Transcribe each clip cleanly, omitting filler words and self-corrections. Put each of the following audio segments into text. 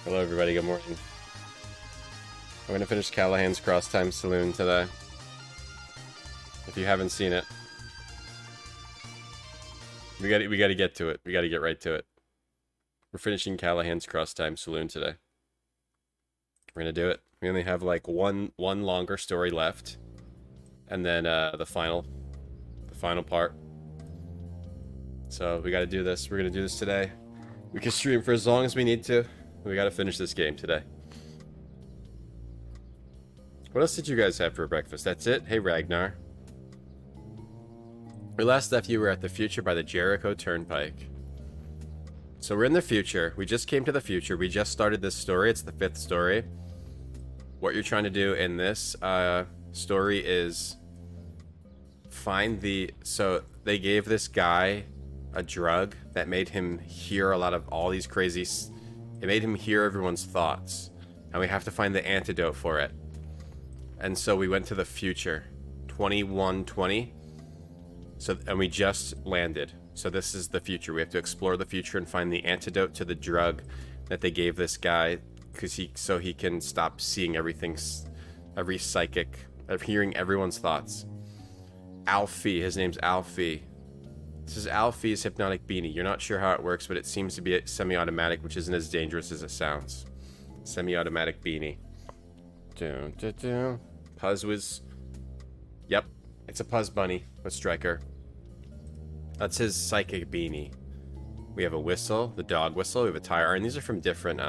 Hello everybody, good morning. I'm gonna finish Callahan's Crosstime Saloon today. If you haven't seen it. We gotta get to it. We gotta get right to it. We're finishing Callahan's Crosstime Saloon today. We're gonna do it. We only have like one longer story left. And then the final part. So we gotta do this. We're gonna do this today. We can stream for as long as we need to. We gotta finish this game today. What else did you guys have for breakfast? That's it? Hey, Ragnar. We last left you were at the future by the Jericho Turnpike. So we're in the future. We just came to the future. We just started this story. It's the 5th story. What you're trying to do in this story is find the... So they gave this guy a drug that made him hear a lot of all these crazy... It made him hear everyone's thoughts. And we have to find the antidote for it. And so we went to the future. 2120. And we just landed. So this is the future. We have to explore the future and find the antidote to the drug that they gave this guy, so he can stop seeing every psychic, hearing everyone's thoughts. Alfie, his name's Alfie. This is Alfie's hypnotic beanie. You're not sure how it works, but it seems to be semi-automatic, which isn't as dangerous as it sounds. Semi-automatic beanie. Puzz was... Yep, it's a Puzz bunny with Striker. That's his psychic beanie. We have a whistle, the dog whistle, we have a tire, and these are from different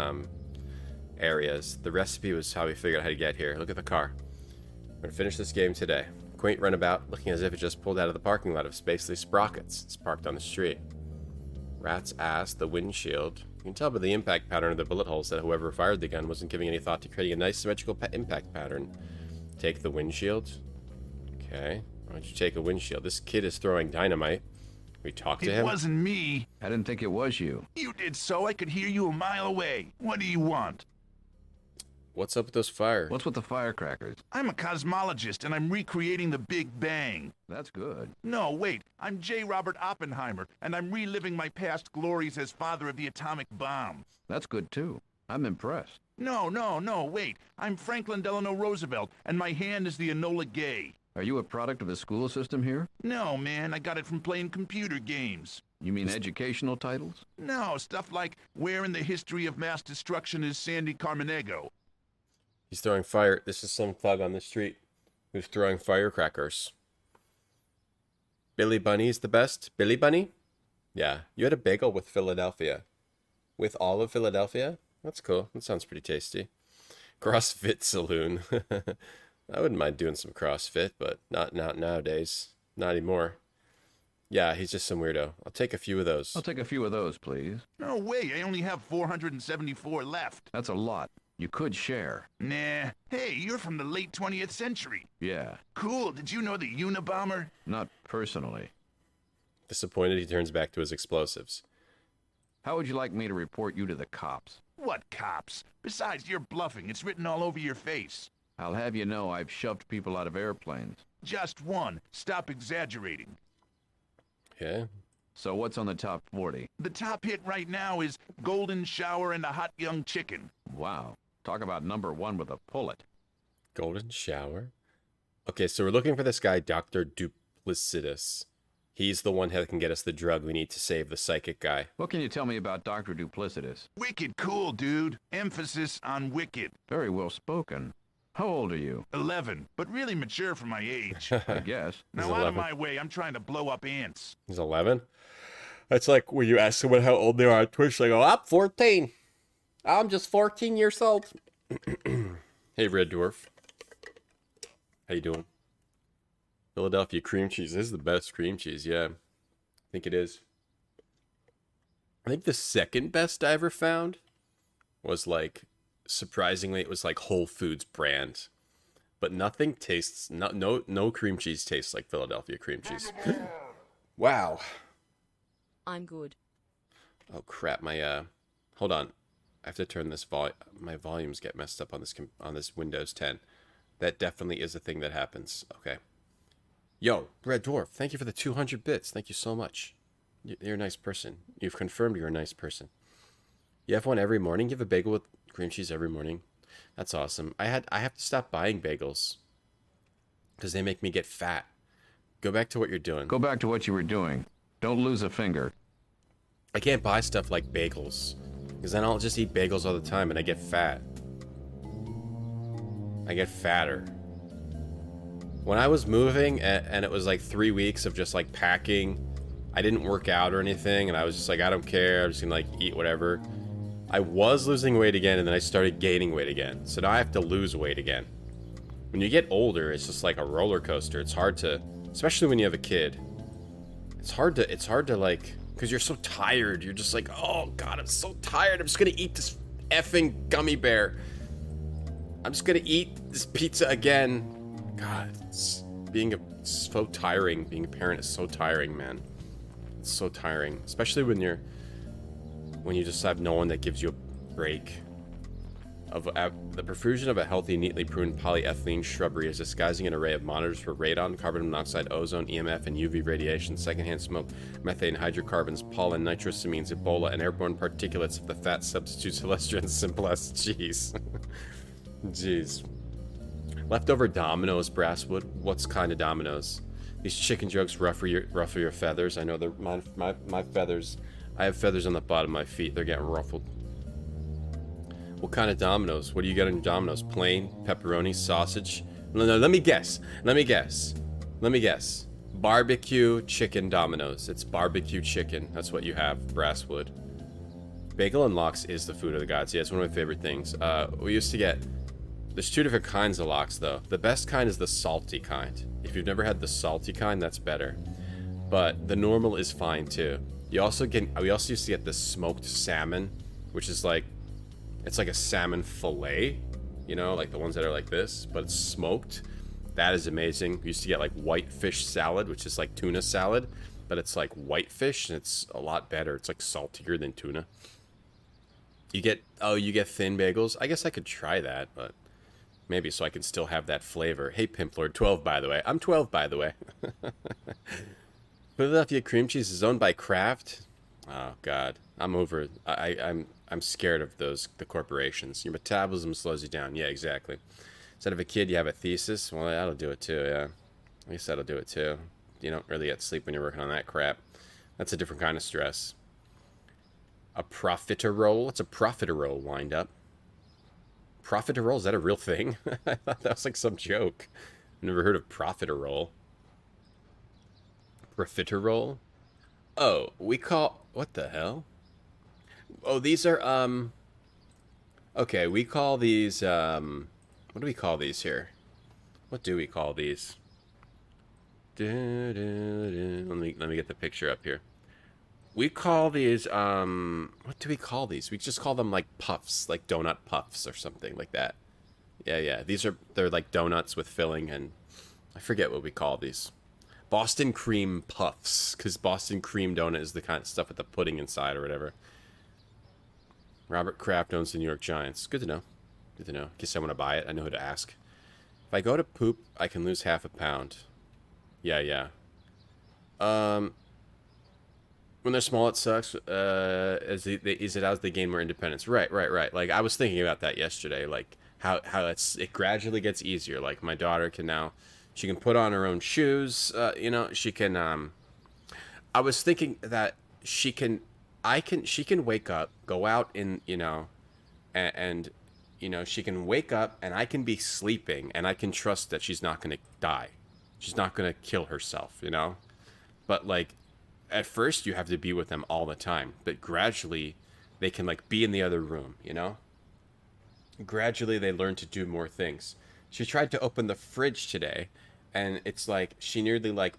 areas. The recipe was how we figured out how to get here. Look at the car. We're gonna finish this game today. Quaint runabout, looking as if it just pulled out of the parking lot of Spacely Sprockets. It's parked on the street. Rat's ass, the windshield. You can tell by the impact pattern of the bullet holes that whoever fired the gun wasn't giving any thought to creating a nice symmetrical impact pattern. Take the windshield. Okay. Why don't you take a windshield? This kid is throwing dynamite. We talked to him. It wasn't me. I didn't think it was you. You did so I could hear you a mile away. What do you want? What's up with those fires? What's with the firecrackers? I'm a cosmologist and I'm recreating the Big Bang. That's good. No, wait. I'm J. Robert Oppenheimer and I'm reliving my past glories as father of the atomic bomb. That's good too. I'm impressed. No, wait. I'm Franklin Delano Roosevelt and my hand is the Enola Gay. Are you a product of the school system here? No, man. I got it from playing computer games. You mean educational titles? No, stuff like Where in the History of Mass Destruction is Sandy Carmanego? He's throwing fire. This is some thug on the street who's throwing firecrackers. Billy Bunny's the best. Billy Bunny? Yeah. You had a bagel with Philadelphia. With all of Philadelphia? That's cool. That sounds pretty tasty. CrossFit Saloon. I wouldn't mind doing some CrossFit, but not nowadays. Not anymore. Yeah, he's just some weirdo. I'll take a few of those. I'll take a few of those, please. No way. I only have 474 left. That's a lot. You could share. Nah. Hey, you're from the late 20th century. Yeah. Cool. Did you know the Unabomber? Not personally. Disappointed, he turns back to his explosives. How would you like me to report you to the cops? What cops? Besides, you're bluffing. It's written all over your face. I'll have you know I've shoved people out of airplanes. Just one. Stop exaggerating. Yeah. So what's on the top 40? The top hit right now is Golden Shower and a Hot Young Chicken. Wow. Talk about #1 with a pullet. Golden Shower? Okay, so we're looking for this guy, Dr. Duplicitus. He's the one that can get us the drug we need to save the psychic guy. What can you tell me about Dr. Duplicitus? Wicked cool, dude. Emphasis on wicked. Very well spoken. How old are you? 11, but really mature for my age. I guess. Now out of my way, I'm trying to blow up ants. He's 11? That's like when you ask someone how old they are on Twitch, they go, I'm 14. I'm just 14 years old. Hey, Red Dwarf. How you doing? Philadelphia cream cheese. This is the best cream cheese, yeah. I think it is. I think the second best I ever found was like, surprisingly, it was like Whole Foods brand. But nothing tastes, no cream cheese tastes like Philadelphia cream cheese. Wow. I'm good. Oh crap, my hold on. I have to turn this my volumes get messed up on this Windows 10. That definitely is a thing that happens. Okay. Yo, Red Dwarf, thank you for the 200 bits. Thank you so much. You're a nice person. You've confirmed you're a nice person. You have one every morning? You have a bagel with Cream cheese every morning. That's awesome. I have to stop buying bagels because they make me get fat. Go back to what you're doing. Go back to what you were doing. Don't lose a finger. I can't buy stuff like bagels because then I'll just eat bagels all the time and I get fat. I get fatter. When I was moving and it was like 3 weeks of just like packing, I didn't work out or anything, and I was just like, I don't care, I'm just gonna like eat whatever. I was losing weight again, and then I started gaining weight again. So now I have to lose weight again. When you get older, it's just like a roller coaster. It's hard to, especially when you have a kid. It's hard to like, because you're so tired. You're just like, oh God, I'm so tired. I'm just gonna eat this effing gummy bear. I'm just gonna eat this pizza again. God, it's so tiring. Being a parent is so tiring, man. It's so tiring, especially when you just have no one that gives you a break. The profusion of a healthy, neatly pruned polyethylene shrubbery is disguising an array of monitors for radon, carbon monoxide, ozone, EMF, and UV radiation, secondhand smoke, methane, hydrocarbons, pollen, nitrosamines, Ebola, and airborne particulates of the fat substitutes Celestia Simplex. Jeez. Jeez. Leftover Dominoes, Brasswood. What kind of Dominoes? These chicken jokes ruffle your feathers. I know they're my feathers. I have feathers on the bottom of my feet. They're getting ruffled. What kind of Dominoes? What do you get on your Dominoes? Plain, pepperoni, sausage? No, let me guess. Barbecue chicken Dominoes. It's barbecue chicken. That's what you have, Brasswood. Bagel and lox is the food of the gods. Yeah, it's one of my favorite things. We used to get... There's two different kinds of lox, though. The best kind is the salty kind. If you've never had the salty kind, that's better. But the normal is fine, too. We also used to get the smoked salmon, which is like... It's like a salmon fillet, you know, like the ones that are like this, but it's smoked. That is amazing. We used to get like white fish salad, which is like tuna salad, but it's like white fish, and it's a lot better. It's like saltier than tuna. You get thin bagels. I guess I could try that, but maybe so I can still have that flavor. Hey, Pimp Lord, 12 by the way. I'm 12 by the way. Philadelphia cream cheese is owned by Kraft. Oh God, I'm over. I'm scared of the corporations. Your metabolism slows you down. Yeah, exactly. Instead of a kid, you have a thesis. Well, that'll do it too. Yeah, I guess that'll do it too. You don't really get sleep when you're working on that crap. That's a different kind of stress. A profiterole. What's a profiterole? Wind up. Profiterole, is that a real thing? I thought that was like some joke. I've never heard of profiterole. Profiterole? Oh, we call... What the hell? Oh, these are, Okay, we call these, What do we call these here? What do we call these? Let me get the picture up here. We call these, What do we call these? We just call them, like, puffs. Like donut puffs or something like that. Yeah. They're like donuts with filling, and I forget what we call these. Boston cream puffs, because Boston cream donut is the kind of stuff with the pudding inside or whatever. Robert Kraft owns the New York Giants. Good to know. Good to know. In case I want to buy it, I know who to ask. If I go to poop, I can lose half a pound. Yeah. When they're small, it sucks. As they gain more independence. Right. Like, I was thinking about that yesterday. Like, how it gradually gets easier. Like, my daughter can now... She can put on her own shoes. She can... I was thinking that she can wake up, go out in, and she can wake up and I can be sleeping and I can trust that she's not going to die. She's not going to kill herself, But, like, at first you have to be with them all the time. But gradually they can, like, be in the other room, Gradually they learn to do more things. She tried to open the fridge today, and it's like she nearly, like,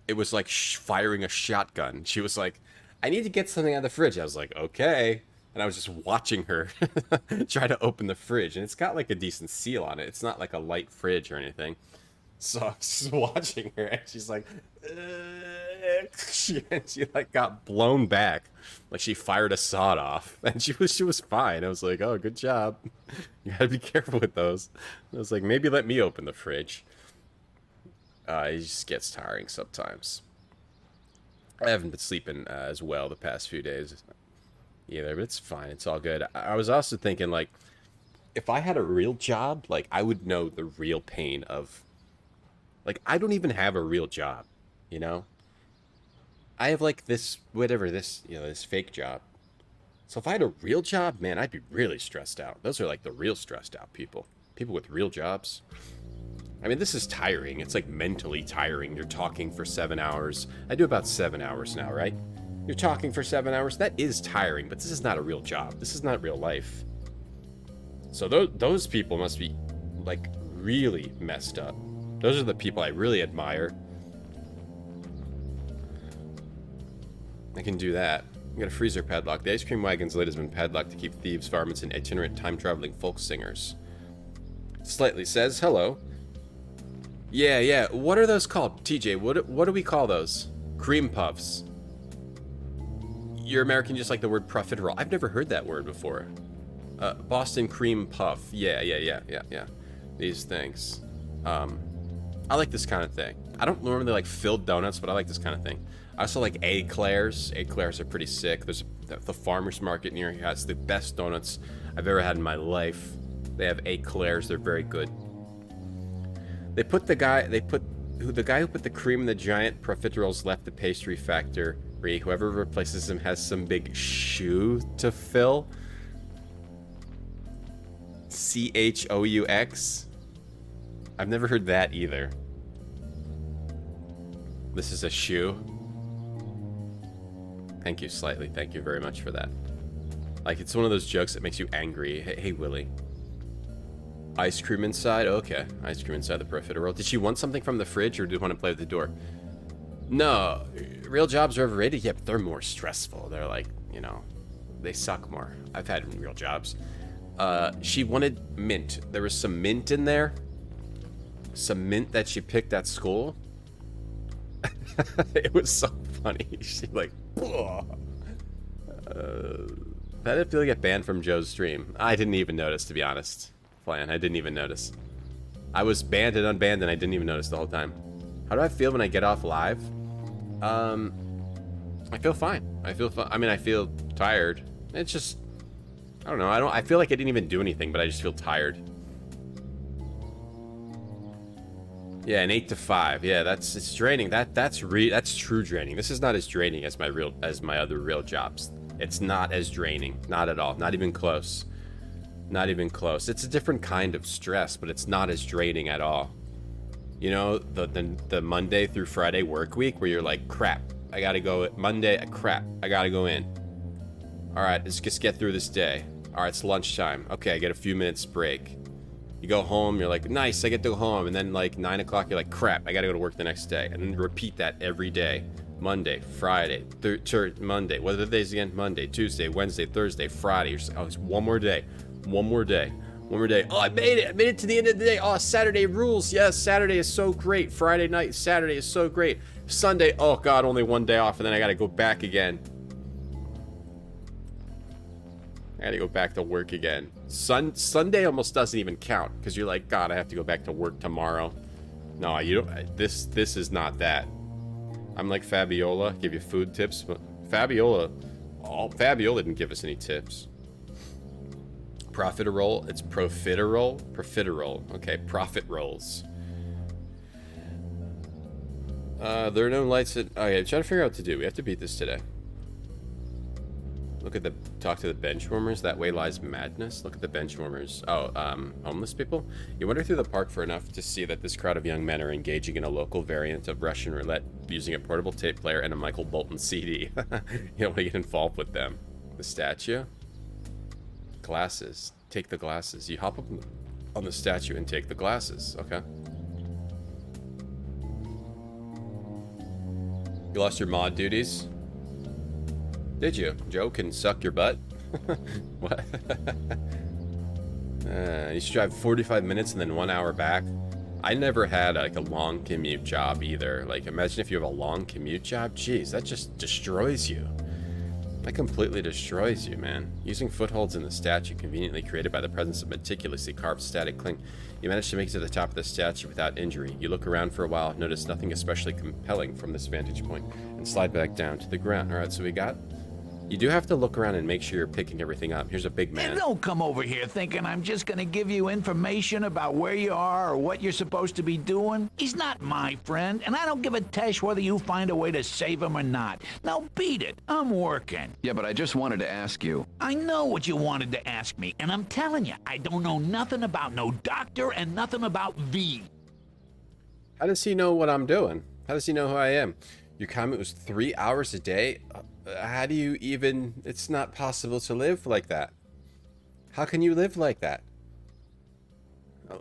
it was like firing a shotgun. She was like, I need to get something out of the fridge. I was like, okay. And I was just watching her try to open the fridge. And it's got like a decent seal on it. It's not like a light fridge or anything. So I was just watching her, and she's like, she like got blown back. Like she fired a sawed off. And she was fine. I was like, oh, good job. You gotta be careful with those. I was like, maybe let me open the fridge. It just gets tiring sometimes. I haven't been sleeping as well the past few days either, but it's fine. It's all good. I was also thinking, like, if I had a real job, like, I would know the real pain of, like, I don't even have a real job, you know? I have, like, this, whatever, this, you know, this fake job. So if I had a real job, man, I'd be really stressed out. Those are, like, the real stressed out people. People with real jobs. I mean, this is tiring. It's, like, mentally tiring. You're talking for 7 hours. I do about 7 hours now, right? You're talking for 7 hours. That is tiring, but this is not a real job. This is not real life. So those people must be, like, really messed up. Those are the people I really admire. I can do that. I got a freezer padlock. The ice cream wagon's lid has been padlocked to keep thieves, varmints, and itinerant time-traveling folk singers. Slightly says, hello. Yeah. What are those called? TJ, what do we call those? Cream puffs. You're American just like the word profiterole. I've never heard that word before. Boston cream puff. Yeah. These things. I like this kind of thing. I don't normally like filled donuts, but I like this kind of thing. I also like eclairs. Eclairs are pretty sick. There's the farmer's market near here has the best donuts I've ever had in my life. They have eclairs. They're very good. The guy who put the cream in the giant profiteroles left the pastry factory. Whoever replaces him has some big shoe to fill. CHOUX. I've never heard that either. This is a shoe. Thank you, Slightly. Thank you very much for that. Like, it's one of those jokes that makes you angry. Hey Willie. Ice cream inside? Okay. Ice cream inside the profiterole. Did she want something from the fridge, or do you want to play with the door? No. Real jobs are overrated? Yeah, but they're more stressful. They're like, you know, they suck more. I've had real jobs. She wanted mint. There was some mint in there. Some mint that she picked at school. It was so funny. She like, how did it feel to get banned from Joe's stream? I didn't even notice, to be honest. Flan, I didn't even notice. I was banned and unbanned and I didn't even notice the whole time. How do I feel when I get off live? I feel fine. I mean, I feel tired. It's just, I don't know. I feel like I didn't even do anything, but I just feel tired. Yeah, an 8 to 5. Yeah, it's draining. That's true draining. This is not as draining as my other real jobs. It's not as draining. Not at all. Not even close. Not even close. It's a different kind of stress, but it's not as draining at all. You know, the Monday through Friday work week where you're like, crap, I gotta go. Monday, crap, I gotta go in. All right, let's just get through this day. All right, it's lunchtime. Okay, I get a few minutes break. You go home, you're like, nice, I get to go home. And then like 9 o'clock, you're like, crap, I gotta go to work the next day. And then repeat that every day. Monday, Friday, Monday. What are the days again? Monday, Tuesday, Wednesday, Thursday, Friday. Oh, it's one more day. One more day. Oh, I made it. I made it to the end of the day. Oh, Saturday rules. Yes, Saturday is so great. Friday night, Saturday is so great. Sunday, oh God, only one day off, and then I gotta go back again. I gotta go back to work again. Sunday almost doesn't even count, because you're like, God, I have to go back to work tomorrow. No, you don't. This is not that. I'm like Fabiola, give you food tips, but Fabiola didn't give us any tips. Profiterole, it's profiterole. Okay, profit rolls. There are no lights at. Okay, I'm trying to figure out what to do. We have to beat this today. Talk to the benchwarmers. That way lies madness. Look at the benchwarmers. Oh, homeless people? You wander through the park for enough to see that this crowd of young men are engaging in a local variant of Russian roulette using a portable tape player and a Michael Bolton CD. You don't want to get involved with them. The statue? Glasses. Take the glasses. You hop up on the statue and take the glasses. Okay. You lost your mod duties? Did you? Joe can suck your butt? What? You should drive 45 minutes and then 1 hour back. I never had like a long commute job either. Like, imagine if you have a long commute job. Jeez, that just destroys you. That completely destroys you, man. Using footholds in the statue conveniently created by the presence of meticulously carved static cling, you manage to make it to the top of the statue without injury. You look around for a while, notice nothing especially compelling from this vantage point, and slide back down to the ground. Alright, so we got You do have to look around and make sure you're picking everything up. Here's a big man. And don't come over here thinking I'm just gonna give you information about where you are or what you're supposed to be doing. He's not my friend, and I don't give a tesh whether you find a way to save him or not. Now beat it. I'm working. Yeah, but I just wanted to ask you. I know what you wanted to ask me, and I'm telling you, I don't know nothing about no doctor and nothing about V. How does he know what I'm doing? How does he know who I am? Your comment was 3 hours a day? How do you even... It's not possible to live like that. How can you live like that?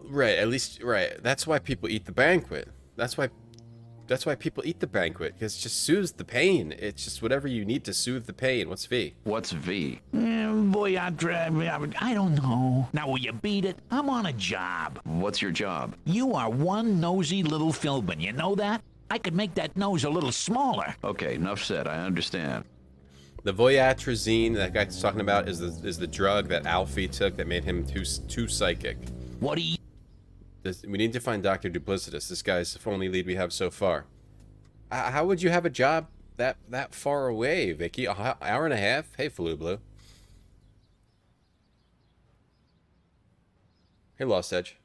Right, at least... Right, that's why people eat the banquet. That's why people eat the banquet, because it just soothes the pain. It's just whatever you need to soothe the pain. What's V? What's V? Boy, I don't know. Now, will you beat it? I'm on a job. What's your job? You are one nosy little Philbin, you know that? I could make that nose a little smaller. Okay, enough said. I understand. The voyatrazine that guy's talking about is the drug that Alfie took that made him too psychic. What do you... We need to find Dr. Duplicitous. This guy's the only lead we have so far. How would you have a job that far away, Vicky? An hour and a half? Hey, Blue. Hey, Lost Edge.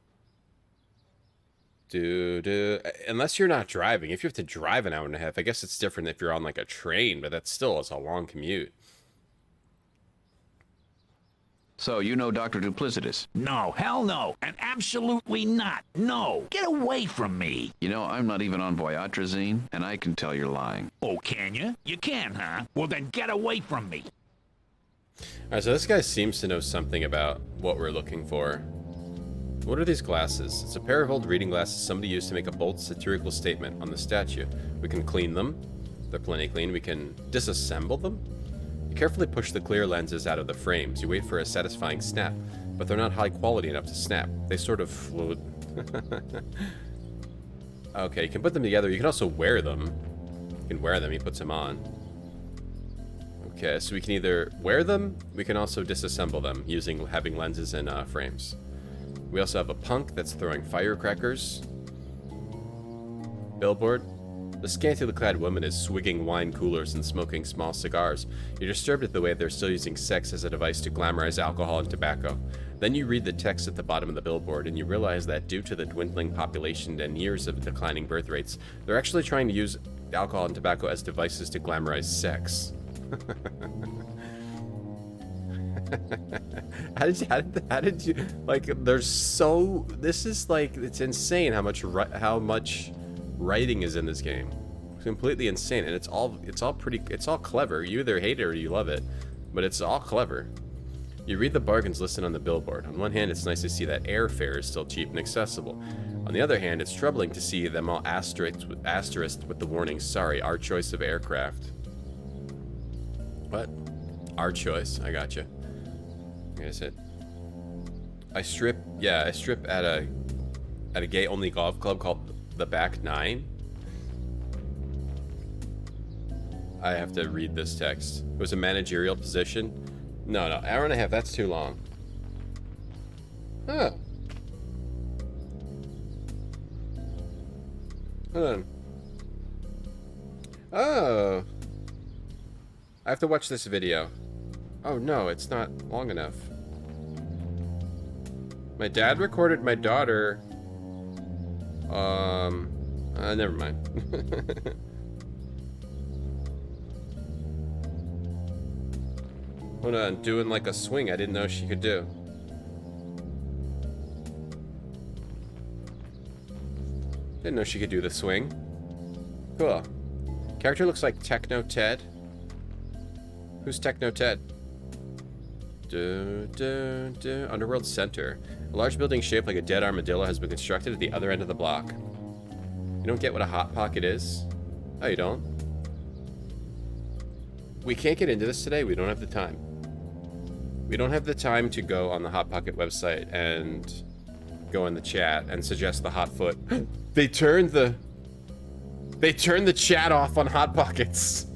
Unless you're not driving. If you have to drive an hour and a half, I guess it's different if you're on like a train, but that still is a long commute. So, you know Dr. Duplicitous? No, hell no, and absolutely not. No, get away from me. You know, I'm not even on voyatrazine, and I can tell you're lying. Oh, can you? You can, huh? Well, then get away from me. Alright, so this guy seems to know something about what we're looking for. What are these glasses? It's a pair of old reading glasses somebody used to make a bold satirical statement on the statue. We can clean them. They're plenty clean. We can disassemble them. You carefully push the clear lenses out of the frames. You wait for a satisfying snap, but they're not high quality enough to snap. They sort of float. Okay, you can put them together. You can also wear them. You can wear them. He puts them on. Okay, so we can either wear them. We can also disassemble them having lenses and frames. We also have a punk that's throwing firecrackers. Billboard. The scantily clad woman is swigging wine coolers and smoking small cigars. You're disturbed at the way they're still using sex as a device to glamorize alcohol and tobacco. Then you read the text at the bottom of the billboard, and you realize that due to the dwindling population and years of declining birth rates, they're actually trying to use alcohol and tobacco as devices to glamorize sex. How did you like? There's so this is like it's insane how much writing is in this game. It's completely insane, and it's all clever. You either hate it or you love it, but it's all clever. You read the bargains listed on the billboard. On one hand, it's nice to see that airfare is still cheap and accessible. On the other hand, it's troubling to see them all asterisked with the warning, "Sorry, our choice of aircraft." What? Our choice? I gotcha. Like I said, I strip at a gay-only golf club called the Back Nine. I have to read this text. It was a managerial position. No, hour and a half, that's too long. Huh. Hold on. Oh. I have to watch this video. Oh no, it's not long enough. My dad recorded my daughter. Never mind. Hold on, doing like a swing I didn't know she could do. Didn't know she could do the swing. Cool. Character looks like Techno Ted. Who's Techno Ted? Underworld Center. A large building shaped like a dead armadillo has been constructed at the other end of the block. You don't get what a hot pocket is? Oh, you don't? We can't get into this today. We don't have the time. We don't have the time to go on the Hot Pocket website and go in the chat and suggest the hot foot. They turned the chat off on Hot Pockets.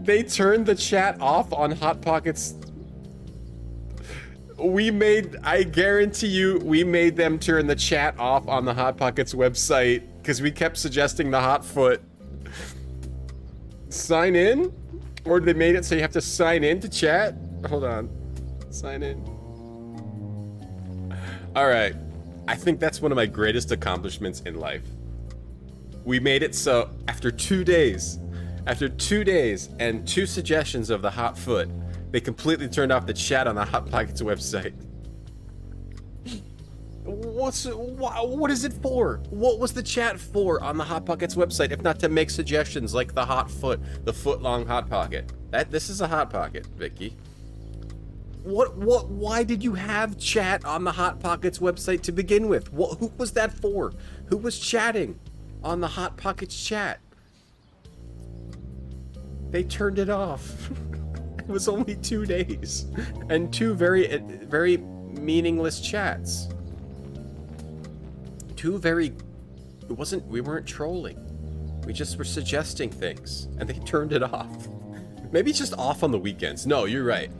They turned the chat off on Hot Pockets. I guarantee you, we made them turn the chat off on the Hot Pockets website because we kept suggesting the hot foot. Sign in? Or they made it so you have to sign in to chat? Hold on. Sign in. Alright. I think that's one of my greatest accomplishments in life. We made it so after 2 days and 2 suggestions of the Hot Foot, they completely turned off the chat on the Hot Pockets website. What is it for? What was the chat for on the Hot Pockets website if not to make suggestions like the Hot Foot, the foot-long Hot Pocket? This is a Hot Pocket, Vicky. Why did you have chat on the Hot Pockets website to begin with? Who was that for? Who was chatting on the Hot Pockets chat? They turned it off. It was only 2 days and 2 very meaningless chats. We weren't trolling. We just were suggesting things and they turned it off. Maybe it's just off on the weekends. No, you're right.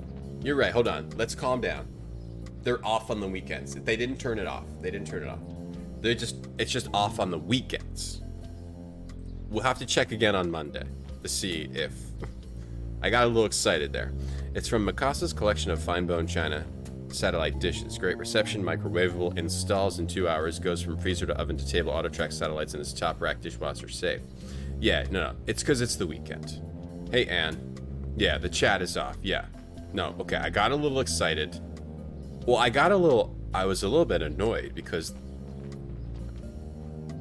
You're right. Hold on. Let's calm down. They're off on the weekends. They didn't turn it off. It's just off on the weekends. We'll have to check again on Monday to see if I got a little excited there. It's from Mikasa's collection of fine bone china satellite dishes. Great reception, microwavable, installs in 2 hours, goes from freezer to oven to table, auto track satellites in its top rack, dishwasher safe. Yeah, no. It's because it's the weekend. Hey, Ann. Yeah, the chat is off. Yeah. No, okay, I got a little excited. Well, I was a little bit annoyed because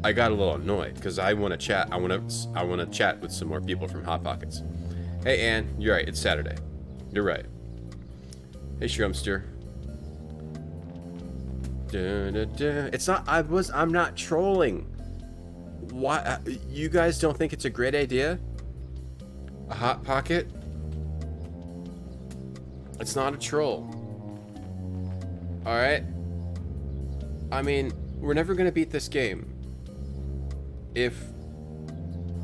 I want to chat. I want to chat with some more people from Hot Pockets. Hey, Ann, you're right. It's Saturday. You're right. Hey, Shrumpster. It's not. I'm not trolling. Why? You guys don't think it's a great idea? A Hot Pocket? It's not a troll. Alright? I mean, we're never gonna beat this game.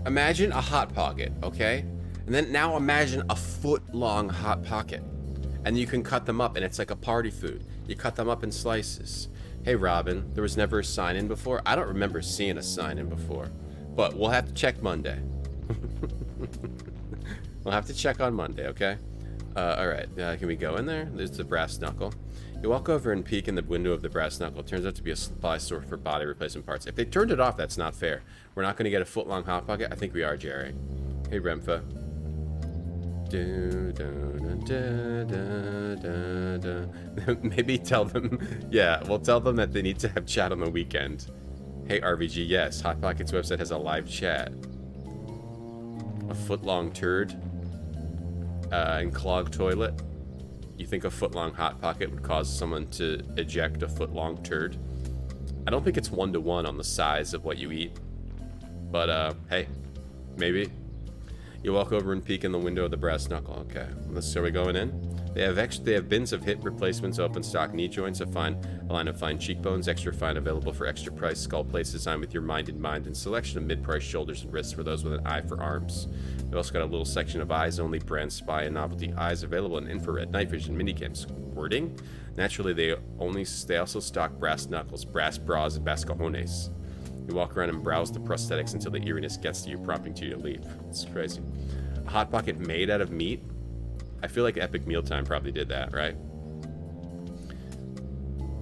Imagine a Hot Pocket, okay? And then now imagine a foot-long Hot Pocket. And you can cut them up, and it's like a party food. You cut them up in slices. Hey, Robin, there was never a sign-in before? I don't remember seeing a sign-in before. But we'll have to check Monday. We'll have to check on Monday, okay? Alright, can we go in there? There's the brass knuckle. You walk over and peek in the window of the brass knuckle. It turns out to be a supply store for body replacement parts. If they turned it off, that's not fair. We're not going to get a foot-long Hot Pocket? I think we are, Jerry. Hey, Rempha. Maybe tell them... Yeah, we'll tell them that they need to have chat on the weekend. Hey, RVG, yes. Hot Pockets website has a live chat. A foot-long turd. And clogged toilet. You think a foot-long Hot Pocket would cause someone to eject a foot-long turd? I don't think it's 1-to-1 on the size of what you eat. But, hey, maybe. You walk over and peek in the window of the brass knuckle. Okay, so are we going in? They have bins of hip replacements, open stock knee joints, a line of fine cheekbones, extra fine available for extra price, skull plates designed with your mind in mind, and selection of mid-price shoulders and wrists for those with an eye for arms. They've also got a little section of eyes-only brand spy and novelty eyes available in infrared, night vision, minicams. Wording? Naturally, they also stock brass knuckles, brass bras, and bascajones. You walk around and browse the prosthetics until the eeriness gets to you, prompting you to leave. It's crazy. A Hot Pocket made out of meat? I feel like Epic Mealtime probably did that, right?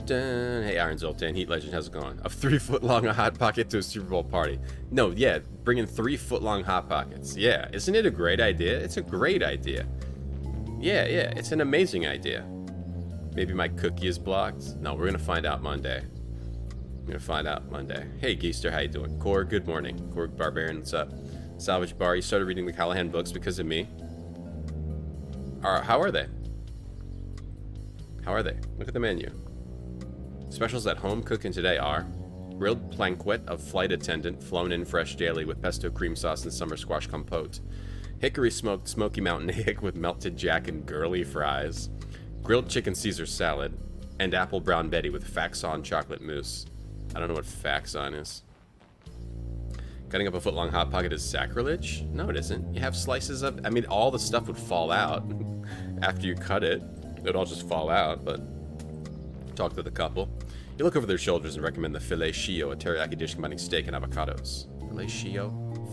Hey, Iron Zoltan, Heat Legend, how's it going? A 3-foot-long Hot Pocket to a Super Bowl party. No, yeah, bringing 3-foot-long Hot Pockets. Yeah, isn't it a great idea? It's a great idea. Yeah, it's an amazing idea. Maybe my cookie is blocked? No, we're gonna find out Monday. Hey, Geester, how you doing? Core, good morning. Core Barbarian, what's up? Salvage Bar, you started reading the Callahan books because of me. How are they? Look at the menu. Specials at home cooking today are grilled planquette of flight attendant, flown in fresh daily with pesto cream sauce and summer squash compote. Hickory smoked Smoky Mountain egg with melted jack and girly fries. Grilled chicken Caesar salad. And apple brown Betty with Faxon chocolate mousse. I don't know what Faxon is. Cutting up a foot-long Hot Pocket is sacrilege? No, it isn't. You have slices of... I mean, all the stuff would fall out after you cut it. It would all just fall out, but... Talk to the couple. You look over their shoulders and recommend the filet shio, a teriyaki dish combining steak and avocados.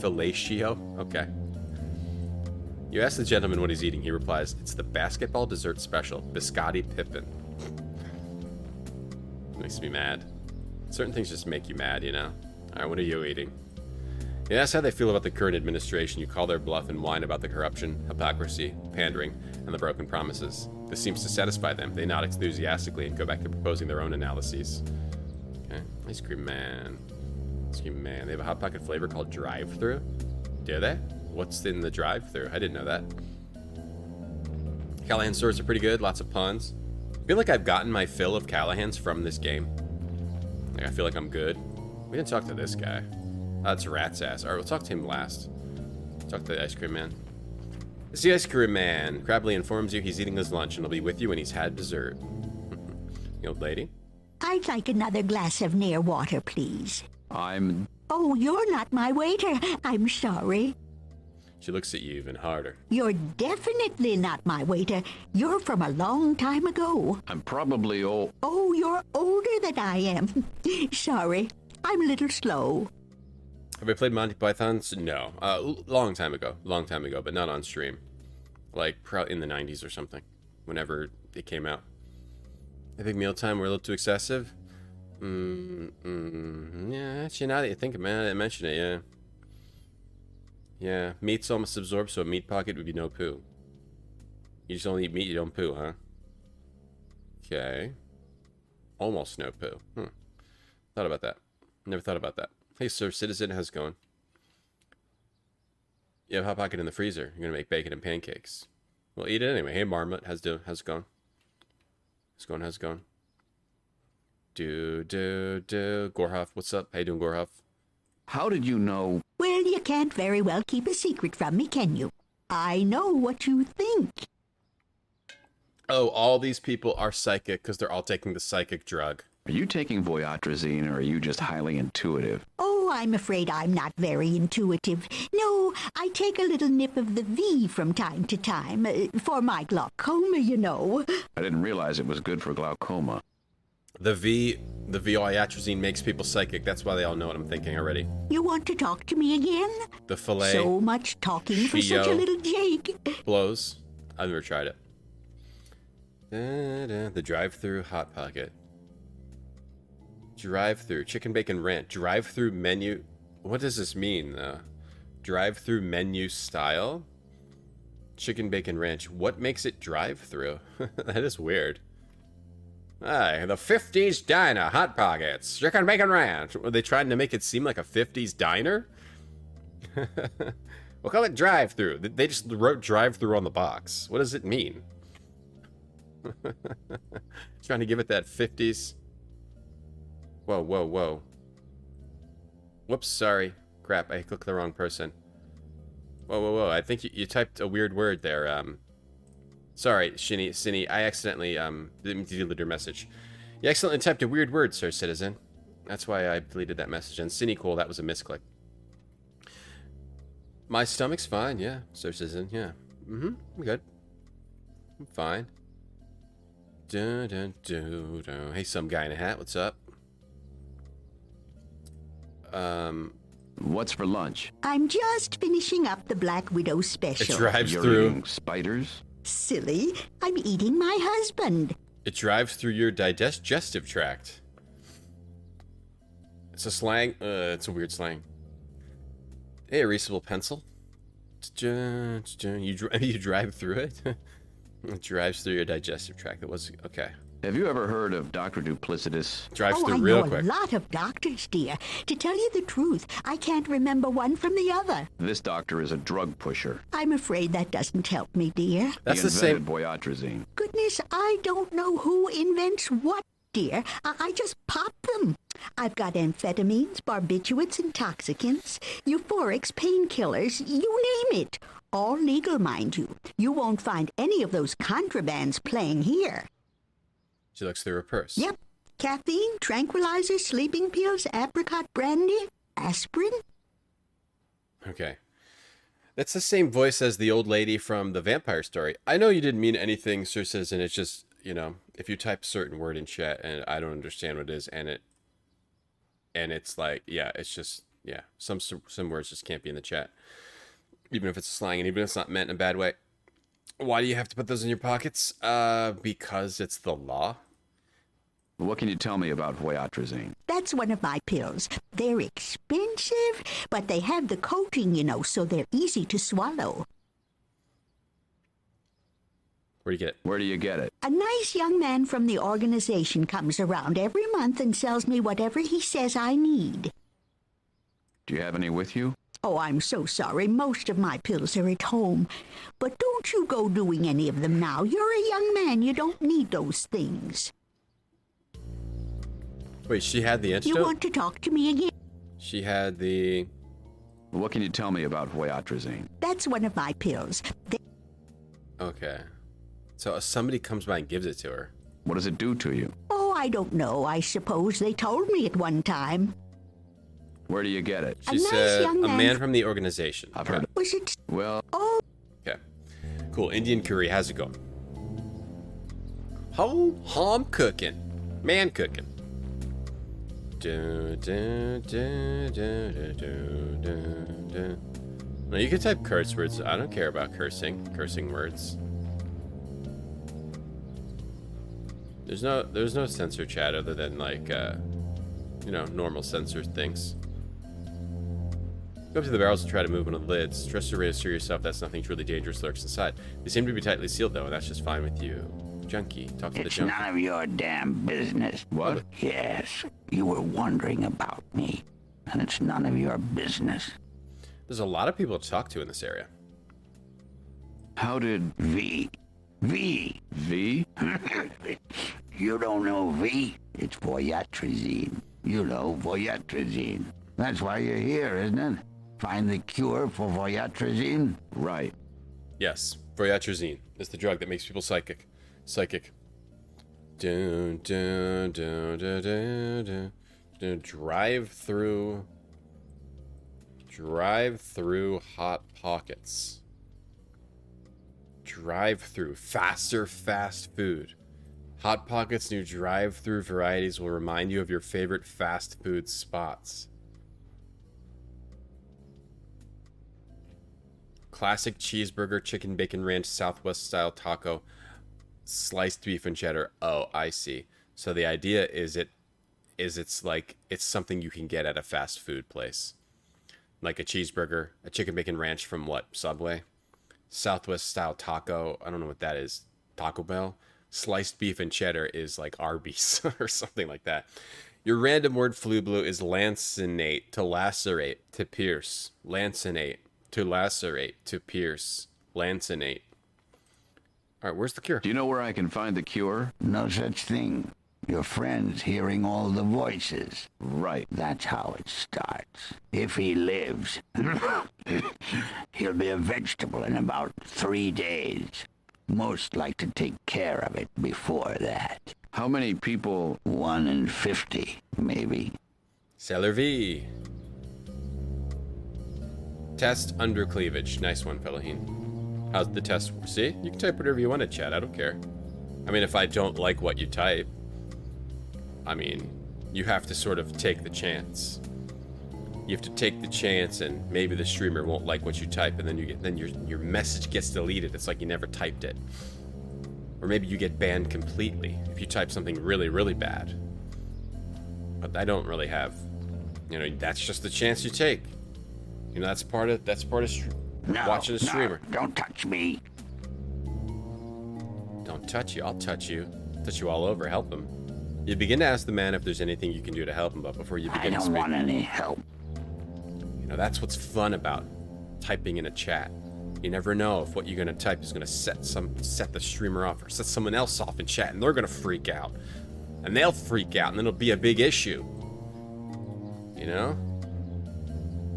Filet shio? Okay. You ask the gentleman what he's eating. He replies, it's the basketball dessert special, Biscotti Pippin. Makes me mad. Certain things just make you mad, you know? Alright, what are you eating? You ask how they feel about the current administration. You call their bluff and whine about the corruption, hypocrisy, pandering, and the broken promises. This seems to satisfy them. They nod enthusiastically and go back to proposing their own analyses. Okay, Ice Cream Man. Ice Cream Man. They have a Hot Pocket flavor called Drive-Thru? Do they? What's in the Drive-Thru? I didn't know that. Callahan stores are pretty good. Lots of puns. I feel like I've gotten my fill of Callahans from this game. Like, I feel like I'm good. We didn't talk to this guy. That's Rat's ass. Alright, we'll talk to him last. Talk to the Ice Cream Man. It's the Ice Cream Man. Crabbly informs you he's eating his lunch and will be with you when he's had dessert. The old lady? I'd like another glass of near water, please. Oh, you're not my waiter. I'm sorry. She looks at you even harder. You're definitely not my waiter. You're from a long time ago. I'm probably old. Oh, you're older than I am. Sorry, I'm a little slow. Have I played Monty Python's? No. Long time ago, but not on stream. Like, probably in the 90s or something. Whenever it came out. I think mealtime were a little too excessive. Yeah, actually, now that you think about it, I mention it, yeah. Yeah, meat's almost absorbed, so a meat pocket would be no poo. You just only eat meat, you don't poo, huh? Okay. Almost no poo. Thought about that. Never thought about that. Hey, sir, citizen, how's it going? You have a Hot Pocket in the freezer. You're gonna make bacon and pancakes. Well, eat it anyway. Hey, Marmot, how's it going? How's it going? Gorhoff, what's up? How you doing, Gorhoff? How did you know? Well, you can't very well keep a secret from me, can you? I know what you think. Oh, all these people are psychic because they're all taking the psychic drug. Are you taking voyatrazine, or are you just highly intuitive? Oh, I'm afraid I'm not very intuitive. No, I take a little nip of the V from time to time, for my glaucoma, you know. I didn't realize it was good for glaucoma. The voyatrazine makes people psychic. That's why they all know what I'm thinking already. You want to talk to me again? The filet. So much talking for such a little Jake. Blows. I've never tried it. The drive-through Hot Pocket. Drive-through chicken bacon ranch. Drive-through menu. What does this mean? Drive-through menu style. Chicken bacon ranch. What makes it drive-through? That is weird. Hi, the 50s diner, Hot Pockets, chicken bacon ranch. Were they trying to make it seem like a 50s diner? We'll call it drive-through. They just wrote drive-through on the box. What does it mean? Trying to give it that 50s. Whoa. Whoops, sorry. Crap, I clicked the wrong person. Whoa. I think you typed a weird word there. Sorry, Cinny, I accidentally, deleted your message. You accidentally typed a weird word, sir citizen. That's why I deleted that message. And Cinny, cool, that was a misclick. My stomach's fine, yeah, sir citizen, yeah. I'm good. I'm fine. Hey, some guy in a hat, what's up? What's for lunch? I'm just finishing up the Black Widow special. It drives You're through. eating spiders? Silly, I'm eating my husband. It drives through your digestive tract. It's a slang. It's a weird slang. Hey, erasable pencil. You drive through it. It drives through your digestive tract. It was okay. Have you ever heard of Dr. Duplicitous? Drives I through real know quick. a lot of doctors, dear. To tell you the truth, I can't remember one from the other. This doctor is a drug pusher. I'm afraid that doesn't help me, dear. That's He the same. invented voyatrazine. Goodness, I don't know who invents what, dear. I just pop them. I've got amphetamines, barbiturates, intoxicants, euphorics, painkillers, you name it. All legal, mind you. You won't find any of those contrabands playing here. She looks through her purse. Yep. Caffeine, tranquilizers, sleeping pills, apricot brandy, aspirin. Okay. That's the same voice as the old lady from the vampire story. I know you didn't mean anything, Sir Citizen. It's just, you know, if you type a certain word in chat and I don't understand what it is, and it's like, yeah, it's just, yeah, some words just can't be in the chat. Even if it's slang and even if it's not meant in a bad way. Why do you have to put those in your pockets? Because it's the law. What can you tell me about voyatrazine? That's one of my pills. They're expensive, but they have the coating, you know, so they're easy to swallow. Where do you get it? Where do you get it? A nice young man from the organization comes around every month and sells me whatever he says I need. Do you have any with you? Oh, I'm so sorry. Most of my pills are at home. But don't you go doing any of them now. You're a young man. You don't need those things. Wait, she had the antidote? You want to talk to me again? She had the... What can you tell me about voyatrazine? That's one of my pills. Okay. So somebody comes by and gives it to her. What does it do to you? Oh, I don't know. I suppose they told me at one time. Where do you get it? She nice said, young a man man from the organization. I've heard it. Was it? Well, Oh, Okay. Cool. Indian curry. How's it going? Home cooking. Man cooking. No, you can type curse words. I don't care about cursing words. There's no censor chat other than like you know, normal censor things. Go up to the barrels and try to move one of the lids. Trust to reassure yourself that's nothing truly dangerous lurks inside. They seem to be tightly sealed though, and that's just fine with you. Junkie, talk to the It's junkie. none of your damn business. What? Yes, you were wondering about me, and it's none of your business. There's a lot of people to talk to in this area. how did V. V. V? You don't know V? It's voyatrazine. You know voyatrazine. That's why you're here, isn't it? Find the cure for voyatrazine? Right. Yes, voyatrazine is the drug that makes people psychic. Dun, dun, dun, dun, dun, dun, dun. Drive through hot pockets. Drive through faster fast food. Hot Pockets' new drive-through varieties will remind you of your favorite fast food spots. Classic cheeseburger, chicken bacon ranch, Southwest style taco, sliced beef and cheddar. Oh, I see. So the idea is it's like it's something you can get at a fast food place. Like a cheeseburger, a chicken bacon ranch from what? Subway? Southwest style taco, I don't know what that is. Taco Bell? Sliced beef and cheddar is like Arby's or something like that. Your random word flu blue is lancinate, to lacerate, to pierce. Lancinate, to lacerate, to pierce. Lancinate. All right, where's the cure? Do you know where I can find the cure? No such thing. Your friend's hearing all the voices. Right. That's how it starts. If he lives, he'll be a vegetable in about 3 days. Most like to take care of it before that. How many people? 1 in 50, maybe. Seller V. Test under cleavage. Nice one, Callahan. How's the test? See? You can type whatever you want to chat. I don't care. I mean, if I don't like what you type, I mean, you have to sort of take the chance. You have to take the chance, and maybe the streamer won't like what you type, and then your message gets deleted. It's like you never typed it. Or maybe you get banned completely if you type something really, really bad. But I don't really have, you know, that's just the chance you take. You know, that's part of watching a streamer. No, don't touch me. Don't touch you. I'll touch you. Touch you all over. Help him. You begin to ask the man if there's anything you can do to help him, but before you begin I to don't speak, want any help. you know, that's what's fun about typing in a chat. You never know if what you're gonna type is gonna set the streamer off or set someone else off in chat, and they're gonna freak out, and they'll freak out, and then it'll be a big issue. You know,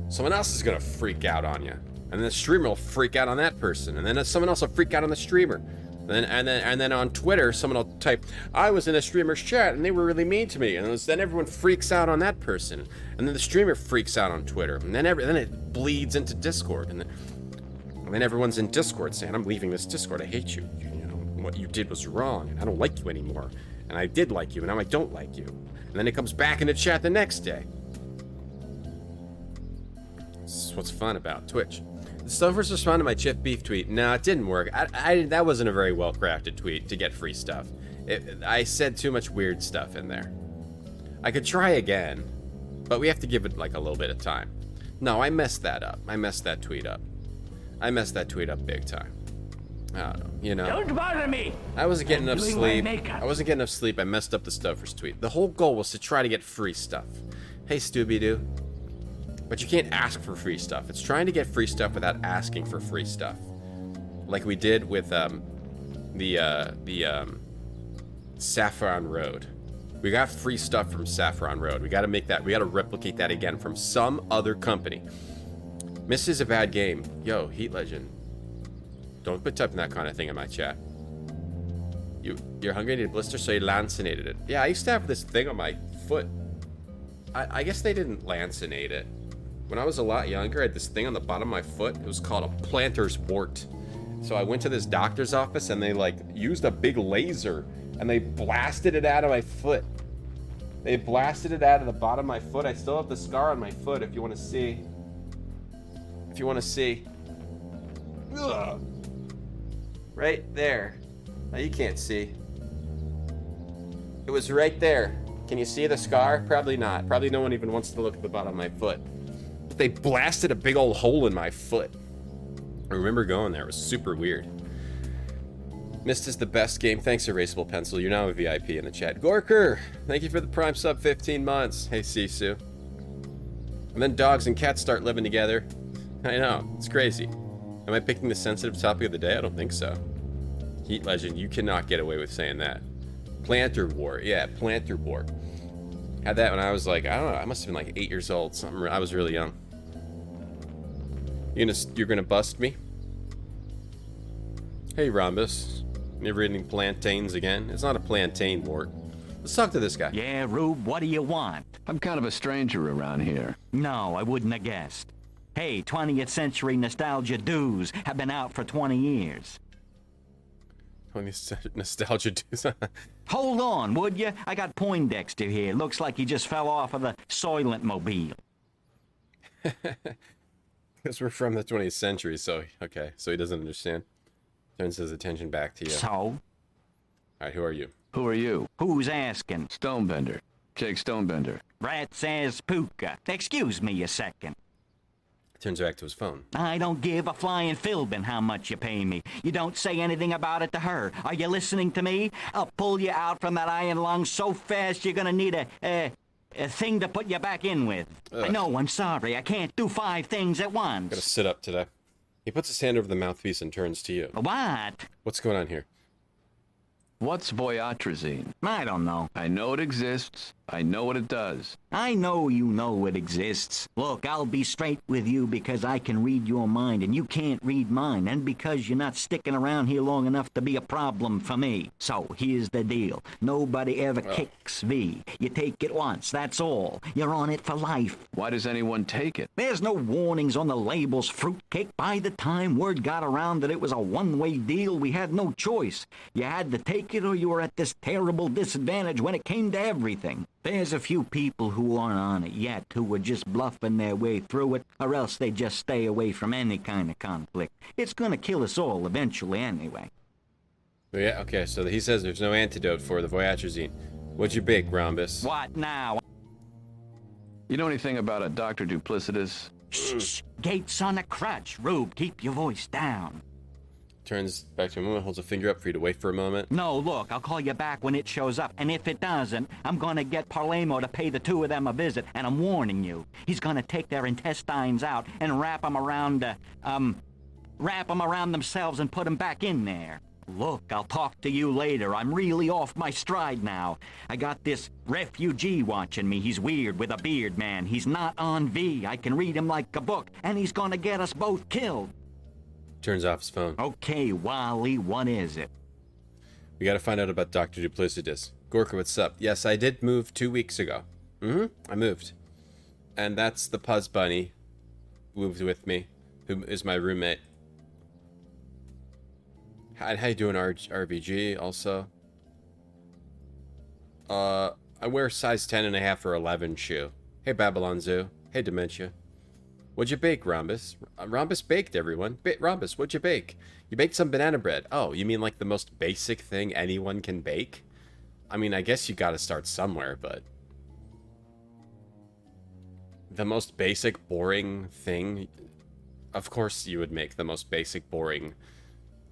someone else is gonna freak out on you, and then the streamer will freak out on that person, and then someone else will freak out on the streamer. And then on Twitter, someone will type, "I was in a streamer's chat and they were really mean to me," and then everyone freaks out on that person, and then the streamer freaks out on Twitter, and then it bleeds into Discord, and then everyone's in Discord saying, "I'm leaving this Discord. I hate you. You know what you did was wrong, and I don't like you anymore. And I did like you, and now I don't like you." And then it comes back into chat the next day. This is what's fun about Twitch. Stuffers responded to my chip beef tweet. No, it didn't work. That wasn't a very well-crafted tweet to get free stuff. I said too much weird stuff in there. I could try again, but we have to give it like a little bit of time. No, I messed that up. I messed that tweet up. I messed that tweet up big time. I don't know, you know. Don't bother me. I wasn't getting enough doing my sleep. makeup. I wasn't getting enough sleep. I messed up the Stuffers tweet. The whole goal was to try to get free stuff. Hey, Stooby-Doo. But you can't ask for free stuff. It's trying to get free stuff without asking for free stuff. Like we did with Saffron Road. We got free stuff from Saffron Road. We got to make that. We got to replicate that again from some other company. Miss is a bad game. Yo, Heat Legend. Don't quit typing that kind of thing in my chat. You're hungry, need a blister, so you lancinated it. Yeah, I used to have this thing on my foot. I guess they didn't lancinate it. When I was a lot younger, I had this thing on the bottom of my foot. It was called a planter's wart. So I went to this doctor's office and they like used a big laser and they blasted it out of my foot. They blasted it out of the bottom of my foot. I still have the scar on my foot if you want to see. If you want to see. Ugh. Right there. Now you can't see. It was right there. Can you see the scar? Probably not. Probably no one even wants to look at the bottom of my foot. But they blasted a big old hole in my foot. I remember going there. It was super weird. Mist is the best game. Thanks, Erasable Pencil. You're now a VIP in the chat. Gorker, thank you for the Prime sub 15 months. Hey, Sisu. And then dogs and cats start living together. I know. It's crazy. Am I picking the sensitive topic of the day? I don't think so. Heat Legend, you cannot get away with saying that. Planter War. Yeah, Planter War. Had that when I was like, I don't know, I must have been like 8 years old. Something. I was really young. You're gonna bust me? Hey, Rhombus. Never eating plantains again? It's not a plantain wart. Let's talk to this guy. Yeah, Rube, what do you want? I'm kind of a stranger around here. No, I wouldn't have guessed. Hey, 20th century nostalgia dues have been out for 20 years. Nostalgia dudes. Hold on, would you? I got Poindexter here. Looks like he just fell off of the Soylent Mobile. Because we're from the 20th century, so, okay. So he doesn't understand. Turns his attention back to you. So? Alright, who are you? Who are you? Who's asking? Stonebender. Jake Stonebender. Rat says Puka. Excuse me a second. Turns back to his phone. I don't give a flying filbin how much you pay me. You don't say anything about it to her. Are you listening to me? I'll pull you out from that iron lung so fast you're gonna need a thing to put you back in with. Ugh. No, I'm sorry. I can't do 5 things at once. Gotta sit up today. He puts his hand over the mouthpiece and turns to you. What? What's going on here? What's voyatrazine? I don't know. I know it exists. I know what it does. I know you know it exists. Look, I'll be straight with you because I can read your mind and you can't read mine, and because you're not sticking around here long enough to be a problem for me. So, here's the deal. Nobody ever kicks V. You take it once, that's all. You're on it for life. Why does anyone take it? There's no warnings on the labels, fruitcake. By the time word got around that it was a one-way deal, we had no choice. You had to take it or you were at this terrible disadvantage when it came to everything. There's a few people who aren't on it yet who were just bluffing their way through it, or else they just stay away from any kind of conflict. It's gonna kill us all eventually anyway. Yeah, okay, so he says there's no antidote for the voyatrazine. What'd you bake, Rhombus? What now? You know anything about a Dr. Duplicitous? Shh, Gates on a crutch. Rube, keep your voice down. Turns back to a moment, holds a finger up for you to wait for a moment. No, look, I'll call you back when it shows up, and if it doesn't, I'm gonna get Parlemo to pay the 2 of them a visit, and I'm warning you. He's gonna take their intestines out and wrap them around themselves and put them back in there. Look, I'll talk to you later. I'm really off my stride now. I got this refugee watching me. He's weird with a beard, man. He's not on V. I can read him like a book, and he's gonna get us both killed. Turns off his phone. Okay, Wally, what is it? We gotta find out about Dr. Duplicitous. Gorka, what's up? Yes, I did move 2 weeks ago. I moved. And that's the Puzz Bunny who moved with me, who is my roommate. How you doing, RBG, also? I wear size 10.5 or 11 shoe. Hey, Babylon Zoo. Hey, Dementia. What'd you bake, Rhombus? Rhombus baked, everyone. Rhombus, what'd you bake? You baked some banana bread. Oh, you mean like the most basic thing anyone can bake? I mean, I guess you gotta start somewhere, but... The most basic, boring thing... Of course you would make the most basic, boring,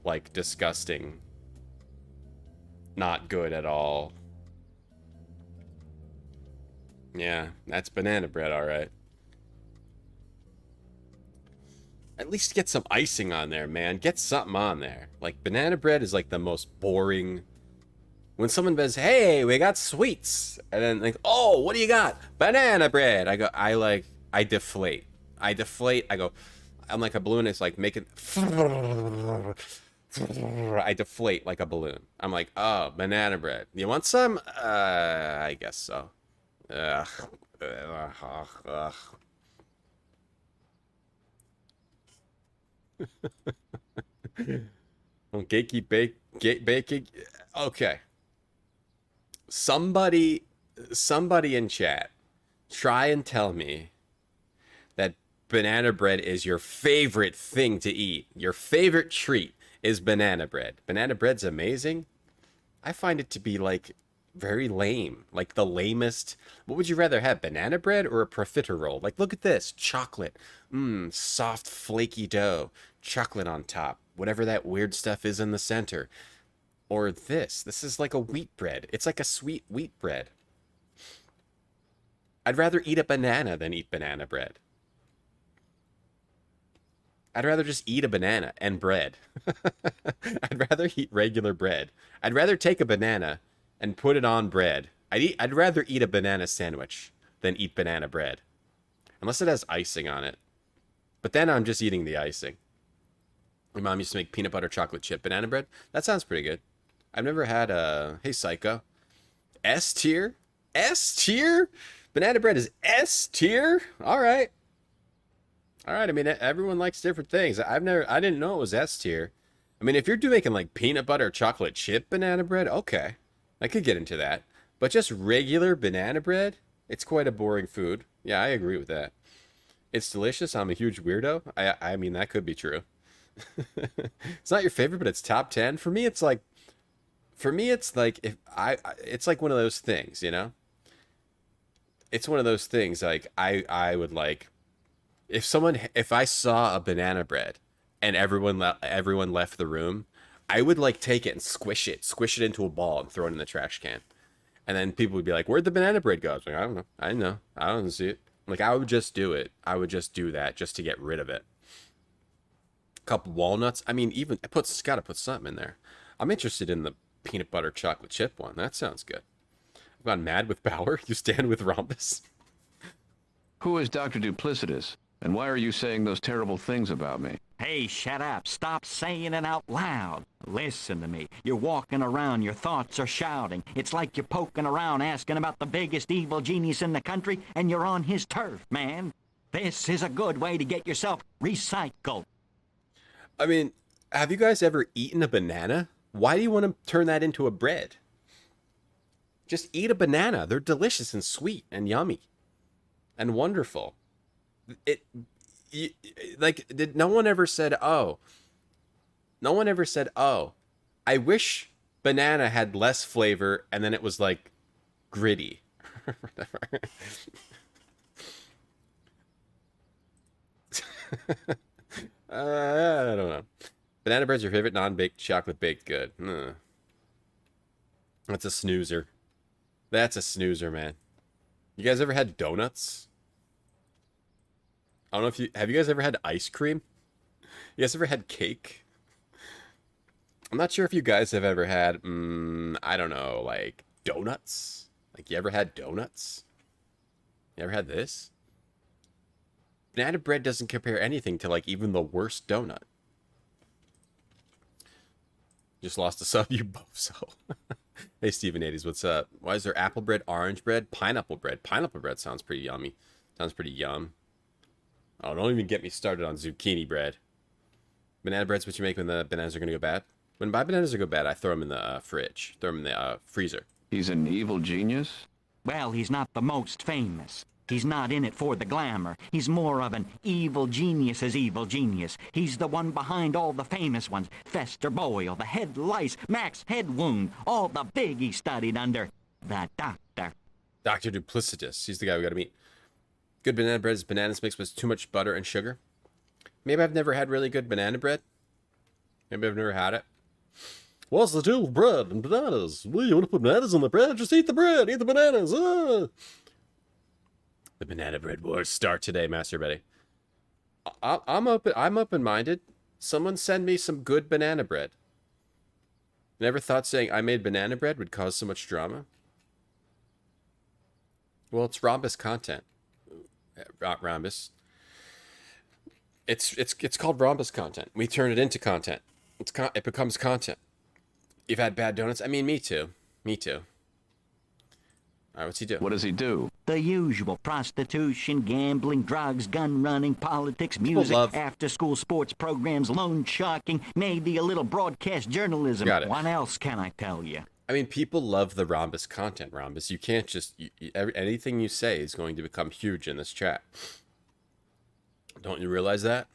like, disgusting, not good at all. Yeah, that's banana bread, alright. At least get some icing on there, man. Get something on there. Like, banana bread is like the most boring. When someone says, hey, we got sweets. And then like, oh, what do you got? Banana bread. I deflate. I go, I'm like a balloon. It's like making, I deflate like a balloon. I'm like, oh, banana bread. You want some? I guess so. Ugh. Gatekeep baking. Okay. Somebody in chat, try and tell me that banana bread is your favorite thing to eat. Your favorite treat is banana bread. Banana bread's amazing. I find it to be like very lame, like the lamest. What would you rather have, banana bread or a profiterole? Like, look at this, chocolate, soft flaky dough, chocolate on top, whatever that weird stuff is in the center. Or this is like a wheat bread. It's like a sweet wheat bread. I'd rather eat a banana than eat banana bread. I'd rather just eat a banana and bread. I'd rather eat regular bread. I'd rather take a banana and put it on bread. I'd rather eat a banana sandwich than eat banana bread. Unless it has icing on it. But then I'm just eating the icing. My mom used to make peanut butter chocolate chip banana bread. That sounds pretty good. I've never had a... Hey, Psycho. S tier? S tier? Banana bread is S tier? Alright. Alright, I mean, everyone likes different things. I didn't know it was S tier. I mean, if you're making like peanut butter chocolate chip banana bread, okay. I could get into that. But just regular banana bread? It's quite a boring food. Yeah, I agree with that. It's delicious. I'm a huge weirdo. I mean, that could be true. It's not your favorite, but it's top 10. For me, it's like it's like one of those things, you know? It's one of those things like I would like if I saw a banana bread and everyone left the room, I would like take it and squish it into a ball and throw it in the trash can. And then people would be like, "Where'd the banana bread go?" I was like, "I don't know. I don't see it." Like, I would just do it. I would just do that just to get rid of it. A couple walnuts. I mean, even gotta put something in there. I'm interested in the peanut butter chocolate chip one. That sounds good. I've gone mad with power. You stand with Rhombus. Who is Dr. Duplicitous? And why are you saying those terrible things about me? Hey, shut up. Stop saying it out loud. Listen to me. You're walking around, your thoughts are shouting. It's like you're poking around asking about the biggest evil genius in the country, and you're on his turf, man. This is a good way to get yourself recycled. I mean, have you guys ever eaten a banana? Why do you want to turn that into a bread? Just eat a banana. They're delicious and sweet and yummy and wonderful. No one ever said, oh, I wish banana had less flavor and then it was like gritty. I don't know. Banana bread's your favorite non-baked chocolate baked good. That's a snoozer. That's a snoozer, man. You guys ever had donuts? I don't know if have you guys ever had ice cream? You guys ever had cake? I'm not sure if you guys have ever had, I don't know, like donuts? Like, you ever had donuts? You ever had this? Banana bread doesn't compare anything to, like, even the worst donut. Just lost a sub, you bozo. Hey, Steven 80s, what's up? Why is there apple bread, orange bread, pineapple bread? Pineapple bread sounds pretty yummy. Sounds pretty yum. Oh, don't even get me started on zucchini bread. Banana bread's what you make when the bananas are going to go bad? When my bananas go bad, I throw them in the fridge. Throw them in the freezer. He's an evil genius? Well, he's not the most famous. He's not in it for the glamour. He's more of an evil genius's evil genius. He's the one behind all the famous ones. Fester Boyle, the head lice, Max head wound, all the big he studied under. The doctor. Dr. Duplicitous. He's the guy we gotta meet. Good banana bread is bananas mixed with too much butter and sugar. Maybe I've never had really good banana bread. Maybe I've never had it. What's the deal with bread and bananas? Well, you want to put bananas on the bread? Just eat the bread. Eat the bananas. Ah. The banana bread wars start today, Master Betty. I'm open-minded. Someone send me some good banana bread. Never thought saying I made banana bread would cause so much drama. Well, it's Rhombus content. Rhombus. It's called Rhombus content. We turn it into content. It becomes content. You've had bad donuts? I mean, me too. Me too. All right, what's he do? What does he do? The usual: prostitution, gambling, drugs, gun running, politics, music, after-school sports programs, loan sharking, maybe a little broadcast journalism. Got it. What else can I tell you? I mean, people love the Rhombus content, Rhombus. You can't just... anything you say is going to become huge in this chat. Don't you realize that?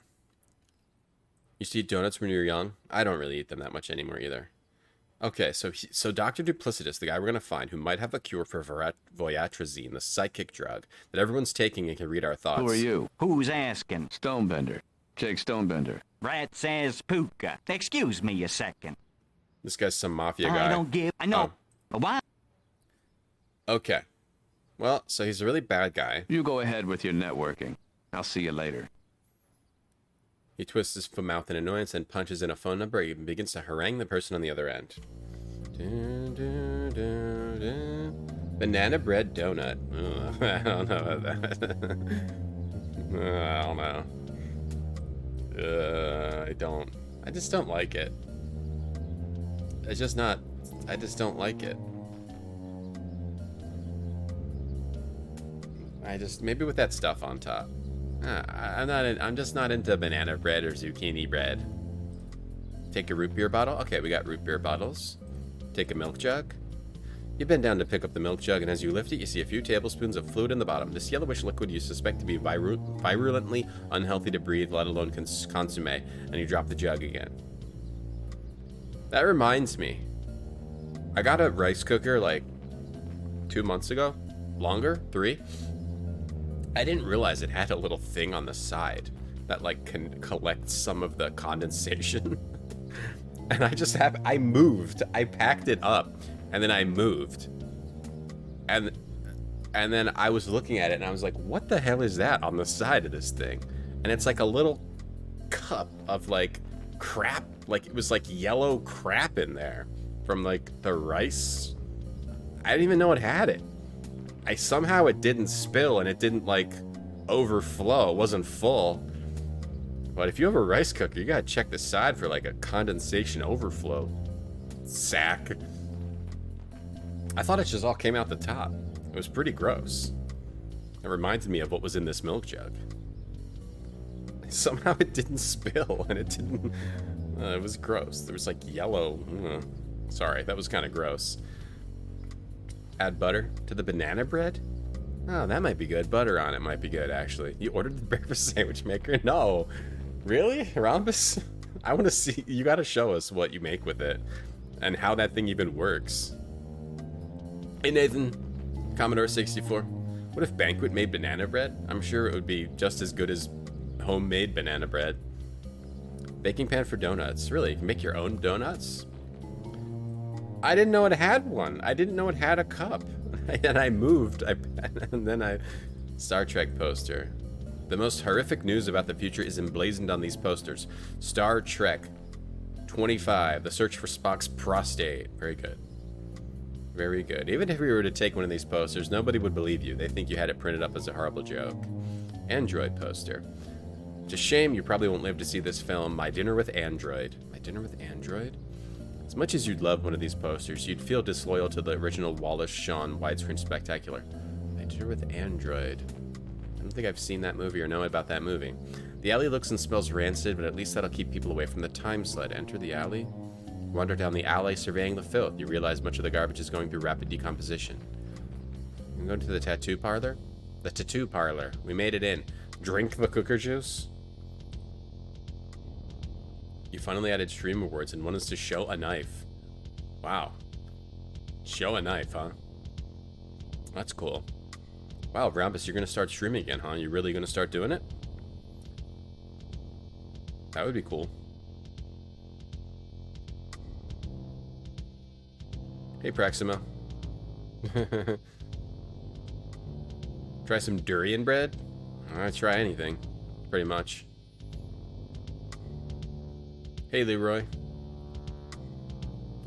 You used to eat donuts when you were young? I don't really eat them that much anymore either. Okay, so Dr. Duplicitous, the guy we're going to find, who might have a cure for voyatrazine, the psychic drug that everyone's taking and can read our thoughts. Who are you? Who's asking? Stonebender. Jake Stonebender. Rat says Puka. Excuse me a second. This guy's some mafia guy. I don't give... I know. Oh. What? Okay. Well, so he's a really bad guy. You go ahead with your networking. I'll see you later. He twists his mouth in annoyance and punches in a phone number. He begins to harangue the person on the other end. Banana bread donut. Ugh, I don't know about that. I don't know. I just don't like it. I just don't like it. Maybe with that stuff on top. I'm just not into banana bread or zucchini bread. Take a root beer bottle. Okay, we got root beer bottles. Take a milk jug. You bend down to pick up the milk jug, and as you lift it, you see a few tablespoons of fluid in the bottom. This yellowish liquid you suspect to be virulently unhealthy to breathe, let alone consume, and you drop the jug again. That reminds me. I got a rice cooker like 2 months ago. Longer? 3? I didn't realize it had a little thing on the side that like can collect some of the condensation. And I moved. I packed it up and then I moved. And then I was looking at it and I was like, what the hell is that on the side of this thing? And it's like a little cup of like crap. Like it was like yellow crap in there from like the rice. I didn't even know it had it. Somehow it didn't spill and it didn't like overflow. It wasn't full. But if you have a rice cooker, you gotta check the side for like a condensation overflow sack. I thought it just all came out the top. It was pretty gross. It reminded me of what was in this milk jug. Somehow it didn't spill and it didn't... it was gross. There was like yellow... sorry, that was kind of gross. Add butter to the banana bread? Oh, that might be good. Butter on it might be good, actually. You ordered the breakfast sandwich maker? No. Really? Rhombus? I want to see... You got to show us what you make with it. And how that thing even works. Hey, Nathan. Commodore 64. What if Banquet made banana bread? I'm sure it would be just as good as homemade banana bread. Baking pan for donuts. Really? You can make your own donuts? I didn't know it had one. I didn't know it had a cup. And I moved. And then I... Star Trek poster. The most horrific news about the future is emblazoned on these posters. Star Trek 25. The search for Spock's prostate. Very good. Very good. Even if we were to take one of these posters, nobody would believe you. They think you had it printed up as a horrible joke. Android poster. It's a shame you probably won't live to see this film, My Dinner with Android. My Dinner with Android? As much as you'd love one of these posters, you'd feel disloyal to the original Wallace Shawn widescreen spectacular. My Dinner with Android. I don't think I've seen that movie or know about that movie. The alley looks and smells rancid, but at least that'll keep people away from the time sled. Enter the alley. Wander down the alley, surveying the filth. You realize much of the garbage is going through rapid decomposition. You can go to the tattoo parlor. The tattoo parlor. We made it in. Drink the cooker juice. You finally added stream awards and want us to show a knife. Wow. Show a knife, huh? That's cool. Wow, Rhombus, you're gonna start streaming again, huh? You really gonna start doing it? That would be cool. Hey, Praxima. Try some durian bread? I'll try anything, pretty much. Hey, Leroy.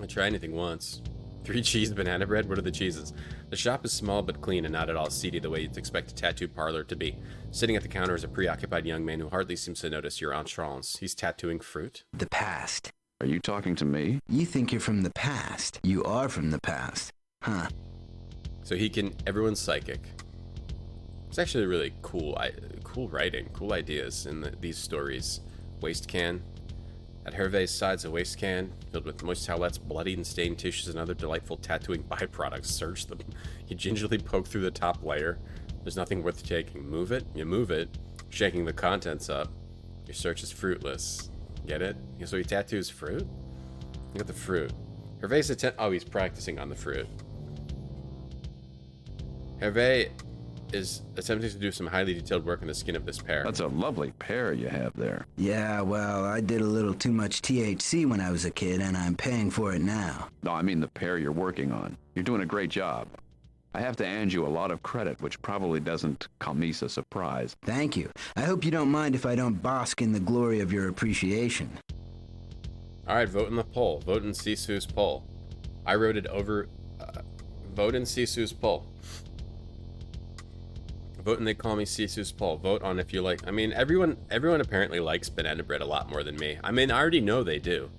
I'll try anything once. 3 cheese banana bread? What are the cheeses? The shop is small but clean and not at all seedy the way you'd expect a tattoo parlor to be. Sitting at the counter is a preoccupied young man who hardly seems to notice your entrance. He's tattooing fruit. The past. Are you talking to me? You think you're from the past. You are from the past. Huh. So he can... Everyone's psychic. It's actually really cool. Cool writing. Cool ideas in these stories. Waste can. At Hervé's side's a waste can filled with moist towelettes, bloodied and stained tissues, and other delightful tattooing byproducts. Search them. You gingerly poke through the top layer. There's nothing worth taking. Move it. You move it. Shaking the contents up. Your search is fruitless. Get it? So he tattoos fruit? Look at the fruit. Hervé's oh, he's practicing on the fruit. Hervé is attempting to do some highly detailed work on the skin of this pear. That's a lovely pear you have there. Yeah, well, I did a little too much THC when I was a kid, and I'm paying for it now. No, I mean the pear you're working on. You're doing a great job. I have to hand you a lot of credit, which probably doesn't come as a surprise. Thank you. I hope you don't mind if I don't bask in the glory of your appreciation. Alright, vote in the poll. Vote in Sisu's poll. I wrote it over... vote in Sisu's poll. Vote and they call me Sisu's poll. Vote on if you like... I mean, everyone apparently likes banana bread a lot more than me. I mean, I already know they do.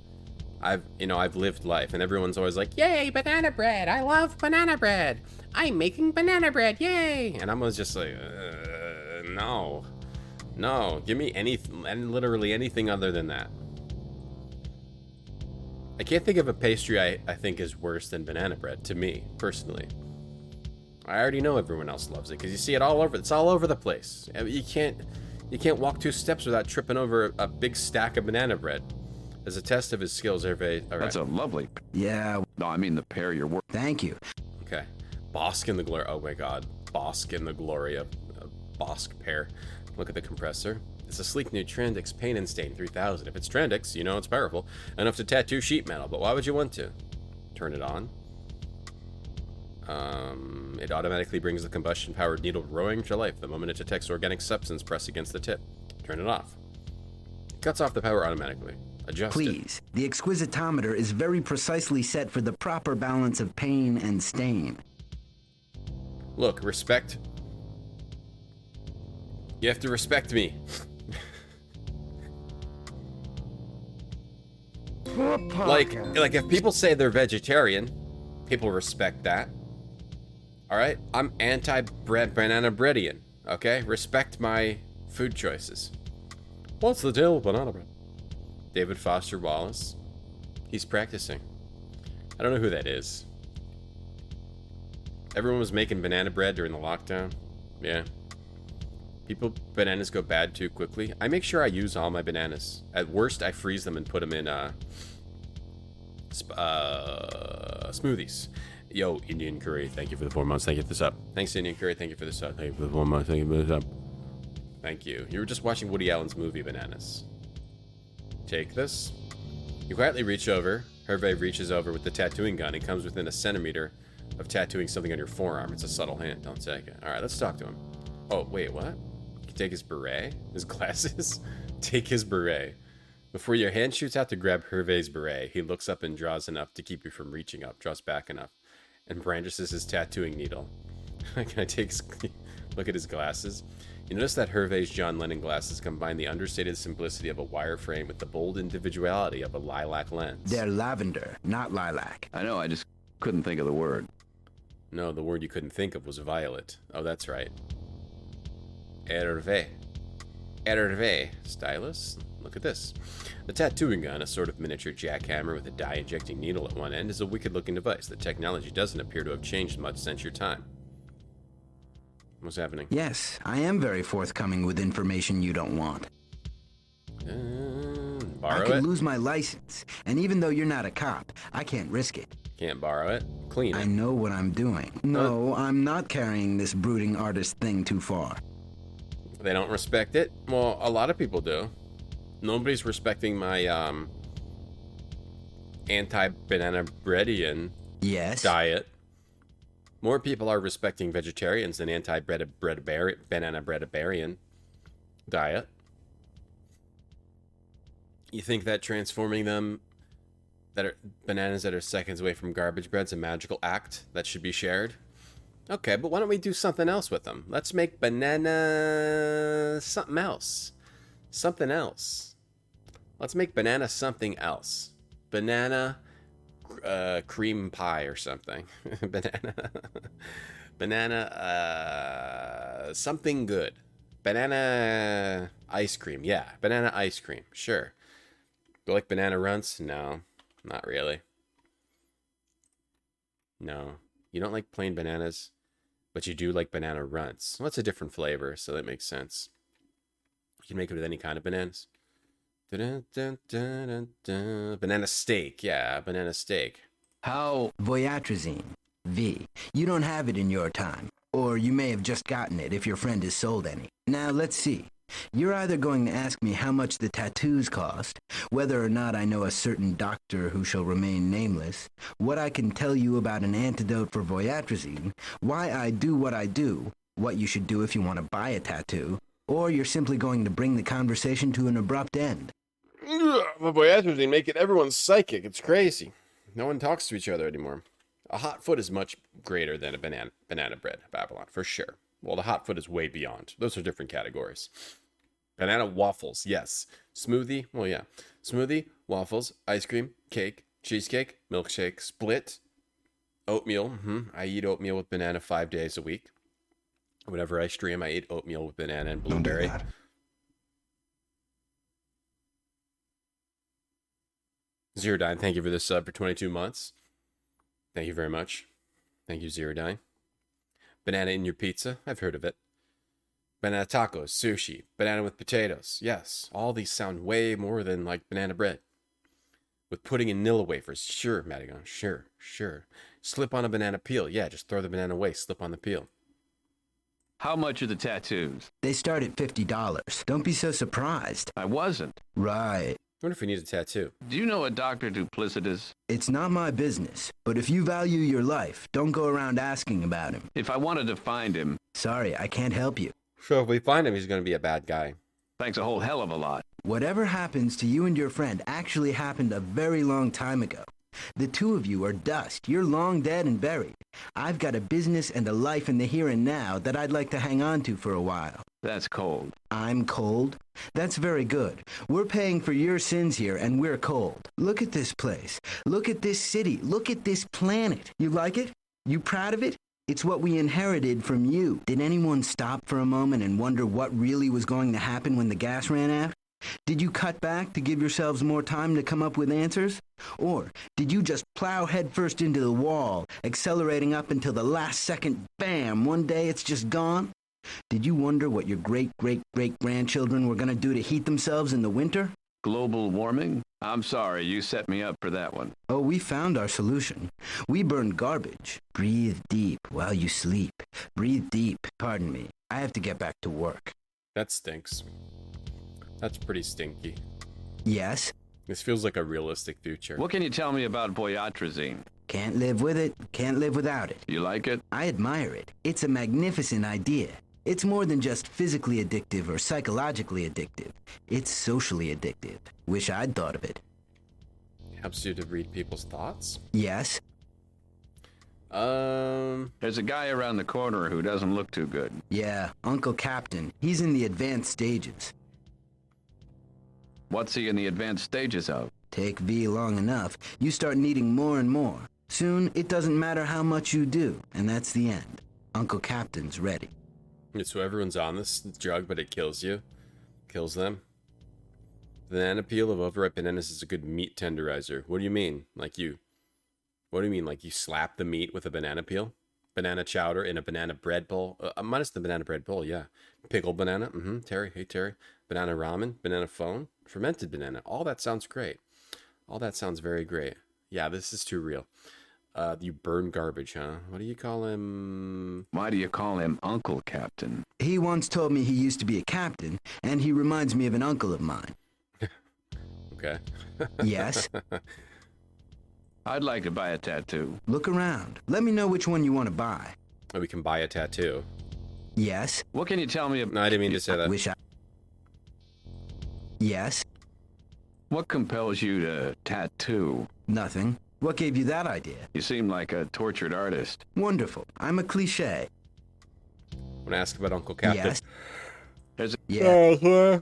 I've lived life, and everyone's always like, yay, banana bread! I love banana bread! I'm making banana bread, yay! And I was just like, no. No, give me literally anything other than that. I can't think of a pastry I think is worse than banana bread, to me, personally. I already know everyone else loves it, because you see it all over, it's all over the place. You can't walk 2 steps without tripping over a big stack of banana bread. As a test of his skills, Hervé... Right. That's a lovely... Yeah. No, I mean the pear you're working... Thank you. Okay. Bosk in the glory... Oh my god. Bosk in the glory of Bosk pear. Look at the compressor. It's a sleek new Trendix Paint and Stain 3000. If it's Trendix, you know it's powerful enough to tattoo sheet metal, but why would you want to? Turn it on. It automatically brings the combustion-powered needle roaring to life the moment it detects organic substance pressed against the tip. Turn it off. Cuts off the power automatically. Adjust Please, the exquisitometer is very precisely set for the proper balance of pain and stain. Look, respect. You have to respect me. like if people say they're vegetarian, people respect that. All right, I'm anti-bread banana breadian. Okay, respect my food choices. What's the deal with banana bread? David Foster Wallace. He's practicing. I don't know who that is. Everyone was making banana bread during the lockdown. Yeah. Bananas go bad too quickly. I make sure I use all my bananas. At worst, I freeze them and put them in smoothies. Yo, Indian Curry, thank you for the 4 months. Thank you for the sub. Thanks, Indian Curry. Thank you for the sub. Thank you for the 4 months. Thank you for the sub. Thank you. You were just watching Woody Allen's movie, Bananas. Take this. You quietly reach over. Hervé reaches over with the tattooing gun. He comes within a centimeter of tattooing something on your forearm. It's a subtle hint. Don't take it. All right, let's talk to him. Oh, wait, what? You can take his beret? His glasses? Take his beret. Before your hand shoots out to grab Hervé's beret, he looks up and draws enough to keep you from reaching up. Draws back enough. And brandishes his tattooing needle. Can I take look at his glasses? You notice that Hervé's John Lennon glasses combine the understated simplicity of a wire frame with the bold individuality of a lilac lens. They're lavender, not lilac. I know, I just couldn't think of the word. No, the word you couldn't think of was violet. Oh, that's right. Hervé. Hervé. Stylus? Look at this. The tattooing gun, a sort of miniature jackhammer with a dye-injecting needle at one end, is a wicked-looking device. The technology doesn't appear to have changed much since your time. What's happening? Yes, I am very forthcoming with information you don't want. I Borrow could it? lose my license, and even though you're not a cop, I can't risk it. Can't borrow it? Clean I it. know what I'm doing. No, I'm not carrying this brooding artist thing too far. They don't respect it? Well, a lot of people do. Nobody's respecting my anti-banana breadian Yes? diet. More people are respecting vegetarians than banana breadabarian diet. You think that transforming them, that are bananas that are seconds away from garbage bread's a magical act that should be shared? Okay, but why don't we do something else with them? Let's make banana something else. Something else. Let's make banana something else. Banana cream pie or something. banana something good. Banana ice cream. Yeah, banana ice cream. Sure. Do you like banana runts? No, not really. No. You don't like plain bananas, but you do like banana runts. Well, that's a different flavor, so that makes sense. You can make it with any kind of bananas. Banana steak. Yeah, banana steak. How? Voyatrazine. V. You don't have it in your time. Or you may have just gotten it if your friend has sold any. Now, let's see. You're either going to ask me how much the tattoos cost, whether or not I know a certain doctor who shall remain nameless, what I can tell you about an antidote for voyatrazine, why I do what I do, what you should do if you want to buy a tattoo, or you're simply going to bring the conversation to an abrupt end. The voyatrazine make it everyone's psychic. It's crazy. No one talks to each other anymore. A hot foot is much greater than a banana bread, Babylon, for sure. Well, the hot foot is way beyond. Those are different categories. Banana waffles, yes. Smoothie, well, yeah. Smoothie, waffles, ice cream, cake, cheesecake, milkshake, split, oatmeal. I eat oatmeal with banana 5 days a week. Whenever I stream, I eat oatmeal with banana and blueberry. Don't do that. Zerodine, thank you for this sub for 22 months. Thank you very much. Thank you, Zerodine. Banana in your pizza, I've heard of it. Banana tacos, sushi, banana with potatoes. Yes, all these sound way more than like banana bread. With pudding and Nilla wafers. Sure, Madigan, sure. Slip on a banana peel. Yeah, just throw the banana away, slip on the peel. How much are the tattoos? They start at $50. Don't be so surprised. I wasn't. Right. I wonder if we need a tattoo. Do you know a Dr. Duplicitous? It's not my business, but if you value your life, don't go around asking about him. If I wanted to find him, Sorry, I can't help you. So if we find him, he's going to be a bad guy. thanks a whole hell of a lot. Whatever happens to you and your friend actually happened a very long time ago. The two of you are dust. You're long dead and buried. I've got a business and a life in the here and now that I'd like to hang on to for a while. That's cold. I'm cold? That's very good. We're paying for your sins here, and we're cold. Look at this place. Look at this city. Look at this planet. You like it? You proud of it? It's what we inherited from you. Did anyone stop for a moment and wonder what really was going to happen when the gas ran out? Did you cut back to give yourselves more time to come up with answers? Or did you just plow headfirst into the wall, accelerating up until the last second, bam, one day it's just gone? Did you wonder what your great-great-great-grandchildren were going to do to heat themselves in the winter? Global warming? I'm sorry, you set me up for that one. Oh, we found our solution. We burn garbage. Breathe deep while you sleep. Breathe deep. Pardon me. I have to get back to work. That stinks. That's pretty stinky. Yes? This feels like a realistic future. What can you tell me about voyatrazine? Can't live with it. Can't live without it. You like it? I admire it. It's a magnificent idea. It's more than just physically addictive or psychologically addictive. It's socially addictive. Wish I'd thought of it. Helps you to read people's thoughts? Yes? There's a guy around the corner who doesn't look too good. Yeah, Uncle Captain. He's in the advanced stages. What's he in the advanced stages of? Take V long enough, you start needing more and more. Soon, it doesn't matter how much you do, and that's the end. Uncle Captain's ready. So everyone's on this drug, but it kills you. Kills them. The banana peel of overripe bananas is a good meat tenderizer. What do you mean? What do you mean? Like you slap the meat with a banana peel? banana chowder in a banana bread bowl. Minus the banana bread bowl, yeah. Pickled banana. Terry, hey Terry. Banana ramen, banana phone, fermented banana. All that sounds great. All that sounds very great. Yeah, this is too real. You burn garbage, huh? What do you call him? Why do you call him Uncle Captain? He once told me he used to be a captain, and he reminds me of an uncle of mine. Okay. Yes? I'd like to buy a tattoo. Look around. Let me know which one you want to buy. Oh, we can buy a tattoo. Yes? What can you tell me about... No, I didn't mean to say that. Wish I... Yes? What compels you to tattoo? Nothing. What gave you that idea? You seem like a tortured artist. Wonderful. I'm a cliché. Want to ask about Uncle Captain? Yes. Yeah.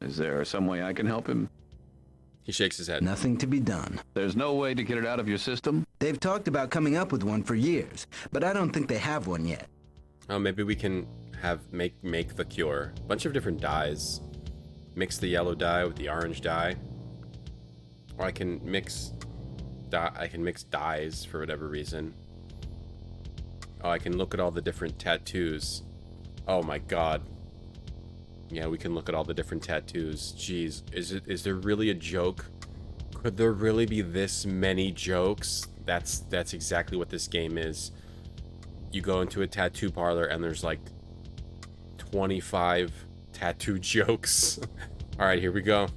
Is there some way I can help him? He shakes his head. Nothing to be done. There's no way to get it out of your system? They've talked about coming up with one for years, but I don't think they have one yet. Oh, maybe we can make the cure. A bunch of different dyes. Mix the yellow dye with the orange dye. Or I can mix dyes for whatever reason. Oh, I can look at all the different tattoos. Oh my god. Yeah, we can look at all the different tattoos. Jeez, is there really a joke? Could there really be this many jokes? That's exactly what this game is. You go into a tattoo parlor and there's like 25 tattoo jokes. All right, here we go.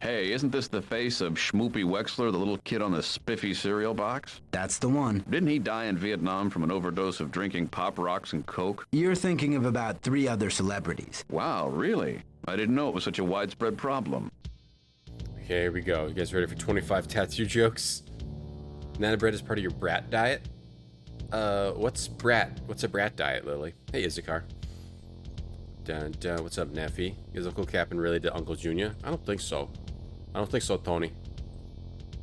Hey, isn't this the face of Schmoopy Wexler, the little kid on the spiffy cereal box? That's the one. Didn't he die in Vietnam from an overdose of drinking Pop Rocks and Coke? You're thinking of about 3 other celebrities. Wow, really? I didn't know it was such a widespread problem. Okay, here we go. You guys ready for 25 tattoo jokes? Banana bread is part of your brat diet? What's a brat diet, Lily? Hey, Issachar. What's up, Neffy? Is Uncle Captain related to Uncle Junior? I don't think so. I don't think so, Tony.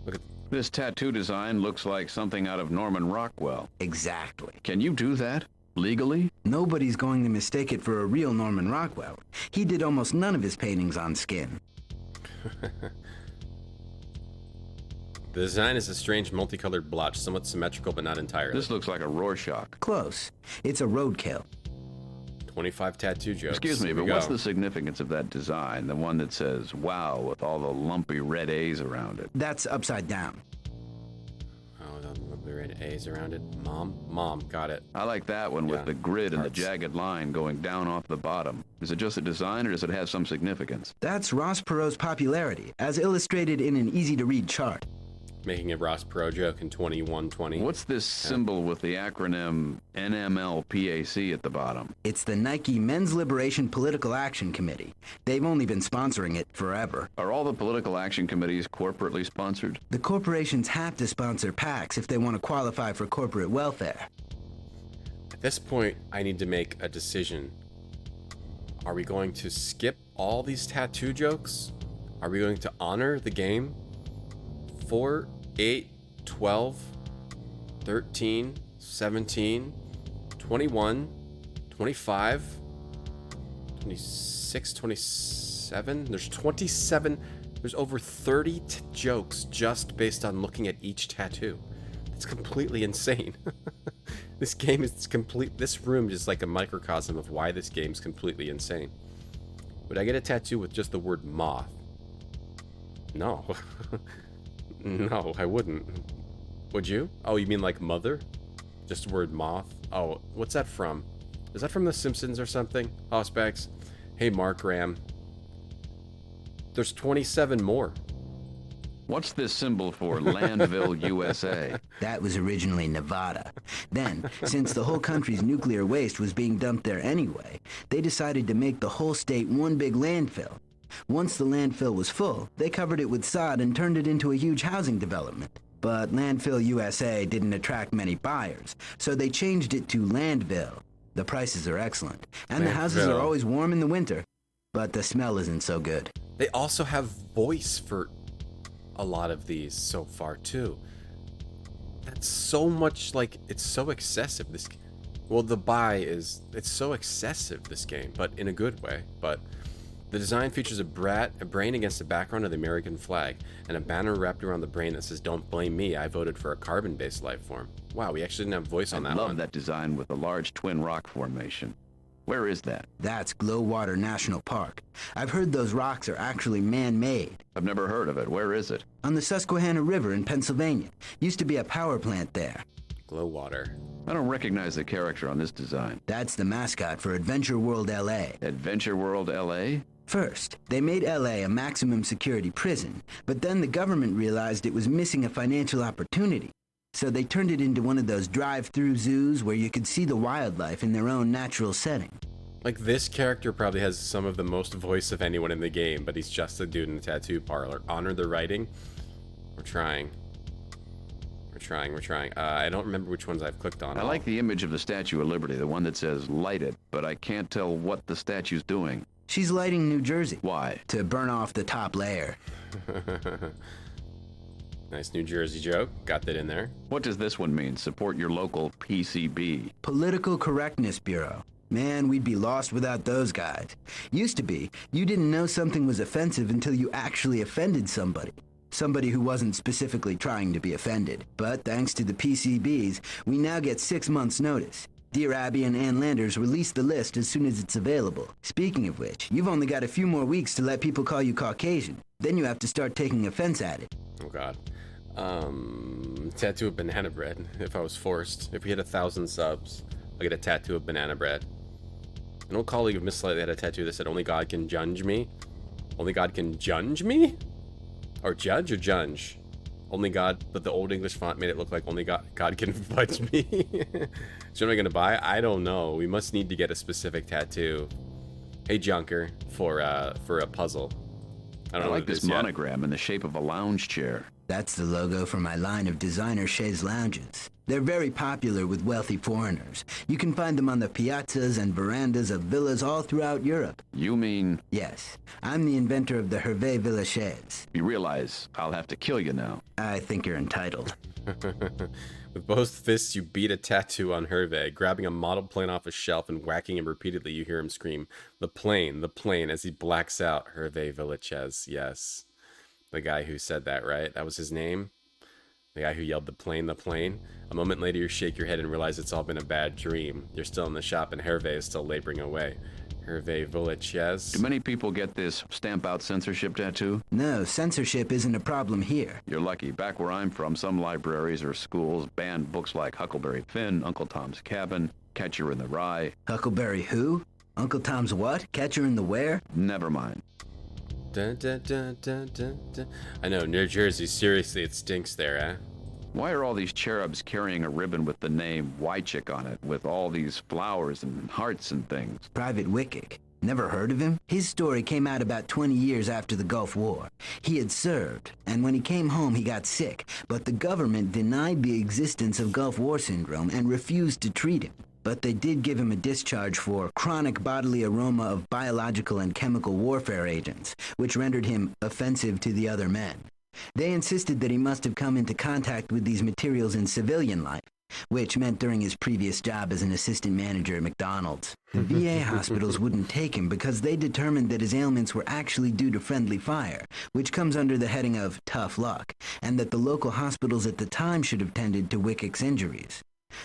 Look at... This tattoo design looks like something out of Norman Rockwell. Exactly. Can you do that? Legally? Nobody's going to mistake it for a real Norman Rockwell. He did almost none of his paintings on skin. The design is a strange multicolored blotch, somewhat symmetrical but not entirely. This looks like a Rorschach. Close. It's a roadkill. 25 tattoo jokes. Excuse me, Here but we what's go. the significance of that design? The one that says, wow, with all the lumpy red A's around it. That's upside down. Oh, the lovely red A's around it. Mom, got it. I like that one with Yeah, the grid and hearts. the jagged line going down off the bottom. Is it just a design or does it have some significance? That's Ross Perot's popularity, as illustrated in an easy-to-read chart. Making a Ross Perot joke in 2120. What's this symbol with the acronym NMLPAC at the bottom? It's the Nike Men's Liberation Political Action Committee. They've only been sponsoring it forever. Are all the political action committees corporately sponsored? The corporations have to sponsor PACs if they want to qualify for corporate welfare. At this point, I need to make a decision. Are we going to skip all these tattoo jokes? Are we going to honor the game? 4, 8, 12, 13, 17, 21, 25, 26, 27. There's 27. There's over 30 jokes just based on looking at each tattoo. It's completely insane. This game is complete. This room is like a microcosm of why this game's completely insane. Would I get a tattoo with just the word moth? No. No, I wouldn't. Would you? Oh, you mean like mother? Just the word moth? Oh, what's that from? Is that from The Simpsons or something? Hossbags? Hey, Mark Ram. There's 27 more. What's this symbol for Landville, USA? That was originally Nevada. Then, since the whole country's nuclear waste was being dumped there anyway, they decided to make the whole state one big landfill. Once the landfill was full, they covered it with sod and turned it into a huge housing development. But Landfill USA didn't attract many buyers, so they changed it to Landville. The prices are excellent, and the houses are Landville. always warm in the winter, but the smell isn't so good. They also have voice for a lot of these so far, too. That's so much, like, it's so excessive, this... Well, the buy is... It's so excessive, this game, but in a good way. But The design features a brain against the background of the American flag, and a banner wrapped around the brain that says, "Don't blame me, I voted for a carbon-based life form." Wow, we actually didn't have voice on that one. I love that design with the large twin rock formation. Where is that? That's Glowwater National Park. I've heard those rocks are actually man-made. I've never heard of it. Where is it? On the Susquehanna River in Pennsylvania. Used to be a power plant there. Glowwater. I don't recognize the character on this design. That's the mascot for Adventure World LA. Adventure World LA? First, they made LA a maximum security prison, but then the government realized it was missing a financial opportunity. So they turned it into one of those drive-through zoos where you could see the wildlife in their own natural setting. Like, this character probably has some of the most voice of anyone in the game, but he's just a dude in a tattoo parlor. Honor the writing. We're trying. We're trying. I don't remember which ones I've clicked on. I like the image of the Statue of Liberty, the one that says lighted, but I can't tell what the statue's doing. She's lighting New Jersey. Why? To burn off the top layer. Nice New Jersey joke. Got that in there. What does this one mean? Support your local PCB. Political Correctness Bureau. Man, we'd be lost without those guys. Used to be, you didn't know something was offensive until you actually offended somebody. Somebody who wasn't specifically trying to be offended. But thanks to the PCBs, we now get 6 months' notice. Dear Abby and Ann Landers release the list as soon as it's available. Speaking of which, you've only got a few more weeks to let people call you Caucasian. Then you have to start taking offense at it. Oh, God. Tattoo of banana bread, if I was forced. If we hit 1,000 subs, I'll get a tattoo of banana bread. An old colleague of Miss Slightly had a tattoo that said, "Only God can judge me." Only God can judge me? Or judge or judge? Only God, but the old English font made it look like only God can fudge me. So what am I gonna buy? I don't know. We must need to get a specific tattoo. Hey Junker, for a puzzle. I don't know like this monogram in the shape of a lounge chair. That's the logo for my line of designer chaise lounges. They're very popular with wealthy foreigners. You can find them on the piazzas and verandas of villas all throughout Europe. You mean? Yes. I'm the inventor of the Hervé Villa chaise. You realize I'll have to kill you now. I think you're entitled. With both fists, you beat a tattoo on Hervé, grabbing a model plane off a shelf and whacking him repeatedly. You hear him scream, the plane, as he blacks out. Hervé Villachez, yes. The guy who said that, right? That was his name? The guy who yelled the plane. A moment later, you shake your head and realize it's all been a bad dream. You're still in the shop and Hervé is still laboring away. Hervé Villachez. Do many people get this stamp out censorship tattoo? No, censorship isn't a problem here. You're lucky. Back where I'm from, some libraries or schools banned books like Huckleberry Finn, Uncle Tom's Cabin, Catcher in the Rye. Huckleberry who? Uncle Tom's what? Catcher in the where? Never mind. Dun, dun, dun, dun, dun, dun. I know, New Jersey, seriously, it stinks there, eh? Why are all these cherubs carrying a ribbon with the name Y-Chick on it, with all these flowers and hearts and things? Private Wickick. Never heard of him? His story came out about 20 years after the Gulf War. He had served, and when he came home he got sick, but the government denied the existence of Gulf War syndrome and refused to treat him. But they did give him a discharge for chronic bodily aroma of biological and chemical warfare agents, which rendered him offensive to the other men. They insisted that he must have come into contact with these materials in civilian life, which meant during his previous job as an assistant manager at McDonald's. The VA hospitals wouldn't take him because they determined that his ailments were actually due to friendly fire, which comes under the heading of tough luck, and that the local hospitals at the time should have tended to Wickick's injuries.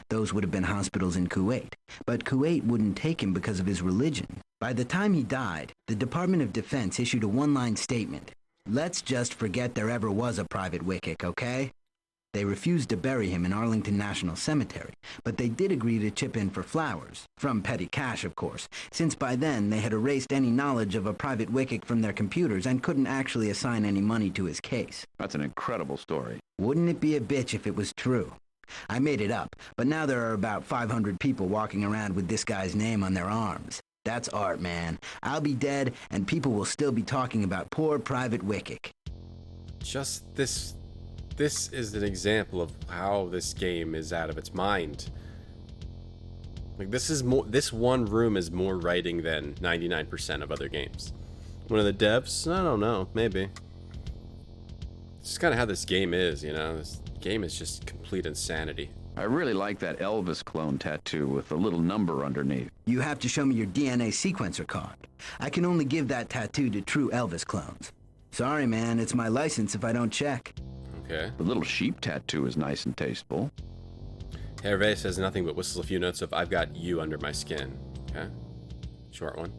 Those would have been hospitals in Kuwait, but Kuwait wouldn't take him because of his religion. By the time he died, the Department of Defense issued a one-line statement. Let's just forget there ever was a Private Wickick, okay? They refused to bury him in Arlington National Cemetery, but they did agree to chip in for flowers, from petty cash, of course, since by then they had erased any knowledge of a Private Wickick from their computers and couldn't actually assign any money to his case. That's an incredible story. Wouldn't it be a bitch if it was true? I made it up, but now there are about 500 people walking around with this guy's name on their arms. That's art, man. I'll be dead, and people will still be talking about poor Private Wickick. Just this is an example of how this game is out of its mind. Like, this one room is more writing than 99% of other games. One of the devs? I don't know, maybe. It's just kind of how this game is, you know? This game is just complete insanity. I really like that Elvis clone tattoo with the little number underneath. You have to show me your DNA sequencer card. I can only give that tattoo to true Elvis clones. Sorry, man, it's my license if I don't check. Okay. The little sheep tattoo is nice and tasteful. Hervé says nothing but whistles a few notes of "I've got you under my skin." Okay. Short one.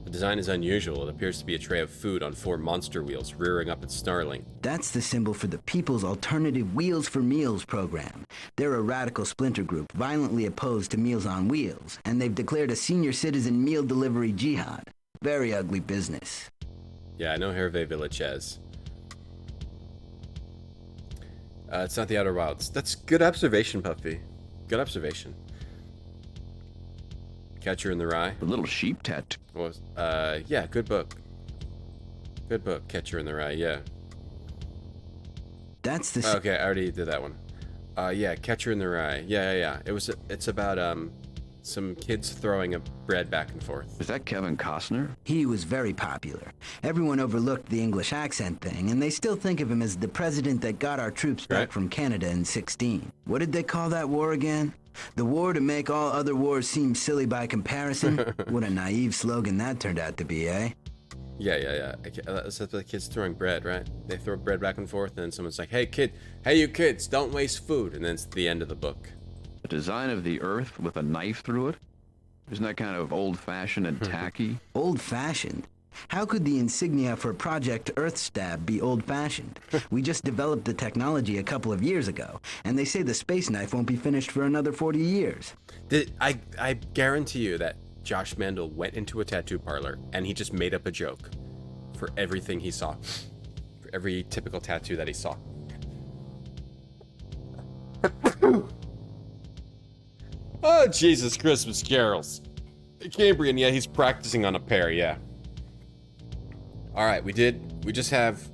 The design is unusual. It appears to be a tray of food on 4 monster wheels, rearing up and snarling. That's the symbol for the People's Alternative Wheels for Meals program. They're a radical splinter group violently opposed to Meals on Wheels, and they've declared a senior citizen meal delivery jihad. Very ugly business. Yeah, I know Hervé Villachez. It's not the Outer Wilds. That's good observation, Puffy. Good observation. Catcher in the Rye. The little sheep tattoo. Was yeah, good book. Good book, Catcher in the Rye, yeah. That's the... Okay, I already did that one. Yeah, Catcher in the Rye. Yeah. It's about some kids throwing a bread back and forth. Is that Kevin Costner? He was very popular. Everyone overlooked the English accent thing, and they still think of him as the president that got our troops back from Canada in '16. What did they call that war again? The war to make all other wars seem silly by comparison? What a naive slogan that turned out to be, eh? Yeah. That's the kids throwing bread, right? They throw bread back and forth, and then someone's like, hey you kids, don't waste food. And then it's the end of the book. The design of the Earth with a knife through it? Isn't that kind of old-fashioned and tacky? Old-fashioned? How could the insignia for Project Earthstab be old-fashioned? We just developed the technology a couple of years ago, and they say the space knife won't be finished for another 40 years. I guarantee you that Josh Mandel went into a tattoo parlor and he just made up a joke for everything he saw. For every typical tattoo that he saw. Oh, Jesus, Christmas carols. Cambrian, yeah, he's practicing on a pair, yeah. All right, we just have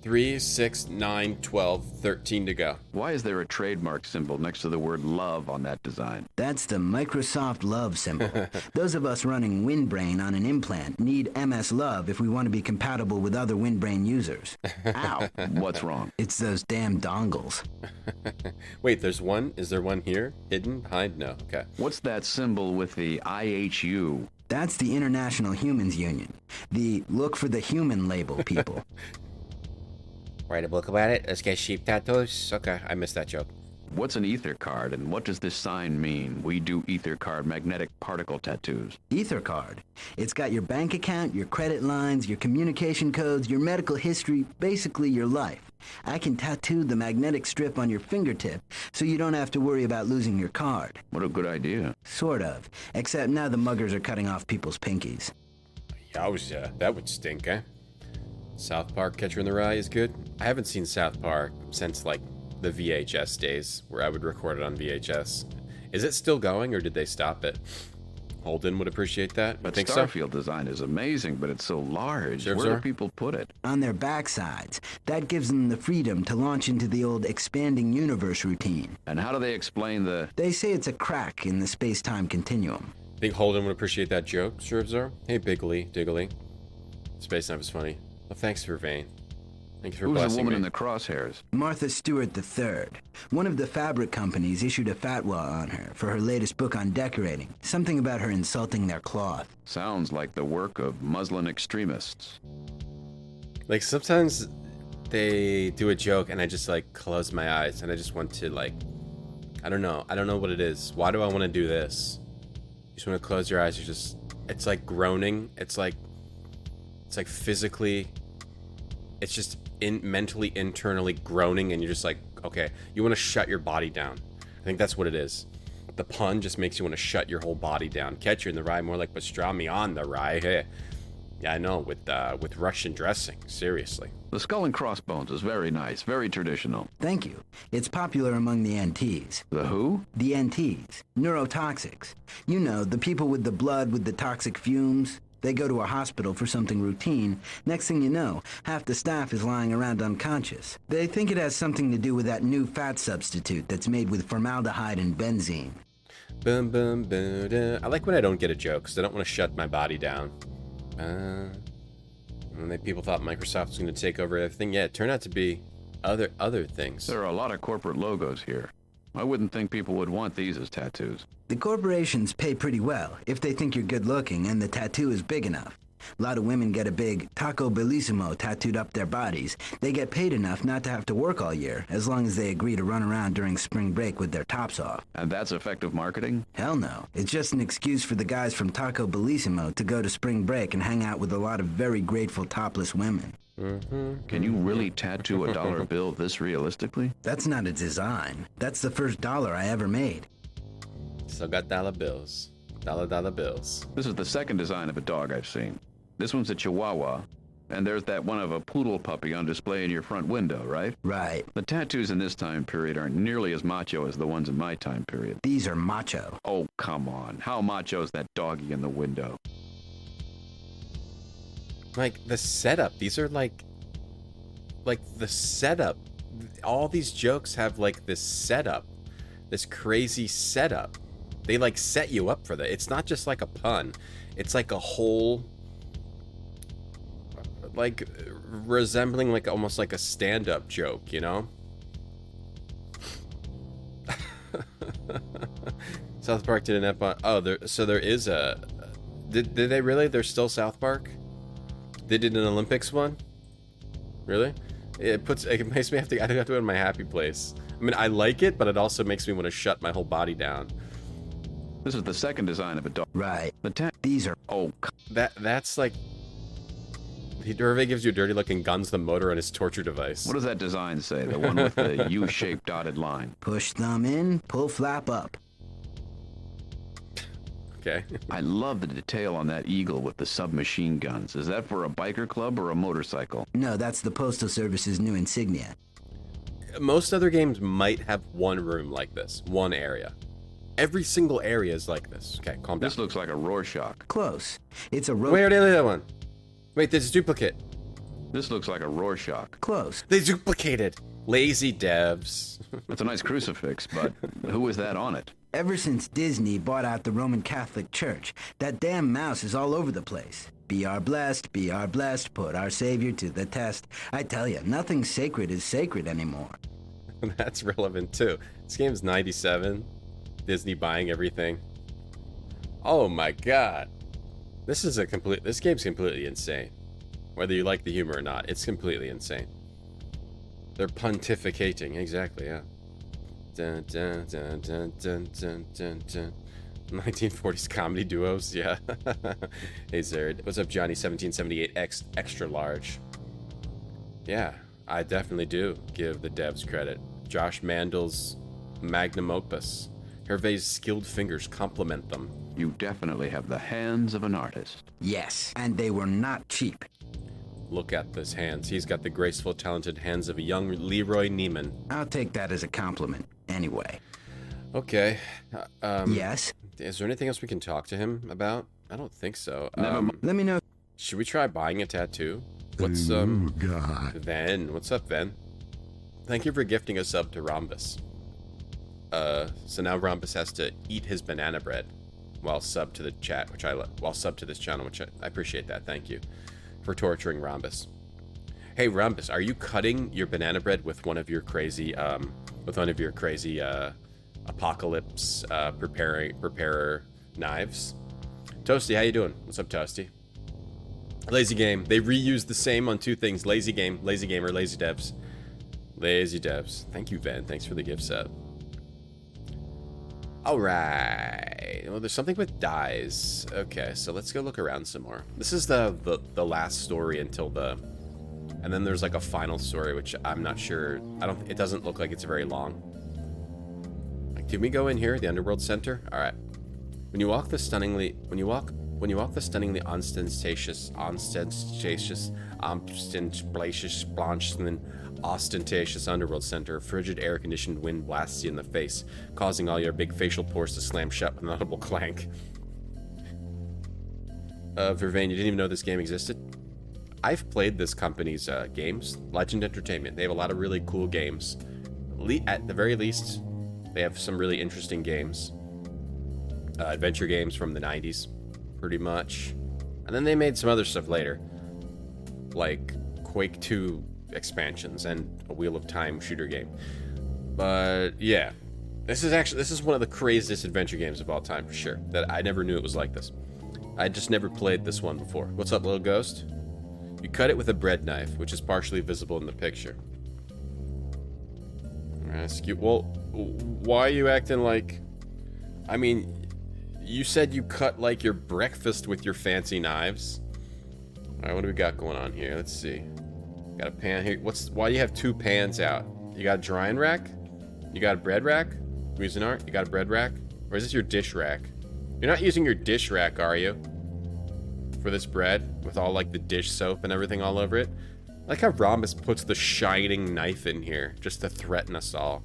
3, 6, 9, 12, 13 to go. Why is there a trademark symbol next to the word love on that design? That's the Microsoft Love symbol. Those of us running Windbrain on an implant need MS Love if we want to be compatible with other Windbrain users. Ow. What's wrong? It's those damn dongles. Wait, there's one? Is there one here? Hidden? Behind? No. Okay. What's that symbol with the IHU? That's the International Humans Union. The look for the human label people. Write a book about it? Let's get sheep tattoos? Okay, I missed that joke. What's an ether card, and what does this sign mean? We do ether card magnetic particle tattoos. Ether card? It's got your bank account, your credit lines, your communication codes, your medical history, basically your life. I can tattoo the magnetic strip on your fingertip so you don't have to worry about losing your card. What a good idea. Sort of. Except now the muggers are cutting off people's pinkies. Yowza, that would stink, eh? South Park Catcher in the Rye is good. I haven't seen South Park since, like, the VHS days, where I would record it on VHS. Is it still going, or did they stop it? Holden would appreciate that. But I think Starfield design is amazing, but it's so large. Sure, Where sir. do people put it? On their backsides. That gives them the freedom to launch into the old expanding universe routine. And how do they explain the... They say it's a crack in the space-time continuum. Think Holden would appreciate that joke, Shervzar? Hey, Biggly, Diggly. Space Knife is funny. Well, thanks for Vane. Thank you for Who's the blessing woman me. in the crosshairs? Martha Stewart III. One of the fabric companies issued a fatwa on her for her latest book on decorating. Something about her insulting their cloth. Sounds like the work of Muslim extremists. Like, sometimes they do a joke and I just, like, close my eyes and I just want to, like, I don't know what it is. Why do I want to do this? You just want to close your eyes. You're just, it's like groaning. It's like physically, it's just mentally, internally groaning, and you're just like, okay, you want to shut your body down. I think that's what it is. The pun just makes you want to shut your whole body down. Catcher in the Rye, more like pastrami on the rye. Hey. Yeah, I know, with Russian dressing, seriously. The skull and crossbones is very nice, very traditional. Thank you. It's popular among the NTs. The who? The NTs. Neurotoxics. You know, the people with the blood with the toxic fumes. They go to a hospital for something routine. Next thing you know, half the staff is lying around unconscious. They think it has something to do with that new fat substitute that's made with formaldehyde and benzene. Boom, boom, boom, da. I like when I don't get a joke, because I don't want to shut my body down. And then people thought Microsoft was going to take over everything. Yeah, it turned out to be other things. There are a lot of corporate logos here. I wouldn't think people would want these as tattoos. The corporations pay pretty well if they think you're good looking and the tattoo is big enough. A lot of women get a big Taco Bellissimo tattooed up their bodies. They get paid enough not to have to work all year, as long as they agree to run around during spring break with their tops off. And that's effective marketing? Hell no. It's just an excuse for the guys from Taco Bellissimo to go to spring break and hang out with a lot of very grateful topless women. Can you really tattoo a dollar bill this realistically? That's not a design. That's the first dollar I ever made. Still got dollar bills. Dollar bills. This is the second design of a dog I've seen. This one's a Chihuahua, and there's that one of a poodle puppy on display in your front window, right? Right. The tattoos in this time period aren't nearly as macho as the ones in my time period. These are macho. Oh, come on. How macho is that doggy in the window? Like, the setup. These are like the setup. All these jokes have, like, this setup. This crazy setup. They, like, set you up for that. It's not just like a pun. It's like a whole... like resembling like almost like a stand-up joke, you know? South Park did an ep. Oh, there is a. Did they really? There's still South Park. They did an Olympics one. Really? It makes me have to. I have to go to my happy place. I mean, I like it, but it also makes me want to shut my whole body down. This is the second design of a dog. Right. These are... Oh, that's like... Hervé gives you a dirty look and guns the motor on his torture device. What does that design say? The one with the U-shaped dotted line. Push thumb in, pull flap up. Okay. I love the detail on that eagle with the submachine guns. Is that for a biker club or a motorcycle? No, that's the Postal Service's new insignia. Most other games might have one room like this, one area. Every single area is like this. Okay, calm down. This looks like a Rorschach. Close. It's a Wait, I did that one. Wait, there's a duplicate. This looks like a Rorschach. Close. They duplicated. Lazy devs. That's a nice crucifix, but who is that on it? Ever since Disney bought out the Roman Catholic Church, that damn mouse is all over the place. Be our blessed, put our Savior to the test. I tell you, nothing sacred is sacred anymore. That's relevant too. This game's 97. Disney buying everything. Oh my god. This game's completely insane. Whether you like the humor or not, it's completely insane. They're pontificating, exactly, yeah. Dun, dun, dun, dun, dun, dun, dun, dun. 1940s comedy duos, yeah. Hey Zerd, what's up Johnny 1778X extra large? Yeah, I definitely do give the devs credit. Josh Mandel's magnum opus. Hervé's skilled fingers complement them. You definitely have the hands of an artist. Yes, and they were not cheap. Look at those hands. He's got the graceful, talented hands of a young Leroy Neiman. I'll take that as a compliment, anyway. Okay. Yes? Is there anything else we can talk to him about? I don't think so. Let me know. Should we try buying a tattoo? What's, God. Ven? What's up, Ven? Thank you for gifting a sub to Rhombus. So now Rhombus has to eat his banana bread while sub to the chat, while sub to this channel, which I appreciate that. Thank you for torturing Rhombus. Hey Rhombus, are you cutting your banana bread with one of your crazy apocalypse preparer knives? Toasty, how you doing? What's up, Toasty? Lazy Game. They reused the same on two things. Lazy Game, Lazy Gamer, Lazy Devs. Lazy Devs. Thank you, Ven. Thanks for the gift sub. Alright. Well, there's something with dyes. Okay, so let's go look around some more. This is the last story until the... And then there's like a final story, which I'm not sure... It doesn't look like it's very long. Like, can we go in here? The Underworld Center? Alright. When you walk the stunningly ostentatious Underworld Center, a frigid air-conditioned wind blasts you in the face, causing all your big facial pores to slam shut with an audible clank. Vervain, you didn't even know this game existed? I've played this company's games, Legend Entertainment. They have a lot of really cool games. At the very least, they have some really interesting games. Adventure games from the 90s, pretty much. And then they made some other stuff later, like Quake 2 expansions and a Wheel of Time shooter game. But yeah, This is one of the craziest adventure games of all time, for sure. That I never knew it was like this. I just never played this one before. What's up, little ghost? You cut it with a bread knife, which is partially visible in the picture. Well, why are you acting like... I mean, you said you cut like your breakfast with your fancy knives. Alright, what do we got going on here? Let's see. Got a pan here. Why do you have two pans out? You got a drying rack? You got a bread rack? Cuisinart, you got a bread rack? Or is this your dish rack? You're not using your dish rack, are you? For this bread? With all, like, the dish soap and everything all over it? I like how Rhombus puts the shining knife in here, just to threaten us all.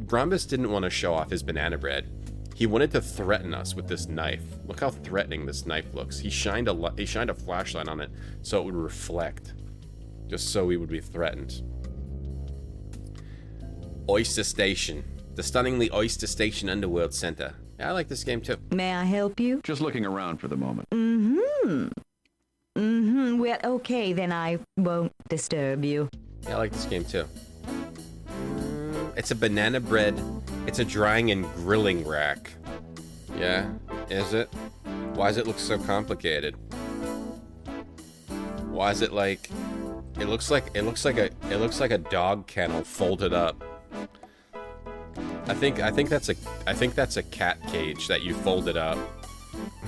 Rhombus didn't want to show off his banana bread. He wanted to threaten us with this knife. Look how threatening this knife looks. He shined a flashlight on it so it would reflect. Just so we would be threatened. Oyster Station. The stunningly Oyster Station Underworld Center. Yeah, I like this game too. May I help you? Just looking around for the moment. Well, okay, then I won't disturb you. Yeah, I like this game too. It's a banana bread. It's a drying and grilling rack. Yeah, is it? Why does it look so complicated? Why is it like... It looks like a dog kennel folded up. I think that's a cat cage that you folded up.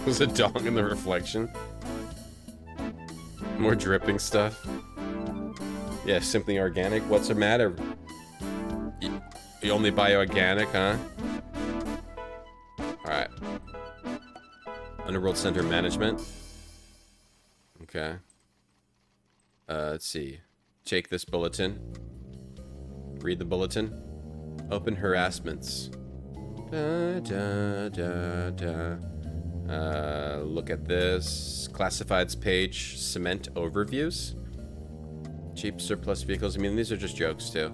There's a dog in the reflection. More dripping stuff. Yeah, simply organic. What's the matter? You only buy organic, huh? Alright. Underworld Center Management. Okay. Let's see. Take this bulletin. Read the bulletin. Open harassments. Look at this. Classifieds page. Cement overviews. Cheap surplus vehicles. I mean, these are just jokes, too.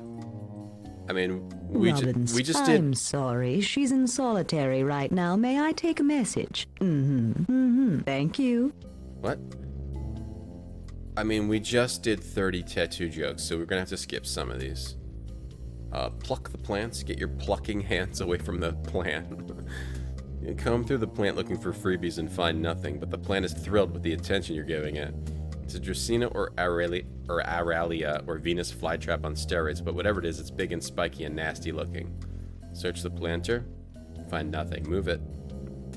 I mean, we just did... I'm sorry. She's in solitary right now. May I take a message? Thank you. What? I mean, we just did 30 tattoo jokes, so we're gonna have to skip some of these. Pluck the plants. Get your plucking hands away from the plant. You comb through the plant looking for freebies and find nothing, but the plant is thrilled with the attention you're giving it. It's a Dracaena or Aralia or Venus flytrap on steroids, but whatever it is, it's big and spiky and nasty looking. Search the planter. Find nothing. Move it.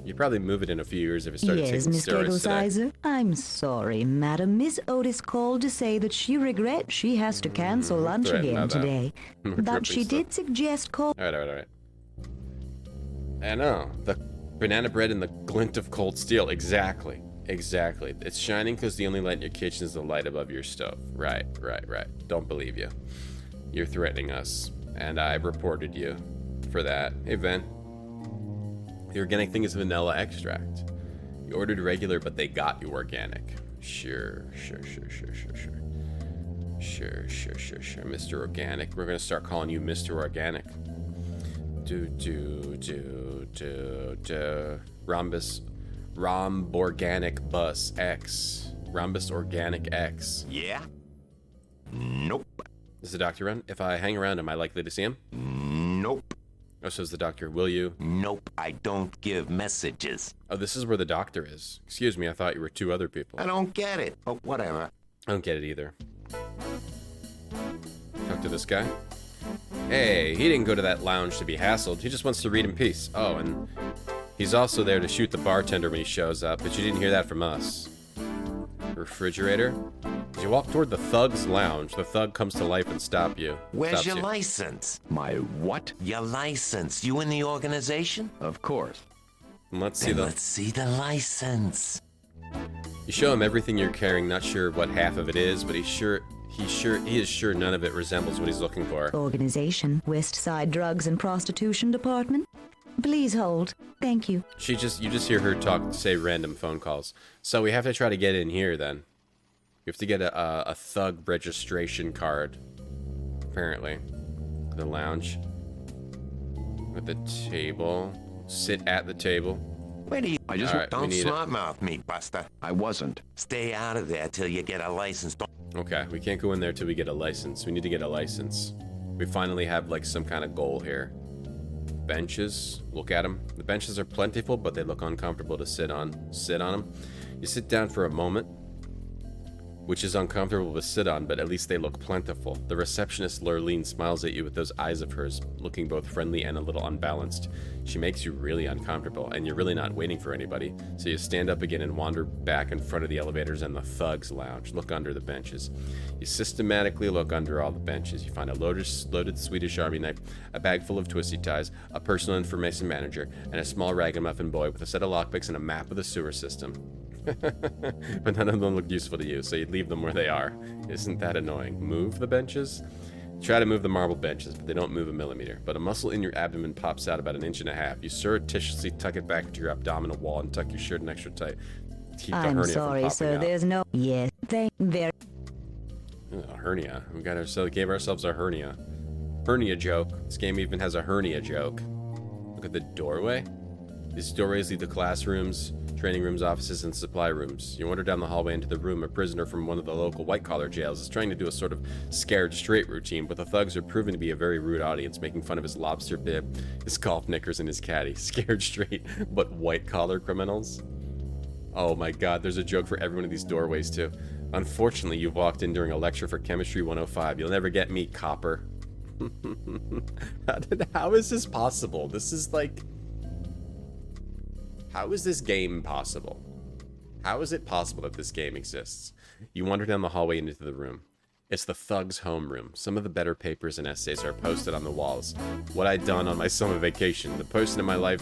You'd probably move it in a few years if it started taking steroids today. I'm sorry, madam. Miss Otis called to say that she regrets she has to cancel lunch again today. But she did suggest call... Alright. I know. The banana bread and the glint of cold steel. Exactly. It's shining because the only light in your kitchen is the light above your stove. Right. Don't believe you. You're threatening us. And I reported you for that. Hey, Ven. The organic thing is vanilla extract. You ordered regular, but they got you organic. Sure. Mr. Organic. We're gonna start calling you Mr. Organic. Rhombus. Organic Bus X. Rhombus Organic X. Yeah? Nope. Is the doctor around? If I hang around, am I likely to see him? Nope. Oh, says the doctor. Will you? Nope, I don't give messages. Oh, this is where the doctor is. Excuse me, I thought you were two other people. I don't get it, but whatever. I don't get it either. Talk to this guy. Hey, he didn't go to that lounge to be hassled. He just wants to read in peace. Oh, and he's also there to shoot the bartender when he shows up, but you didn't hear that from us. Refrigerator? As you walk toward the Thug's lounge, the Thug comes to life and stops you. Where's your license? My what? Your license. You in the organization? Of course. And let's see the license. You show him everything you're carrying, not sure what half of it is, but he is sure none of it resembles what he's looking for. Organization, West Side Drugs and Prostitution Department. Please hold. Thank you. You just hear her say random phone calls. So we have to try to get in here then. You have to get a Thug registration card. Apparently. The lounge. At the table. Sit at the table. Where do you... Right, don't smart mouth me, Buster. I wasn't. Stay out of there till you get a license. Okay, we can't go in there till we get a license. We need to get a license. We finally have like some kind of goal here. benches. Look at them. The benches are plentiful, but they look uncomfortable to sit on. Sit on them. You sit down for a moment, which is uncomfortable to sit on, but at least they look plentiful. The receptionist, Lurleen, smiles at you with those eyes of hers, looking both friendly and a little unbalanced. She makes you really uncomfortable, and you're really not waiting for anybody, so you stand up again and wander back in front of the elevators and the thugs lounge. Look under the benches. You systematically look under all the benches. You find a loaded Swedish Army knife, a bag full of twisty ties, a personal information manager, and a small ragamuffin boy with a set of lockpicks and a map of the sewer system. But none of them look useful to you, so you'd leave them where they are. Isn't that annoying? Move the benches? Try to move the marble benches, but they don't move a millimeter. But a muscle in your abdomen pops out about 1.5 inches. You surreptitiously tuck it back into your abdominal wall and tuck your shirt in extra tight. Keep the I'm hernia sorry, from sir. popping out. There's no... Yes, very... A hernia. We gave ourselves a hernia. Hernia joke. This game even has a hernia joke. Look at the doorway. These doorways lead to classrooms, training rooms, offices, and supply rooms. You wander down the hallway into the room. A prisoner from one of the local white-collar jails is trying to do a sort of scared straight routine, but the thugs are proving to be a very rude audience, making fun of his lobster bib, his golf knickers, and his caddy. Scared straight, but white-collar criminals? Oh my god, there's a joke for every one of these doorways, too. Unfortunately, you've walked in during a lecture for Chemistry 105. You'll never get me, copper. How is this possible? This is like... How is this game possible? How is it possible that this game exists? You wander down the hallway and into the room. It's the thugs' homeroom. Some of the better papers and essays are posted on the walls. What I'd done on my summer vacation. The person in my life,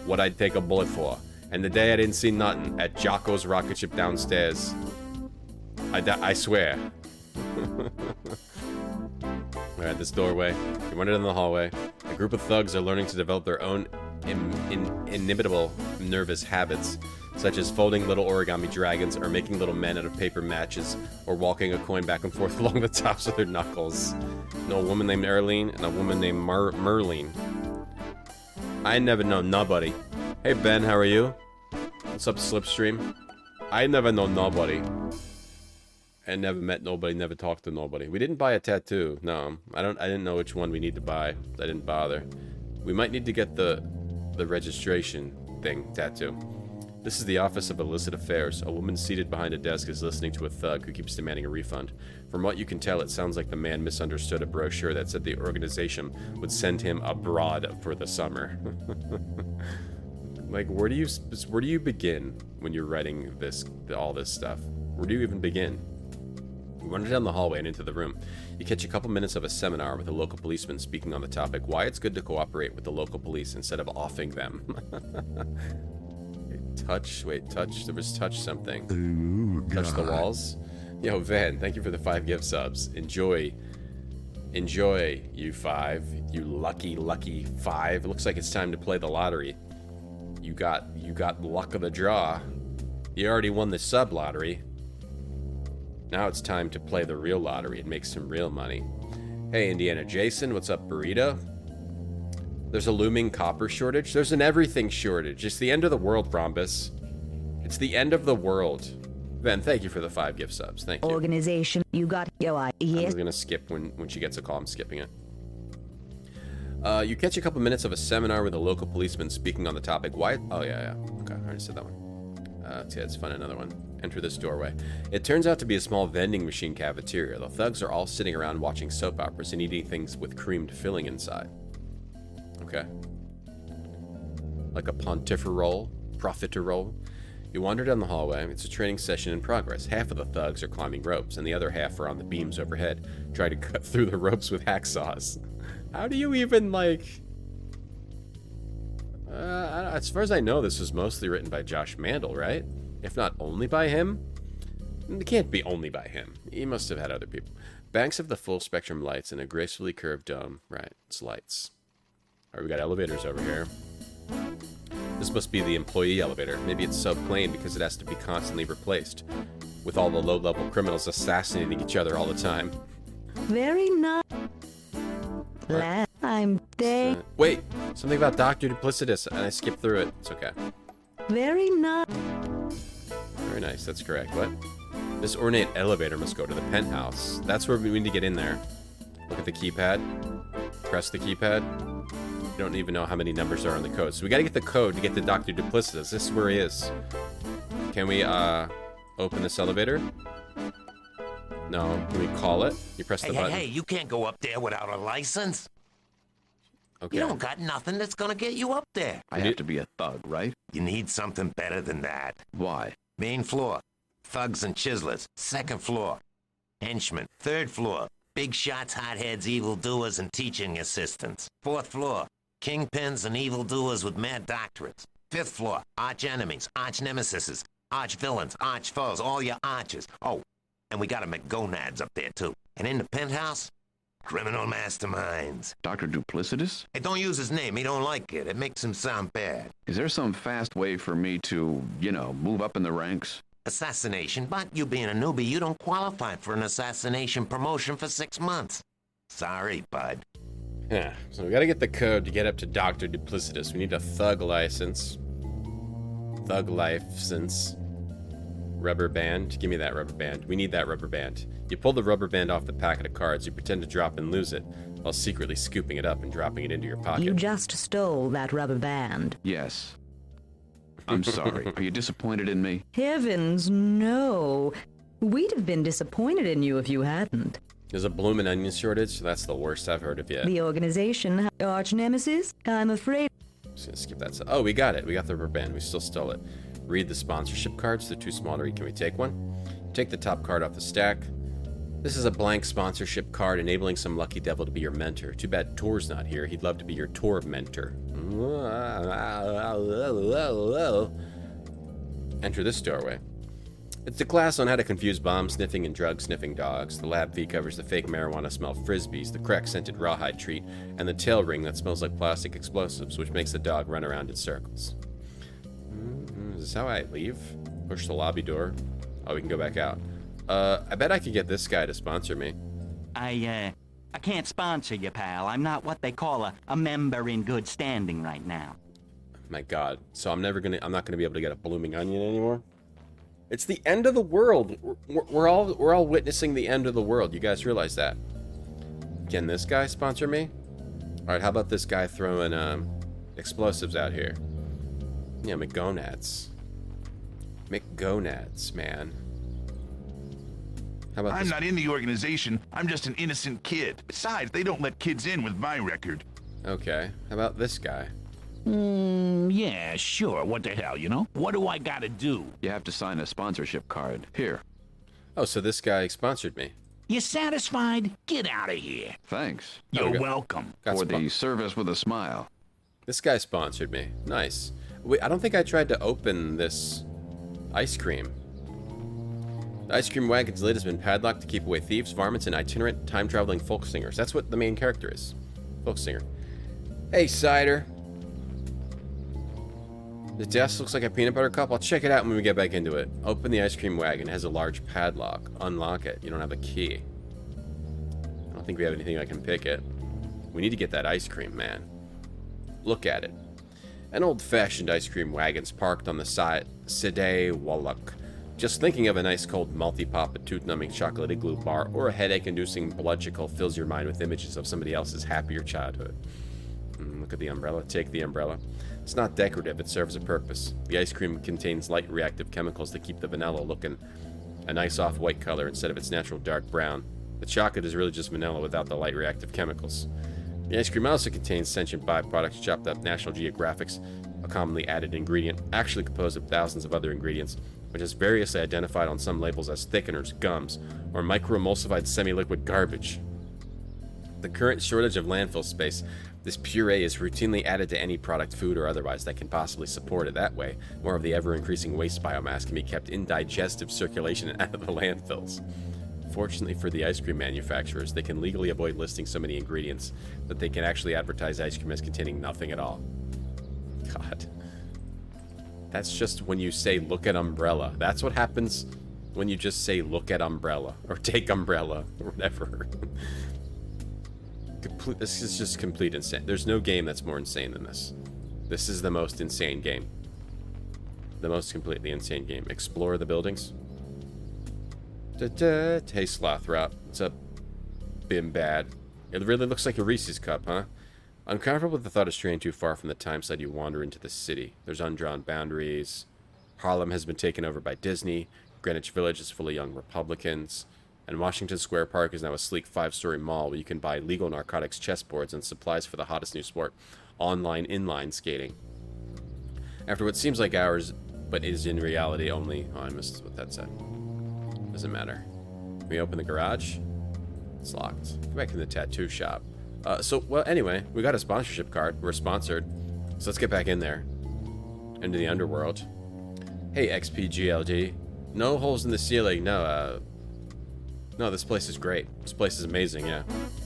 what I'd take a bullet for. And the day I didn't see nothing at Jocko's rocket ship downstairs. I swear. We're at this doorway. You wander down the hallway. A group of thugs are learning to develop their own inimitable nervous habits, such as folding little origami dragons, or making little men out of paper matches, or walking a coin back and forth along the tops of their knuckles. Know a woman named Erlene and a woman named Merlene. I never know nobody. Hey Ben, how are you? What's up, Slipstream? I never know nobody. I never met nobody, never talked to nobody. We didn't buy a tattoo. No, I didn't know which one we need to buy. I didn't bother. We might need to get the registration thing tattoo. This is the office of illicit affairs. A woman seated behind a desk is listening to a thug who keeps demanding a refund. From what you can tell, it sounds like the man misunderstood a brochure that said the organization would send him abroad for the summer. Like, where do you begin when you're writing all this stuff? Where do you even begin? You wander down the hallway and into the room. You catch a couple minutes of a seminar with a local policeman speaking on the topic why it's good to cooperate with the local police instead of offing them. Touch something. Ooh, touch the walls. Yo, Van, thank you for the 5 gift subs. Enjoy, you 5. You lucky 5. It looks like it's time to play the lottery. You got luck of the draw. You already won the sub lottery. Now it's time to play the real lottery and make some real money. Hey, Indiana Jason, what's up, Burrito? There's a looming copper shortage. There's an everything shortage. It's the end of the world, Rhombus. It's the end of the world. Ben, thank you for the 5 gift subs. Thank you. Organization, you got... Yes. I'm just gonna skip when she gets a call. I'm skipping it. You catch a couple minutes of a seminar with a local policeman speaking on the topic. Why? Oh, yeah. Okay, I already said that one. Let's find another one. Enter this doorway. It turns out to be a small vending machine cafeteria. The thugs are all sitting around watching soap operas and eating things with creamed filling inside. Okay. Like a profiterole. You wander down the hallway. It's a training session in progress. Half of the thugs are climbing ropes, and the other half are on the beams overhead, trying to cut through the ropes with hacksaws. How do you even, like... as far as I know, this was mostly written by Josh Mandel, right? If not only by him? It can't be only by him. He must have had other people. Banks of the full spectrum lights in a gracefully curved dome. Right, it's lights. Alright, we got elevators over here. This must be the employee elevator. Maybe it's so plain because it has to be constantly replaced, with all the low-level criminals assassinating each other all the time. Very nice. I'm dead. Wait, something about Dr. Duplicitous, and I skipped through it. It's okay. Very nice. Very nice, that's correct. What? This ornate elevator must go to the penthouse. That's where we need to get in there. Look at the keypad. Press the keypad. don't even know how many numbers are on the code. So we gotta get the code to get to Dr. Duplicitous. This is where he is. Can we, open this elevator? No. Can we call it? You press the button. Hey, you can't go up there without a license. Okay. You don't got nothing that's gonna get you up there. I have to be a thug, right? You need something better than that. Why? Main floor, thugs and chiselers. Second floor, henchmen. Third floor, big shots, hotheads, evildoers, and teaching assistants. Fourth floor, kingpins and evildoers with mad doctorates. Fifth floor, arch enemies, arch nemesises, arch villains, arch foes, all your archers. Oh, and we got a McGonads up there too. And in the penthouse, criminal masterminds. Dr. Duplicitous? Hey, don't use his name. He don't like it. It makes him sound bad. Is there some fast way for me to, move up in the ranks? Assassination, but you being a newbie, you don't qualify for an assassination promotion for 6 months. Sorry, bud. Yeah, so we gotta get the code to get up to Dr. Duplicitous. We need a thug license. Thug license. Rubber band. Give me that rubber band. We need that rubber band. You pull the rubber band off the packet of cards, you pretend to drop and lose it, while secretly scooping it up and dropping it into your pocket. You just stole that rubber band. Yes. I'm sorry. Are you disappointed in me? Heavens, no. We'd have been disappointed in you if you hadn't. There's a bloomin' onion shortage. That's the worst I've heard of yet. The organization, arch nemesis, I'm afraid. Just gonna skip that. Oh, we got it. We got the rubber band. We still stole it. Read the sponsorship cards. They're too small to read. Can we take one? Take the top card off the stack. This is a blank sponsorship card enabling some lucky devil to be your mentor. Too bad Tor's not here. He'd love to be your Tor mentor. Enter this doorway. It's a class on how to confuse bomb sniffing and drug sniffing dogs. The lab fee covers the fake marijuana smell frisbees, the crack scented rawhide treat, and the tail ring that smells like plastic explosives, which makes the dog run around in circles. Is this how I leave? Push the lobby door. Oh, we can go back out. I bet I could get this guy to sponsor me. I can't sponsor you, pal. I'm not what they call a member in good standing right now. My God. So I'm not gonna be able to get a blooming onion anymore? It's the end of the world. We're all witnessing the end of the world. You guys realize that? Can this guy sponsor me? All right, how about this guy throwing explosives out here? Yeah, McGonads. McGonads, man. How about I'm this? not in the organization. I'm just an innocent kid. Besides, they don't let kids in with my record. Okay. How about this guy? Yeah, sure. What the hell, What do I gotta do? You have to sign a sponsorship card. Here. Oh, so this guy sponsored me. You satisfied? Get out of here. Thanks. You're welcome. For the service with a smile. This guy sponsored me. Nice. Wait, I don't think I tried to open this ice cream. The ice cream wagon's lid has been padlocked to keep away thieves, varmints, and itinerant time-traveling folk singers. That's what the main character is. Folk singer. Hey, Cider. The desk looks like a peanut butter cup. I'll check it out when we get back into it. Open the ice cream wagon. It has a large padlock. Unlock it. You don't have a key. I don't think we have anything that can pick it. We need to get that ice cream, man. Look at it. An old-fashioned ice cream wagon's parked on the side. Sideh Wallach. Just thinking of a nice cold multi-pop, a tooth-numbing chocolate igloo bar, or a headache-inducing bloodchicle fills your mind with images of somebody else's happier childhood. Look at the umbrella. Take the umbrella. It's not decorative. It serves a purpose. The ice cream contains light reactive chemicals that keep the vanilla looking a nice off-white color instead of its natural dark brown. The chocolate is really just vanilla without the light reactive chemicals. The ice cream also contains sentient byproducts chopped up National Geographics, a commonly added ingredient, actually composed of thousands of other ingredients, which is variously identified on some labels as thickeners, gums, or microemulsified semi-liquid garbage. The current shortage of landfill space, this puree is routinely added to any product, food, or otherwise that can possibly support it. That way, more of the ever-increasing waste biomass can be kept in digestive circulation and out of the landfills. Fortunately for the ice cream manufacturers, they can legally avoid listing so many ingredients that they can actually advertise ice cream as containing nothing at all. God. That's just when you say, look at umbrella. That's what happens when you just say, look at umbrella, or take umbrella, or whatever. This is just complete insane. There's no game that's more insane than this. This is the most insane game. The most completely insane game. Explore the buildings. Hey, Slothrop. What's up, Bim Bad? It really looks like a Reese's cup, huh? Uncomfortable with the thought of straying too far from the time side you wander into the city. There's undrawn boundaries. Harlem has been taken over by Disney. Greenwich Village is full of young Republicans. And Washington Square Park is now a sleek 5-story mall where you can buy legal narcotics chessboards and supplies for the hottest new sport, online inline skating. After what seems like hours, but is in reality only... Oh, I missed what that said. Doesn't matter. We open the garage. It's locked. Go back to the tattoo shop. Well, anyway, we got a sponsorship card. We're sponsored. So let's get back in there. Into the underworld. Hey, XPGLD. No holes in the ceiling. No, this place is great. This place is amazing, yeah.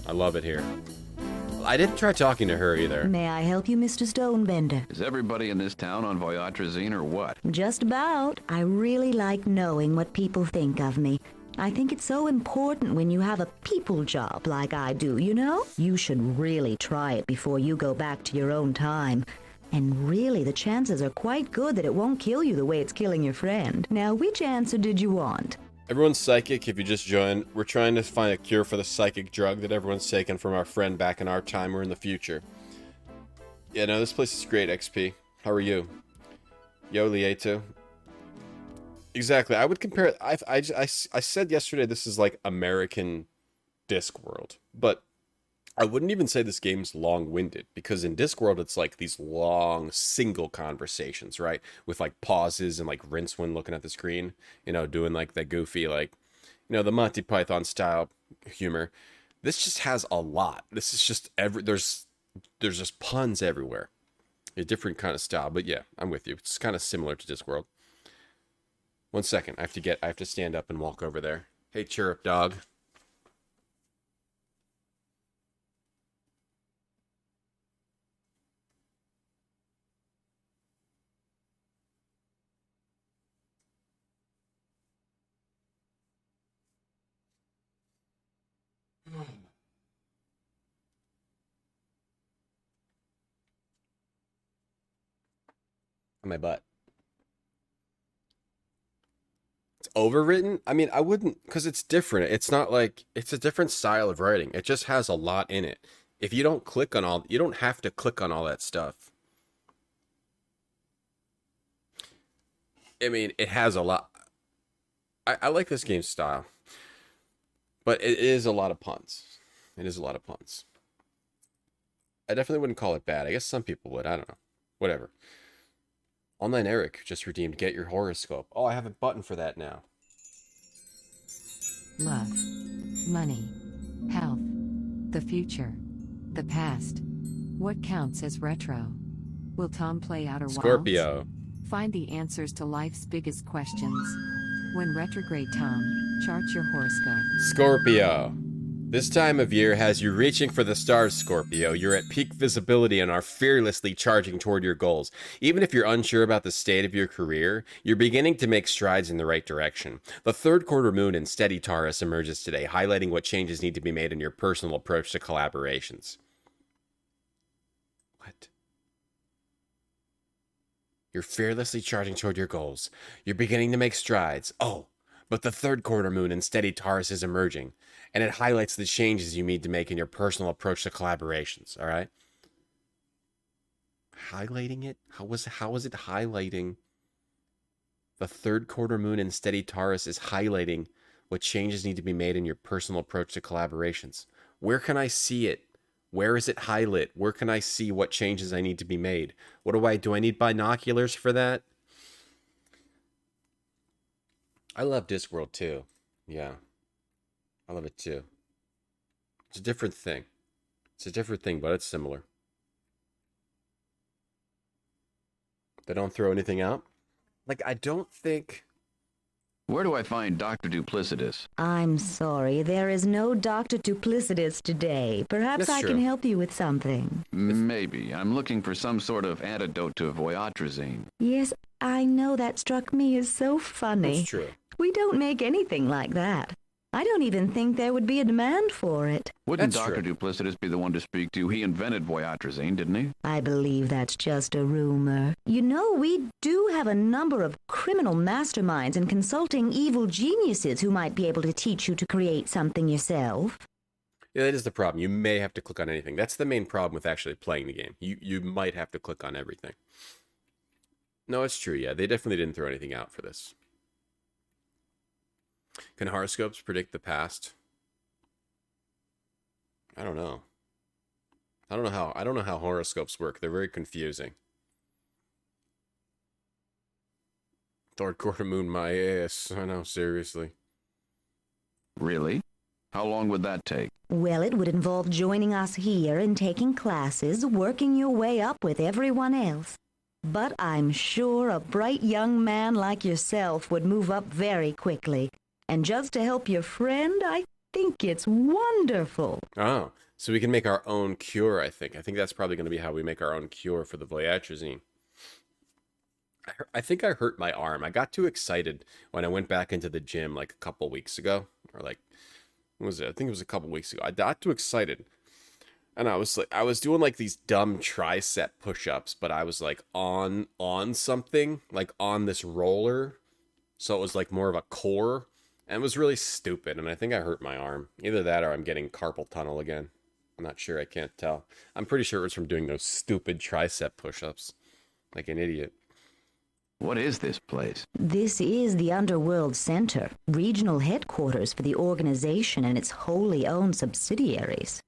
I love it here. I didn't try talking to her either. May I help you, Mr. Stonebender? Is everybody in this town on Voyatrazine or what? Just about. I really like knowing what people think of me. I think it's so important when you have a people job like I do, you know? You should really try it before you go back to your own time. And really, the chances are quite good that it won't kill you the way it's killing your friend. Now, which answer did you want? Everyone's psychic. If you just joined, we're trying to find a cure for the psychic drug that everyone's taken from our friend back in our time or in the future. Yeah, no, this place is great, XP. How are you? Yo, Lieto. Exactly. I would compare it. I said yesterday this is like American Discworld, but I wouldn't even say this game's long-winded, because in Discworld it's like these long single conversations, right? With like pauses and like Rincewind looking at the screen, you know, doing like that goofy, like, you know, the Monty Python style humor. This just has a lot. This is just there's just puns everywhere. A different kind of style, but yeah, I'm with you. It's kind of similar to Discworld. 1 second. I have to stand up and walk over there. Hey, chirrup dog. On my butt. It's overwritten? I mean, I wouldn't, because it's different. It's not like, it's a different style of writing. It just has a lot in it. If you don't click on all, you don't have to click on all that stuff. I mean, it has a lot. I like this game's style. But it is a lot of puns. It is a lot of puns. I definitely wouldn't call it bad. I guess some people would. I don't know. Whatever. Online Eric just redeemed Get Your Horoscope. Oh, I have a button for that now. Love. Money. Health. The future. The past. What counts as retro? Will Tom play Outer Wilds? Scorpio. Find the answers to life's biggest questions. When retrograde Tom, chart your horoscope. Scorpio. This time of year has you reaching for the stars, Scorpio. You're at peak visibility and are fearlessly charging toward your goals. Even if you're unsure about the state of your career, you're beginning to make strides in the right direction. The third quarter moon in steady Taurus emerges today, highlighting what changes need to be made in your personal approach to collaborations. What? You're fearlessly charging toward your goals. You're beginning to make strides. Oh, but the third quarter moon in steady Taurus is emerging, and it highlights the changes you need to make in your personal approach to collaborations, all right? Highlighting it? How was it highlighting? The third quarter moon in steady Taurus is highlighting what changes need to be made in your personal approach to collaborations. Where can I see it? Where is it highlight? Where can I see what changes I need to be made? What do I need binoculars for that? I love Discworld too. Yeah. I love it too. It's a different thing. It's a different thing, but it's similar. They don't throw anything out? Like, I don't think... Where do I find Dr. Duplicitous? I'm sorry, there is no Dr. Duplicitous today. Perhaps I can help you with something. Maybe. I'm looking for some sort of antidote to Voyatrazine. Yes, I know that struck me as so funny. That's true. We don't make anything like that. I don't even think there would be a demand for it. Wouldn't Dr. Duplicitous be the one to speak to? He invented Voyatrazine, didn't he? I believe that's just a rumor. You know, we do have a number of criminal masterminds and consulting evil geniuses who might be able to teach you to create something yourself. Yeah, that is the problem. You may have to click on anything. That's the main problem with actually playing the game. You might have to click on everything. No, it's true. Yeah, they definitely didn't throw anything out for this. Can horoscopes predict the past? I don't know. I don't know how horoscopes work. They're very confusing. Third quarter moon, my ass. I know, seriously. Really? How long would that take? Well, it would involve joining us here and taking classes, working your way up with everyone else. But I'm sure a bright young man like yourself would move up very quickly. And just to help your friend, I think it's wonderful. Oh, so we can make our own cure, I think. I think that's probably going to be how we make our own cure for the voyatrazine. I think I hurt my arm. I got too excited when I went back into the gym like a couple weeks ago. Or like, what was it? I think it was a couple weeks ago. I got too excited. And I was doing like these dumb tricep push-ups, but I was like on something, like on this roller. So it was like more of a core. And it was really stupid. And I think I hurt my arm. Either that or I'm getting carpal tunnel again. I'm not sure. I can't tell. I'm pretty sure it was from doing those stupid tricep push-ups. Like an idiot. What is this place? This is the Underworld Center, regional headquarters for the organization and its wholly owned subsidiaries.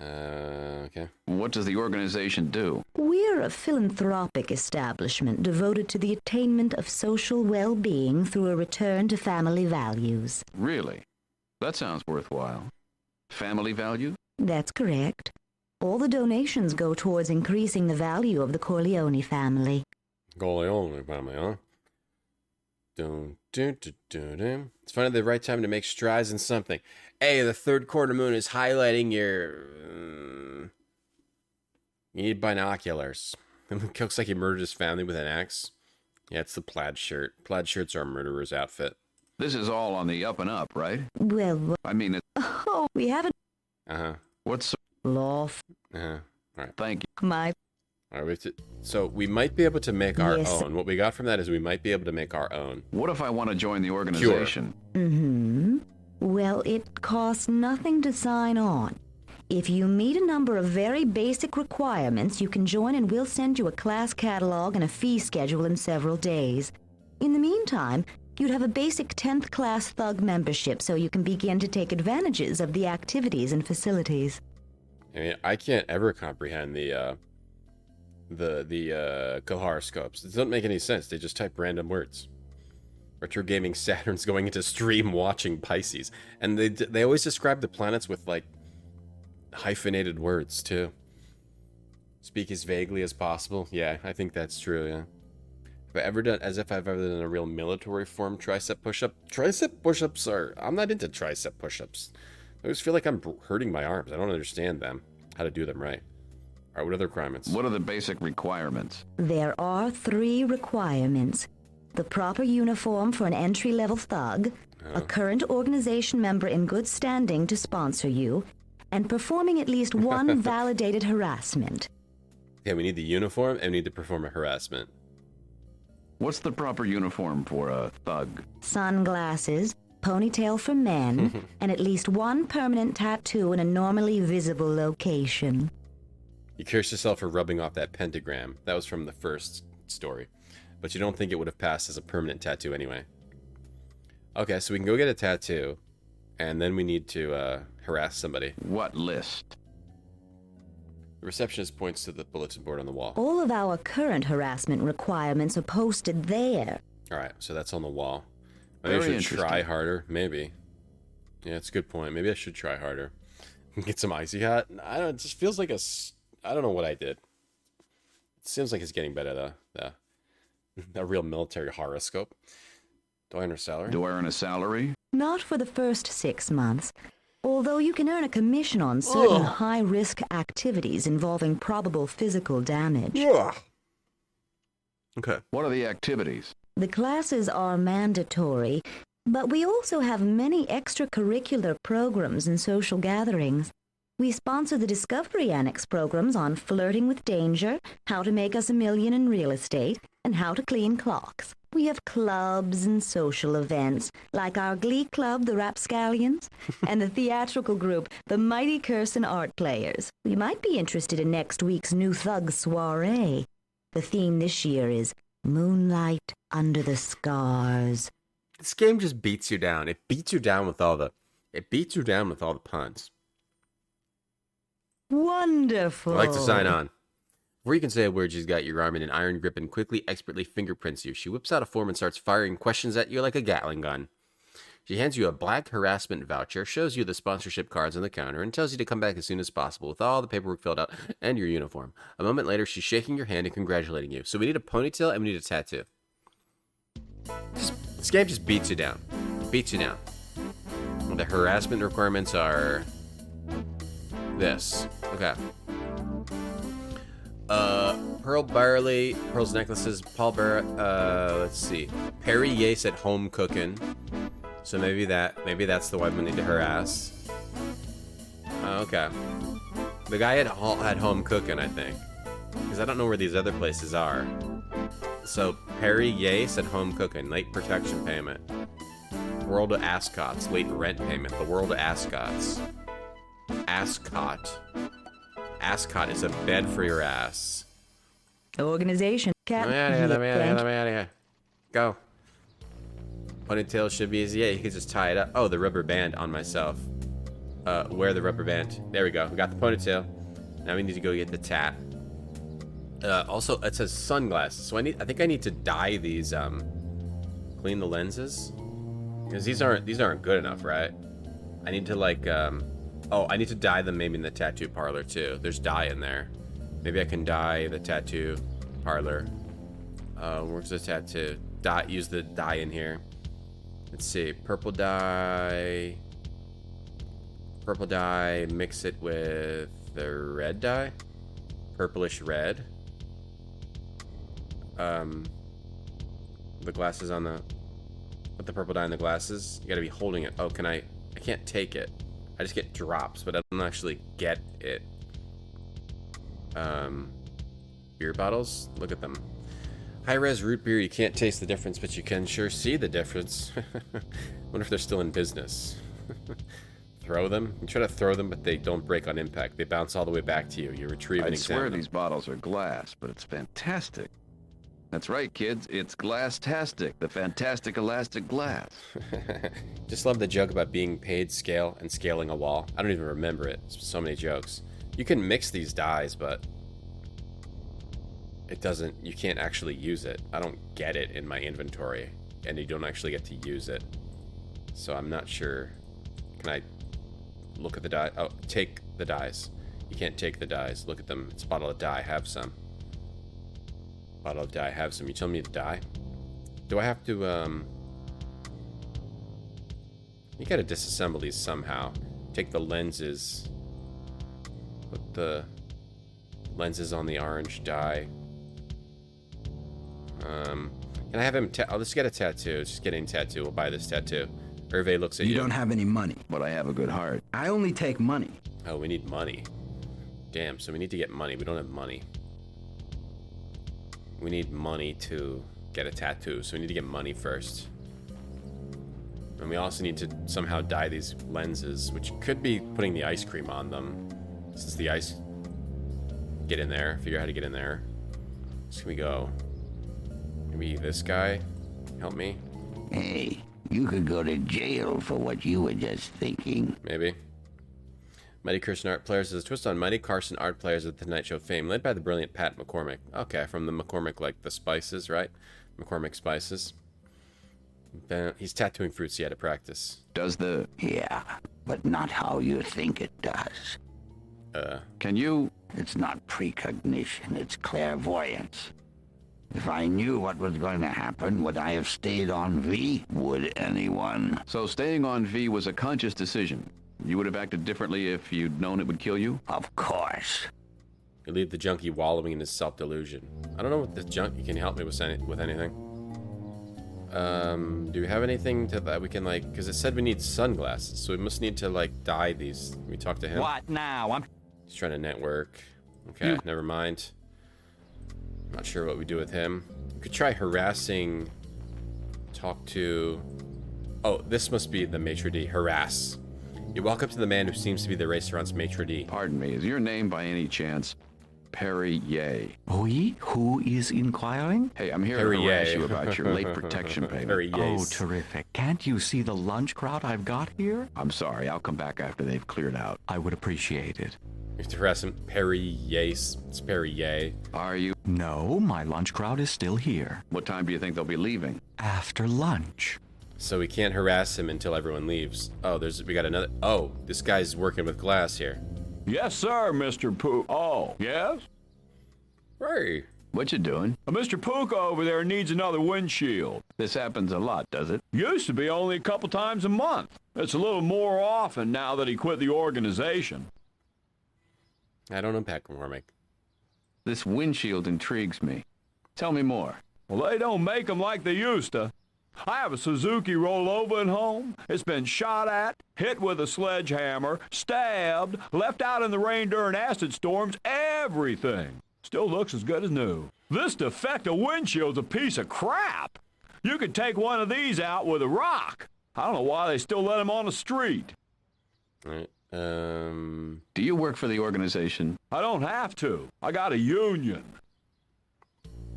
Okay. What does the organization do? We're a philanthropic establishment devoted to the attainment of social well-being through a return to family values. Really? That sounds worthwhile. Family value? That's correct. All the donations go towards increasing the value of the Corleone family. Corleone family, huh? Dun, dun, dun, dun, dun. It's finally the right time to make strides in something. Hey, the third quarter moon is highlighting your... You need binoculars. It looks like he murdered his family with an axe. Yeah, it's the plaid shirt. Plaid shirts are a murderer's outfit. This is all on the up and up, right? Well, I mean, it... Oh, we haven't... Uh-huh. What's... Loft. Uh-huh. All right. Thank you. My... All right, so we might be able to make our own. What we got from that is we might be able to make our own. What if I want to join the organization? Mm-hmm. Well, it costs nothing to sign on. If you meet a number of very basic requirements, you can join and we'll send you a class catalog and a fee schedule in several days. In the meantime, you'd have a basic 10th class thug membership so you can begin to take advantages of the activities and facilities. I mean, I can't ever comprehend the horoscopes. It doesn't make any sense. They just type random words. Retro Gaming Saturn's going into stream watching Pisces. And they always describe the planets with, like, hyphenated words, too. Speak as vaguely as possible. Yeah, I think that's true, yeah. Have I ever done, as if I've ever done a real military form tricep push-up? Tricep push-ups are... I'm not into tricep push-ups. I always feel like I'm hurting my arms. I don't understand them. How to do them right. All right, what other requirements? What are the basic requirements? There are 3 requirements. The proper uniform for an entry-level thug, a current organization member in good standing to sponsor you, and performing at least one validated harassment. Yeah, we need the uniform and we need to perform a harassment. What's the proper uniform for a thug? Sunglasses, ponytail for men, and at least one permanent tattoo in a normally visible location. You curse yourself for rubbing off that pentagram. That was from the first story. But you don't think it would have passed as a permanent tattoo anyway. Okay, so we can go get a tattoo. And then we need to harass somebody. What list? The receptionist points to the bulletin board on the wall. All of our current harassment requirements are posted there. Alright, so that's on the wall. Maybe I should try harder. Maybe. Yeah, it's a good point. Maybe I should try harder. Get some icy hot. I don't know, it just feels like I don't know what I did. It seems like it's getting better, though. A real military horoscope. Do I earn a salary? Do I earn a salary? Not for the first 6 months. Although you can earn a commission on certain high-risk activities involving probable physical damage. Yeah. Okay. What are the activities? The classes are mandatory, but we also have many extracurricular programs and social gatherings. We sponsor the Discovery Annex programs on flirting with danger, how to make us $1 million in real estate, and how to clean clocks. We have clubs and social events, like our glee club, the Rapscallions, and the theatrical group, the Mighty Cursin Art Players. We might be interested in next week's New Thug Soiree. The theme this year is Moonlight Under the Scars. This game just beats you down. It beats you down with all the puns. Wonderful. I like to sign on. Before you can say a word, she's got your arm in an iron grip and quickly, expertly fingerprints you. She whips out a form and starts firing questions at you like a Gatling gun. She hands you a black harassment voucher, shows you the sponsorship cards on the counter, and tells you to come back as soon as possible with all the paperwork filled out and your uniform. A moment later, she's shaking your hand and congratulating you. So we need a ponytail and we need a tattoo. This game just beats you down. Beats you down. The harassment requirements are this. Okay. Pearl Barley, Pearl's necklaces, Paul Barrett, let's see. Perry Yace at home cooking. So maybe that's the one we need to harass. Okay. The guy at home cooking, I think. Because I don't know where these other places are. So Perry Yace at home cooking, late protection payment. World of Ascots, late rent payment. The World of Ascots. Ascot. Ascot is a bed for your ass. Organization. Let me out of here. Go. Ponytail should be easy. Yeah, you can just tie it up. Oh, the rubber band on myself. Wear the rubber band. There we go. We got the ponytail. Now we need to go get the tat. Also, it says sunglasses. So I think I need to dye these. Clean the lenses. Because these aren't good enough, right? I need to like. Oh, I need to dye them maybe in the tattoo parlor too. There's dye in there. Maybe I can dye the tattoo parlor. Where's the tattoo? Use the dye in here. Let's see. Purple dye. Purple dye. Mix it with the red dye. Purplish red. The glasses on the... Put the purple dye in the glasses. You gotta be holding it. Oh, can I can't take it. I just get drops, but I don't actually get it. Beer bottles? Look at them. High-res root beer, you can't taste the difference, but you can sure see the difference. Wonder if they're still in business. Throw them? You try to throw them, but they don't break on impact. They bounce all the way back to you. You retrieve and I examine swear them. these bottles are glass, but it's fantastic. That's right, kids. It's Glass-tastic, the fantastic elastic glass. Just love the joke about being paid scale and scaling a wall. I don't even remember it. So many jokes. You can mix these dyes, but it doesn't, you can't actually use it. I don't get it in my inventory, and you don't actually get to use it. So I'm not sure. Can I look at the dye? Oh, take the dyes. You can't take the dyes. Look at them. It's a bottle of dye. Have some. Bottle of dye. Have some. You tell me to dye? Do I have to, you gotta disassemble these somehow. Take the lenses. Put the lenses on the orange dye. Can I have him I'll just get a tattoo. Just get a tattoo. We'll buy this tattoo. Hervé looks at you. You don't have any money. But I have a good heart. I only take money. Oh, we need money. Damn, so we need to get money. We don't have money. We need money to get a tattoo, so we need to get money first. And we also need to somehow dye these lenses, which could be putting the ice cream on them. Since the ice... Get in there. Figure out how to get in there. So can we go... Maybe this guy? Help me? Hey, you could go to jail for what you were just thinking. Maybe. Mighty Carson Art Players is a twist on Mighty Carson Art Players of the Tonight Show fame, led by the brilliant Pat McCormick. Okay, from the McCormick, like the spices, right? McCormick Spices. He's tattooing fruits he had to practice. Does the... Yeah, but not how you think it does. Can you... It's not precognition, it's clairvoyance. If I knew what was going to happen, would I have stayed on V? Would anyone? So staying on V was a conscious decision. You would have acted differently if you'd known it would kill you? Of course. You leave the junkie wallowing in his self-delusion. I don't know what the junkie can help me with anything. Do we have anything to that we can like? Because it said we need sunglasses, so we must need to like dye these. Can we talk to him? What now? He's trying to network. Okay, never mind. Not sure what we do with him. We could try harassing Talk to... Oh, this must be the maitre d'. Harass. You walk up to the man who seems to be the restaurant's maitre d'. Pardon me, is your name by any chance Perry Ye? Oui? Who is inquiring? Hey, I'm here to harass you about your late protection payment. Oh, terrific. Can't you see the lunch crowd I've got here? I'm sorry, I'll come back after they've cleared out. I would appreciate it. You have to harass him. Perry Ye. It's Perry Ye. Are you? No, my lunch crowd is still here. What time do you think they'll be leaving? After lunch. So we can't harass him until everyone leaves. Oh, we got another... Oh, this guy's working with glass here. Yes, sir, Mr. Pook. Oh, yes? Hey. What you doing? Mr. Puka over there needs another windshield. This happens a lot, does it? Used to be only a couple times a month. It's a little more often now that he quit the organization. I don't unpack McCormick. This windshield intrigues me. Tell me more. Well, they don't make them like they used to. I have a Suzuki rollover at home. It's been shot at, hit with a sledgehammer, stabbed, left out in the rain during acid storms, everything. Still looks as good as new. This defective windshield's a piece of crap. You could take one of these out with a rock. I don't know why they still let them on the street. All right. Do you work for the organization? I don't have to. I got a union.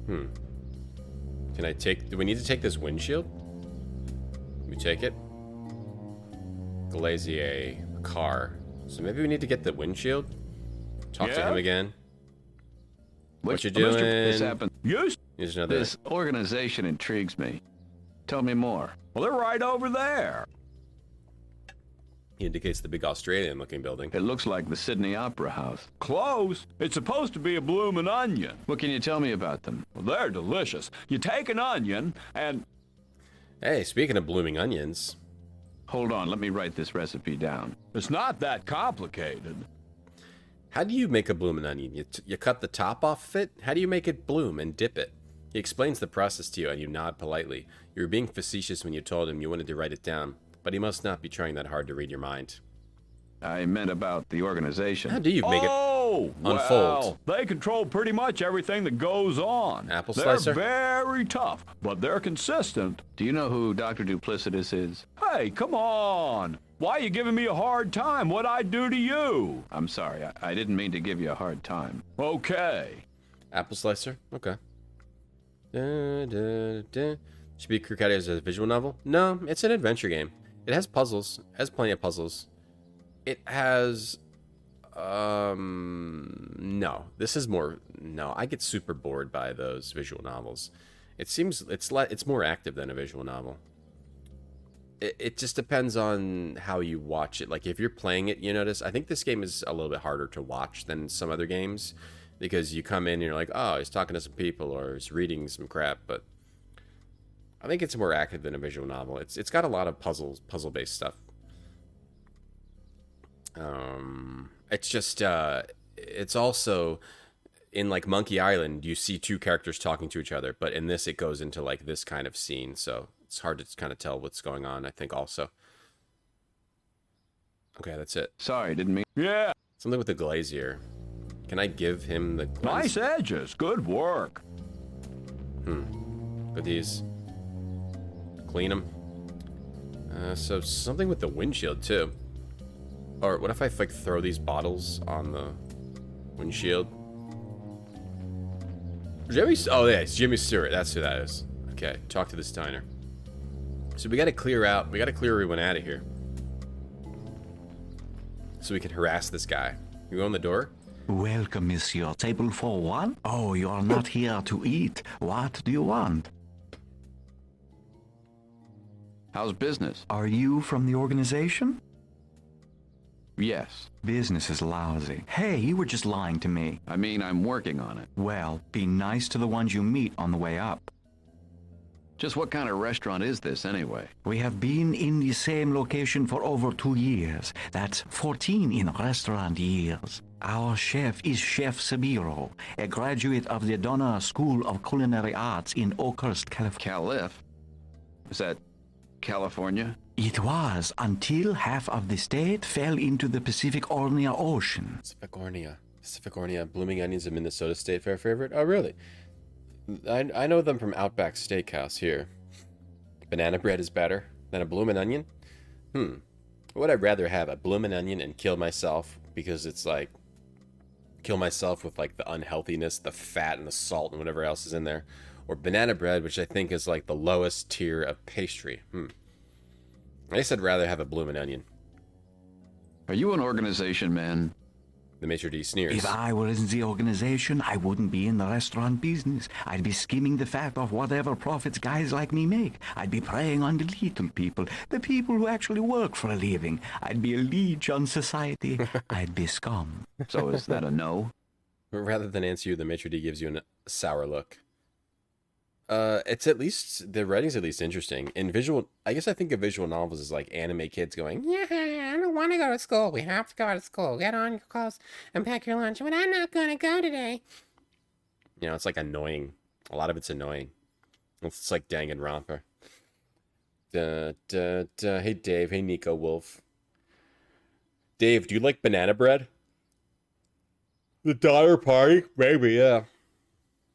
Can I take... Do we need to take this windshield? We take it? Glazier. Car. So maybe we need to get the windshield? Talk to him again. What you doing? This happened. Here's another... This organization intrigues me. Tell me more. Well, they're right over there. He indicates the big Australian-looking building. It looks like the Sydney Opera House. Close. It's supposed to be a bloomin' onion. What can you tell me about them? Well, they're delicious. You take an onion and... Hey, speaking of blooming onions... Hold on, let me write this recipe down. It's not that complicated. How do you make a blooming onion? You cut the top off of it? How do you make it bloom and dip it? He explains the process to you and you nod politely. You were being facetious when you told him you wanted to write it down, but he must not be trying that hard to read your mind. I meant about the organization. How do you make it unfold? Well, they control pretty much everything that goes on. Apple slicer? They're very tough, but they're consistent. Do you know who Dr. Duplicitous is? Hey, come on. Why are you giving me a hard time? What'd I do to you? I'm sorry, I didn't mean to give you a hard time. Okay. Apple slicer? Okay. Should be Crooked as a visual novel? No, it's an adventure game. It has puzzles. It has plenty of puzzles. It has... No. This is more... No, I get super bored by those visual novels. It seems... It's more active than a visual novel. It just depends on how you watch it. Like, if you're playing it, you notice... I think this game is a little bit harder to watch than some other games. Because you come in and you're like, oh, he's talking to some people or he's reading some crap. But I think it's more active than a visual novel. It's got a lot of puzzle-based stuff. It's just, it's also, in like Monkey Island, you see two characters talking to each other, but in this it goes into like this kind of scene, so it's hard to kind of tell what's going on, I think also. Okay, that's it. Sorry, didn't mean... Yeah. Something with the glazier. Can I give him the... Nice edges, good work. With these. Clean them. So something with the windshield too. Or what if I like throw these bottles on the windshield? Jimmy? Oh yeah, it's Jimmy Stewart. That's who that is. Okay, talk to this diner. So we got to clear out. We got to clear everyone out of here, so we can harass this guy. You go in the door. Welcome, monsieur. Table for one? Oh, you are not here to eat. What do you want? How's business? Are you from the organization? Yes. Business is lousy. Hey, you were just lying to me. I mean, I'm working on it. Well, be nice to the ones you meet on the way up. Just what kind of restaurant is this, anyway? We have been in the same location for over 2 years. That's 14 in restaurant years. Our chef is Chef Sabiro, a graduate of the Doughnut School of Culinary Arts in Oakhurst, California. Calif? Is that California? It was, until half of the state fell into the Pacific Ocean. Pacific Ornia. Blooming Onions, a Minnesota State Fair favorite? Oh, really? I know them from Outback Steakhouse here. Banana bread is better than a bloomin' onion? Would I rather have a bloomin' onion and kill myself because it's like kill myself with like the unhealthiness, the fat and the salt and whatever else is in there, or banana bread, which I think is like the lowest tier of pastry? I guess I'd rather have a bloomin' onion. Are you an organization man? The maitre d' sneers. If I were in the organization, I wouldn't be in the restaurant business. I'd be skimming the fat off whatever profits guys like me make. I'd be preying on the little people, the people who actually work for a living. I'd be a leech on society. I'd be scum. So is that a no? Rather than answer you, the maitre d' gives you a sour look. It's at least, the writing's at least interesting. In visual, I guess I think of visual novels as like anime kids going, yeah, I don't want to go to school. We have to go to school. Get on your clothes and pack your lunch. But I'm not going to go today. You know, it's like annoying. A lot of it's annoying. It's like Danganronpa. Hey, Dave. Hey, Nico Wolf. Dave, do you like banana bread? The Donner Party? Maybe, yeah.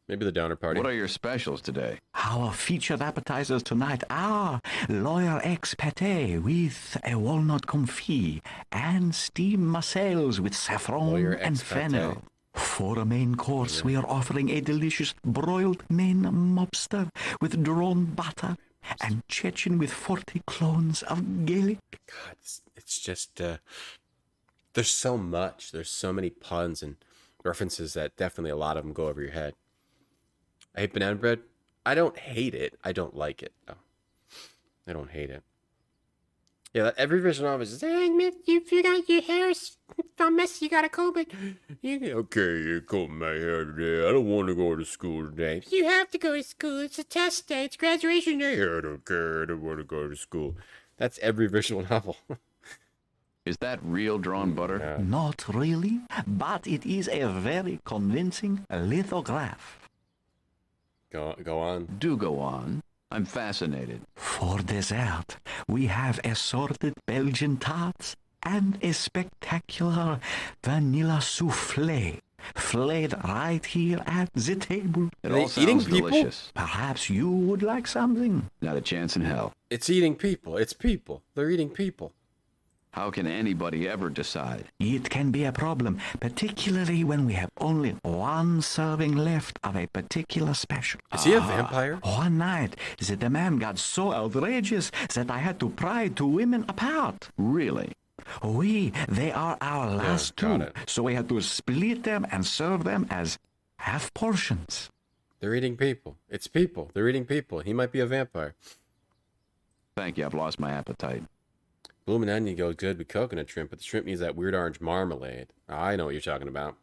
Maybe the Donner Party. What are your specials today? Our featured appetizers tonight are Lawyer X Pate with a walnut confit and steamed mussels with saffron and fennel. For a main course, we are offering a delicious broiled Maine lobster with drawn butter and Chechen with 40 clones of Gaelic. God, it's just, there's so much. There's so many puns and references that definitely a lot of them go over your head. I hate banana bread. I don't hate it. I don't like it, though. I don't hate it. Yeah, every visual novel is just, hey, miss, you forgot your hair's all messy. You gotta comb it. Okay, you comb my hair today. I don't want to go to school today. You have to go to school. It's a test day. It's graduation day. I don't care. I don't want to go to school. That's every visual novel. Is that real drawn butter? Yeah. Not really, but it is a very convincing lithograph. Go on. Do go on. I'm fascinated. For dessert, we have assorted Belgian tarts and a spectacular vanilla souffle, flayed right here at the table. It all sounds delicious. Perhaps you would like something? Not a chance in hell. It's eating people. It's people. They're eating people. How can anybody ever decide? It can be a problem, particularly when we have only one serving left of a particular special. Is he a vampire? One night, the demand got so outrageous that I had to pry two women apart. Really? They are our last two, so we had to split them and serve them as half portions. They're eating people. It's people. They're eating people. He might be a vampire. Thank you, I've lost my appetite. Bloomin' onion goes good with coconut shrimp, but the shrimp needs that weird orange marmalade. I know what you're talking about.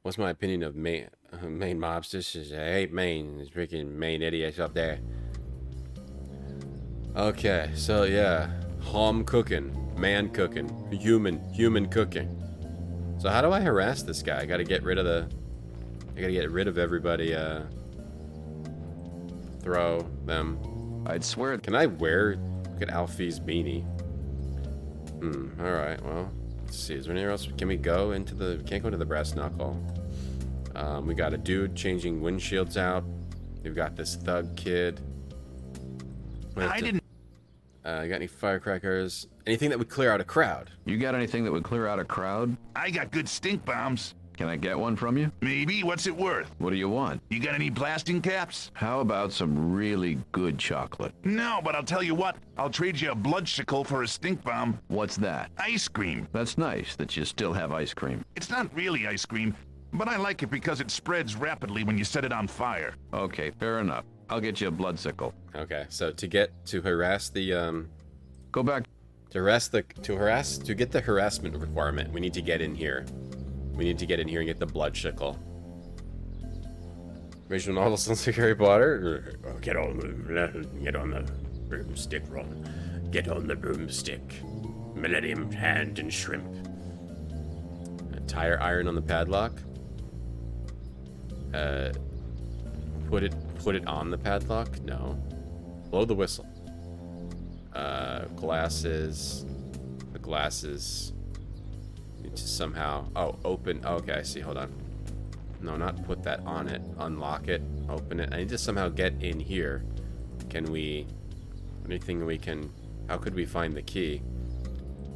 What's my opinion of Maine mobsters? I hate Maine. There's freaking Maine idiots up there. Okay, so yeah. Home cooking. Man cooking. Human cooking. So how do I harass this guy? I gotta get rid of everybody, throw them. I'd swear... Can I wear... Look at Alfie's beanie. Alright, well, let's see. Is there anywhere else? Can we go into the... We can't go to the brass knuckle. We got a dude changing windshields out. We've got this thug kid. You got any firecrackers? Anything that would clear out a crowd? You got anything that would clear out a crowd? I got good stink bombs. Can I get one from you? Maybe. What's it worth? What do you want? You got any blasting caps? How about some really good chocolate? No, but I'll tell you what. I'll trade you a bloodsicle for a stink bomb. What's that? Ice cream. That's nice that you still have ice cream. It's not really ice cream, but I like it because it spreads rapidly when you set it on fire. Okay, fair enough. I'll get you a bloodsicle. Okay, so to harass the Go back. To get the harassment requirement, we need to get in here. We need to get in here and get the bloodsicle. Visual novel sounds like Harry Potter. Get on the broomstick, Ron. Get on the broomstick. Millennium hand and shrimp. A tire iron on the padlock. Put it on the padlock? No. Blow the whistle. Glasses. The glasses need to somehow... Oh, open... Okay, I see. Hold on. No, not put that on it. Unlock it. Open it. I need to somehow get in here. Can we... Anything we can... How could we find the key?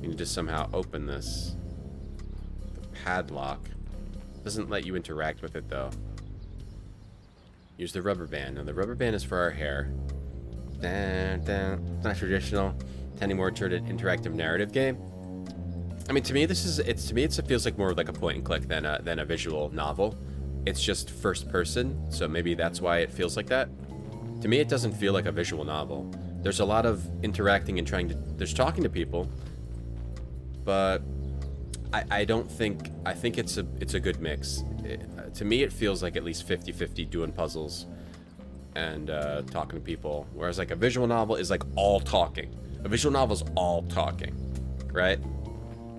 We need to somehow open this. The padlock. Doesn't let you interact with it, though. Use the rubber band. Now, the rubber band is for our hair. It's not traditional. Tending more toward an interactive narrative game. I mean, to me, it feels like more like a point and click than a visual novel. It's just first person, so maybe that's why it feels like that. To me, it doesn't feel like a visual novel. There's a lot of interacting and there's talking to people, but I don't think, I think it's a good mix. To me, it feels like at least 50-50 doing puzzles and talking to people, whereas like a visual novel is like all talking. A visual novel is all talking, right?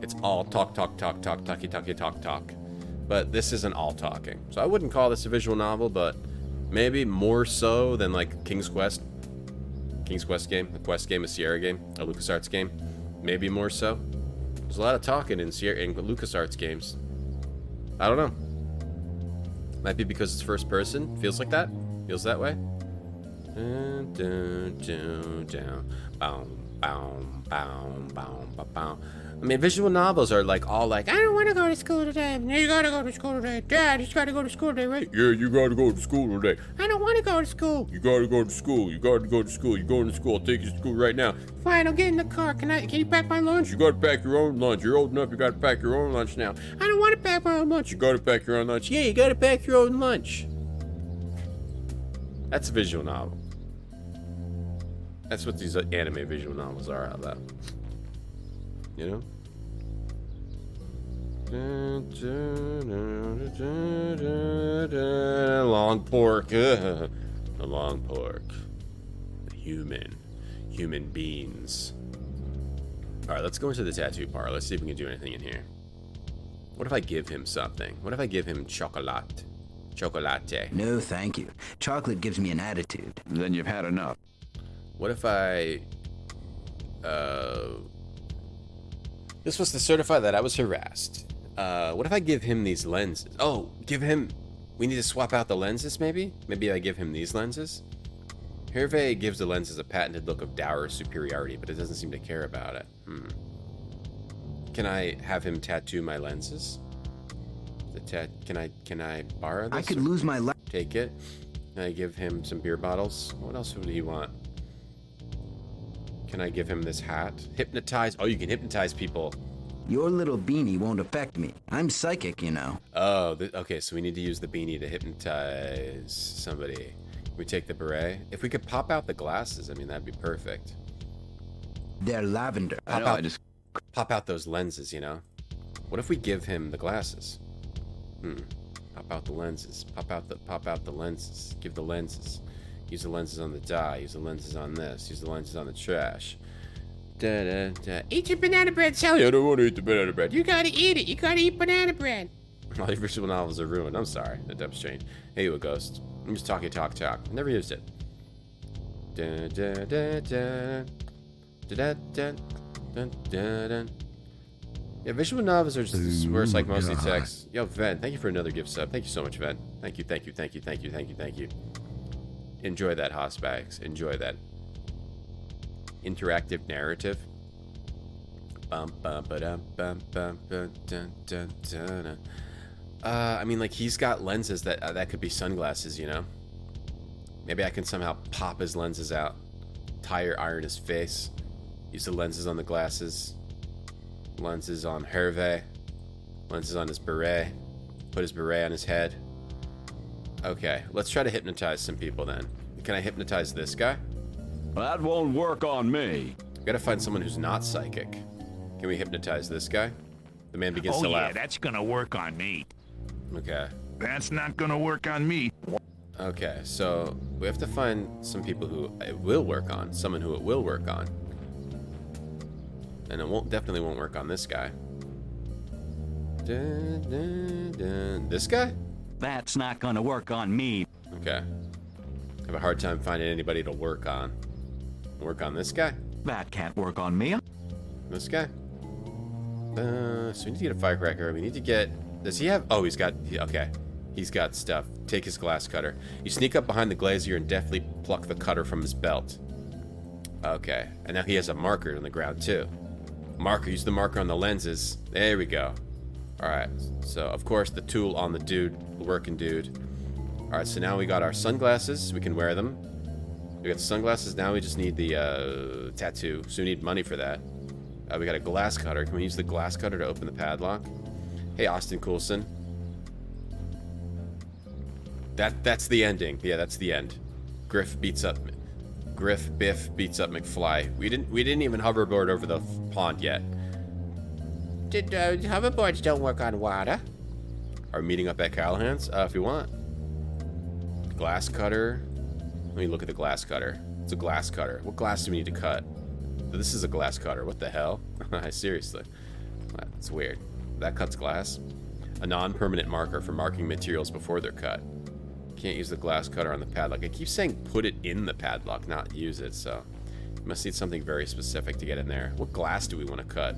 It's all talk. But this isn't all talking. So I wouldn't call this a visual novel, but maybe more so than like King's Quest game, the Quest game, a Sierra game, a LucasArts game. Maybe more so. There's a lot of talking in LucasArts games. I don't know. Might be because it's first person. Feels like that. Feels that way. I mean, visual novels are like all like, I don't want to go to school today. You gotta go to school today. Dad, you gotta go to school today, right? Yeah, you gotta go to school today. I don't want to go to school. You gotta go to school. You gotta go to school. You're going to school. I'll take you to school right now. Fine, I'll get in the car. Can you pack my lunch? You gotta pack your own lunch. You're old enough. You gotta pack your own lunch now. I don't want to pack my own lunch. You gotta pack your own lunch. Yeah, you gotta pack your own lunch. That's a visual novel. That's what these anime visual novels are all about. You know? Long pork. A long pork. Human beings. Alright, let's go into the tattoo parlor. Let's see if we can do anything in here. What if I give him something? What if I give him chocolate? Chocolate. No, thank you. Chocolate gives me an attitude. Then you've had enough. What if I... This was to certify that I was harassed. What if I give him these lenses? Oh, give him... We need to swap out the lenses, maybe? Maybe I give him these lenses? Hervé gives the lenses a patented look of dour superiority, but it doesn't seem to care about it. Can I have him tattoo my lenses? Can I borrow this? I could lose my life. Take it. Can I give him some beer bottles? What else would he want? Can I give him this hat? Hypnotize. Oh, you can hypnotize people. Your little beanie won't affect me. I'm psychic, you know. Oh, okay, so we need to use the beanie to hypnotize somebody. Can we take the beret? If we could pop out the glasses, I mean, that'd be perfect. They're lavender. Pop out those lenses, you know? What if we give him the glasses? Pop out the lenses. Pop out the lenses. Give the lenses. Use the lenses on the die. Use the lenses on this. Use the lenses on the trash. Eat your banana bread, Sally. I don't want to eat the banana bread. You gotta eat it. You gotta eat banana bread. All your visual novels are ruined. I'm sorry. The depth's changed. Hey, you a ghost. I'm just talk. Never used it. Yeah, visual novels are just where it's like mostly text. Yo, Ven, thank you for another gift sub. Thank you so much, Ven. Thank you. Enjoy that, Hossbags. Enjoy that. Interactive narrative. I mean, like, he's got lenses that could be sunglasses, you know? Maybe I can somehow pop his lenses out. Tire iron his face. Use the lenses on the glasses. Lenses on Hervé. Lenses on his beret. Put his beret on his head. Okay, let's try to hypnotize some people then. Can I hypnotize this guy? That won't work on me. We gotta find someone who's not psychic. Can we hypnotize this guy? The man begins to laugh. Oh yeah, that's gonna work on me. Okay. That's not gonna work on me. Okay, so we have to find some people who it will work on. Someone who it will work on. And it definitely won't work on this guy. This guy? That's not gonna work on me. Okay. I have a hard time finding anybody to work on. Work on this guy? That can't work on me. This guy? So we need to get a firecracker. We need to get... Does he have... Oh, he's got... Okay. He's got stuff. Take his glass cutter. You sneak up behind the glazier and deftly pluck the cutter from his belt. Okay, and now he has a marker on the ground too. Marker, use the marker on the lenses. There we go. Alright, so of course the tool on the dude, the working dude. Alright, so now we got our sunglasses. We can wear them. We got the sunglasses. Now we just need the tattoo. So we need money for that. We got a glass cutter. Can we use the glass cutter to open the padlock? Hey, Austin Coulson. That's the ending. Yeah, that's the end. Biff beats up McFly. We didn't even hoverboard over the pond yet. Did hoverboards don't work on water? Are we meeting up at Callahan's? If you want. Glass cutter. Let me look at the glass cutter. It's a glass cutter. What glass do we need to cut? This is a glass cutter. What the hell? Seriously. That's weird. That cuts glass. A non-permanent marker for marking materials before they're cut. Can't use the glass cutter on the padlock. I keep saying put it in the padlock, not use it, so you must need something very specific to get in there. What glass do we want to cut?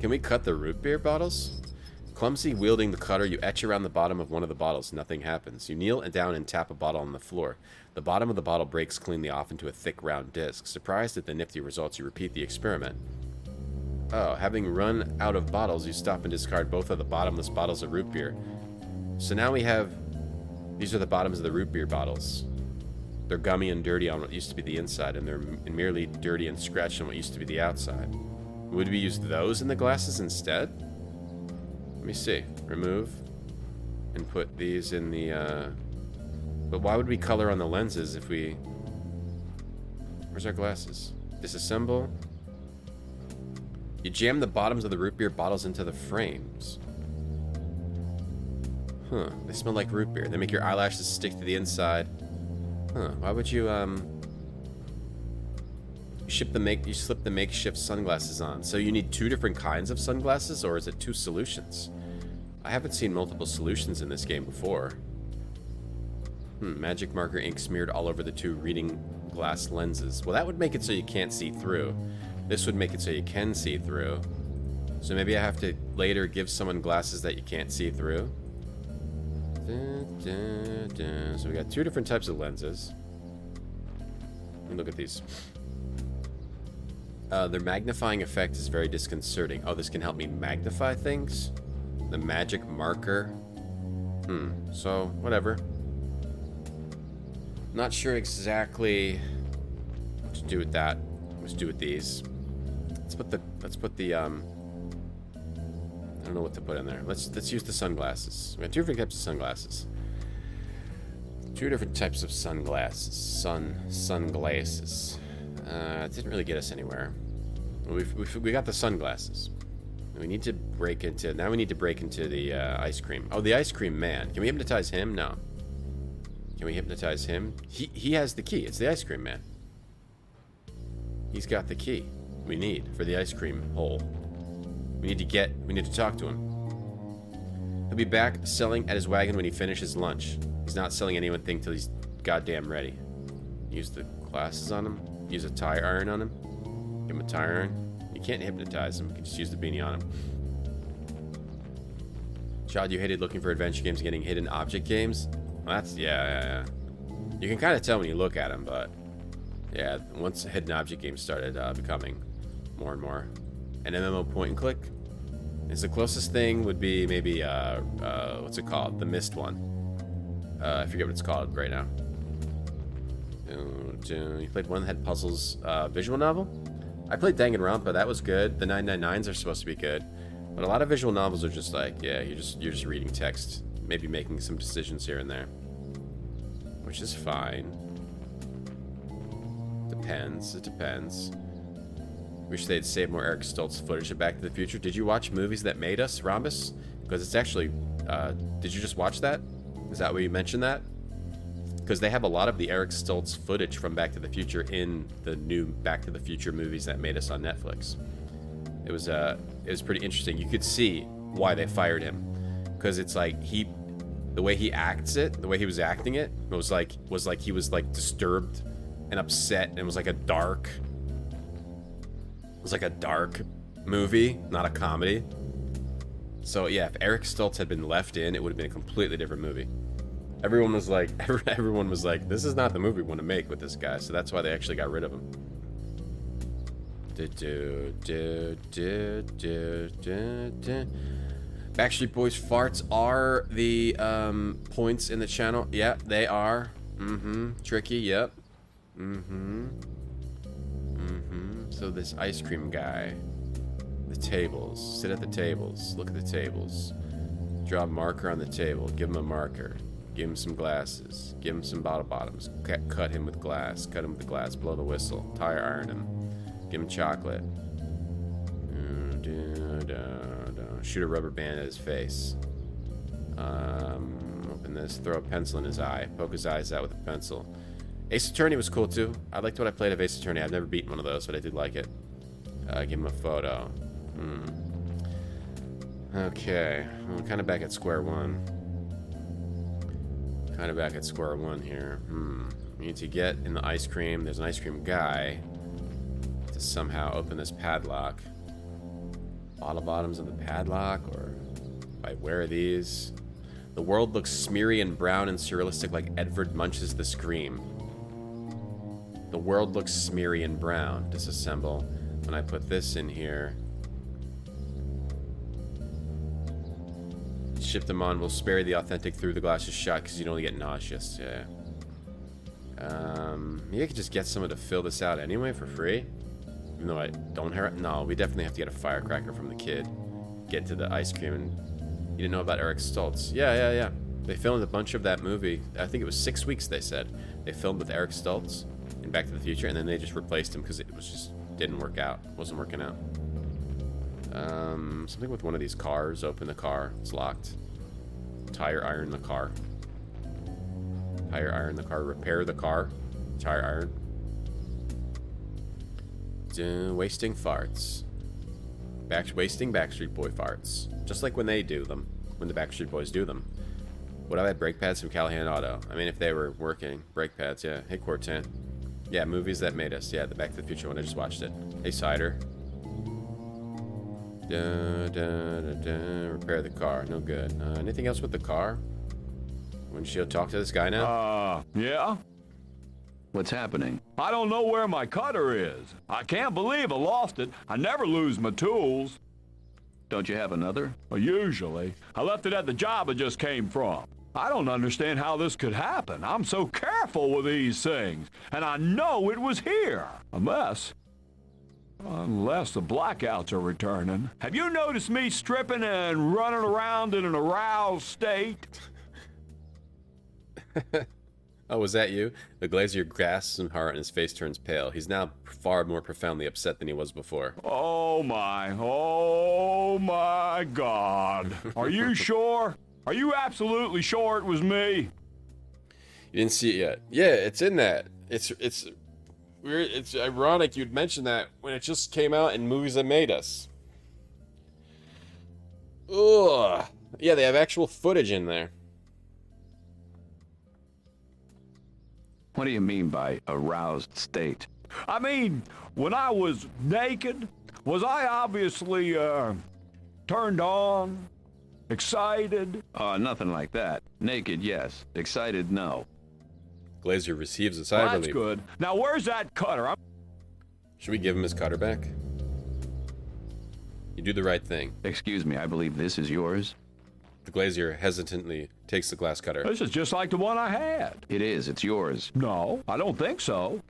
Can we cut the root beer bottles? Clumsy wielding the cutter, you etch around the bottom of one of the bottles. Nothing happens. You kneel down and tap a bottle on the floor. The bottom of the bottle breaks cleanly off into a thick round disc. Surprised at the nifty results, you repeat the experiment. Oh, having run out of bottles, you stop and discard both of the bottomless bottles of root beer. So now we have... These are the bottoms of the root beer bottles. They're gummy and dirty on what used to be the inside, and they're merely dirty and scratched on what used to be the outside. Would we use those in the glasses instead? Let me see. Remove. And put these in the, But why would we color on the lenses if we... Where's our glasses? Disassemble. You jam the bottoms of the root beer bottles into the frames. Huh. They smell like root beer. They make your eyelashes stick to the inside. Huh. Why would you, You slip the makeshift sunglasses on. So you need two different kinds of sunglasses, or is it two solutions? I haven't seen multiple solutions in this game before. Magic marker ink smeared all over the two reading glass lenses. Well, that would make it so you can't see through. This would make it so you can see through. So maybe I have to later give someone glasses that you can't see through. So we got two different types of lenses. Let me look at these. Their magnifying effect is very disconcerting. Oh, this can help me magnify things? The magic marker? So, whatever. Not sure exactly what to do with that. Let's do with these. Let's put the, I don't know what to put in there. Let's use the sunglasses. We have two different types of sunglasses. Two different types of sunglasses. Sunglasses. It didn't really get us anywhere. We got the sunglasses. We need to break into... Now we need to break into the ice cream. Oh, the ice cream man. Can we hypnotize him? No. Can we hypnotize him? He has the key. It's the ice cream man. He's got the key we need for the ice cream hole. We need to talk to him. He'll be back selling at his wagon when he finishes lunch. He's not selling anything till he's goddamn ready. Use the glasses on him. Use a tire iron on him. Give him a tire iron. You can't hypnotize him. You can just use the beanie on him. Child, you hated looking for adventure games, getting hidden object games? Well, that's... Yeah. You can kind of tell when you look at them, but... Yeah, once hidden object games started becoming more and more. An MMO point and click? Is the closest thing would be maybe, what's it called? The Mist one. I forget what it's called right now. You played One Head Puzzles visual novel? I played Danganronpa, that was good. The 999s are supposed to be good. But a lot of visual novels are just like, yeah, you're just reading text. Maybe making some decisions here and there. Which is fine. It depends. Wish they'd save more Eric Stoltz footage of Back to the Future. Did you watch Movies That Made Us, Rhombus? Because it's actually... did you just watch that? Is that where you mentioned that? Because they have a lot of the Eric Stoltz footage from Back to the Future in the new Back to the Future Movies That Made Us on Netflix. It was pretty interesting. You could see why they fired him. Because it's like the way he acts it, the way he was acting it, was like he was like disturbed and upset, and it was like a dark movie, not a comedy. So yeah, if Eric Stoltz had been left in, it would have been a completely different movie. Everyone was like, this is not the movie we want to make with this guy, so that's why they actually got rid of him. Backstreet Boys farts are the points in the channel. Yeah, they are. Tricky, yep. So this ice cream guy. The tables. Sit at the tables. Look at the tables. Draw a marker on the table. Give him a marker. Give him some glasses. Give him some bottle bottoms. Cut him with glass. Cut him with the glass. Blow the whistle. Tire iron him. Give him chocolate. Shoot a rubber band at his face. Open this. Throw a pencil in his eye. Poke his eyes out with a pencil. Ace Attorney was cool too. I liked what I played of Ace Attorney. I've never beaten one of those, but I did like it. Give him a photo. Okay. Well, kind of back at square one. Kind of back at square one here. We need to get in the ice cream. There's an ice cream guy to somehow open this padlock. Bottle bottoms of the padlock, or if I wear these. The world looks smeary and brown and surrealistic like Edvard munches the scream. The world looks smeary and brown. Disassemble. When I put this in here. Ship them on. We'll spare the authentic through the glasses shot because you don't get nauseous. Yeah. Maybe I could just get someone to fill this out anyway for free. Even though I don't have... No, we definitely have to get a firecracker from the kid. Get to the ice cream. And you didn't know about Eric Stoltz. Yeah. They filmed a bunch of that movie. I think it was 6 weeks, they said. They filmed with Eric Stoltz in Back to the Future, and then they just replaced him because it was just... didn't work out. Wasn't working out. Something with one of these cars. Open the car. It's locked. Tire iron the car. Tire iron the car. Repair the car. Tire iron. Wasting farts. Wasting Backstreet Boy farts. Just like when they do them. When the Backstreet Boys do them. What about brake pads from Callahan Auto? I mean, if they were working. Brake pads, yeah. Hey, Cortan. Yeah, movies that made us. Yeah, the Back to the Future one. I just watched it. Hey, Cider. Repair the car. No good. Anything else with the car? Windshield. Talk to this guy now? Yeah? What's happening? I don't know where my cutter is. I can't believe I lost it. I never lose my tools. Don't you have another? Well, usually. I left it at the job I just came from. I don't understand how this could happen. I'm so careful with these things. And I know it was here. Unless the blackouts are returning. Have you noticed me stripping and running around in an aroused state? Oh, was that you? The glazier grasps some heart and his face turns pale. He's now far more profoundly upset than he was before. Oh my God. Are you sure? Are you absolutely sure it was me? You didn't see it yet. Yeah, it's in that. It's weird. It's ironic you'd mention that when it just came out in Movies That Made Us. Ugh. Yeah, they have actual footage in there. What do you mean by aroused state? I mean, when I was naked, was I obviously turned on? Excited? Nothing like that. Naked, yes. Excited, no. Glazier receives a sigh of relief. That's good. Now, where's that cutter? Should we give him his cutter back? You do the right thing. Excuse me, I believe this is yours? The glazier hesitantly takes the glass cutter. This is just like the one I had. It is. It's yours. No, I don't think so.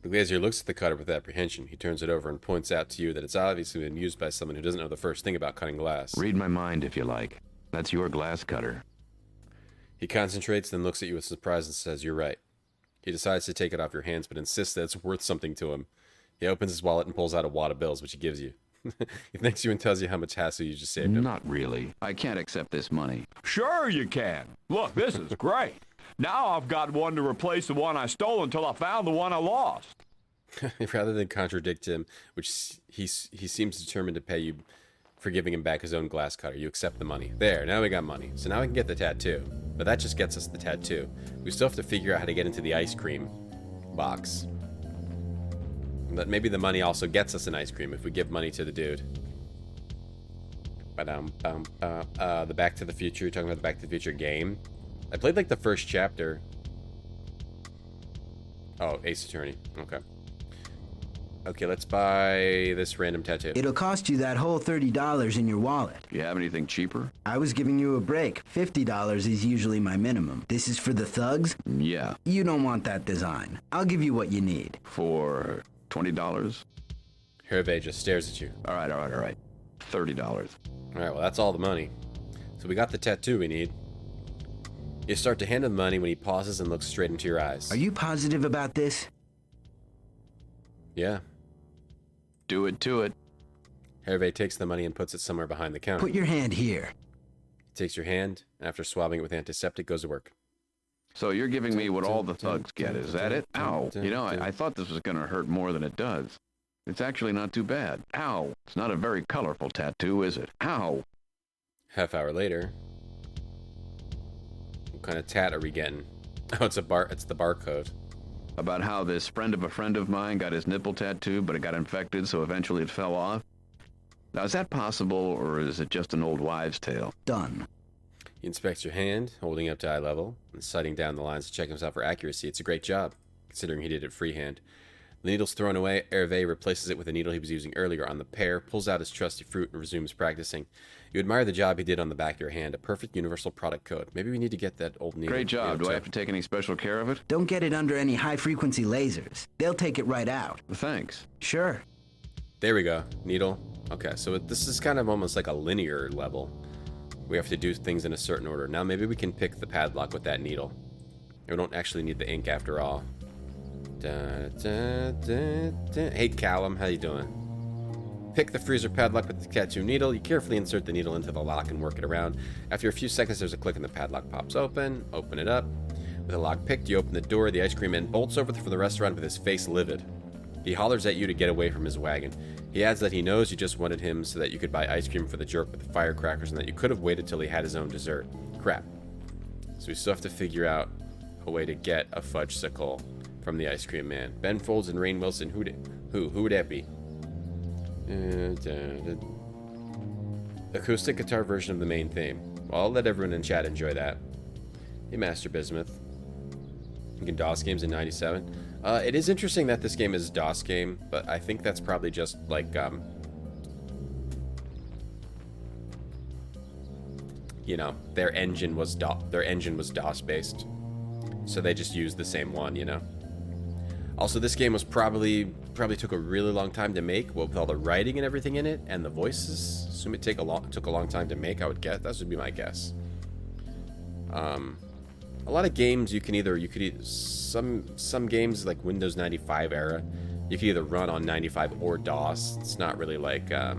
The glazier looks at the cutter with apprehension. He turns it over and points out to you that it's obviously been used by someone who doesn't know the first thing about cutting glass. Read my mind if you like. That's your glass cutter. He concentrates, then looks at you with surprise and says, "You're right." He decides to take it off your hands, but insists that it's worth something to him. He opens his wallet and pulls out a wad of bills, which he gives you. He thanks you and tells you how much hassle you just saved him. Not really. I can't accept this money. Sure you can. Look, this is great. Now I've got one to replace the one I stole until I found the one I lost. Rather than contradict him, which he seems determined to pay you for giving him back his own glass cutter, you accept the money. There, now we got money. So now we can get the tattoo. But that just gets us the tattoo. We still have to figure out how to get into the ice cream box. But maybe the money also gets us an ice cream if we give money to the dude. The Back to the Future, you're talking about the Back to the Future game. I played like the first chapter. Oh, Ace Attorney. Okay. Okay, let's buy this random tattoo. It'll cost you that whole $30 in your wallet. Do you have anything cheaper? I was giving you a break. $50 is usually my minimum. This is for the thugs? Yeah. You don't want that design. I'll give you what you need. For $20? Hervé just stares at you. All right. $30. All right, well, that's all the money. So we got the tattoo we need. You start to hand him the money when he pauses and looks straight into your eyes. Are you positive about this? Yeah. Do it to it. Hervé takes the money and puts it somewhere behind the counter. Put your hand here. He takes your hand, and after swabbing it with antiseptic, goes to work. So you're giving me what all the thugs get, is that it? Ow. You know, I thought this was going to hurt more than it does. It's actually not too bad. Ow. It's not a very colorful tattoo, is it? Ow. Half hour later. What kind of tat are we getting? Oh, it's the barcode. About how this friend of mine got his nipple tattooed, but it got infected, so eventually it fell off. Now, is that possible, or is it just an old wives' tale? Done. He inspects your hand, holding it up to eye level, and sighting down the lines to check himself for accuracy. It's a great job, considering he did it freehand. The needle's thrown away. Hervé replaces it with a needle he was using earlier on the pear, pulls out his trusty fruit, and resumes practicing. You admire the job he did on the back of your hand, a perfect universal product code. Maybe we need to get that old needle. Great job. Do I have to take any special care of it? Don't get it under any high-frequency lasers. They'll take it right out. Thanks. Sure. There we go. Needle. Okay, so this is kind of almost like a linear level. We have to do things in a certain order. Now maybe we can pick the padlock with that needle. We don't actually need the ink after all. Hey, Callum, how you doing? Pick the freezer padlock with the tattoo needle. You carefully insert the needle into the lock and work it around. After a few seconds, there's a click and the padlock pops open. Open it up. With the lock picked, you open the door. The ice cream man bolts over from the restaurant with his face livid. He hollers at you to get away from his wagon. He adds that he knows you just wanted him so that you could buy ice cream for the jerk with the firecrackers and that you could have waited till he had his own dessert. Crap. So we still have to figure out a way to get a fudgesicle from the ice cream man. Ben Folds and Rainn Wilson. Who would that be? Acoustic guitar version of the main theme. Well, I'll let everyone in chat enjoy that. Hey, Master Bismuth. You can DOS games in 97. It is interesting that this game is a DOS game, but I think that's probably just like, you know, their engine was DOS based, so they just used the same one, you know. Also, this game was probably took a really long time to make, with all the writing and everything in it, and the voices. Assume it took a long time to make. I would guess that would be my guess. A lot of games you could either some games like Windows 95 era, you could either run on 95 or DOS. It's not really like I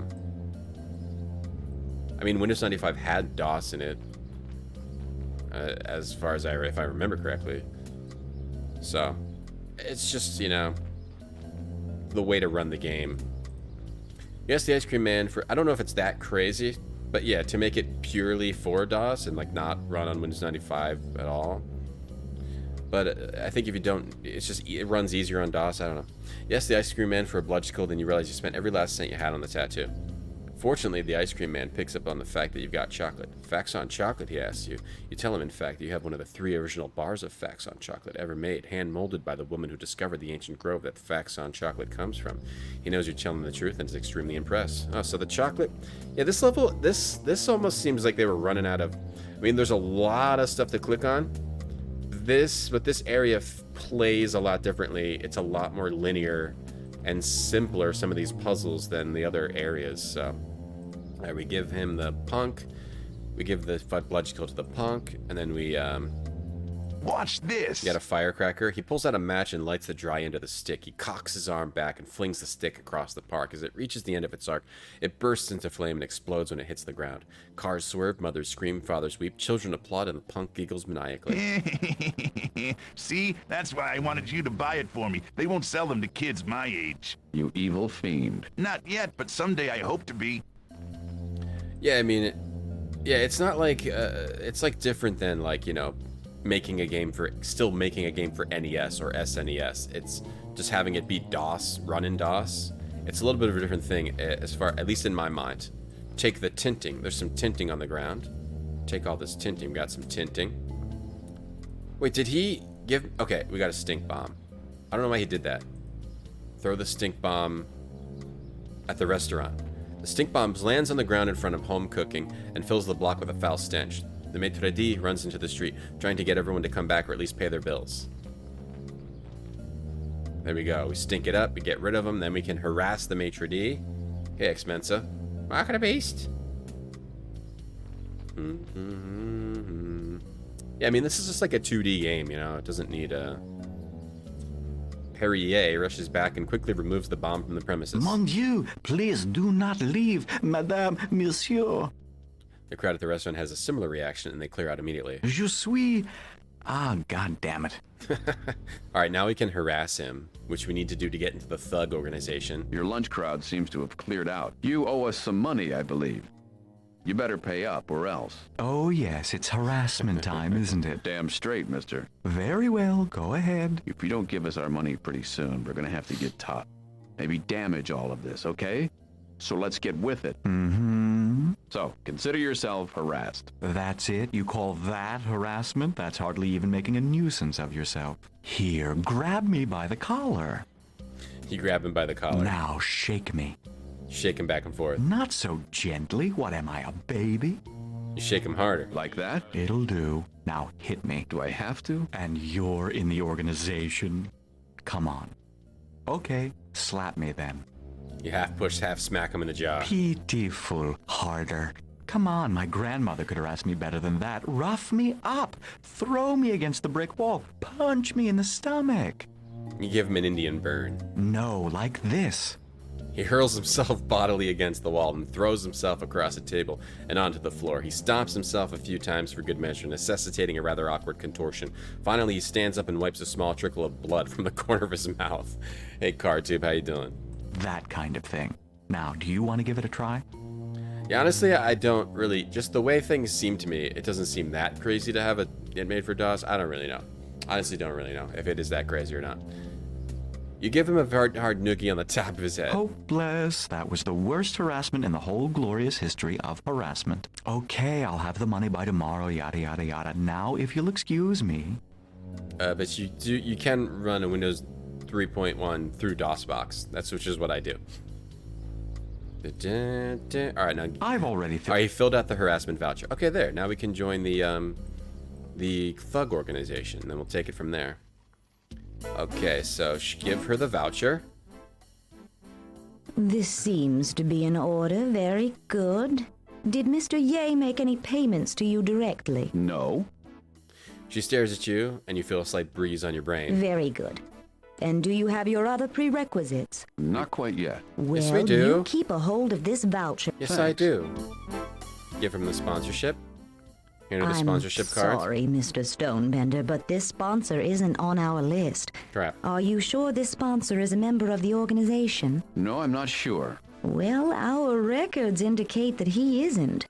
mean, Windows 95 had DOS in it, as far as if I remember correctly. So it's just, you know, the way to run the game. Yes, the ice cream man I don't know if it's that crazy. But yeah, to make it purely for DOS and like not run on Windows 95 at all. But I think if you don't, it runs easier on DOS. I don't know. Yes, the ice cream man for a bludgeon, then you realize you spent every last cent you had on the tattoo. Fortunately, the ice cream man picks up on the fact that you've got chocolate. Facts on chocolate, he asks you. You tell him, in fact, that you have one of the 3 original bars of Facts on chocolate ever made, hand-molded by the woman who discovered the ancient grove that Facts on chocolate comes from. He knows you're telling the truth and is extremely impressed. Oh, so the chocolate... Yeah, this level, this almost seems like they were running out of... I mean, there's a lot of stuff to click on. But this area plays a lot differently. It's a lot more linear and simpler, some of these puzzles, than the other areas, so... Alright, we give him the punk, we give the bludgeon to the punk, and then we, Watch this! We got a firecracker. He pulls out a match and lights the dry end of the stick. He cocks his arm back and flings the stick across the park. As it reaches the end of its arc, it bursts into flame and explodes when it hits the ground. Cars swerve, mothers scream, fathers weep, children applaud, and the punk giggles maniacally. See? That's why I wanted you to buy it for me. They won't sell them to kids my age. You evil fiend. Not yet, but someday I hope to be. Yeah, I mean, it's not like, it's like different than, like, you know, making a game for NES or SNES. It's just having it be DOS, run in DOS. It's a little bit of a different thing, at least in my mind. Take the tinting. There's some tinting on the ground. Take all this tinting. We got some tinting. Wait, did he give... Okay, we got a stink bomb. I don't know why he did that. Throw the stink bomb at the restaurant. The stink bomb lands on the ground in front of home cooking and fills the block with a foul stench. The maitre d' runs into the street, trying to get everyone to come back or at least pay their bills. There we go. We stink it up, we get rid of them, then we can harass the maitre d'. Hey, Exmensa. Mark of the beast. Yeah, I mean, this is just like a 2D game, you know? It doesn't need a... Perrier rushes back and quickly removes the bomb from the premises. Mon Dieu, please do not leave, Madame, Monsieur. The crowd at the restaurant has a similar reaction, and they clear out immediately. Je suis... Ah, god damn it. Alright, now we can harass him, which we need to do to get into the thug organization. Your lunch crowd seems to have cleared out. You owe us some money, I believe. You better pay up, or else. Oh, yes, it's harassment time, isn't it? Damn straight, mister. Very well, go ahead. If you don't give us our money pretty soon, we're gonna have to get tough. Maybe damage all of this, okay? So let's get with it. Mm-hmm. So, consider yourself harassed. That's it? You call that harassment? That's hardly even making a nuisance of yourself. Here, grab me by the collar. You grab him by the collar. Now, shake me. Shake him back and forth. Not so gently. What am I, a baby? You shake him harder. Like that? It'll do. Now, hit me. Do I have to? And you're in the organization. Come on. Okay, slap me then. You half push, half smack him in the jaw. Pitiful. Harder. Come on, my grandmother could harass me better than that. Rough me up. Throw me against the brick wall. Punch me in the stomach. You give him an Indian burn. No, like this. He hurls himself bodily against the wall and throws himself across a table and onto the floor. He stomps himself a few times for good measure, necessitating a rather awkward contortion. Finally, he stands up and wipes a small trickle of blood from the corner of his mouth. Hey, CarTube, how you doing? That kind of thing. Now, do you want to give it a try? Yeah, honestly, I don't really... Just the way things seem to me, it doesn't seem that crazy to have it made for DOS. I don't really know. Honestly, don't really know if it is that crazy or not. You give him a hard noogie on the top of his head. Hopeless. That was the worst harassment in the whole glorious history of harassment. Okay, I'll have the money by tomorrow, yada, yada, yada. Now, if you'll excuse me. But you can run a Windows 3.1 through DOSBox. Which is what I do. All right, now I've already filled. All right, he filled out the harassment voucher. Okay, there. Now we can join the thug organization. Then we'll take it from there. Okay, so give her the voucher. This seems to be in order. Very good. Did Mr. Ye make any payments to you directly? No. She stares at you, and you feel a slight breeze on your brain. Very good. And do you have your other prerequisites? Not quite yet. Well, yes, we do. You keep a hold of this voucher. Yes, thanks. I do. Give him the sponsorship. Here are the sponsorship cards. I'm sorry, Mr. Stonebender, but this sponsor isn't on our list. Crap. Are you sure this sponsor is a member of the organization? No, I'm not sure. Well, our records indicate that he isn't.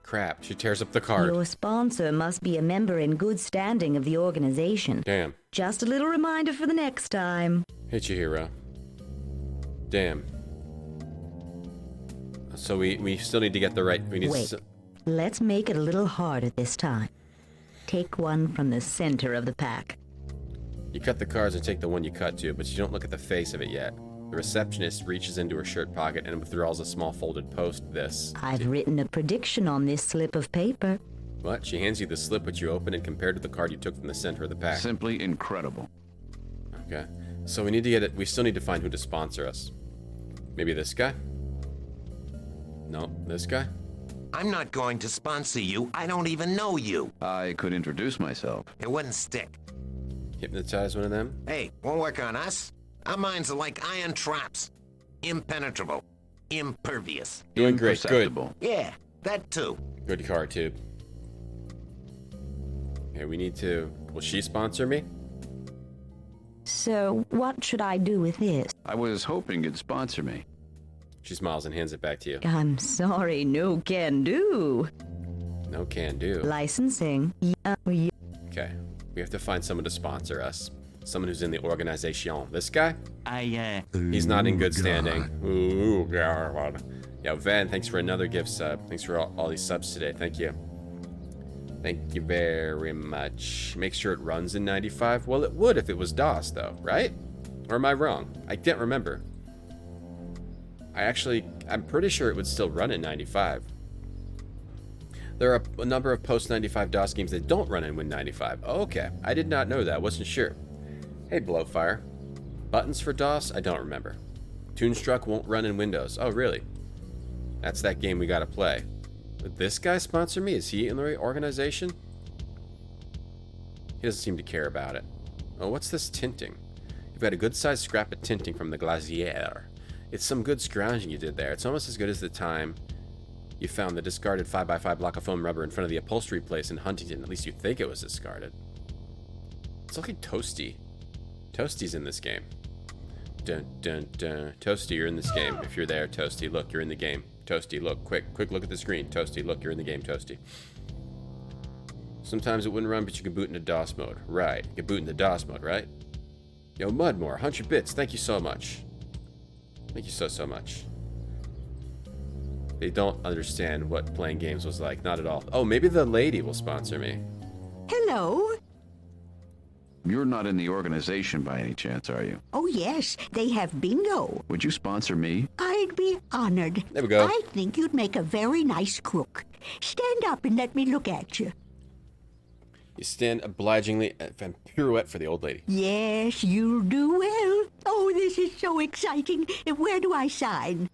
Crap. She tears up the card. Your sponsor must be a member in good standing of the organization. Damn. Just a little reminder for the next time. Hey, Chihiro. Damn. So we still need to get the right... Wait. Let's make it a little harder this time. Take one from the center of the pack. You cut the cards and take the one you cut to, but you don't look at the face of it yet. The receptionist reaches into her shirt pocket and withdraws a small folded post. I've written a prediction on this slip of paper. What? She hands you the slip which you open and compared to the card you took from the center of the pack. Simply incredible. Okay. So we need to get it. We still need to find who to sponsor us. Maybe this guy? No, this guy? I'm not going to sponsor you. I don't even know you. I could introduce myself. It wouldn't stick. Hypnotize one of them? Hey, won't work on us. Our minds are like iron traps. Impenetrable. Impervious. Doing great. Good. Yeah, that too. Good car, tube. Okay, we need to... Will she sponsor me? So, what should I do with this? I was hoping you'd sponsor me. She smiles and hands it back to you. I'm sorry, no can do. No can do. Licensing. Okay. We have to find someone to sponsor us. Someone who's in the organization. This guy? He's not in good standing. Ooh, God. Yo, Van, thanks for another gift sub. Thanks for all these subs today. Thank you. Thank you very much. Make sure it runs in 95. Well, it would if it was DOS, though, right? Or am I wrong? I can't remember. I'm pretty sure it would still run in 95. There are a number of post-95 DOS games that don't run in Win95. Okay, I did not know that. Wasn't sure. Hey, Blowfire. Buttons for DOS? I don't remember. Toonstruck won't run in Windows. Oh, really? That's that game we gotta play. Would this guy sponsor me? Is he in the right organization? He doesn't seem to care about it. Oh, what's this tinting? You've got a good-sized scrap of tinting from the glacier. It's some good scrounging you did there. It's almost as good as the time you found the discarded 5x5 block of foam rubber in front of the upholstery place in Huntington. At least you think it was discarded. It's looking toasty. Toasty's in this game. Dun, dun, dun. Toasty, you're in this game. If you're there, Toasty, look, you're in the game. Toasty, look, quick look at the screen. Toasty, look, you're in the game, Toasty. Sometimes it wouldn't run, but you can boot into DOS mode. Right, you can boot into DOS mode, right? Yo, Mudmore, 100 bits, thank you so much. Thank you so much. They don't understand what playing games was like, not at all. Oh, maybe the lady will sponsor me. Hello? You're not in the organization by any chance, are you? Oh, yes. They have bingo. Would you sponsor me? I'd be honored. There we go. I think you'd make a very nice crook. Stand up and let me look at you. You stand obligingly and pirouette for the old lady. Yes, you'll do well. Oh, this is so exciting. Where do I sign?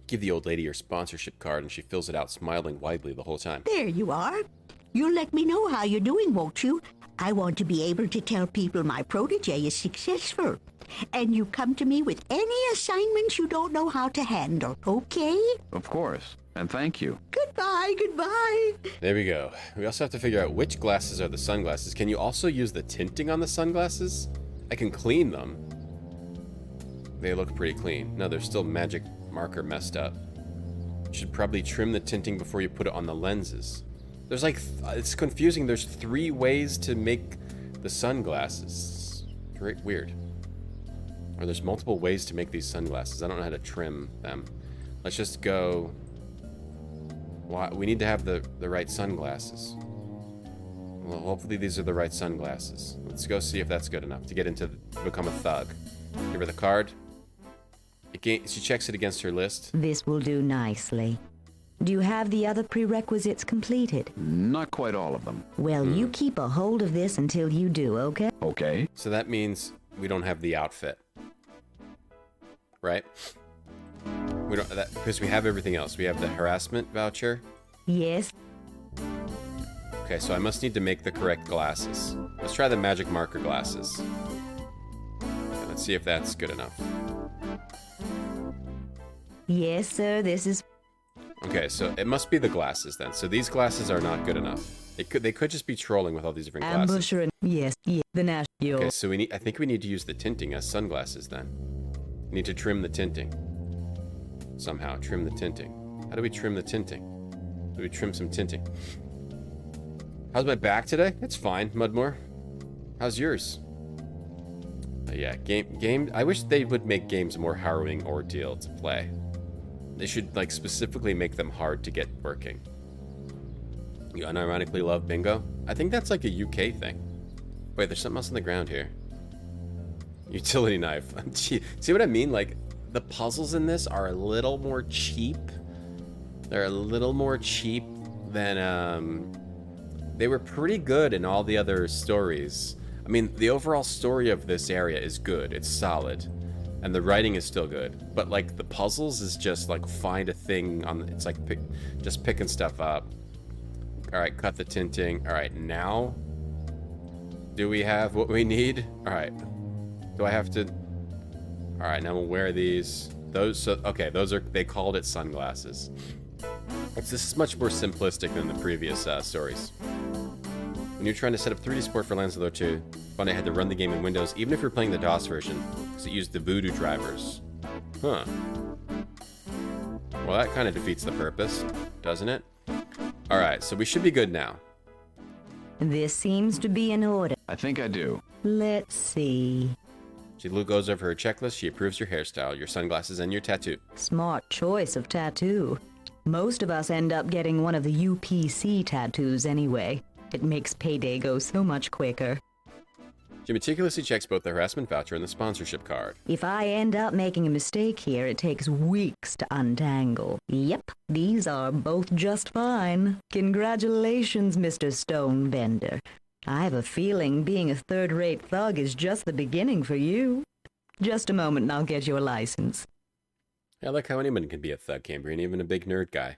Give the old lady your sponsorship card and she fills it out smiling widely the whole time. There you are. You'll let me know how you're doing, won't you? I want to be able to tell people my protege is successful. And you come to me with any assignments you don't know how to handle, okay? Of course. And thank you. Goodbye, goodbye. There we go. We also have to figure out which glasses are the sunglasses. Can you also use the tinting on the sunglasses? I can clean them. They look pretty clean. No, they're still magic marker messed up. You should probably trim the tinting before you put it on the lenses. There's like, it's confusing. There's 3 ways to make the sunglasses. Great, weird. Or there's multiple ways to make these sunglasses. I don't know how to trim them. Let's just go. We need to have the right sunglasses. Well, hopefully these are the right sunglasses. Let's go see if that's good enough to get into become a thug. Give her the card. She checks it against her list. This will do nicely. Do you have the other prerequisites completed? Not quite all of them. Well, you keep a hold of this until you do, okay? Okay. So that means we don't have the outfit. Right? We don't, because we have everything else. We have the harassment voucher. Yes. Okay, so I must need to make the correct glasses. Let's try the magic marker glasses. Okay, let's see if that's good enough. Yes, sir, this is... Okay, so it must be the glasses then. So these glasses are not good enough. They could just be trolling with all these different glasses. Ambusher and... Yes, the national... Okay, so I think we need to use the tinting as sunglasses then. We need to trim the tinting. Somehow, trim the tinting. How do we trim the tinting? Do we trim some tinting? How's my back today? It's fine, Mudmore. How's yours? Yeah, game. I wish they would make games a more harrowing ordeal to play. They should, like, specifically make them hard to get working. You unironically love bingo? I think that's like a UK thing. Wait, there's something else on the ground here. Utility knife. See what I mean? Like, the puzzles in this are a little more cheap. They're a little more cheap than, they were pretty good in all the other stories. I mean, the overall story of this area is good. It's solid. And the writing is still good. But, like, the puzzles is just, like, find a thing on... It's like just picking stuff up. Alright, cut the tinting. Alright, now... Do we have what we need? Alright. Do I have to... Alright, now we'll wear these. Okay, those are... They called it sunglasses. This is much more simplistic than the previous stories. When you're trying to set up 3D support for Lancelot 2, found I had to run the game in Windows, even if you're playing the DOS version, because it used the Voodoo drivers. Huh. Well, that kind of defeats the purpose, doesn't it? Alright, so we should be good now. This seems to be in order. I think I do. Let's see. She goes over her checklist, she approves your hairstyle, your sunglasses, and your tattoo. Smart choice of tattoo. Most of us end up getting one of the UPC tattoos anyway. It makes payday go so much quicker. She meticulously checks both the harassment voucher and the sponsorship card. If I end up making a mistake here, it takes weeks to untangle. Yep, these are both just fine. Congratulations, Mr. Stonebender. I have a feeling being a third-rate thug is just the beginning for you. Just a moment and I'll get your license. I like how anyone can be a thug, Cambrian, even a big nerd guy.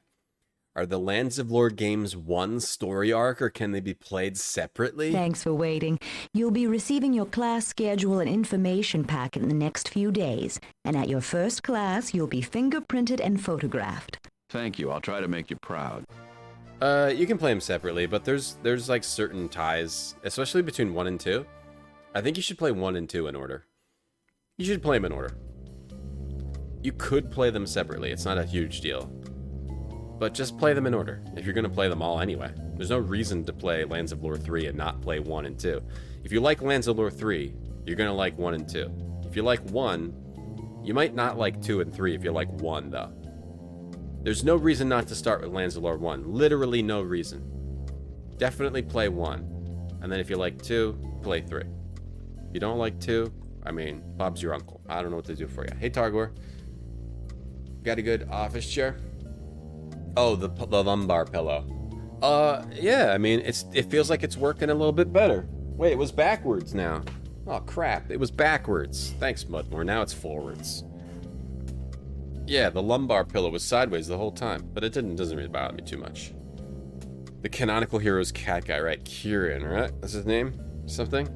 Are the Lands of Lore games one story arc, or can they be played separately? Thanks for waiting. You'll be receiving your class schedule and information packet in the next few days. And at your first class, you'll be fingerprinted and photographed. Thank you. I'll try to make you proud. You can play them separately, but there's like certain ties, especially between 1 and 2. I think you should play 1 and 2 in order. You should play them in order. You could play them separately. It's not a huge deal. But just play them in order, if you're going to play them all anyway. There's no reason to play Lands of Lore 3 and not play 1 and 2. If you like Lands of Lore 3, you're going to like 1 and 2. If you like 1, you might not like 2 and 3 if you like 1, though. There's no reason not to start with Lands of Lore 1. Literally no reason. Definitely play 1. And then if you like 2, play 3. If you don't like 2, I mean, Bob's your uncle. I don't know what to do for you. Hey, Targor. Got a good office chair? Oh, the lumbar pillow. Yeah, I mean, it feels like it's working a little bit better. Wait, it was backwards now. Oh, crap. It was backwards. Thanks, Mudmore. Now it's forwards. Yeah, the lumbar pillow was sideways the whole time, but it doesn't really bother me too much. The canonical hero's cat guy, right? Kieran, right? That's his name? Something?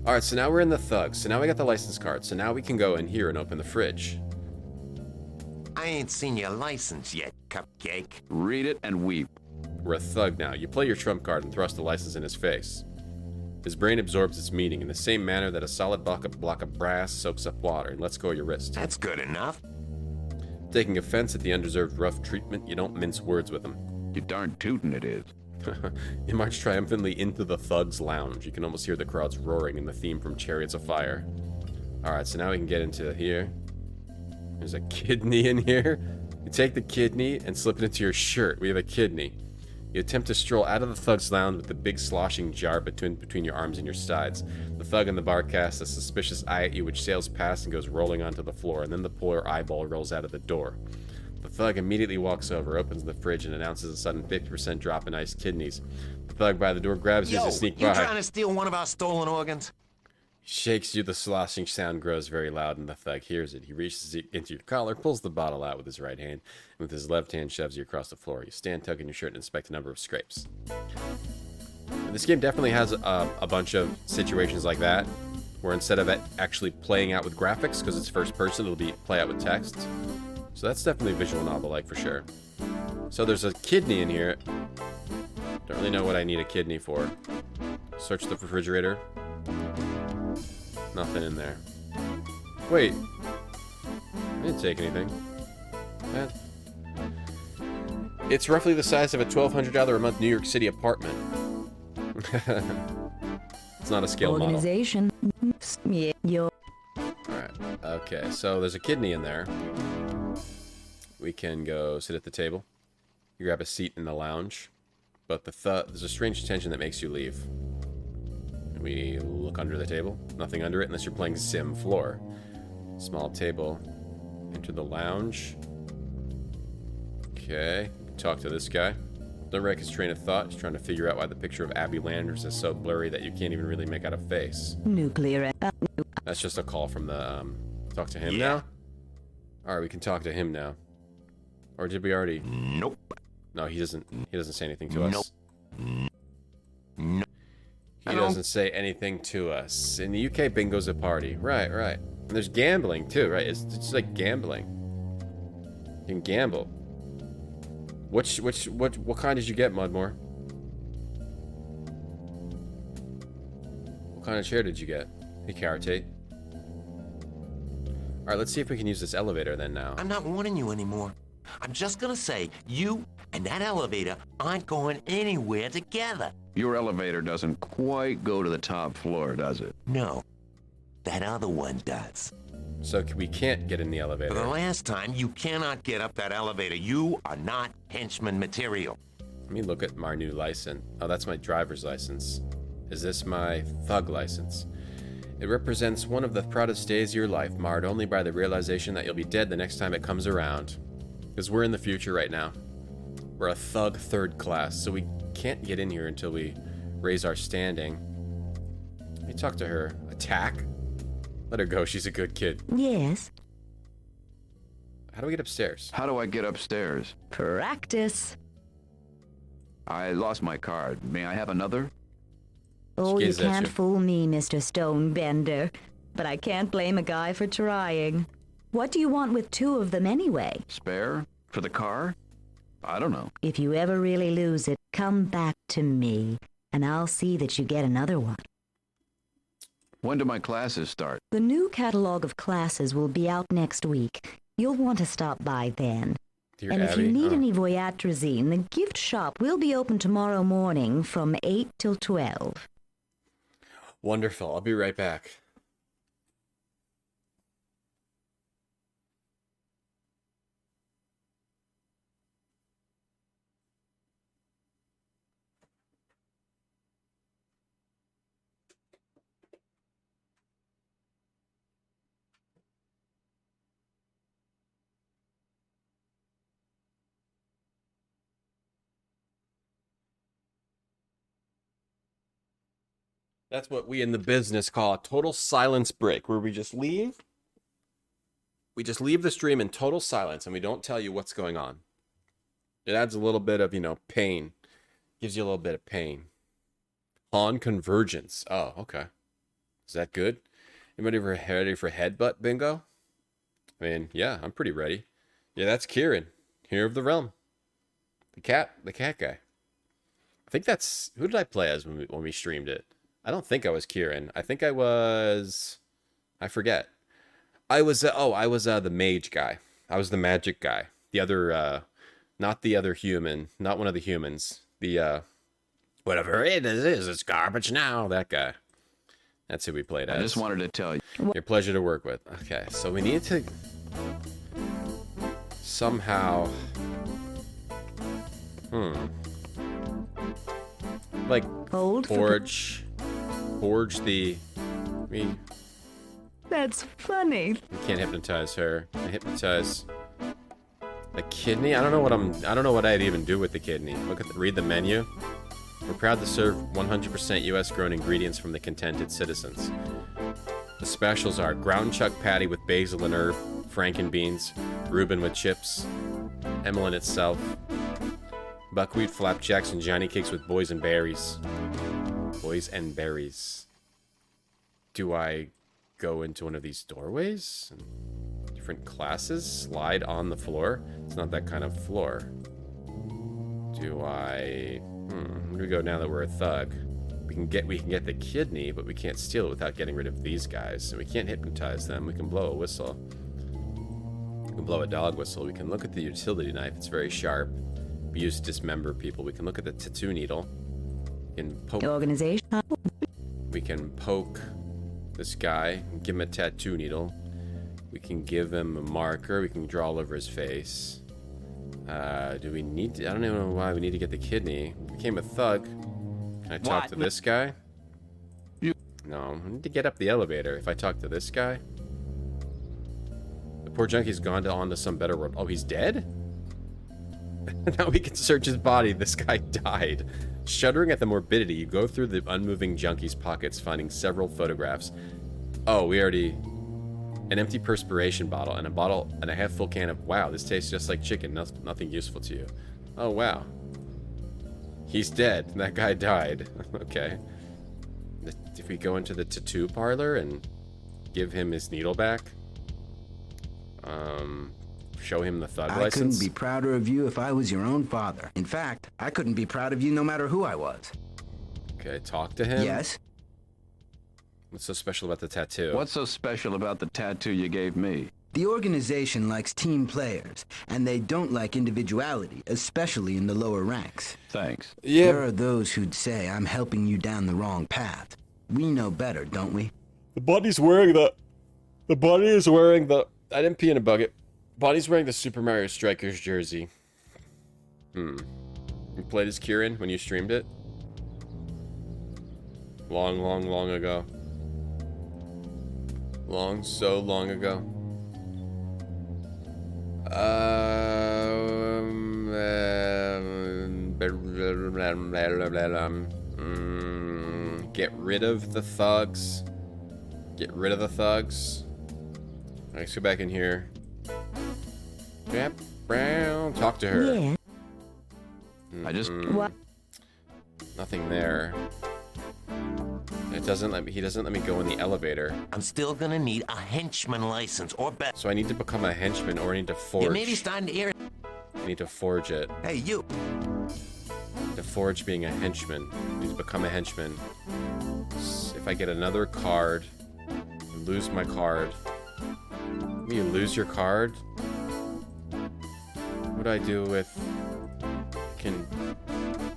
Alright, so now we're in the thugs. So now we got the license card. So now we can go in here and open the fridge. I ain't seen your license yet, cupcake. Read it and weep. We're a thug now. You play your trump card and thrust the license in his face. His brain absorbs its meaning in the same manner that a solid block of brass soaks up water and lets go of your wrist. That's good enough. Taking offense at the undeserved rough treatment, you don't mince words with him. You darn tootin' it is. You march triumphantly into the thug's lounge. You can almost hear the crowds roaring in the theme from Chariots of Fire. Alright, so now we can get into here. There's a kidney in here. You take the kidney and slip it into your shirt. We have a kidney. You attempt to stroll out of the thug's lounge with the big sloshing jar between your arms and your sides. The thug in the bar casts a suspicious eye at you, which sails past and goes rolling onto the floor, and then the polar eyeball rolls out of the door. The thug immediately walks over, opens the fridge, and announces a sudden 50% drop in iced kidneys. The thug by the door grabs you as you sneak by. You trying to steal one of our stolen organs? Shakes you, the sloshing sound grows very loud, and the thug hears it. He reaches into your collar, pulls the bottle out with his right hand, and with his left hand shoves you across the floor. You stand tugging your shirt and inspect a number of scrapes. And this game definitely has a bunch of situations like that, where instead of it actually playing out with graphics, because it's first person, it'll be play out with text. So that's definitely visual novel-like for sure. So there's a kidney in here. Don't really know what I need a kidney for. Search the refrigerator. Nothing in there. Wait. I didn't take anything. It's roughly the size of a $1,200 a month New York City apartment. It's not a scale Organization. model. Alright. Okay, so there's a kidney in there. We can go sit at the table. You grab a seat in the lounge. But there's a strange tension that makes you leave. We look under the table. Nothing under it unless you're playing Sim Floor. Small table. Enter the lounge. Okay. Talk to this guy. Don't wreck his train of thought. He's trying to figure out why the picture of Abby Landers is so blurry that you can't even really make out a face. Nuclear. That's just a call from the, talk to him now? Alright, we can talk to him now. Or did we already? Nope. No, he doesn't say anything to us. Nope. He doesn't say anything to us. In the UK, bingo's a party. Right. And there's gambling, too, right? It's just like gambling. You can gamble. What kind did you get, Mudmore? What kind of chair did you get? Hey, Carrot Tate. Alright, let's see if we can use this elevator then now. I'm not warning you anymore. I'm just gonna say, you and that elevator aren't going anywhere together. Your elevator doesn't quite go to the top floor, does it? No. that other one does. So we can't get in the elevator. For the last time, you cannot get up that elevator. You are not henchman material. Let me look at my new license. Oh, that's my driver's license. Is this my thug license? It represents one of the proudest days of your life, marred only by the realization that you'll be dead the next time it comes around. Because we're in the future right now. We're a thug third class, so we can't get in here until we raise our standing. Let me talk to her. Attack? Let her go, she's a good kid. Yes. How do we get upstairs? How do I get upstairs? Practice. I lost my card. May I have another? Oh, you can't fool me, Mr. Stonebender. But I can't blame a guy for trying. What do you want with 2 of them anyway? Spare? For the car? I don't know. If you ever really lose it, come back to me, and I'll see that you get another one. When do my classes start? The new catalog of classes will be out next week. You'll want to stop by then. Dear and Abby, if you need any voyatrazine, the gift shop will be open tomorrow morning from 8 till 12. Wonderful. I'll be right back. That's what we in the business call a total silence break, where we just leave. We just leave the stream in total silence and we don't tell you what's going on. It adds a little bit of, pain. Gives you a little bit of pain. On convergence. Oh, okay. Is that good? Anybody ready for headbutt bingo? I mean, yeah, I'm pretty ready. Yeah, that's Kieran. Hero of the Realm. The cat guy. I think that's... Who did I play as when we streamed it? I don't think I was Kieran. I think I was... I forget. I was the mage guy. I was the magic guy. The other, not the other human. Not one of the humans. The, whatever it is, it's garbage now. That guy. That's who we played as. I just wanted to tell you. Your pleasure to work with. Okay, so we need to... somehow... Like, forge the... That's funny. We can't hypnotize her. I hypnotize the kidney. I don't know what I'd even do with the kidney. Read the menu. We're proud to serve 100% U.S. grown ingredients from the contented citizens. The specials are ground chuck patty with basil and herb, franken beans, Reuben with chips, Emmeline itself, buckwheat flapjacks and Johnny cakes with boys and berries. Boys and berries. Do I go into one of these doorways? Different classes? Slide on the floor? It's not that kind of floor. Do I... Where do we go now that we're a thug? We can get the kidney, but we can't steal it without getting rid of these guys. And we can't hypnotize them. We can blow a whistle. We can blow a dog whistle. We can look at the utility knife. It's very sharp. We use to dismember people. We can look at the tattoo needle. We can poke... Organization. We can poke this guy and give him a tattoo needle. We can give him a marker. We can draw all over his face. Do we need to... I don't even know why we need to get the kidney. We became a thug. Can I talk to this guy? No, I need to get up the elevator. If I talk to this guy... The poor junkie's gone on to some better world. Oh, he's dead? Now we can search his body. This guy died. Shuddering at the morbidity, you go through the unmoving junkie's pockets, finding several photographs. Oh, we already... An empty perspiration bottle and a half-full can of... Wow, this tastes just like chicken. Nothing useful to you. Oh, wow. He's dead. That guy died. Okay. If we go into the tattoo parlor and give him his needle back... Show him the thug license? I couldn't be prouder of you if I was your own father. In fact, I couldn't be proud of you no matter who I was. Okay, talk to him? Yes. What's so special about the tattoo? What's so special about the tattoo you gave me? The organization likes team players, and they don't like individuality, especially in the lower ranks. Thanks. Yeah. There are those who'd say I'm helping you down the wrong path. We know better, don't we? The bunny's wearing the... The bunny is wearing the... I didn't pee in a bucket. Bunny's wearing the Super Mario Strikers jersey. You played as Kieran when you streamed it? Long, long, long ago. Long, so long ago. Get rid of the thugs. Get rid of the thugs. Let's go back in here. Yep, Brown. Talk to her. Yeah. I just... What? Nothing there. It doesn't let me. He doesn't let me go in the elevator. I'm still gonna need a henchman license or better. So I need to become a henchman, or I need to forge. You may be starting to hear it. I need to forge it. Hey, you. To forge being a henchman. I need to become a henchman. If I get another card, lose my card. You lose your card? What do I do with... I can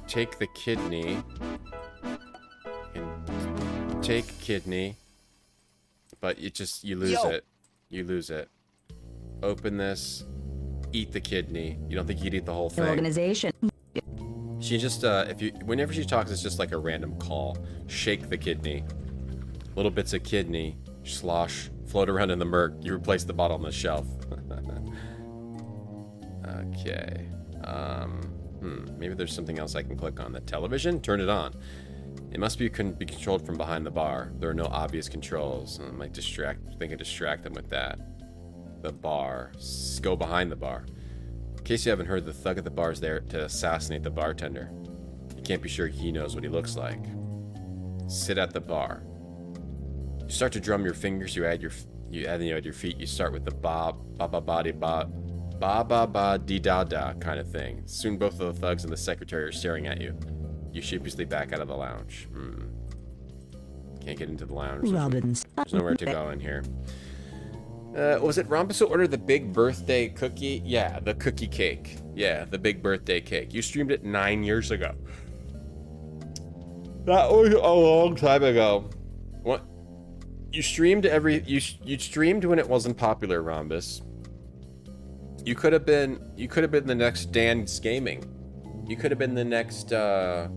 take the kidney. And take kidney. But you lose it. You lose it. Open this. Eat the kidney. You don't think you'd eat the whole thing? Organization. She just, whenever she talks, it's just like a random call. Shake the kidney. Little bits of kidney. Slosh. Float around in the murk. You replace the bottle on the shelf. Okay. Maybe there's something else I can click on. The television? Turn it on. It must be controlled from behind the bar. There are no obvious controls. I might distract them with that. The bar. Go behind the bar. In case you haven't heard, the thug at the bar is there to assassinate the bartender. You can't be sure he knows what he looks like. Sit at the bar. You start to drum your fingers. You add your feet. You start with the ba ba ba di ba ba ba ba di da da kind of thing. Soon both of the thugs and the secretary are staring at you. You sheepishly back out of the lounge. Can't get into the lounge. There's nowhere to go in here. Was it Rhombus who ordered the big birthday cookie? Yeah, the cookie cake. Yeah, the big birthday cake. You streamed it 9 years ago. That was a long time ago. What? You streamed you streamed when it wasn't popular, Rhombus. You could have been the next Dan's Gaming. You could have been the next who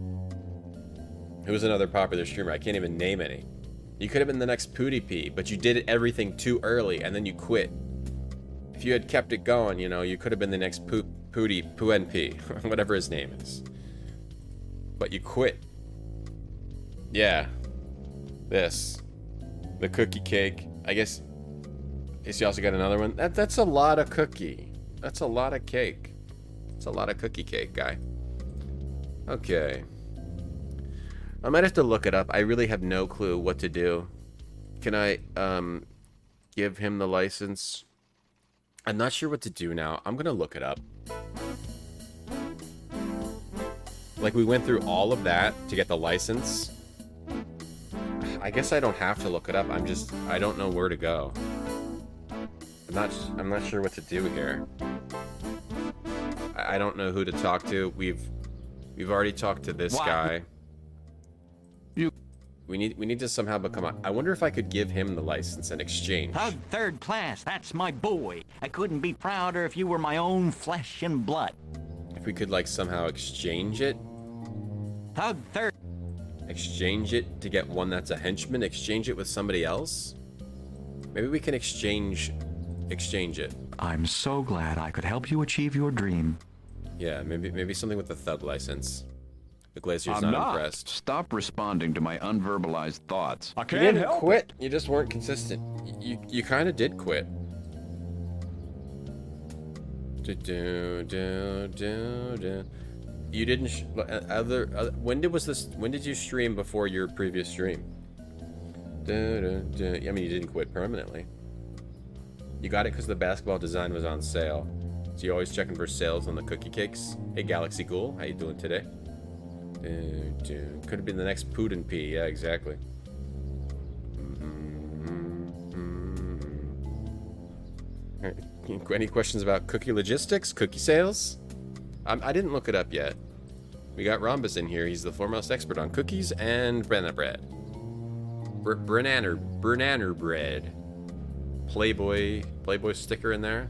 was another popular streamer? I can't even name any. You could have been the next PewDiePie, but you did everything too early and then you quit. If you had kept it going, you could have been the next PewNP, whatever his name is. But you quit. Yeah. This. The cookie cake. I guess you also got another one. That's a lot of cookie. That's a lot of cake. It's a lot of cookie cake, guy. Okay. I might have to look it up. I really have no clue what to do. Can I give him the license? I'm not sure what to do now. I'm gonna look it up. Like, we went through all of that to get the license. I guess I don't have to look it up. I don't know where to go. I'm not sure what to do here. I don't know who to talk to. We've already talked to this guy. We need to somehow become I wonder if I could give him the license in exchange. Thug third class, that's my boy. I couldn't be prouder if you were my own flesh and blood. If we could, like, somehow exchange it. Thug third. Exchange it to get one that's a henchman. Exchange it with somebody else. Maybe we can exchange it. I'm so glad I could help you achieve your dream. Yeah, maybe something with the thug license. The Glazier's not impressed. Stop responding to my unverbalized thoughts. I You can't didn't help quit. You just weren't consistent. You kind of did quit. You didn't. When did you stream before your previous stream? I mean, you didn't quit permanently. You got it because the basketball design was on sale. So you're always checking for sales on the cookie cakes. Hey, Galaxy Ghoul, how you doing today? Could have been the next PewDiePie. Yeah, exactly. Any questions about cookie logistics, cookie sales? I didn't look it up yet. We got Rhombus in here. He's the foremost expert on cookies and banana bread. Banana bread. Playboy sticker in there.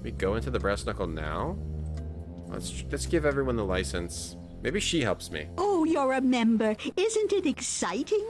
We go into the brass knuckle now. Let's give everyone the license. Maybe she helps me. Oh, you're a member. Isn't it exciting?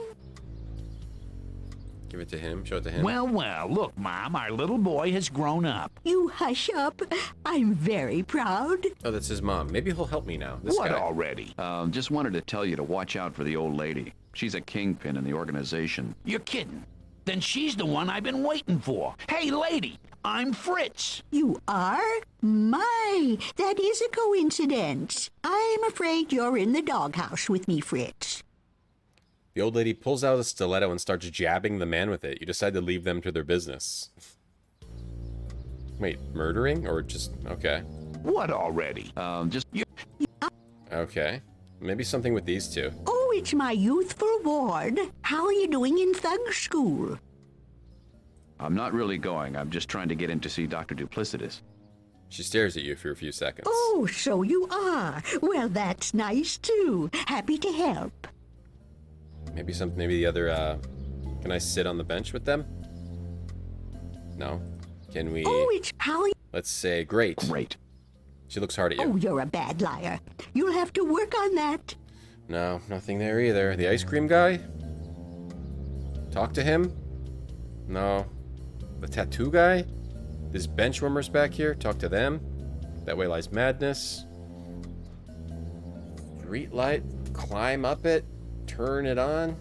Give it to him. Show it to him. Well, look, Mom, our little boy has grown up. You hush up. I'm very proud. Oh, that's his mom. Maybe he'll help me now. This What guy. already? Just wanted to tell you to watch out for the old lady. She's a kingpin in the organization. You're kidding. Then she's the one I've been waiting for. Hey, lady, I'm Fritz. You are? My, that is a coincidence. I'm afraid you're in the doghouse with me, Fritz. The old lady pulls out a stiletto and starts jabbing the man with it. You decide to leave them to their business. Wait, murdering? Or just... okay. What already? Okay. Maybe something with these two. Oh, it's my youthful ward. How are you doing in thug school? I'm not really going. I'm just trying to get in to see Dr. Duplicitous. She stares at you for a few seconds. Oh, so you are. Well, that's nice, too. Happy to help. Maybe the other, can I sit on the bench with them? No. Can we... Oh, it's how... Let's say, great. Great. She looks hard at you. Oh, you're a bad liar. You'll have to work on that. No, nothing there either. The ice cream guy? Talk to him? No. The tattoo guy? This bench warmers back here? Talk to them? That way lies madness. Street light? Climb up it? Turn it on?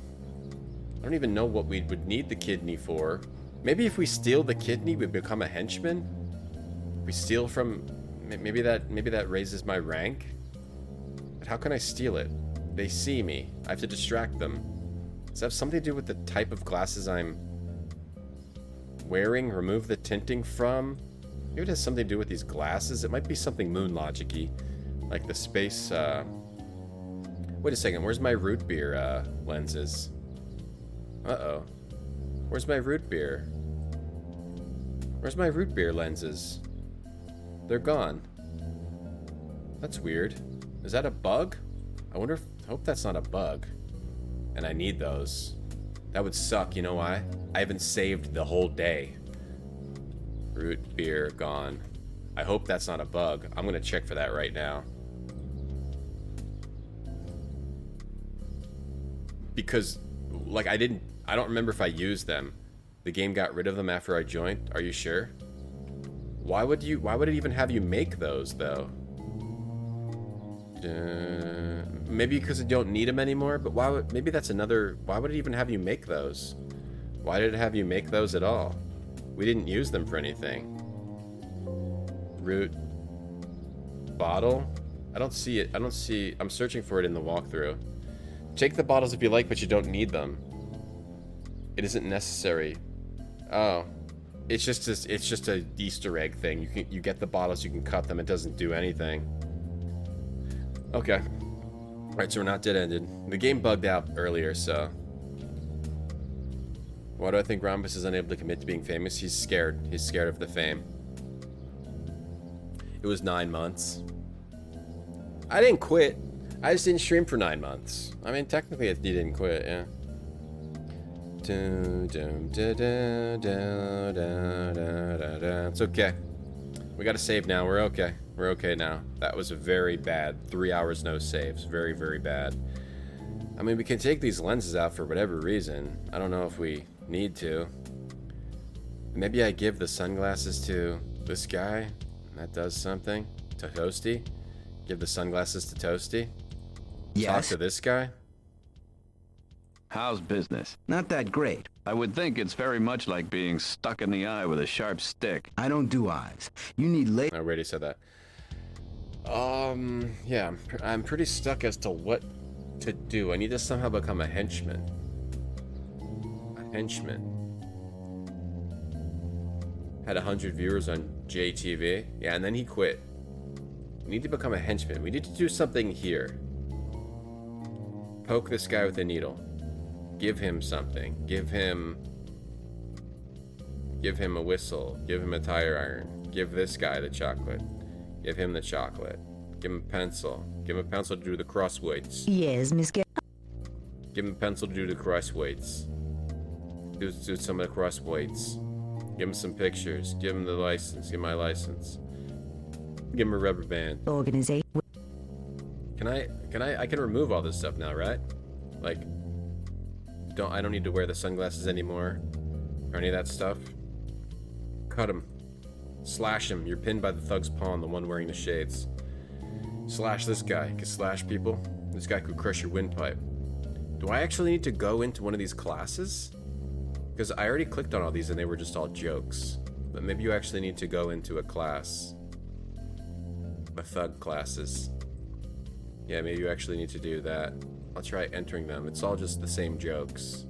I don't even know what we would need the kidney for. Maybe if we steal the kidney, we become a henchman? If we steal from... Maybe that raises my rank? But how can I steal it? They see me. I have to distract them. Does that have something to do with the type of glasses I'm wearing? Remove the tinting from? Maybe it has something to do with these glasses. It might be something moon logic-y. Like the space, Wait a second, where's my root beer, lenses? Uh-oh. Where's my root beer? Where's my root beer lenses? They're gone. That's weird. Is that a bug? I hope that's not a bug. And I need those. That would suck, you know why? I haven't saved the whole day. Root beer gone. I hope that's not a bug. I'm gonna check for that right now. Because, like, I don't remember if I used them. The game got rid of them after I joined. Are you sure? Why would it even have you make those, though? Maybe because you don't need them anymore, but why would it even have you make those? Why did it have you make those at all? We didn't use them for anything. Root bottle? I don't see it. I'm searching for it in the walkthrough. Take the bottles if you like, but you don't need them. It isn't necessary. Oh. It's just a Easter egg thing. You get the bottles, you can cut them, it doesn't do anything. Okay. Alright, so we're not dead-ended. The game bugged out earlier, so... Why do I think Rhombus is unable to commit to being famous? He's scared. He's scared of the fame. It was 9 months. I didn't quit. I just didn't stream for 9 months. I mean, technically, you didn't quit, yeah. It's okay. We gotta save now. We're okay. We're okay now. That was a very bad 3 hours no saves. Very, very bad. I mean, we can take these lenses out for whatever reason. I don't know if we need to. Maybe I give the sunglasses to this guy. That does something. To Toasty. Give the sunglasses to Toasty. Yes. Talk to this guy. How's business? Not that great. I would think it's very much like being stuck in the eye with a sharp stick. I don't do eyes. You need I already said that. Yeah, I'm pretty stuck as to what to do. I need to somehow become a henchman. A henchman. Had 100 viewers on JTV. Yeah, and then he quit. We need to become a henchman. We need to do something here. Poke this guy with a needle. Give him something. Give him a whistle. Give him a tire iron. Give this guy the chocolate. Give him the chocolate. Give him a pencil. Give him a pencil to do the crossweights. Yes, Miss Give him a pencil to do the crossweights. Do some of the cross weights. Give him some pictures. Give him the license. Give him my license. Give him a rubber band. Organization. I can remove all this stuff now, right? Like, I don't need to wear the sunglasses anymore. Or any of that stuff. Cut him. Slash him. You're pinned by the thug's pawn, the one wearing the shades. Slash this guy. You can slash people. This guy could crush your windpipe. Do I actually need to go into one of these classes? Because I already clicked on all these and they were just all jokes. But maybe you actually need to go into a class. The thug classes. Yeah, maybe you actually need to do that. I'll try entering them. It's all just the same jokes.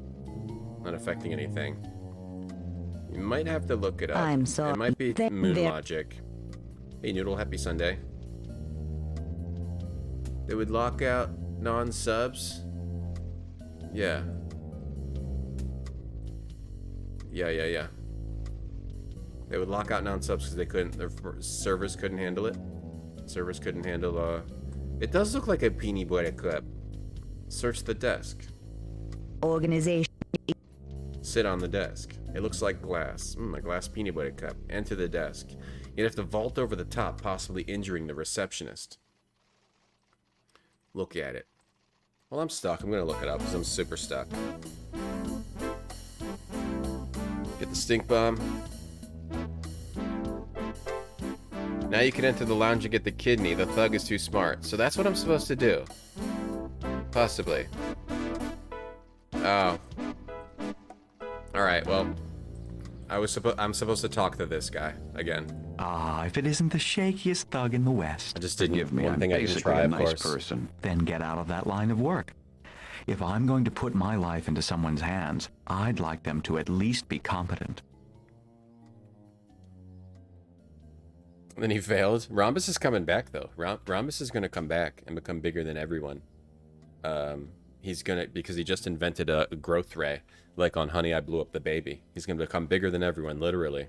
Not affecting anything. You might have to look it up. I'm sorry. It might be moon logic. Hey Noodle, happy Sunday. They would lock out non-subs? Yeah. Yeah. They would lock out non-subs because their servers couldn't handle it. Servers couldn't handle, It does look like a Beanie Boy clip. Search the desk. Organization. Sit on the desk. It looks like glass. A glass Beanie Boy cup. Enter the desk. You'd have to vault over the top, possibly injuring the receptionist. Look at it. Well, I'm stuck. I'm gonna look it up because I'm super stuck. Get the stink bomb. Now you can enter the lounge and get the kidney. The thug is too smart. So that's what I'm supposed to do. Possibly. Oh. Alright, well. I'm supposed to talk to this guy again. Ah, if it isn't the shakiest thug in the West. I just didn't Forgive me, one I'm thing I can basically try, a of nice course. person. Then get out of that line of work. If I'm going to put my life into someone's hands, I'd like them to at least be competent. And then he failed. Rhombus is coming back, though. Rhombus is going to come back and become bigger than everyone. He's going to, because he just invented a growth ray, like on Honey, I Blew Up the Baby. He's going to become bigger than everyone, literally.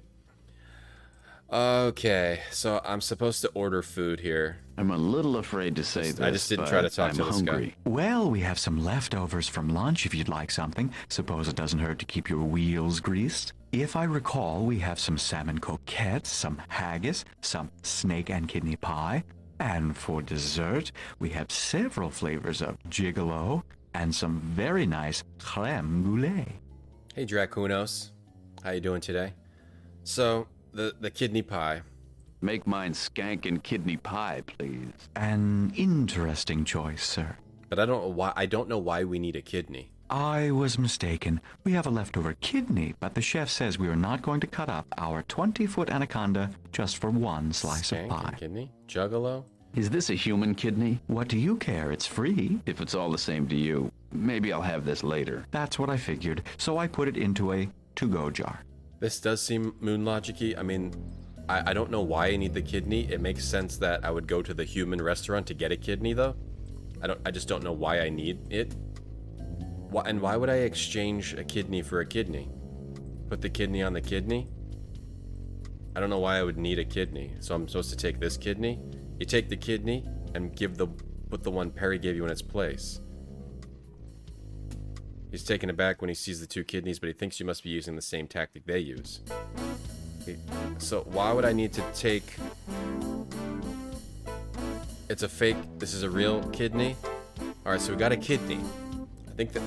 Okay, so I'm supposed to order food here. I'm a little afraid to say this, I just didn't try to talk to this guy. Well, we have some leftovers from lunch if you'd like something. Suppose it doesn't hurt to keep your wheels greased. If I recall, we have some salmon croquettes, some haggis, some snake and kidney pie. And for dessert, we have several flavors of gigolo and some very nice creme brulee. Hey, Dracunos. How you doing today? So, the kidney pie. Make mine skank and kidney pie, please. An interesting choice, sir. But I don't know why we need a kidney. I was mistaken. We have a leftover kidney, but the chef says we are not going to cut up our 20-foot anaconda just for one slice of pie. Kidney? Juggalo? Is this a human kidney? What do you care? It's free. If it's all the same to you, maybe I'll have this later. That's what I figured, so I put it into a to-go jar. This does seem moon logic-y. I mean, I don't know why I need the kidney. It makes sense that I would go to the human restaurant to get a kidney, though. I just don't know why I need it. Why would I exchange a kidney for a kidney? Put the kidney on the kidney? I don't know why I would need a kidney. So I'm supposed to take this kidney? You take the kidney and put the one Perry gave you in its place. He's taken aback when he sees the two kidneys, but he thinks you must be using the same tactic they use. So why would I need to take... It's a fake... This is a real kidney? Alright, so we got a kidney. I think that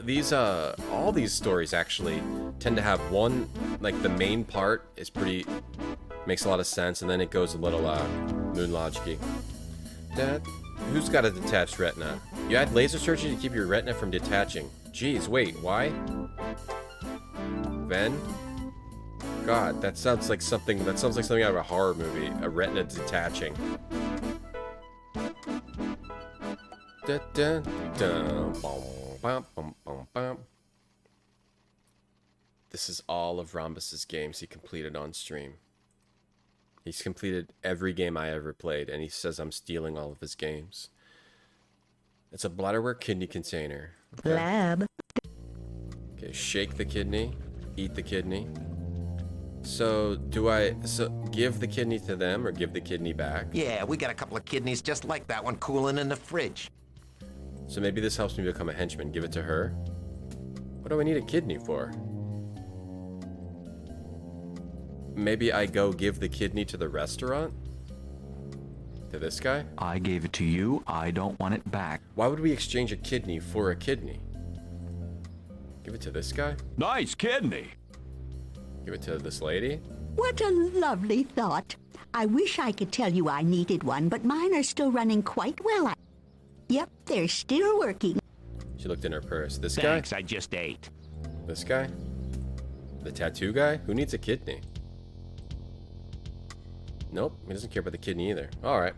these, all these stories actually tend to have one, like the main part is pretty... Makes a lot of sense, and then it goes a little, moon logic-y. Who's got a detached retina? You add laser surgery to keep your retina from detaching. Jeez, wait, why? Ven? God, that sounds like something out of a horror movie. A retina detaching. This is all of Rhombus's games he completed on stream. He's completed every game I ever played, and he says I'm stealing all of his games. It's a bladderware kidney container. Okay. Lab. Okay, shake the kidney, eat the kidney. So, give the kidney to them or give the kidney back? Yeah, we got a couple of kidneys just like that one cooling in the fridge. So maybe this helps me become a henchman. Give it to her? What do I need a kidney for? maybe I go give the kidney to the restaurant? To this guy? I gave it to you. I don't want it back. Why would we exchange a kidney for a kidney? Give it to this guy? Nice kidney. Give it to this lady? What a lovely thought. I wish I could tell you I needed one, but mine are still running quite well. Yep, they're still working. She looked in her purse. This Thanks, guy? I just ate. This guy? The tattoo guy? Who needs a kidney? Nope, he doesn't care about the kidney either. Alright.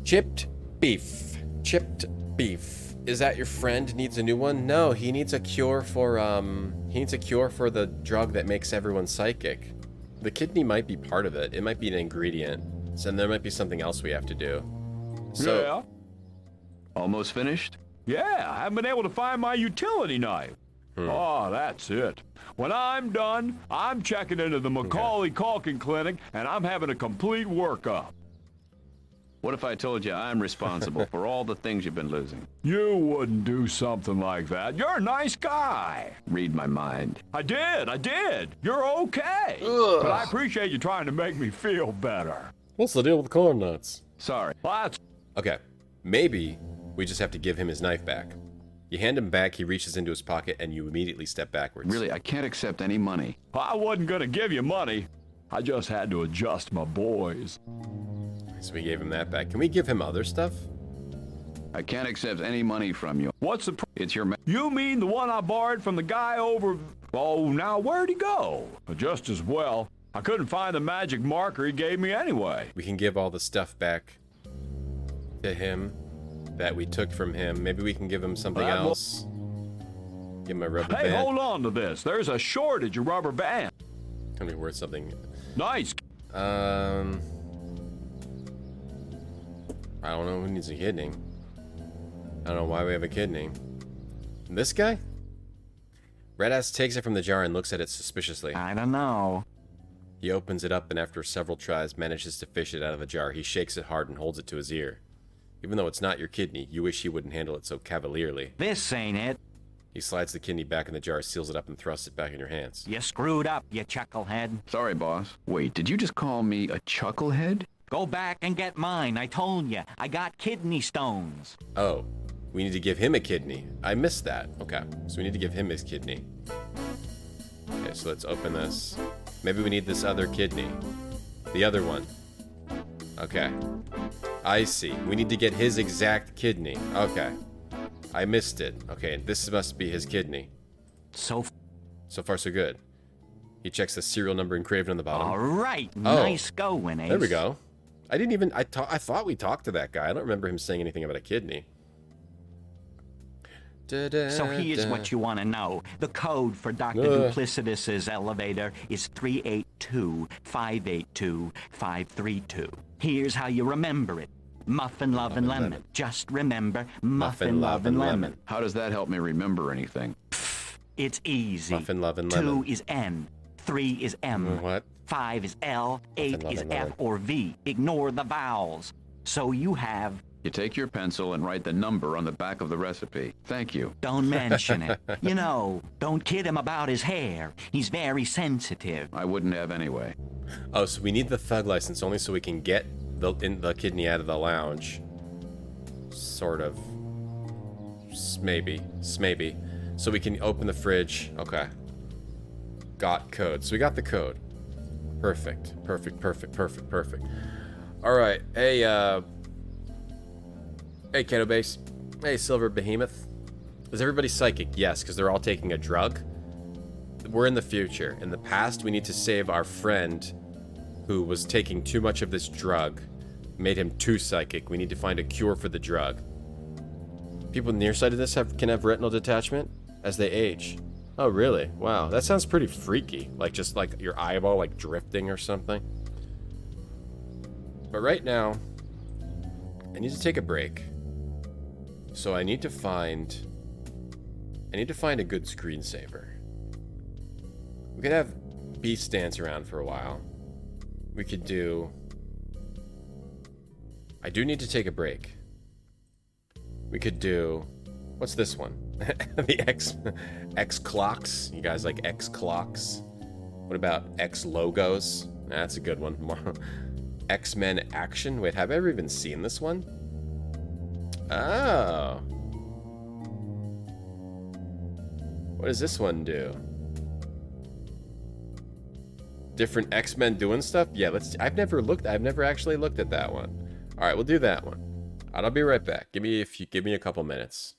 Chipped beef. Chipped beef. Is that your friend needs a new one? No, he needs a cure for, the drug that makes everyone psychic. The kidney might be part of it. It might be an ingredient. So there might be something else we have to do. So, yeah. Almost finished? Yeah, I haven't been able to find my utility knife. Oh, that's it. When I'm done, I'm checking into the Macaulay Culkin Clinic, and I'm having a complete workup. What if I told you I'm responsible for all the things you've been losing? You wouldn't do something like that. You're a nice guy. Read my mind. I did. You're okay. Ugh. But I appreciate you trying to make me feel better. what's the deal with corn nuts? Sorry. That's... Okay, maybe we just have to give him his knife back. You hand him back, he reaches into his pocket, and you immediately step backwards. Really, I can't accept any money. I wasn't gonna give you money. I just had to adjust my boys. So we gave him that back. Can we give him other stuff? I can't accept any money from you. What's the... It's your... You mean the one I borrowed from the guy over... Oh, now where'd he go? Just as well. I couldn't find the magic marker he gave me anyway. We can give all the stuff back to him that we took from him. Maybe we can give him something else. Give him a rubber band. Hey, hold on to this. There's a shortage of rubber bands. Can be worth something. Nice. I don't know who needs a kidney. I don't know why we have a kidney. This guy? Redass takes it from the jar and looks at it suspiciously. I don't know. He opens it up and after several tries manages to fish it out of the jar. He shakes it hard and holds it to his ear. Even though it's not your kidney, you wish he wouldn't handle it so cavalierly. This ain't it. He slides the kidney back in the jar, seals it up, and thrusts it back in your hands. You screwed up, you chucklehead. Sorry, boss. Wait, did you just call me a chucklehead? Go back and get mine. I told you. I got kidney stones. Oh, we need to give him a kidney. I missed that. Okay, so we need to give him his kidney. Okay, so let's open this. Maybe we need this other kidney. The other one. Okay. I see. We need to get his exact kidney. Okay. I missed it. Okay, this must be his kidney. So far, so good. He checks the serial number engraved on the bottom. All right. Nice going, Ace. There we go. I didn't even... I thought we talked to that guy. I don't remember him saying anything about a kidney. So here's what you want to know. The code for Dr. Duplicitous's elevator is 382-582-532. Here's how you remember it. Muffin, love, and lemon. Just remember, muffin, love, and lemon. How does that help me remember anything? It's easy. Muffin, love, and lemon. 2 is N. 3 is M. What? 5 is L. 8 Muffin, is love, and F lemon. or V. Ignore the vowels. So you have... You take your pencil and write the number on the back of the recipe. Thank you. Don't mention it. You know, don't kid him about his hair. He's very sensitive. I wouldn't have anyway. Oh, so we need the thug license only so we can get the kidney out of the lounge. Sort of. Maybe. So we can open the fridge. Okay. Got code. So we got the code. Perfect. Alright. Hey, Hey, Keto Base. Hey, Silver Behemoth. Is everybody psychic? Yes, because they're all taking a drug. We're in the future. In the past, we need to save our friend who was taking too much of this drug. Made him too psychic. We need to find a cure for the drug. People nearsightedness can have retinal detachment as they age. Oh, really? Wow, that sounds pretty freaky. Like, just like your eyeball, like, drifting or something. But right now, I need to take a break. So I need to find a good screensaver. We could have Beast dance around for a while. We could do... I do need to take a break. We could do... What's this one? The X clocks. You guys like X clocks? What about X logos? That's a good one. X-Men Action. Wait, have I ever even seen this one? Oh. What does this one do? Different X-Men doing stuff? Yeah, I've never actually looked at that one. All right, we'll do that one. All right, I'll be right back. Give me a couple minutes.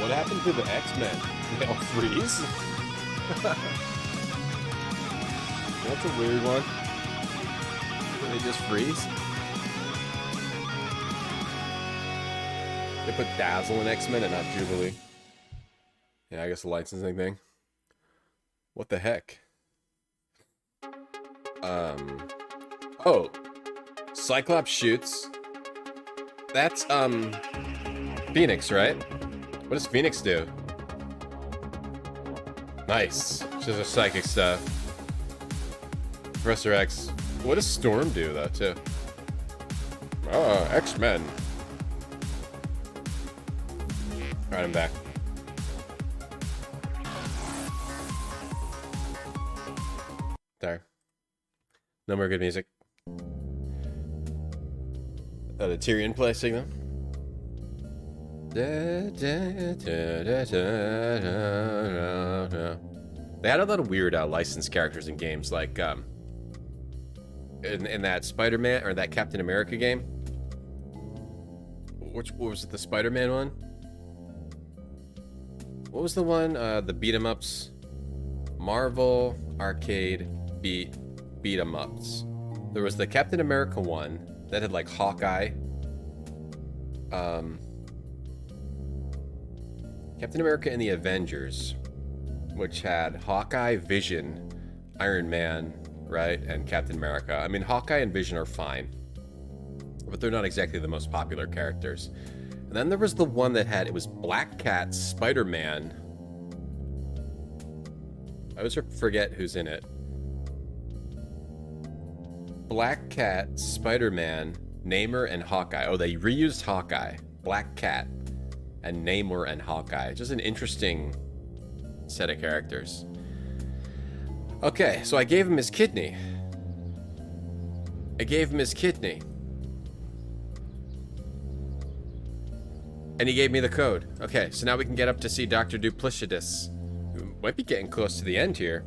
What happened to the X-Men? They all freeze? That's a weird one. They just freeze? They put Dazzle in X-Men and not Jubilee. Yeah, I guess the licensing thing. What the heck? Oh. Cyclops shoots. That's, Phoenix, right? What does Phoenix do? Nice. She does her psychic stuff. Professor X. What does Storm do, though, too? X-Men. Alright, I'm back. There. No more good music. The Tyrion play signal. They had a lot of weird licensed characters in games, like in that Spider-Man or that Captain America game. What was it? The Spider-Man one? What was the one? The beat 'em ups. Marvel Arcade beat 'em ups. There was the Captain America one that had like Hawkeye. Captain America and the Avengers, which had Hawkeye, Vision, Iron Man, right, and Captain America. I mean, Hawkeye and Vision are fine, but they're not exactly the most popular characters. And then there was the one that had, it was Black Cat, Spider-Man. I always forget who's in it. Black Cat, Spider-Man, Namor, and Hawkeye. Oh, they reused Hawkeye. Black Cat and Namor and Hawkeye. Just an interesting set of characters. Okay, so I gave him his kidney. And he gave me the code. Okay, so now we can get up to see Dr. Duplicitous. We might be getting close to the end here.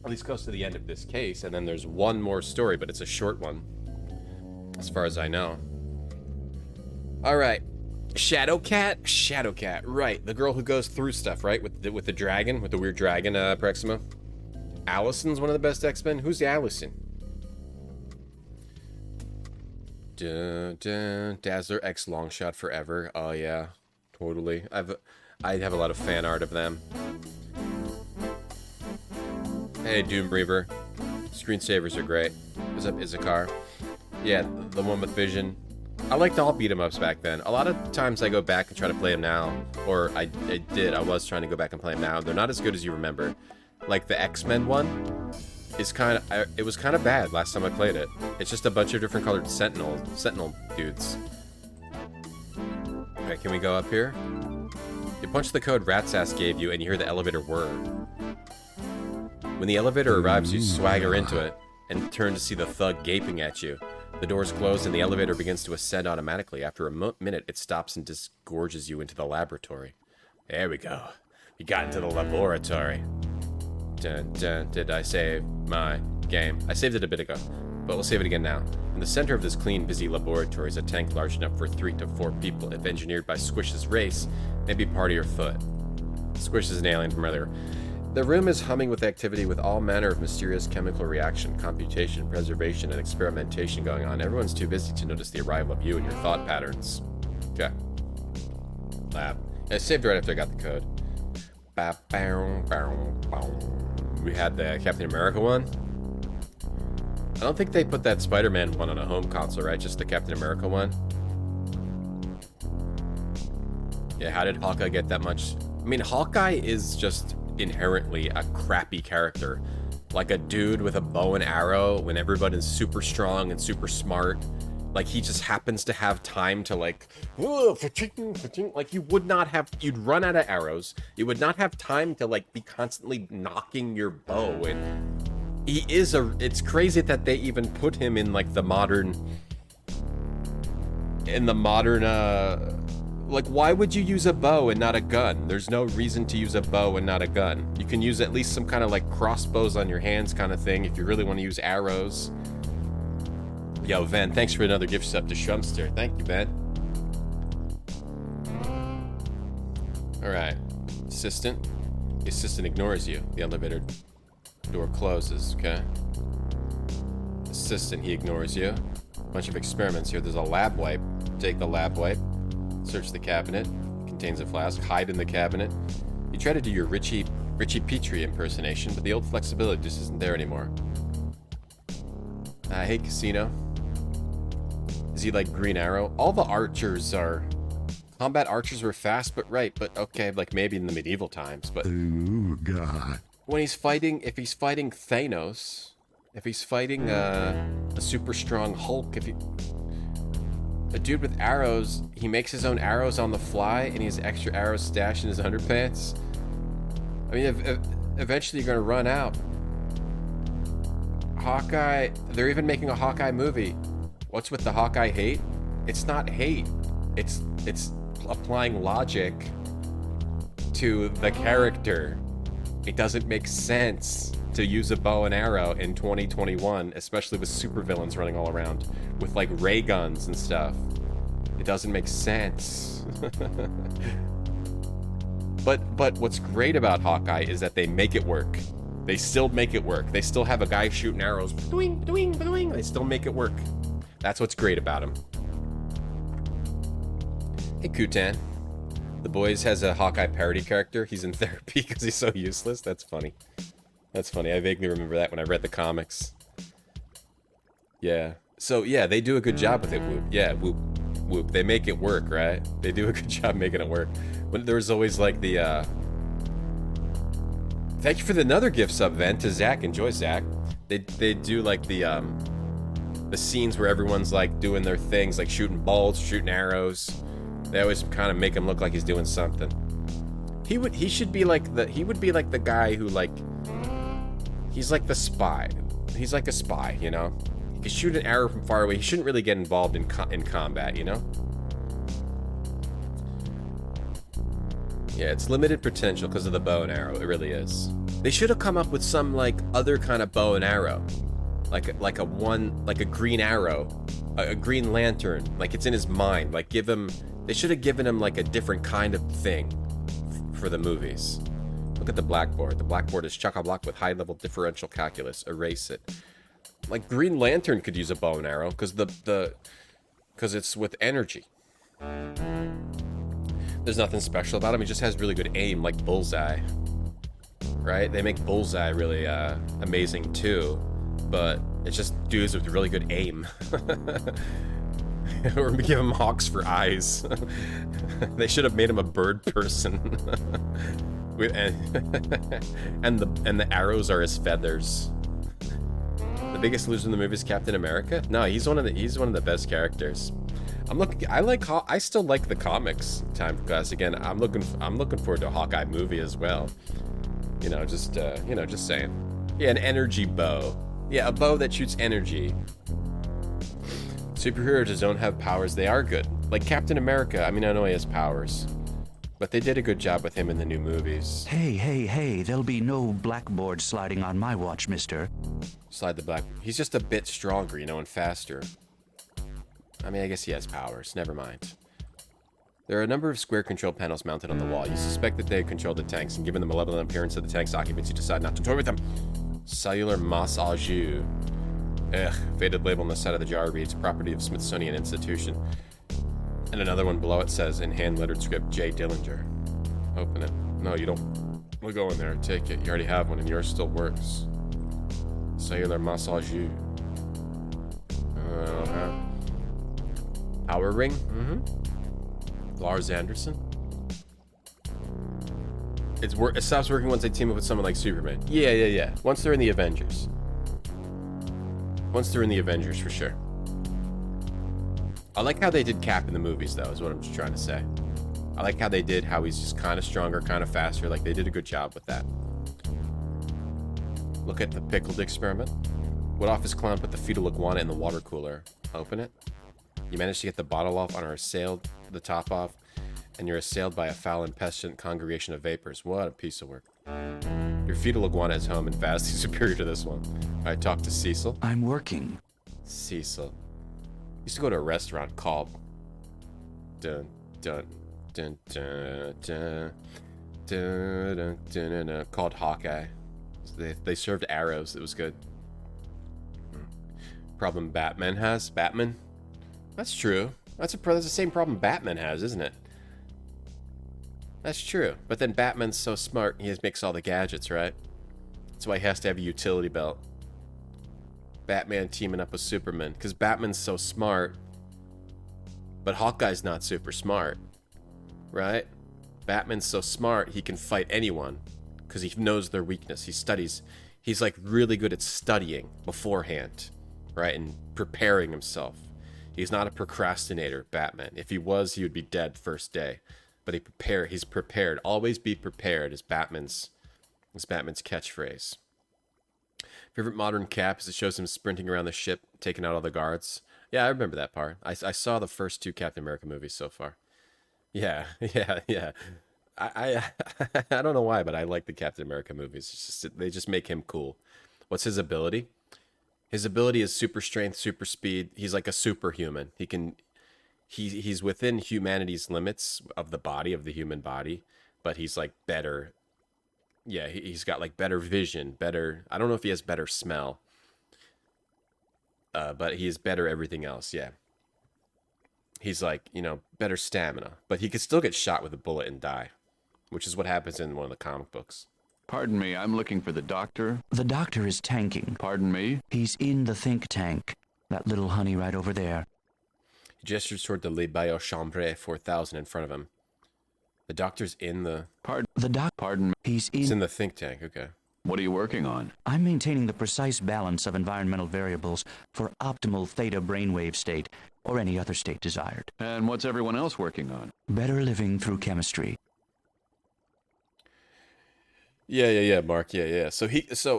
At least close to the end of this case, and then there's one more story, but it's a short one, as far as I know. Alright. Shadowcat, right. The girl who goes through stuff, right? With the dragon, with the weird dragon, Proxima. Allison's one of the best X-Men. Who's Allison? Dun, dun, Dazzler X Longshot Forever. Oh yeah, totally. I have a lot of fan art of them. Hey, Doom Reaver. Screensavers are great. What's up, Izakar? Yeah, the one with Vision. I liked all beat-em-ups back then. A lot of times I go back and try to play them now. Or I was trying to go back and play them now. They're not as good as you remember. Like the X-Men one is it was kind of bad last time I played it. It's just a bunch of different colored Sentinel dudes. Okay, can we go up here? You punch the code Ratsass gave you and you hear the elevator whir. When the elevator arrives, you swagger into it and turn to see the thug gaping at you. The doors close and the elevator begins to ascend automatically. After a minute, it stops and disgorges you into the laboratory. There we go. We got into the laboratory. Dun, dun, did I save my game? I saved it a bit ago, but we'll save it again now. In the center of this clean, busy laboratory is a tank large enough for 3 to 4 people. If engineered by Squish's race, maybe part of your foot. Squish is an alien from earlier. The room is humming with activity with all manner of mysterious chemical reaction, computation, preservation, and experimentation going on. Everyone's too busy to notice the arrival of you and your thought patterns. Okay. Lab. I saved right after I got the code. We had the Captain America one. I don't think they put that Spider-Man one on a home console, right? Just the Captain America one. Yeah, how did Hawkeye get that much? I mean, Hawkeye is just inherently a crappy character. Like a dude with a bow and arrow when everyone is super strong and super smart. Like, he just happens to have time to, like, like, you would not have, you'd run out of arrows. You would not have time to, like, be constantly knocking your bow. And he is it's crazy that they even put him in, like, the modern, like, why would you use a bow and not a gun? There's no reason to use a bow and not a gun. You can use at least some kind of, like, crossbows on your hands kind of thing if you really want to use arrows. Yo, Van, thanks for another gift sub to Shumster. Thank you, Ben. Alright. Assistant. The assistant ignores you. The elevator door closes, okay? Assistant, he ignores you. Bunch of experiments here. There's a lab wipe. Take the lab wipe. Search the cabinet. Contains a flask. Hide in the cabinet. You try to do your Richie Petrie impersonation, but the old flexibility just isn't there anymore. Hey, Casino. Is he like Green Arrow? All the archers are... Combat archers were fast, but okay, like maybe in the medieval times, but... Ooh, God. When he's fighting, if he's fighting Thanos, if he's fighting a super strong Hulk, a dude with arrows, he makes his own arrows on the fly, and he has extra arrows stashed in his underpants. I mean, eventually you're gonna run out. Hawkeye, they're even making a Hawkeye movie. What's with the Hawkeye hate? It's not hate. It's applying logic to the character. It doesn't make sense to use a bow and arrow in 2021, especially with supervillains running all around with like ray guns and stuff. It doesn't make sense. But what's great about Hawkeye is that they make it work. They still make it work. They still have a guy shooting arrows. Ba-doing, ba-doing, ba-doing. They still make it work. That's what's great about him. Hey, Kutan. The Boys has a Hawkeye parody character. He's in therapy because he's so useless. That's funny. That's funny. I vaguely remember that when I read the comics. Yeah. So, yeah, they do a good job with it, Whoop. Yeah, Whoop. Whoop. They make it work, right? They do a good job making it work. When there was always, like, the, Thank you for another gift sub, Vent, to Zach. Enjoy, Zach. They do, like, the scenes where everyone's, like, doing their things, like shooting bolts, shooting arrows. They always kind of make him look like he's doing something. He should be like the guy who, like, he's like the spy. He's like a spy, you know? He can shoot an arrow from far away. He shouldn't really get involved in combat, you know? Yeah, it's limited potential because of the bow and arrow. It really is. They should have come up with some, like, other kind of bow and arrow. Like a green arrow. A green lantern. Like, it's in his mind. Like, they should have given him, like, a different kind of thing for the movies. Look at the blackboard. The blackboard is chock-a-block with high-level differential calculus. Erase it. Like, Green Lantern could use a bow and arrow, because because it's with energy. There's nothing special about him. He just has really good aim, like Bullseye. Right? They make Bullseye really amazing, too. But it's just dudes with really good aim. Or give him hawks for eyes. They should have made him a bird person. and the arrows are his feathers. The biggest loser in the movie is Captain America? No, he's one of the best characters. I still like the comics time class again. I'm looking forward to a Hawkeye movie as well. Just saying. Yeah, an energy bow. Yeah, a bow that shoots energy. Superheroes don't have powers. They are good. Like Captain America. I mean, I know he has powers. But they did a good job with him in the new movies. Hey, there'll be no blackboard sliding on my watch, mister. Slide the black... He's just a bit stronger, and faster. I mean, I guess he has powers. Never mind. There are a number of square control panels mounted on the wall. You suspect that they control the tanks, and given the malevolent appearance of the tank's occupants, you decide not to toy with them. Cellular massage. Ugh, faded label on the side of the jar reads, property of Smithsonian Institution. And another one below it says, in hand-lettered script, J. Dillinger. Open it. No, you don't. We'll go in there, take it. You already have one, and yours still works. Cellular massage. Power ring? Mm-hmm. Lars Anderson? It stops working once they team up with someone like Superman. Yeah. Once they're in the Avengers. Once they're in the Avengers, for sure. I like how they did Cap in the movies, though, is what I'm just trying to say. I like how they did how he's just kind of stronger, kind of faster. Like, they did a good job with that. Look at the pickled experiment. What office clown put the fetal iguana in the water cooler? Open it. You managed to get the bottle off on the top off, and you're assailed by a foul and pestilent congregation of vapors. What a piece of work. Your fetal iguana is home and vastly superior to this one. I talked to Cecil. I'm working. Cecil. Used to go to a restaurant called Dun, dun, dun, dun, dun, dun, dun, dun, called Hawkeye. They served arrows. It was good. Problem Batman has? Batman? That's true. That's the same problem Batman has, isn't it? That's true. But then Batman's so smart, he makes all the gadgets, right? That's why he has to have a utility belt. Batman teaming up with Superman. Because Batman's so smart. But Hawkeye's not super smart. Right? Batman's so smart, he can fight anyone. Because he knows their weakness. He studies. He's like really good at studying beforehand. Right? And preparing himself. He's not a procrastinator, Batman. If he was, he would be dead first day. But he's prepared. Always be prepared is Batman's catchphrase. Favorite modern cap is it shows him sprinting around the ship, taking out all the guards. Yeah, I remember that part. I saw the first 2 Captain America movies so far. Yeah. I don't know why, but I like the Captain America movies. It's just, they just make him cool. What's his ability? His ability is super strength, super speed. He's like a superhuman. He's within humanity's limits of the body, of the human body, but he's like better. Yeah, he's got like better vision, better. I don't know if he has better smell, but he has better everything else. Yeah, he's like, better stamina, but he could still get shot with a bullet and die, which is what happens in one of the comic books. Pardon me, I'm looking for the doctor. The doctor is tanking. Pardon me? He's in the think tank. That little honey right over there. He gestures toward the Le Bayou Chambre 4000 in front of him. The doctor's in the... Pardon me. He's in the think tank, okay. What are you working on? I'm maintaining the precise balance of environmental variables for optimal theta brainwave state, or any other state desired. And what's everyone else working on? Better living through chemistry. Yeah, Mark, yeah. So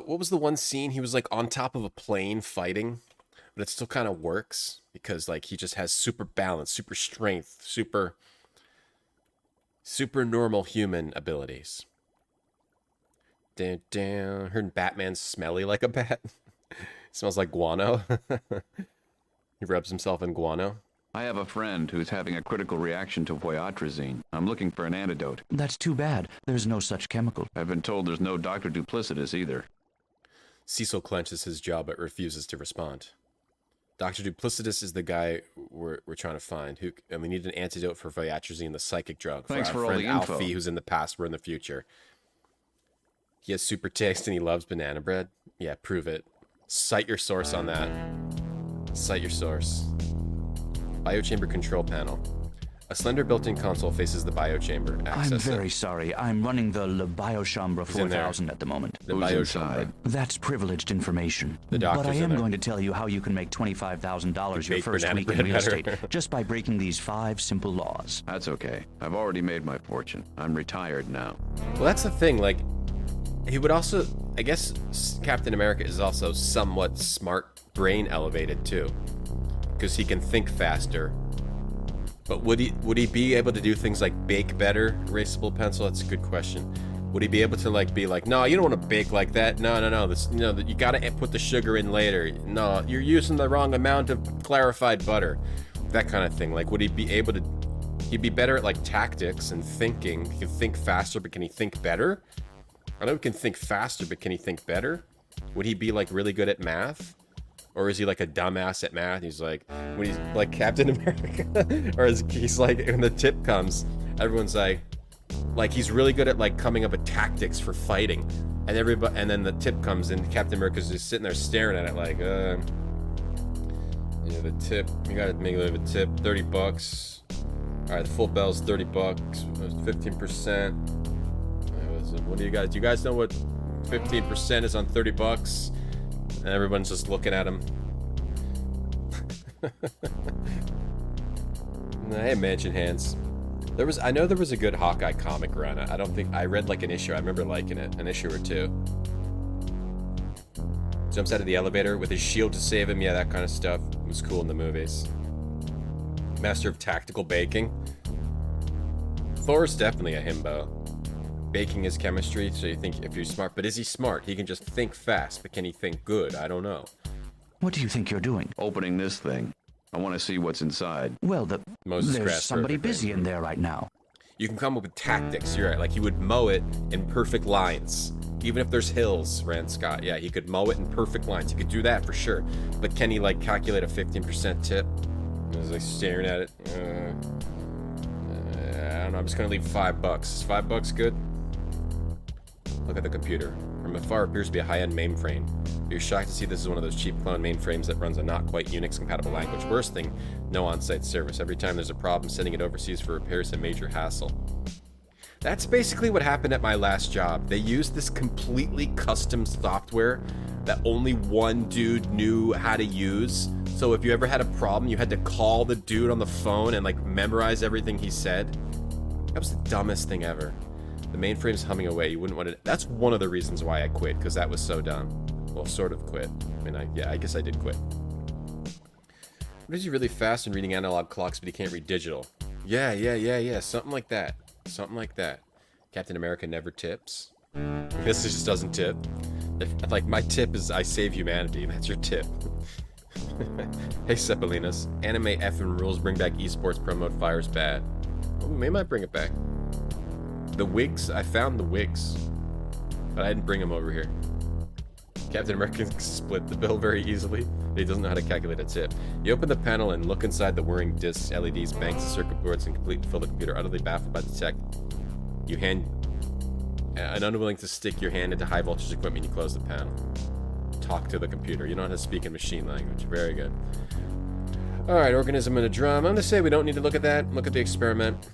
what was the one scene? He was like on top of a plane fighting, but it still kind of works because like he just has super balance, super strength, super normal human abilities. Damn. Heard Batman's smelly like a bat. Smells like guano. He rubs himself in guano. I have a friend who's having a critical reaction to voyatrazine. I'm looking for an antidote. That's too bad. There's no such chemical. I've been told there's no Dr. Duplicitous either. Cecil clenches his jaw but refuses to respond. Dr. Duplicitous is the guy we're trying to find. And we need an antidote for voyatrazine, the psychic drug. Thanks for our all friend the info. Alfie, who's in the past, we're in the future. He has super taste and he loves banana bread. Yeah, prove it. Cite your source on that. Cite your source. Biochamber control panel. A slender built-in console faces the biochamber. I'm very sorry. I'm running the Le Biochambre 4000 at the moment. The biochamber. That's privileged information. The doctor's But I in am there. going to tell you how you can make $25,000 your Make first banana week in bread real better. estate just by breaking these 5 simple laws. That's okay. I've already made my fortune. I'm retired now. Well, that's the thing. Like, he would also... I guess Captain America is also somewhat smart brain elevated, too. Because he can think faster. But would he be able to do things like bake better? Erasable pencil? That's a good question. Would he be able to like be like, no, you don't want to bake like that. No. This, you gotta put the sugar in later. No, you're using the wrong amount of clarified butter. That kind of thing. Like, would he be able to? He'd be better at like tactics and thinking. He can think faster, but can he think better? I know he can think faster, but can he think better? Would he be like really good at math? Or is he like a dumbass at math? He's like, when he's like Captain America, or he's like, when the tip comes, everyone's like he's really good at like coming up with tactics for fighting, and and then the tip comes and Captain America's just sitting there staring at it like, yeah, the tip, you gotta make a tip, $30. All right, the full bell's $30, 15%. What do you guys? Do you guys know what 15% is on $30? And everyone's just looking at him. Hey, Mansion Hands. I know there was a good Hawkeye comic run. I don't think I read like an issue. I remember liking it, an issue or two. Jumps out of the elevator with his shield to save him. Yeah, that kind of stuff was cool in the movies. Master of tactical baking. Thor's definitely a himbo. Baking is chemistry, so you think if you're smart. But is he smart? He can just think fast, but can he think good? I don't know. What do you think you're doing? Opening this thing. I want to see what's inside. Well, Moses there's grasped somebody perfectly. busy in there right now. You can come up with tactics. You're right. Like, he would mow it in perfect lines. Even if there's hills, Rand Scott. Yeah, he could mow it in perfect lines. He could do that for sure. But can he, like, calculate a 15% tip? I was, like, staring at it. I don't know. I'm just going to leave $5. Is $5 good? Look at the computer. From afar, it appears to be a high-end mainframe. You're shocked to see this is one of those cheap clone mainframes that runs a not quite Unix-compatible language. Worst thing, no on-site service. Every time there's a problem, sending it overseas for repairs is a major hassle. That's basically what happened at my last job. They used this completely custom software that only one dude knew how to use. So if you ever had a problem, you had to call the dude on the phone and like memorize everything he said. That was the dumbest thing ever. The mainframe's humming away. You wouldn't want to... That's one of the reasons why I quit, because that was so dumb. Well, sort of quit. I mean, I guess I did quit. What is he really fast in reading analog clocks, but he can't read digital? Yeah. Something like that. Something like that. Captain America never tips. This just doesn't tip. Like, my tip is I save humanity. That's your tip. Hey, Cepelinas. Anime effing rules. Bring back esports promote. Fire's bad. Oh, we might bring it back. The wigs. I found the wigs. But I didn't bring them over here. Captain America can split the bill very easily. He doesn't know how to calculate a tip. You open the panel and look inside the whirring discs, LEDs, banks, circuit boards, and completely fill the computer. Utterly baffled by the tech, you hand... and unwilling to stick your hand into high voltage equipment, you close the panel. Talk to the computer. You know how to speak in machine language. Very good. Alright, organism in a drum. I'm going to say we don't need to look at that. Look at the experiment.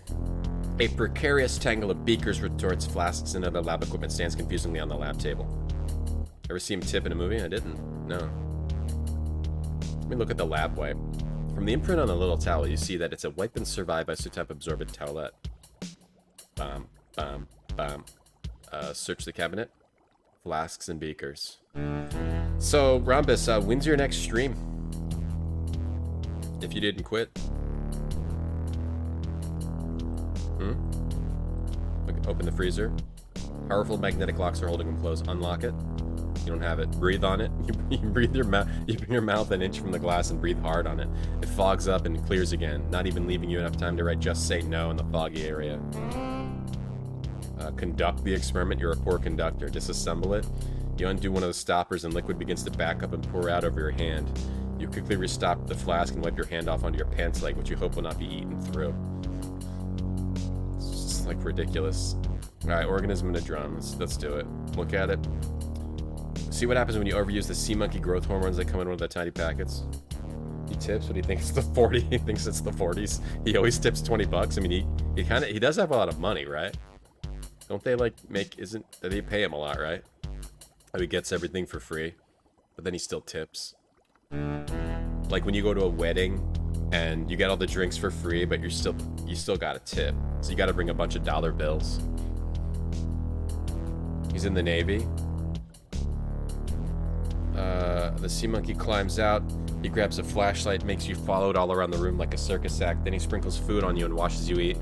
A precarious tangle of beakers, retorts, flasks, and other lab equipment stands confusingly on the lab table. Ever see him tip in a movie? I didn't. No. Let me look at the lab wipe. From the imprint on the little towel, you see that it's a wipe and survive isotype absorbent towelette. Bam, bam, bam. Search the cabinet. Flasks and beakers. So, Rhombus, when's your next stream? If you didn't quit. Open the freezer. Powerful magnetic locks are holding them closed. Unlock it. You don't have it. Breathe on it. You breathe your mouth. You bring your mouth an inch from the glass and breathe hard on it. It fogs up and clears again, not even leaving you enough time to write "just say no" in the foggy area. Conduct the experiment. You're a poor conductor. Disassemble it. You undo one of the stoppers and liquid begins to back up and pour out over your hand. You quickly restop the flask and wipe your hand off onto your pants leg, which you hope will not be eaten through. It's just like ridiculous. Alright, organism in a drum. Let's do it. Look at it. See what happens when you overuse the sea monkey growth hormones that come in one of the tiny packets. He tips, but he thinks it's the 40. He thinks it's the 40s. He always tips $20. I mean, he does have a lot of money, right? Don't they like they pay him a lot, right? He gets everything for free, but then he still tips. Like when you go to a wedding and you get all the drinks for free, but you still got a tip. So you got to bring a bunch of dollar bills. He's in the Navy. The sea monkey climbs out. He grabs a flashlight, makes you follow it all around the room like a circus act. Then he sprinkles food on you and watches you eat.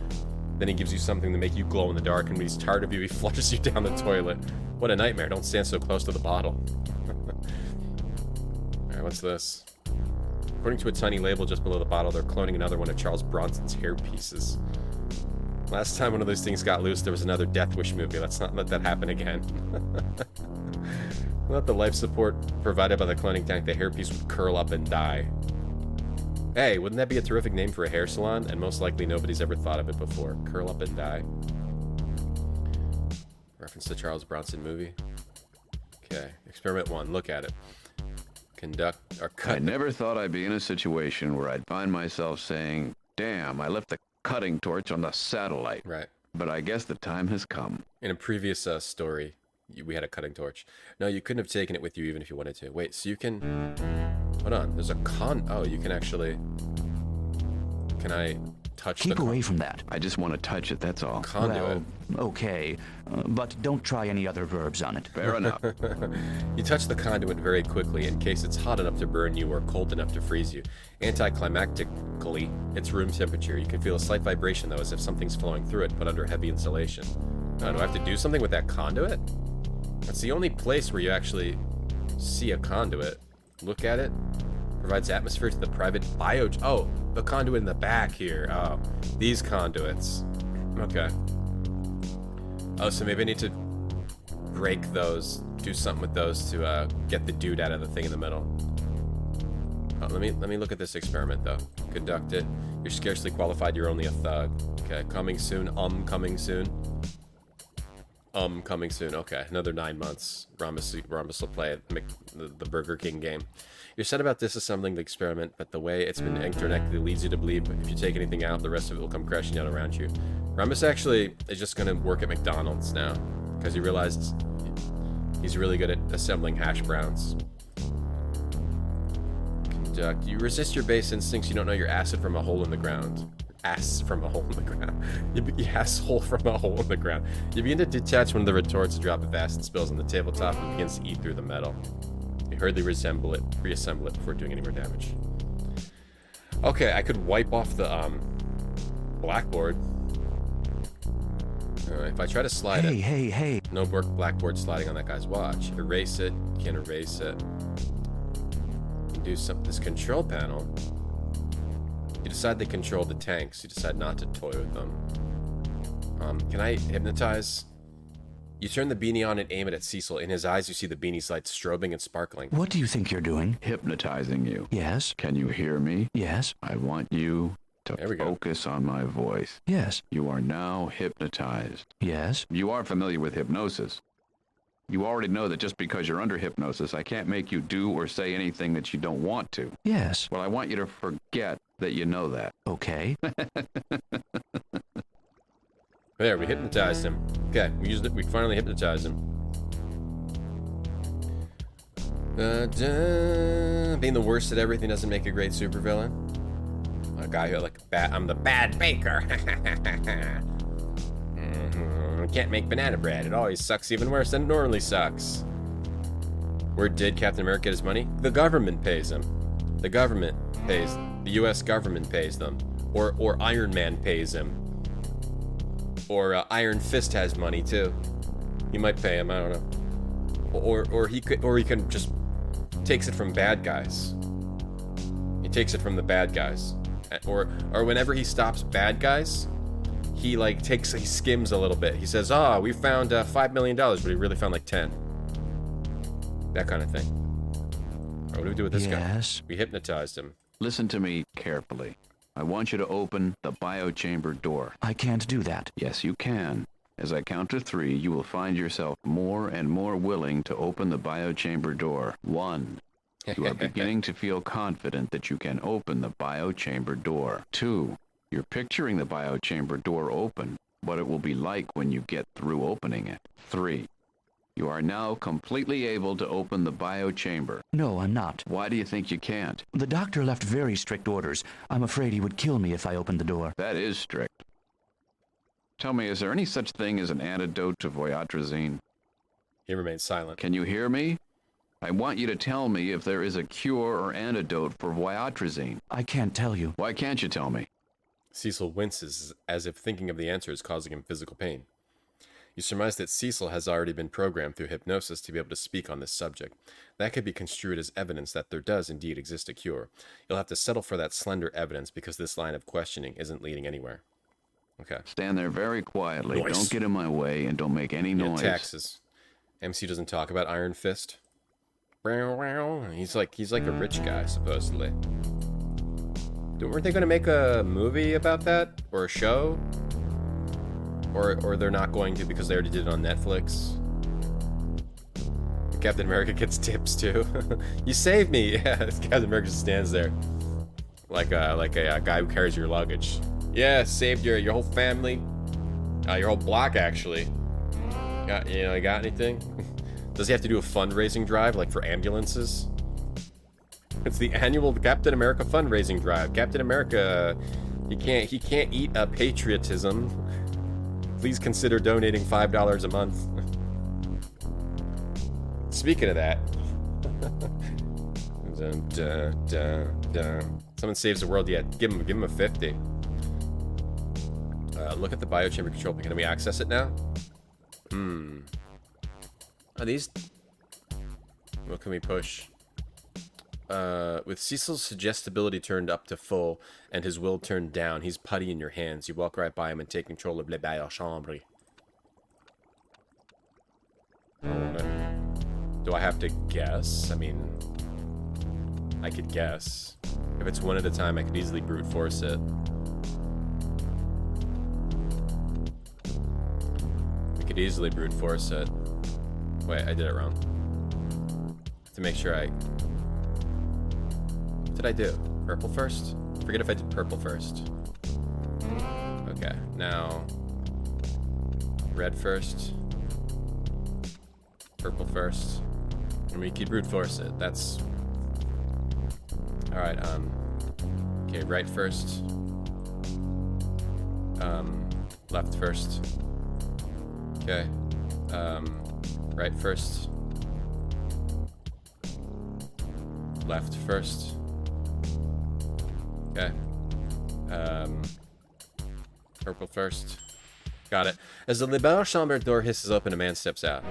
Then he gives you something to make you glow in the dark, and when he's tired of you, he flushes you down the toilet. What a nightmare. Don't stand so close to the bottle. Alright, what's this? According to a tiny label just below the bottle, they're cloning another one of Charles Bronson's hair pieces. Last time one of those things got loose, there was another Death Wish movie. Let's not let that happen again. Without the life support provided by the cloning tank, the hairpiece would curl up and die. Hey, wouldn't that be a terrific name for a hair salon? And most likely nobody's ever thought of it before. Curl up and die. Reference to Charles Bronson movie. Okay, experiment 1. Look at it. Conduct or cut. I never thought I'd be in a situation where I'd find myself saying, "Damn, I left the cutting torch on the satellite." Right. But I guess the time has come. In a previous story, we had a cutting torch. No, you couldn't have taken it with you even if you wanted to. Wait, so you can... Hold on, there's a Oh, you can actually... Can I touch Keep away from that. I just want to touch it, that's all. Conduit. Well, okay. But don't try any other verbs on it. Fair enough. You touch the conduit very quickly in case it's hot enough to burn you or cold enough to freeze you. Anticlimactically, it's room temperature. You can feel a slight vibration, though, as if something's flowing through it, but under heavy insulation. Now, do I have to do something with that conduit? That's the only place where you actually see a conduit. Look at it. Provides atmosphere to the private Oh, the conduit in the back here. Oh, these conduits. Okay. Oh, so maybe I need to break those, do something with those to get the dude out of the thing in the middle. Oh, let me look at this experiment though. Conduct it. You're scarcely qualified. You're only a thug. Okay, coming soon. Coming soon. Coming soon. Okay, another 9 months. Rhombus will play the Burger King game. You're sad about disassembling the experiment, but the way it's been interconnected leads you to believe if you take anything out, the rest of it will come crashing down around you. Rhombus actually is just going to work at McDonald's now, because he realized he's really good at assembling hash browns. Conduct. You resist your base instincts. You don't know your acid from a hole in the ground. Ass from a hole in the ground. You asshole from a hole in the ground. You begin to detach one of the retorts, a drop of acid spills on the tabletop and begins to eat through the metal. You hurriedly reassemble it before doing any more damage. Okay, I could wipe off the blackboard. Alright, if I try to slide it. Hey. No blackboard sliding on that guy's watch. Erase it. Can't erase it. Do some this control panel. You decide they control the tanks. You decide not to toy with them. Can I hypnotize? You turn the beanie on and aim it at Cecil. In his eyes, you see the beanie's light strobing and sparkling. What do you think you're doing? Hypnotizing you. Yes. Can you hear me? Yes. I want you to focus on my voice. Yes. You are now hypnotized. Yes. You are familiar with hypnosis. You already know that just because you're under hypnosis, I can't make you do or say anything that you don't want to. Yes. Well, I want you to forget that you know that. Okay. There, we hypnotized him. Okay, we finally hypnotized him. Being the worst at everything doesn't make a great supervillain. A guy who I'm the bad baker. Can't make banana bread. It always sucks even worse than it normally sucks. Where did Captain America get his money? The government pays him. The government pays. The U.S. government pays them. Or Iron Man pays him. Or Iron Fist has money too. He might pay him. I don't know. Or he can just takes it from bad guys. He takes it from the bad guys. Or whenever he stops bad guys, he skims a little bit. He says, we found $5 million, but he really found like 10. That kind of thing. All right, what do we do with this guy? We hypnotized him. Listen to me carefully. I want you to open the biochamber door. I can't do that. Yes, you can. As I count to 3, you will find yourself more and more willing to open the biochamber door. 1. You are beginning to feel confident that you can open the biochamber door. 2. You're picturing the biochamber door open, what it will be like when you get through opening it. 3. You are now completely able to open the biochamber. No, I'm not. Why do you think you can't? The doctor left very strict orders. I'm afraid he would kill me if I opened the door. That is strict. Tell me, is there any such thing as an antidote to voyatrazine? He remains silent. Can you hear me? I want you to tell me if there is a cure or antidote for voyatrazine. I can't tell you. Why can't you tell me? Cecil winces as if thinking of the answer is causing him physical pain. You surmise that Cecil has already been programmed through hypnosis to be able to speak on this subject. That could be construed as evidence that there does indeed exist a cure. You'll have to settle for that slender evidence because this line of questioning isn't leading anywhere. Okay. Stand there very quietly. Noise. Don't get in my way and don't make any noise. Taxes. MC doesn't talk about Iron Fist. He's like a rich guy, supposedly. Weren't they going to make a movie about that? Or a show? Or they're not going to because they already did it on Netflix? Captain America gets tips too. You saved me! Yeah, Captain America just stands there. Like a guy who carries your luggage. Yeah, saved your whole family. Your whole block, actually. You got anything? Does he have to do a fundraising drive, like for ambulances? It's the annual Captain America fundraising drive. Captain America, he can't eat a patriotism. Please consider donating $5 a month. Speaking of that, someone saves the world. Yeah, give him a 50. Look at the biochamber control. Can we access it now? Are these? What can we push? with Cecil's suggestibility turned up to full and his will turned down, he's putty in your hands. You walk right by him and take control of Le Bail Chambre. Do I have to guess? I mean, I could guess. If it's one at a time, I could easily brute force it. We could easily brute force it. Wait, I did it wrong. To make sure what did I do? Purple first? Forget if I did purple first. Okay, now red first. Purple first. And we keep brute force it. That's alright, okay, right first. Left first. Okay. Right first. Left first. Okay. Purple first. Got it. As the Le Bail Chambre door hisses open, a man steps out.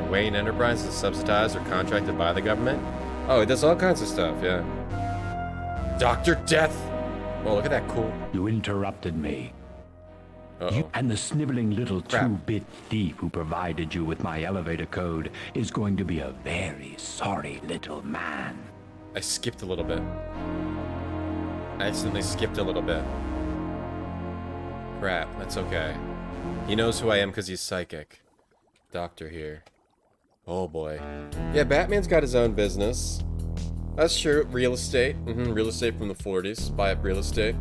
Wayne Enterprises is subsidized or contracted by the government? Oh, it does all kinds of stuff, yeah. Dr. Death! Oh, look at that cool. You interrupted me. Uh-oh. You and the sniveling little two-bit thief who provided you with my elevator code is going to be a very sorry little man. I skipped a little bit. I accidentally skipped a little bit. Crap, that's okay. He knows who I am because he's psychic. Doctor here. Oh boy. Yeah, Batman's got his own business. That's true. Real estate. Real estate from the 40s. Buy up real estate.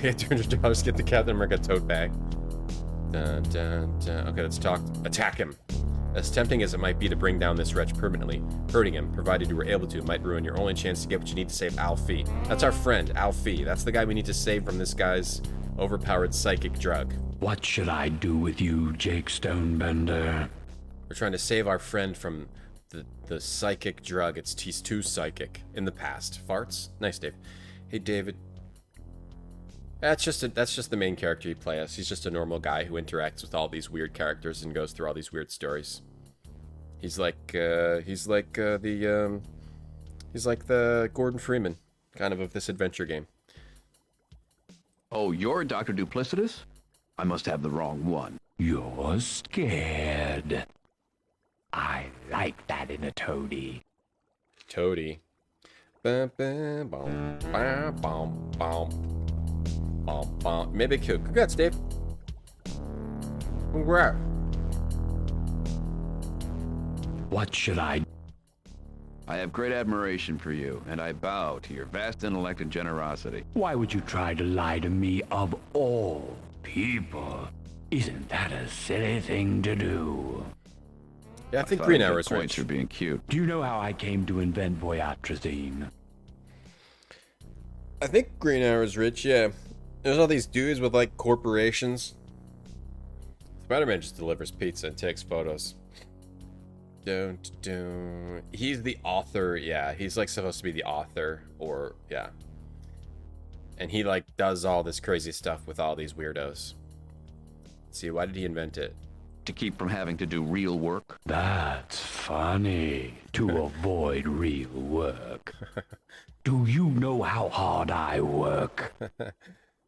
Yeah, $200, get the Captain America tote bag. Dun, dun, dun. Okay, let's talk. Attack him. As tempting as it might be to bring down this wretch permanently, hurting him, provided you were able to, might ruin your only chance to get what you need to save Alfie. That's our friend, Alfie. That's the guy we need to save from this guy's overpowered psychic drug. What should I do with you, Jake Stonebender? We're trying to save our friend from the psychic drug. He's too psychic. In the past. Farts? Nice, Dave. Hey, David. That's just the main character you play as. He's just a normal guy who interacts with all these weird characters and goes through all these weird stories. He's like the Gordon Freeman kind of this adventure game. Oh, you're Dr. Duplicitous? I must have the wrong one. You're scared. I like that in a toady. Toady. Bum, bum, bum, bum, bum, bum. Maybe cute. Congrats, Dave. Congrats. What should I? I have great admiration for you, and I bow to your vast intellect and generosity. Why would you try to lie to me of all people? Isn't that a silly thing to do? Yeah, I think Green Arrow's points for being cute. Do you know how I came to invent voyatrazine? I think Green Arrow's rich, yeah. There's all these dudes with, like, corporations. Spider-Man just delivers pizza and takes photos. He's the author, yeah. He's, like, supposed to be the author, or, yeah. And he, like, does all this crazy stuff with all these weirdos. Let's see, why did he invent it? To keep from having to do real work. That's funny. To avoid real work. Do you know how hard I work?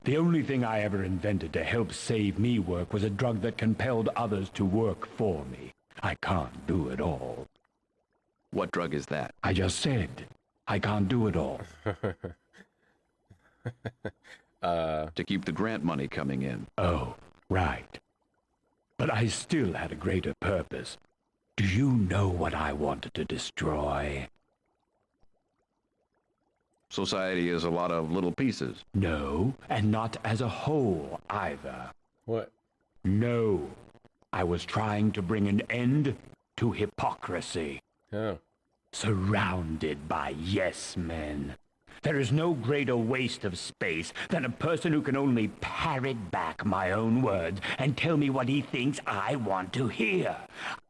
The only thing I ever invented to help save me work was a drug that compelled others to work for me. I can't do it all. What drug is that? I just said, I can't do it all. To keep the grant money coming in. Oh, right. But I still had a greater purpose. Do you know what I wanted to destroy? Society is a lot of little pieces. No, and not as a whole either. What? No. I was trying to bring an end to hypocrisy. Oh. Surrounded by yes men. There is no greater waste of space than a person who can only parrot back my own words and tell me what he thinks I want to hear.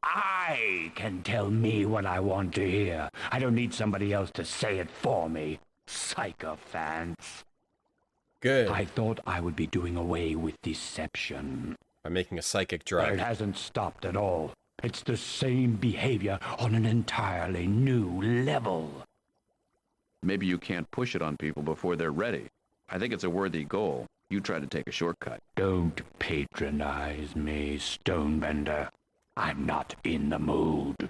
I can tell me what I want to hear. I don't need somebody else to say it for me. Sycophants. Good. I thought I would be doing away with deception. by making a psychic drug. It hasn't stopped at all. It's the same behavior on an entirely new level. Maybe you can't push it on people before they're ready. I think it's a worthy goal. You try to take a shortcut. Don't patronize me, Stonebender. I'm not in the mood.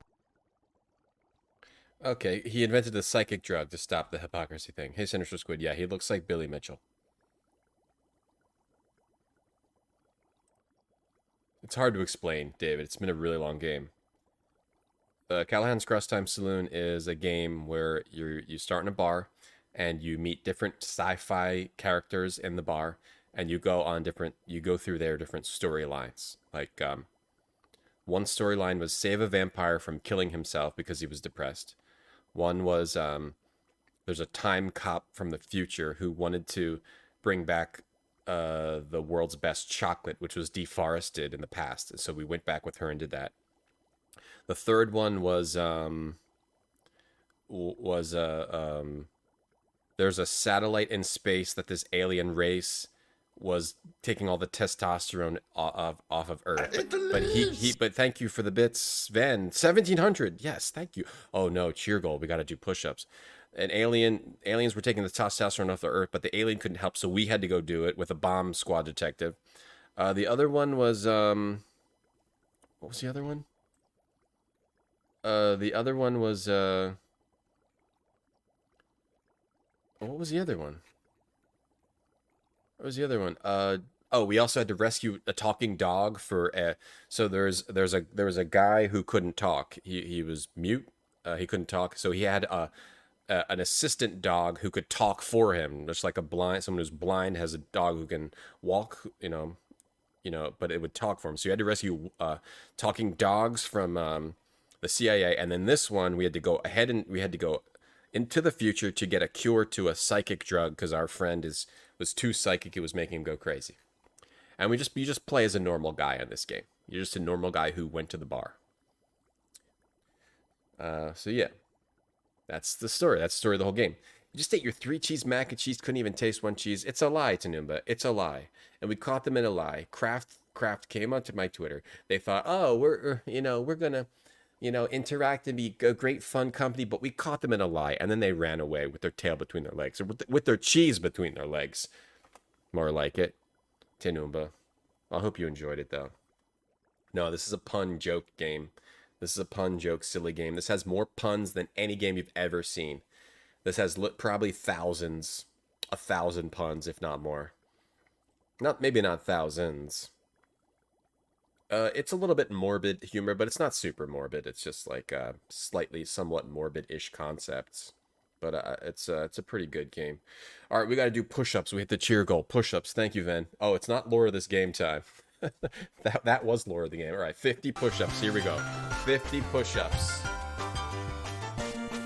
Okay, he invented a psychic drug to stop the hypocrisy thing. Hey, Sinister Squid, yeah, he looks like Billy Mitchell. It's hard to explain, David. It's been a really long game. Callahan's Crosstime Saloon is a game where you start in a bar, and you meet different sci-fi characters in the bar, and you go through their different storylines. Like, one storyline was save a vampire from killing himself because he was depressed. One was there's a time cop from the future who wanted to bring back the world's best chocolate, which was deforested in the past. And so we went back with her and did that. The third one was there's a satellite in space that this alien race was taking all the testosterone off of Earth. But thank you for the bits, Van. 1700. Yes, thank you. Oh no, cheer goal. We got to do push-ups. Aliens were taking the testosterone off the Earth, but the alien couldn't help, so we had to go do it with a bomb squad detective. The other one was what was the other one? The other one was what was the other one? What was the other one? We also had to rescue a talking dog for so there was a guy who couldn't talk. He was mute. He couldn't talk, so he had an assistant dog who could talk for him, just like someone who's blind has a dog who can walk, but it would talk for him. So you had to rescue talking dogs from the CIA, and then this one we had to go ahead and we had to go into the future to get a cure to a psychic drug because our friend was too psychic. It was making him go crazy. And you just play as a normal guy in this game. You're just a normal guy who went to the bar. So yeah, that's the story. That's the story of the whole game. You just ate your 3 cheese mac and cheese, couldn't even taste 1 cheese. It's a lie, Tanumba. It's a lie. And we caught them in a lie. Kraft came onto my Twitter. They thought, oh, we're gonna, interact and be a great fun company, but we caught them in a lie, and then they ran away with their tail between their legs, or with their cheese between their legs. More like it. Tanumba. I hope you enjoyed it, though. No, this is a pun joke game. This is a pun joke silly game. This has more puns than any game you've ever seen. This has probably 1,000 puns, if not more. Maybe not thousands. It's a little bit morbid humor, but it's not super morbid. It's just like somewhat morbid-ish concepts. But it's a pretty good game. All right, we got to do push-ups. We hit the cheer goal. Push-ups. Thank you, Ven. Oh, it's not lore of this game time. that was lore of the game. All right, 50 push-ups. Here we go. 50 push-ups.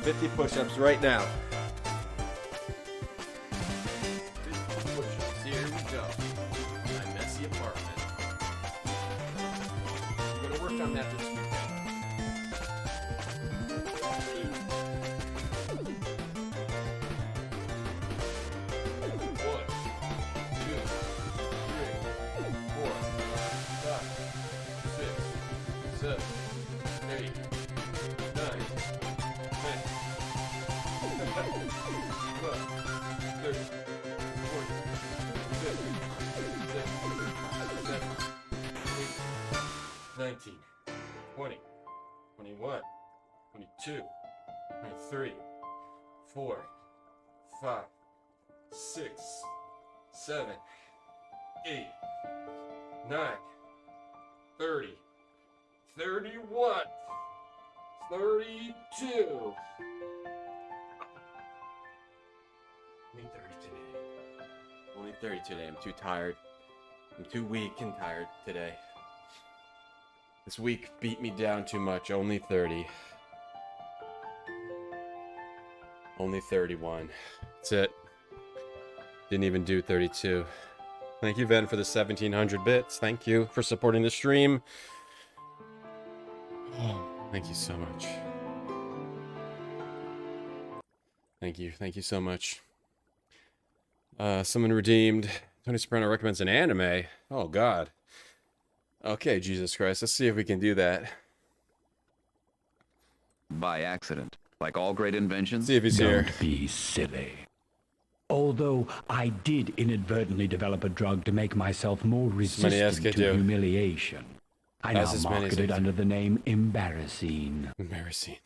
50 push-ups right now. 50 push-ups. Here we go. My messy apartment. We're gonna work on that this weekend. Nineteen, 20, 21, 22, 23, 4, 5, 6, 7, 8, 9, 30, 31, 32. Only 30 today. I'm too tired. I'm too weak and tired today. This week beat me down too much. Only 30. Only 31. That's it. Didn't even do 32. Thank you, Ven, for the 1,700 bits. Thank you for supporting the stream. Oh, thank you so much. Thank you. Thank you so much. Someone redeemed. Tony Soprano recommends an anime. Oh, God. Okay, Jesus Christ. Let's see if we can do that. By accident. Like all great inventions. See if he's here. Don't be silly. Although I did inadvertently develop a drug to make myself more resistant to humiliation. I now market it under the name Embarrassing. Embarrassing.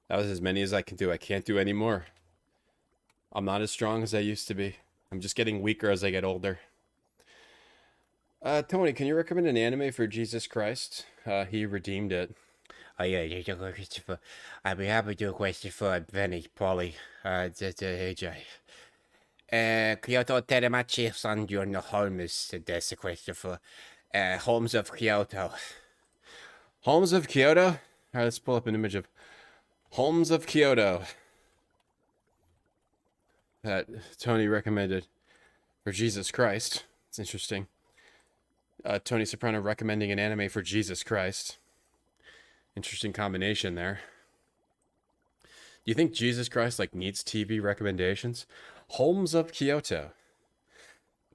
That was as many as I can do. I can't do any more. I'm not as strong as I used to be. I'm just getting weaker as I get older. Tony, can you recommend an anime for Jesus Christ? He redeemed it. Oh yeah, Christopher. I'd be happy to do a question for Benny, Polly, AJ. Kyoto Teramachi Sanju no Holmes, that's Christopher. Holmes of Kyoto. Holmes of Kyoto? Alright, let's pull up an image of Holmes of Kyoto that Tony recommended for Jesus Christ. It's interesting. Tony Soprano recommending an anime for Jesus Christ. Interesting combination there. Do you think Jesus Christ needs TV recommendations? Holmes of Kyoto.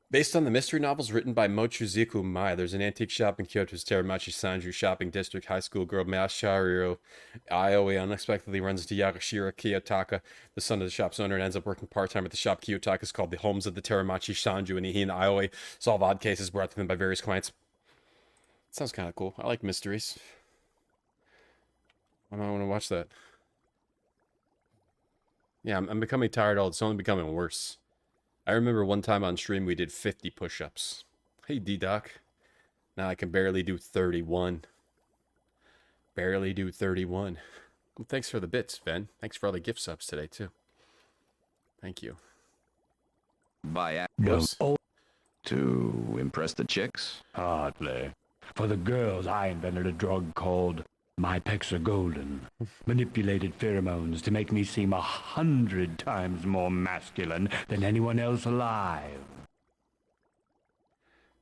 Based on the mystery novels written by Mochizuki Mai, there's an antique shop in Kyoto's Teramachi Sanju shopping district. High school girl Masaru Aoi unexpectedly runs into Yagashira Kiyotaka, the son of the shop's owner, and ends up working part-time at the shop. Kiyotaka is called the Holmes of the Teramachi Sanju, and he and Aoi solve odd cases brought to them by various clients. Sounds kind of cool. I like mysteries. I might want to watch that. Yeah, I'm becoming tired old. It's only becoming worse. I remember one time on stream we did 50 push-ups. Hey, D-Doc. Now I can barely do 31. Barely do 31. Well, thanks for the bits, Ben. Thanks for all the gift subs today, too. Thank you. By accident. To impress the chicks? Hardly. For the girls, I invented a drug called My Pecs Are Golden. Manipulated pheromones to make me seem 100 times more masculine than anyone else alive.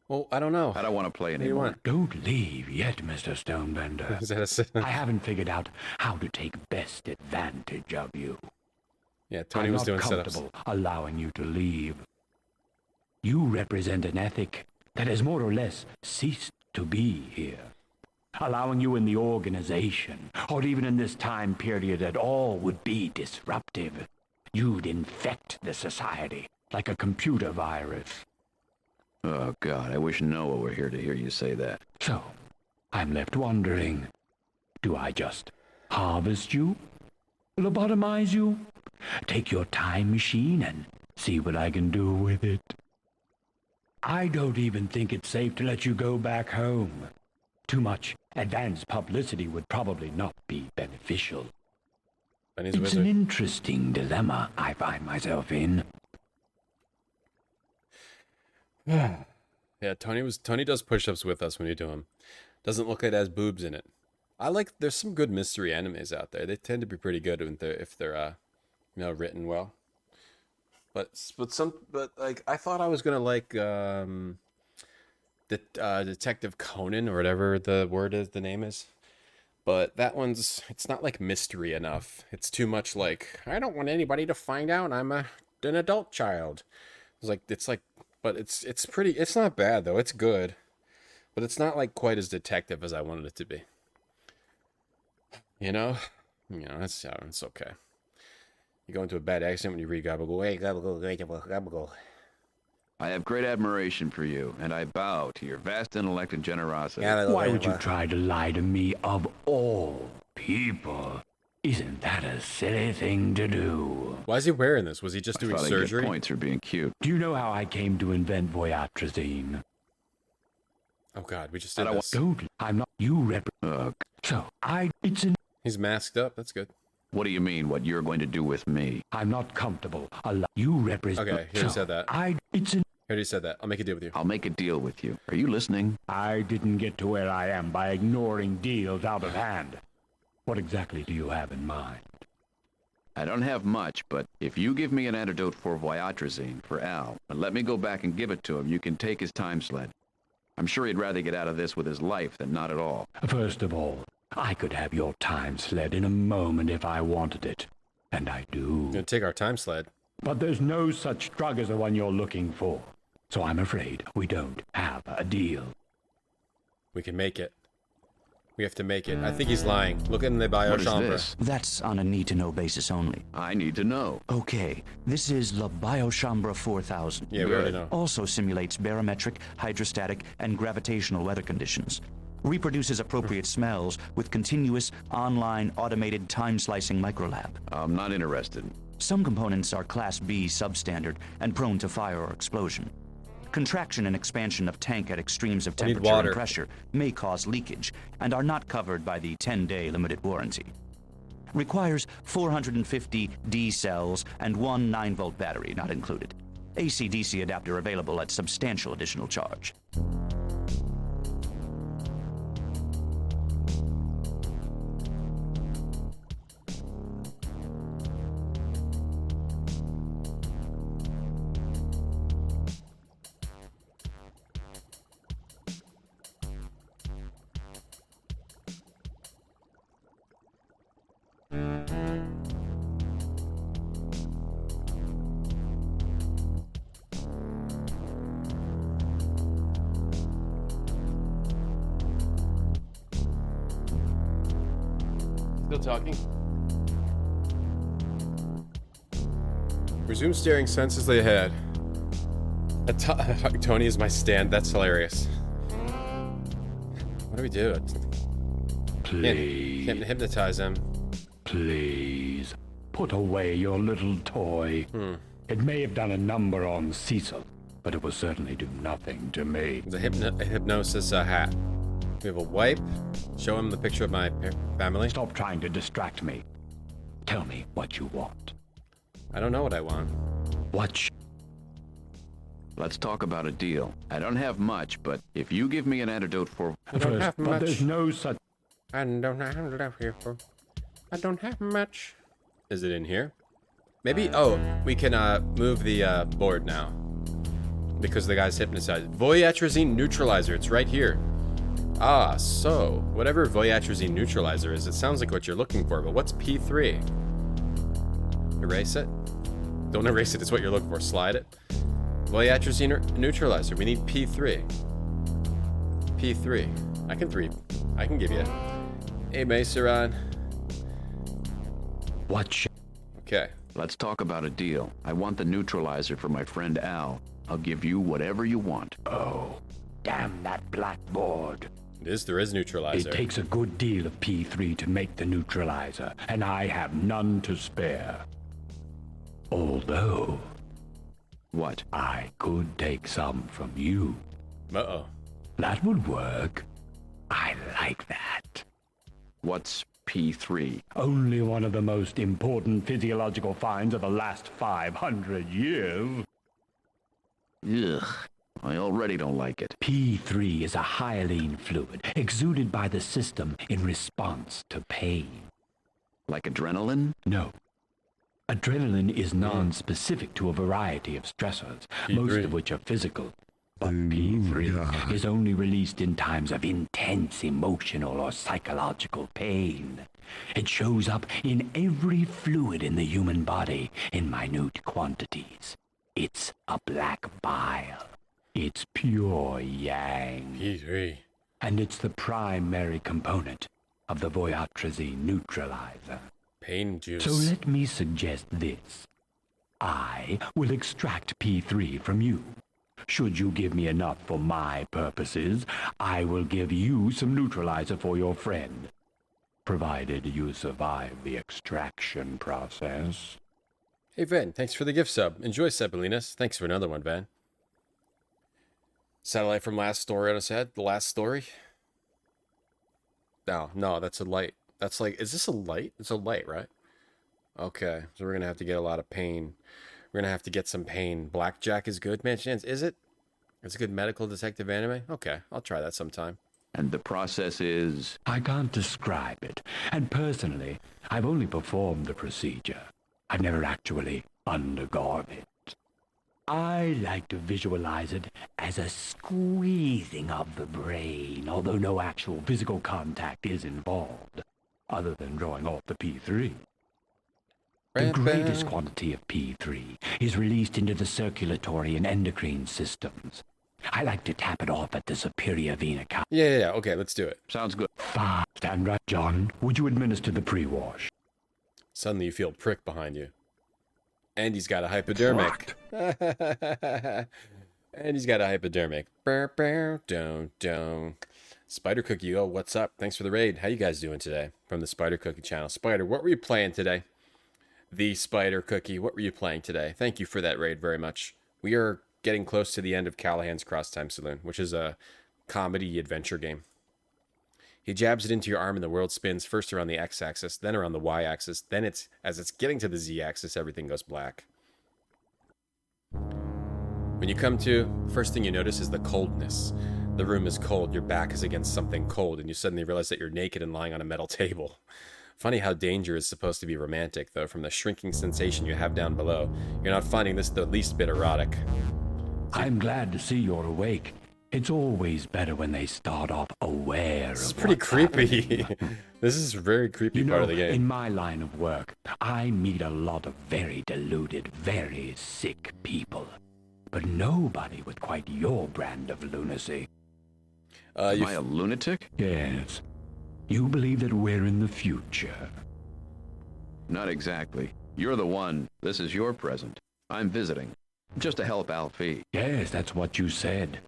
Well, I don't know. I don't want to play anymore. Don't leave yet, Mr. Stonebender. I haven't figured out how to take best advantage of you. Yeah, Tony was doing setups. I'm not comfortable allowing you to leave. You represent an ethic that has more or less ceased to be here. Allowing you in the organization, or even in this time period at all, would be disruptive. You'd infect the society like a computer virus. Oh, God, I wish Noah were here to hear you say that. So, I'm left wondering, do I just harvest you? Lobotomize you? Take your time machine and see what I can do with it? I don't even think it's safe to let you go back home. Too much advanced publicity would probably not be beneficial. It's an interesting dilemma I find myself in. Yeah, Tony does push-ups with us when you do them. Doesn't look like it has boobs in it. There's some good mystery animes out there. They tend to be pretty good if they're written well. But I thought I was gonna like Detective Conan or whatever the name is. But that it's not like mystery enough. It's too much like, I don't want anybody to find out I'm an adult child. But it's not bad though. It's good. But it's not like quite as detective as I wanted it to be. It's okay. You go into a bad accident when you read Gabagool. Hey, Gabagool. I have great admiration for you, and I bow to your vast intellect and generosity. Why would you try to lie to me of all people? Isn't that a silly thing to do? Why is he wearing this? Was he just doing surgery? Get points for being cute. Do you know how I came to invent Voyatrazine? Oh God, we just did this. I'm not. You He's masked up. That's good. What do you mean, what you're going to do with me? I'm not comfortable. You represent... Okay, he already said that. He already said that. I'll make a deal with you. I'll make a deal with you. Are you listening? I didn't get to where I am by ignoring deals out of hand. What exactly do you have in mind? I don't have much, but if you give me an antidote for Voyatrazine, for Al, and let me go back and give it to him, you can take his time sled. I'm sure he'd rather get out of this with his life than not at all. First of all, I could have your time sled in a moment if I wanted it. And I do. You're gonna take our time sled. But there's no such drug as the one you're looking for. So I'm afraid we don't have a deal. We can make it. We have to make it. I think he's lying. Look in the bio chambre. That's on a need-to-know basis only. I need to know. Okay, this is La Biochambre 4000. Yeah, we already know. Also simulates barometric, hydrostatic, and gravitational weather conditions. Reproduces appropriate smells with continuous, online, automated time-slicing microlab. I'm not interested. Some components are Class B substandard and prone to fire or explosion. Contraction and expansion of tank at extremes of temperature and pressure may cause leakage and are not covered by the 10-day limited warranty. Requires 450 D cells and one 9-volt battery not included. AC-DC adapter available at substantial additional charge. Still talking. Resume staring senselessly ahead. Tony is my stand. That's hilarious. What do we do? Please. Can't hypnotize him. Please. Put away your little toy. It may have done a number on Cecil, but it will certainly do nothing to me. The hypnosis hat. We have a wipe. Show him the picture of my family. Stop trying to distract me. Tell me what you want. I don't know what I want. Let's talk about a deal. I don't have much, but if you give me an antidote for... I don't have much. There's no such... I don't have much. Is it in here? Maybe... Oh, we can move the board now. Because the guy's hypnotized. Voyatrazine neutralizer. It's right here. Ah, so, whatever Voyatrazine neutralizer is, it sounds like what you're looking for, but what's P3? Erase it? Don't erase it, it's what you're looking for. Slide it. Voyatrazine neutralizer. We need P3. P3. I can give you. Hey, Maceron. Okay. Let's talk about a deal. I want the neutralizer for my friend Al. I'll give you whatever you want. Oh, damn that blackboard. There is neutralizer. It takes a good deal of P3 to make the neutralizer, and I have none to spare. Although... What? I could take some from you. Uh-oh. That would work. I like that. What's P3? Only one of the most important physiological finds of the last 500 years. Ugh. I already don't like it. P3 is a hyaline fluid exuded by the system in response to pain. Like adrenaline? No. Adrenaline is non-specific to a variety of stressors, most of which are physical. But P3 is only released in times of intense emotional or psychological pain. It shows up in every fluid in the human body in minute quantities. It's a black bile. It's pure yang. P3. And it's the primary component of the Voyatrazine neutralizer. Pain juice. So let me suggest this. I will extract P3 from you. Should you give me enough for my purposes, I will give you some neutralizer for your friend. Provided you survive the extraction process. Hey, Van, thanks for the gift sub. Enjoy, Sebelinas. Thanks for another one, Van. Satellite from last story on his head. The last story? No, that's a light. That's like, is this a light? It's a light, right? Okay, so we're going to have to get a lot of pain. We're going to have to get some pain. Blackjack is good, man. Chance, is it? It's a good medical detective anime? Okay, I'll try that sometime. And the process is... I can't describe it. And personally, I've only performed the procedure. I've never actually undergone it. I like to visualize it as a squeezing of the brain, although no actual physical contact is involved, other than drawing off the P3. The greatest quantity of P3 is released into the circulatory and endocrine systems. I like to tap it off at the superior vena cava. Yeah. Okay, let's do it. Sounds good. Fast and right. John, would you administer the pre-wash? Suddenly you feel a prick behind you. And he's got a hypodermic. And he's got a hypodermic. Don't. Spider Cookie, oh, what's up? Thanks for the raid. How you guys doing today? From the Spider Cookie channel. Spider, what were you playing today? The Spider Cookie, what were you playing today? Thank you for that raid very much. We are getting close to the end of Callahan's Crosstime Saloon, which is a comedy adventure game. He jabs it into your arm and the world spins first around the x-axis, then around the y-axis, then as it's getting to the z-axis, everything goes black. When you come to, the first thing you notice is the coldness. The room is cold, your back is against something cold, and you suddenly realize that you're naked and lying on a metal table. Funny how danger is supposed to be romantic, though. From the shrinking sensation you have down below, you're not finding this the least bit erotic. I'm glad to see you're awake. It's always better when they start off aware of This is pretty creepy. This is a very creepy part of the game. In my line of work, I meet a lot of very deluded, very sick people. But nobody with quite your brand of lunacy. Am I a lunatic? Yes. You believe that we're in the future. Not exactly. You're the one. This is your present. I'm visiting. Just to help Alfie. Yes, that's what you said.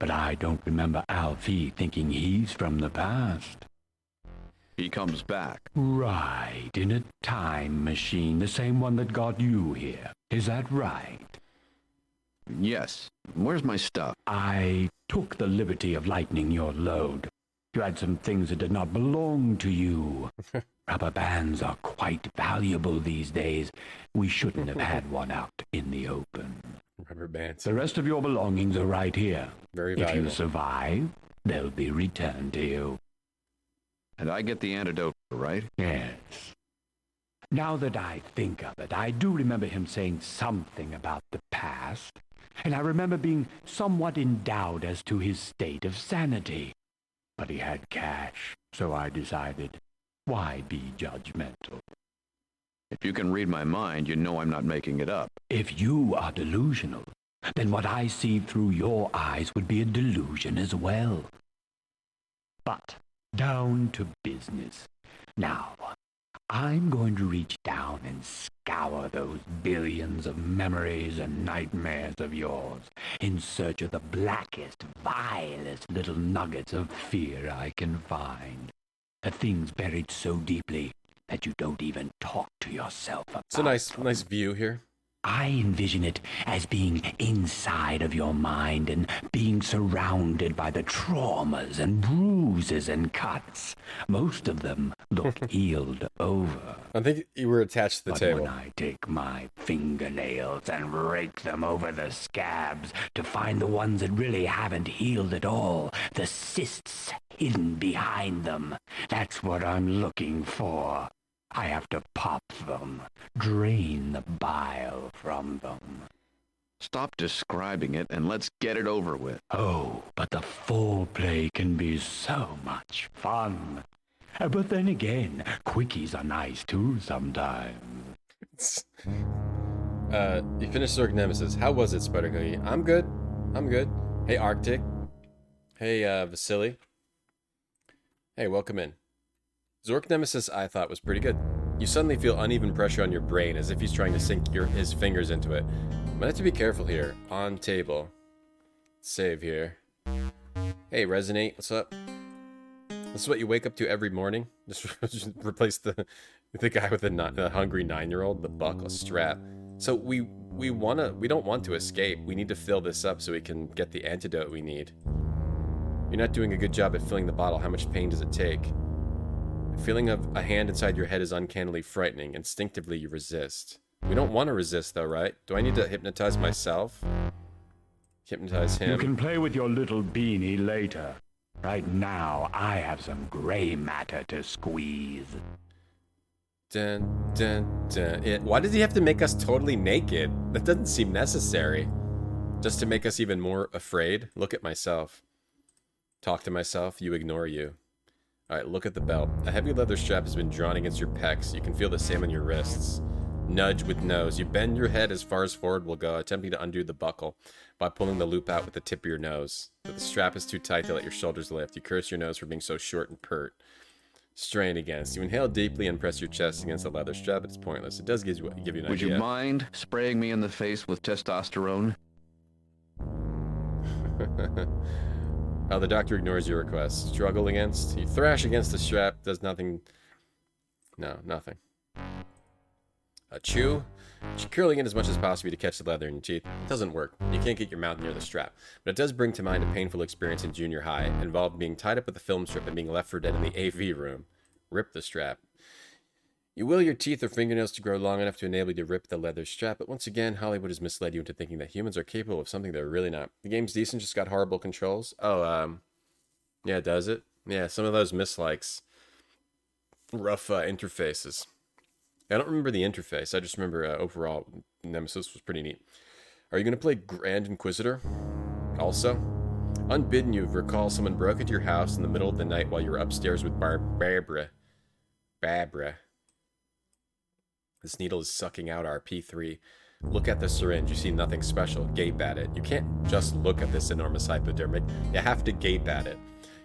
But I don't remember Alfie thinking he's from the past. He comes back. Right, in a time machine, the same one that got you here. Is that right? Yes. Where's my stuff? I took the liberty of lightening your load. You had some things that did not belong to you. Rubber bands are quite valuable these days. We shouldn't have had one out in the open. Rubber bands. The rest of your belongings are right here. Very valuable. If you survive, they'll be returned to you. And I get the antidote, right? Yes. Now that I think of it, I do remember him saying something about the past, and I remember being somewhat in doubt as to his state of sanity. But he had cash, so I decided, why be judgmental? If you can read my mind, you know I'm not making it up. If you are delusional, then what I see through your eyes would be a delusion as well. But down to business. Now, I'm going to reach down and scour those billions of memories and nightmares of yours in search of the blackest, vilest little nuggets of fear I can find. The things buried so deeply that you don't even talk to yourself about. It's a nice view here. I envision it as being inside of your mind and being surrounded by the traumas and bruises and cuts. Most of them look healed over. I think you were attached to the table. When I take my fingernails and rake them over the scabs to find the ones that really haven't healed at all, the cysts hidden behind them, that's what I'm looking for. I have to pop them, drain the bile from them. Stop describing it and let's get it over with. Oh, but the foreplay can be so much fun. But then again, quickies are nice too sometimes. You finished Zork Nemesis. How was it, Spider Cookie? I'm good. Hey, Arctic. Hey, Vasily. Hey, welcome in. Zork Nemesis, I thought, was pretty good. You suddenly feel uneven pressure on your brain, as if he's trying to sink his fingers into it. Might have to be careful here. On table. Save here. Hey, Resonate, what's up? This is what you wake up to every morning? Just replace the guy with the hungry 9-year-old, the buckle strap. So we don't want to escape. We need to fill this up so we can get the antidote we need. You're not doing a good job at filling the bottle. How much pain does it take? The feeling of a hand inside your head is uncannily frightening. Instinctively, you resist. We don't want to resist, though, right? Do I need to hypnotize myself? Hypnotize him? You can play with your little beanie later. Right now, I have some gray matter to squeeze. Dun, dun, dun. Why does he have to make us totally naked? That doesn't seem necessary. Just to make us even more afraid? Look at myself. Talk to myself, you ignore you. Alright, look at the belt. A heavy leather strap has been drawn against your pecs. You can feel the same on your wrists. Nudge with nose. You bend your head as far as forward will go, attempting to undo the buckle by pulling the loop out with the tip of your nose. But the strap is too tight to let your shoulders lift. You curse your nose for being so short and pert. Strain against. You inhale deeply and press your chest against the leather strap, but it's pointless. It does give you an idea. Would you mind spraying me in the face with testosterone? The doctor ignores your request. Struggle against. You thrash against the strap. Does nothing. No, nothing. Chew. Curling in as much as possible to catch the leather in your teeth. It doesn't work. You can't get your mouth near the strap. But it does bring to mind a painful experience in junior high, involved being tied up with a film strip and being left for dead in the AV room. Rip the strap. You will your teeth or fingernails to grow long enough to enable you to rip the leather strap, but once again, Hollywood has misled you into thinking that humans are capable of something they're really not. The game's decent, just got horrible controls. Yeah, does it? Yeah, some of those mislikes. Rough interfaces. I don't remember the interface. I just remember overall, Nemesis was pretty neat. Are you going to play Grand Inquisitor? Also? Unbidden, you recall someone broke into your house in the middle of the night while you were upstairs with Barbara. This needle is sucking out our P3. Look at the syringe. You see nothing special. Gape at it. You can't just look at this enormous hypodermic. You have to gape at it.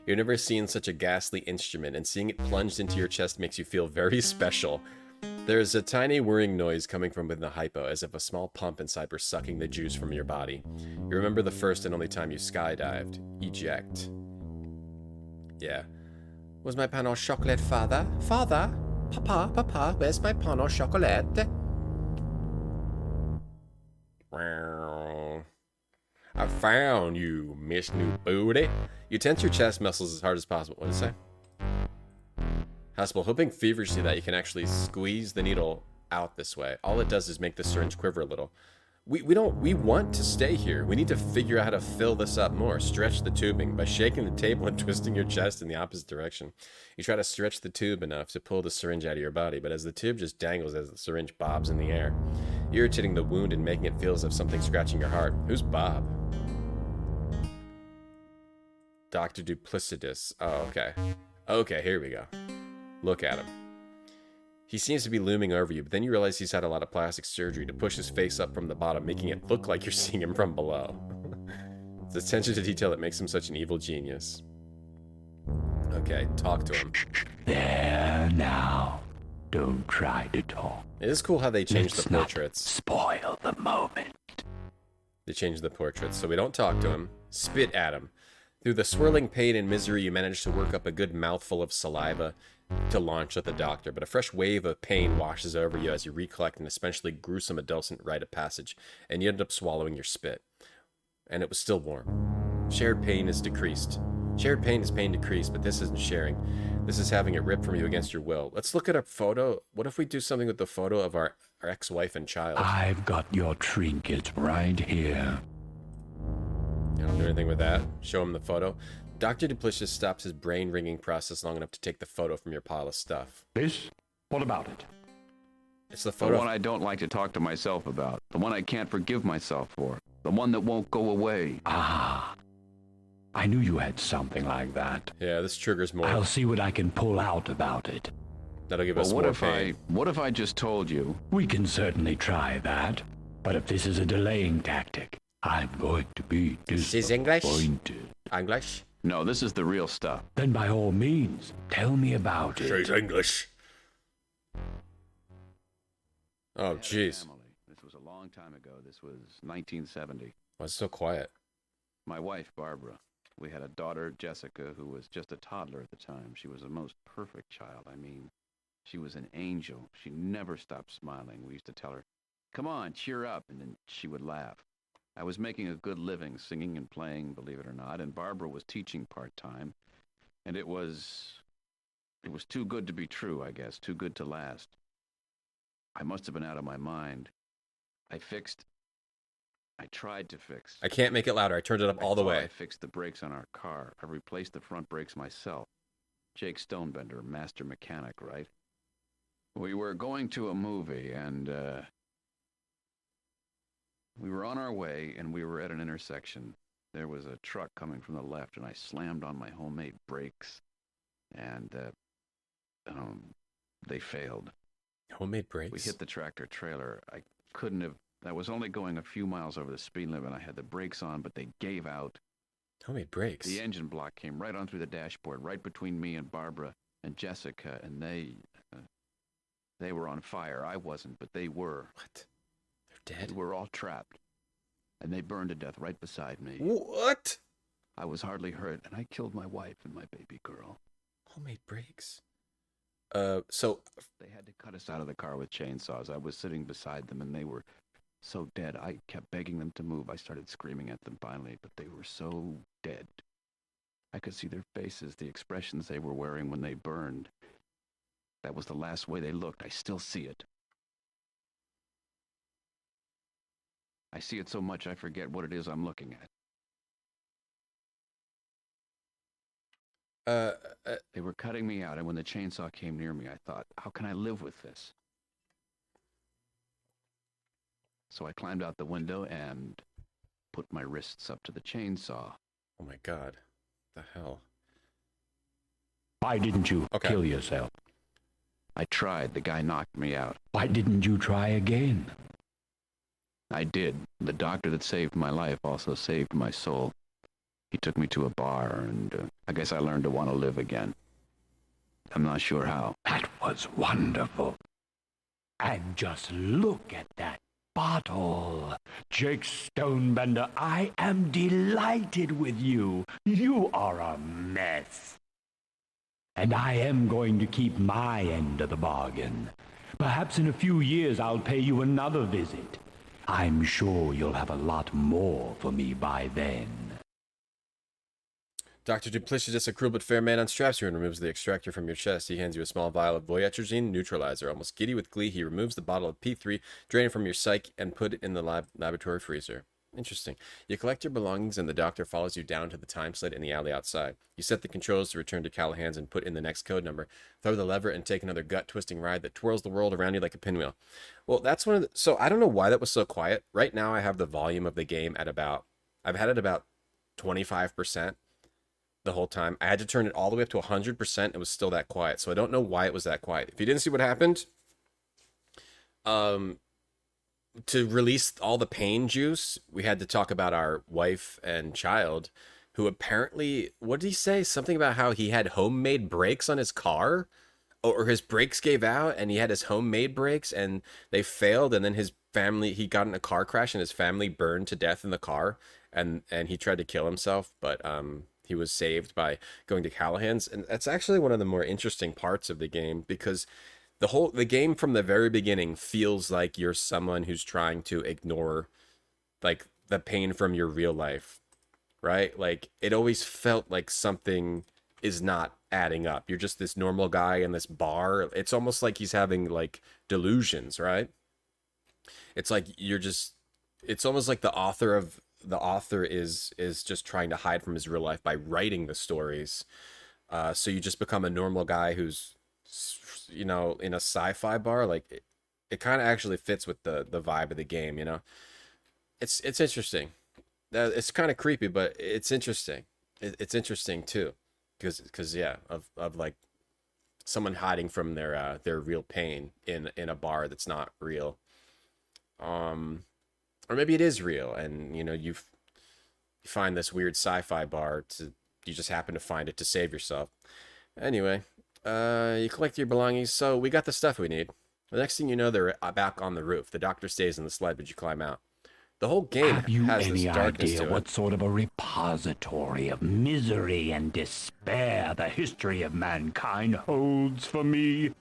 You've never seen such a ghastly instrument, and seeing it plunged into your chest makes you feel very special. There's a tiny whirring noise coming from within the hypo, as if a small pump inside were sucking the juice from your body. You remember the first and only time you skydived. Eject. Yeah. Was my pan au chocolat, father? Father? Papa, where's my pan au chocolat? I found you, Miss New Booty. You tense your chest muscles as hard as possible. What did it say? Hospital, hoping feverishly that you can actually squeeze the needle out this way. All it does is make the syringe quiver a little. We want to stay here. We need to figure out how to fill this up more. Stretch the tubing by shaking the table and twisting your chest in the opposite direction. You try to stretch the tube enough to pull the syringe out of your body, but as the tube just dangles as the syringe bobs in the air, irritating the wound and making it feel as if something's scratching your heart. Who's Bob? Dr. Duplicitous. Oh, okay. Okay, here we go. Look at him. He seems to be looming over you, but then you realize he's had a lot of plastic surgery to push his face up from the bottom, making it look like you're seeing him from below. It's the attention to detail that makes him such an evil genius. Okay, talk to him. There now. Don't try to talk. It is cool how they changed the portraits. Spoil the moment. They changed the portraits, so we don't talk to him. Spit at him. Through the swirling pain and misery, you manage to work up a good mouthful of saliva to launch at the doctor, but a fresh wave of pain washes over you as you recollect an especially gruesome adolescent rite of passage, and you end up swallowing your spit. And it was still warm. Shared pain is decreased. Shared pain is pain decreased, but this isn't sharing. This is having it ripped from you against your will. Let's look at a photo. What if we do something with the photo of our ex-wife and child? I've got your trinket right here. You don't do anything with that? Show him the photo. Dr. Duplicious stops his brain-ringing process long enough to take the photo from your pile of stuff. This? What about it? It's the photo. The one I don't like to talk to myself about. The one I can't forgive myself for. The one that won't go away. Ah. I knew you had something like that. Yeah, this triggers more. I'll see what I can pull out about it. That'll give us more pain. What if I just told you? We can certainly try that. But if this is a delaying tactic, I'm going to be disappointed. English? No, this is the real stuff. Then by all means, tell me about it. She's English. Oh, jeez. This was a long time ago. This was 1970. Why is it so quiet? My wife, Barbara. We had a daughter, Jessica, who was just a toddler at the time. She was a most perfect child. I mean, she was an angel. She never stopped smiling. We used to tell her, "Come on, cheer up," and then she would laugh. I was making a good living singing and playing, believe it or not, and Barbara was teaching part-time, and it was too good to be true, I guess, too good to last. I must have been out of my mind. I tried to fix. I can't make it louder. I turned it up all the way. I fixed the brakes on our car. I replaced the front brakes myself. Jake Stonebender, master mechanic, right? We were going to a movie, and we were on our way, and we were at an intersection. There was a truck coming from the left, and I slammed on my homemade brakes, and they failed. Homemade brakes? We hit the tractor trailer. I was only going a few miles over the speed limit. I had the brakes on, but they gave out. Homemade brakes? The engine block came right on through the dashboard, right between me and Barbara and Jessica, and they were on fire. I wasn't, but they were. What? They're dead? We were all trapped, and they burned to death right beside me. What? I was hardly hurt, and I killed my wife and my baby girl. Homemade brakes? So... They had to cut us out of the car with chainsaws. I was sitting beside them, and they were so dead. I kept begging them to move. I started screaming at them finally, but they were so dead. I could see their faces, the expressions they were wearing when they burned. That was the last way they looked. I still see it. I see it so much I forget what it is I'm looking at. They were cutting me out, and when the chainsaw came near me, I thought, how can I live with this? So I climbed out the window and put my wrists up to the chainsaw. Oh my god. The hell? Why didn't you kill yourself? I tried. The guy knocked me out. Why didn't you try again? I did. The doctor that saved my life also saved my soul. He took me to a bar, and I guess I learned to want to live again. I'm not sure how. That was wonderful. And just look at that bottle. Jake Stonebender, I am delighted with you. You are a mess. And I am going to keep my end of the bargain. Perhaps in a few years I'll pay you another visit. I'm sure you'll have a lot more for me by then. Dr. Duplicitous, a cruel but fair man, unstraps you and removes the extractor from your chest. He hands you a small vial of voyatrogene neutralizer. Almost giddy with glee, he removes the bottle of P3, drain it from your psyche, and put it in the laboratory freezer. Interesting. You collect your belongings, and the doctor follows you down to the time slate in the alley outside. You set the controls to return to Callahan's and put in the next code number. Throw the lever and take another gut-twisting ride that twirls the world around you like a pinwheel. Well, that's one of the... So, I don't know why that was so quiet. Right now, I have the volume of the game at about... I've had it about 25%. The whole time. I had to turn it all the way up to 100%. It was still that quiet. So I don't know why it was that quiet. If you didn't see what happened, to release all the pain juice, we had to talk about our wife and child, who apparently, what did he say? Something about how he had homemade brakes on his car, or his brakes gave out and he had his homemade brakes and they failed. And then his family, he got in a car crash and his family burned to death in the car, and he tried to kill himself, but, he was saved by going to Callahan's. And that's actually one of the more interesting parts of the game, because the game from the very beginning feels like you're someone who's trying to ignore like the pain from your real life, right? Like it always felt like something is not adding up. You're just this normal guy in this bar. It's almost like he's having like delusions, right? It's like it's almost like the author is just trying to hide from his real life by writing the stories. So you just become a normal guy who's, in a sci-fi bar. Like it kind of actually fits with the vibe of the game, It's interesting. It's kind of creepy, but it's interesting. It's interesting too, because yeah, of like someone hiding from their real pain in a bar that's not real. Or maybe it is real, and you find this weird sci-fi bar you just happen to find it to save yourself. Anyway, you collect your belongings, so we got the stuff we need. The next thing you know, they're back on the roof. The doctor stays in the sled, but you climb out. The whole game Have you has any this darkness idea to it. what sort of a repository of misery and despair the history of mankind holds for me?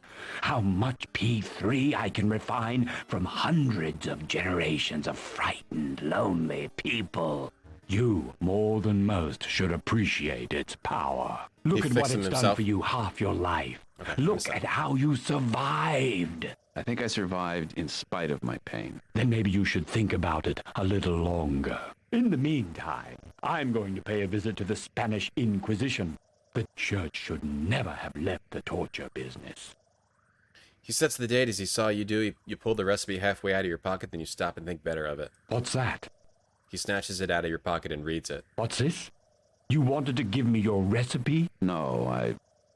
How much P3 I can refine from hundreds of generations of frightened, lonely people. You, more than most, should appreciate its power. Look at what it's done for you half your life. Look at how you survived. I think I survived in spite of my pain. Then maybe you should think about it a little longer. In the meantime, I'm going to pay a visit to the Spanish Inquisition. The church should never have left the torture business. He sets the date as he saw you do. You pull the recipe halfway out of your pocket, then you stop and think better of it. What's that? He snatches it out of your pocket and reads it. What's this? You wanted to give me your recipe? No,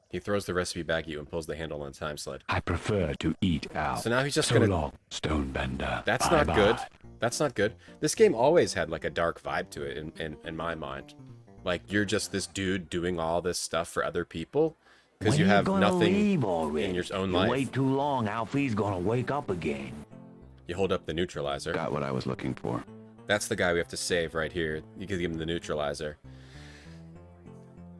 He throws the recipe back at you and pulls the handle on the time sled. I prefer to eat out. So now he's just so gonna... long, Stonebender. That's Bye not bye. good. That's not good. This game always had like a dark vibe to it in my mind. Like you're just this dude doing all this stuff for other people because you have nothing in your own life. Wait too long, Alfie's gonna wake up again. You hold up the neutralizer. Got what I was looking for. That's the guy we have to save right here. You can give him the neutralizer.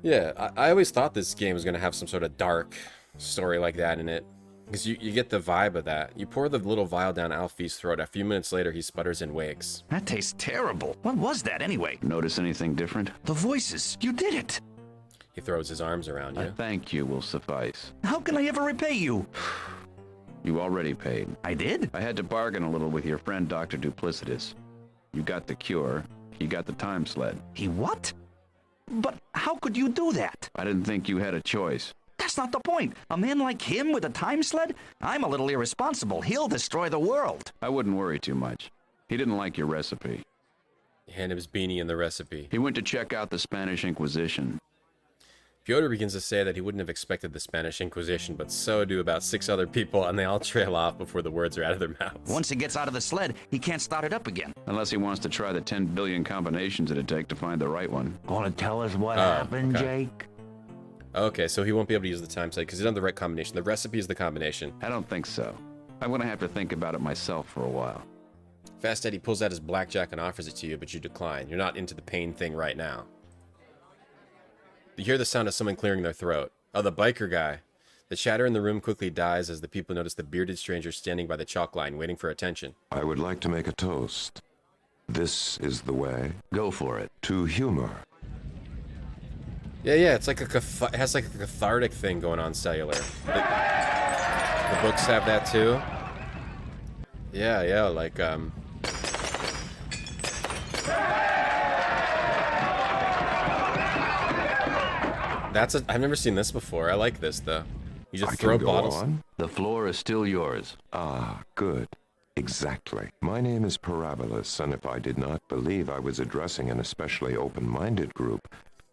Yeah, I always thought this game was going to have some sort of dark story like that in it. Because you get the vibe of that. You pour the little vial down Alfie's throat. A few minutes later, he sputters and wakes. That tastes terrible. What was that anyway? Notice anything different? The voices. You did it. He throws his arms around you. A thank you will suffice. How can I ever repay you? You already paid. I did? I had to bargain a little with your friend Dr. Duplicitous. You got the cure. He got the time sled. He what? But how could you do that? I didn't think you had a choice. That's not the point. A man like him with a time sled? I'm a little irresponsible. He'll destroy the world. I wouldn't worry too much. He didn't like your recipe. You hand him his beanie and the recipe. He went to check out the Spanish Inquisition. Fyodor begins to say that he wouldn't have expected the Spanish Inquisition, but so do about 6 other people, and they all trail off before the words are out of their mouths. Once he gets out of the sled, he can't start it up again. Unless he wants to try the 10 billion combinations it'd take to find the right one. Gonna tell us what happened, Jake? Okay, so he won't be able to use the time sled because he doesn't have the right combination. The recipe is the combination. I don't think so. I'm gonna have to think about it myself for a while. Fast Eddie pulls out his blackjack and offers it to you, but you decline. You're not into the pain thing right now. You hear the sound of someone clearing their throat. Oh, the biker guy. The chatter in the room quickly dies as the people notice the bearded stranger standing by the chalk line, waiting for attention. I would like to make a toast. This is the way. Go for it. To humor. Yeah, it's like it has like a cathartic thing going on cellular. The books have that too. Yeah, like I've never seen this before. I like this though. You just throw bottles. On? The floor is still yours. Ah, good. Exactly. My name is Parabolus, and if I did not believe I was addressing an especially open-minded group,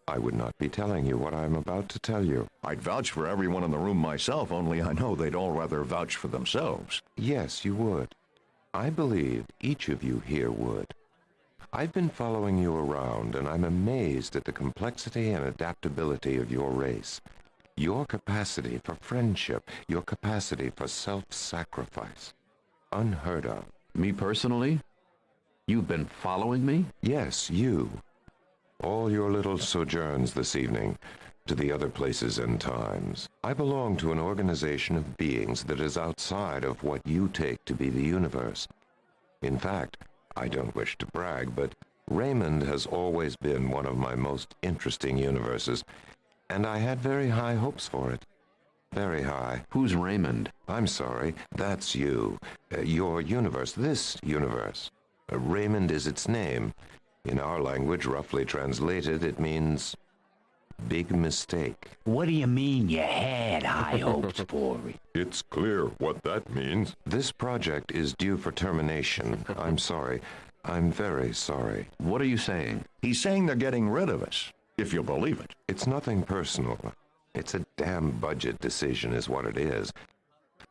I would not be telling you what I'm about to tell you. I'd vouch for everyone in the room myself, only I know they'd all rather vouch for themselves. Yes, you would. I believe each of you here would. I've been following you around, and I'm amazed at the complexity and adaptability of your race. Your capacity for friendship, your capacity for self-sacrifice. Unheard of. Me personally? You've been following me? Yes, you. All your little sojourns this evening, to the other places and times. I belong to an organization of beings that is outside of what you take to be the universe. In fact, I don't wish to brag, but Raymond has always been one of my most interesting universes, and I had very high hopes for it. Very high. Who's Raymond? I'm sorry, that's you. Your universe, this universe. Raymond is its name. In our language, roughly translated, it means big mistake. What do you mean you had high hopes for it? It's clear what that means. This project is due for termination. I'm sorry. I'm very sorry. What are you saying? He's saying they're getting rid of us, if you'll believe it. It's nothing personal. It's a damn budget decision is what it is.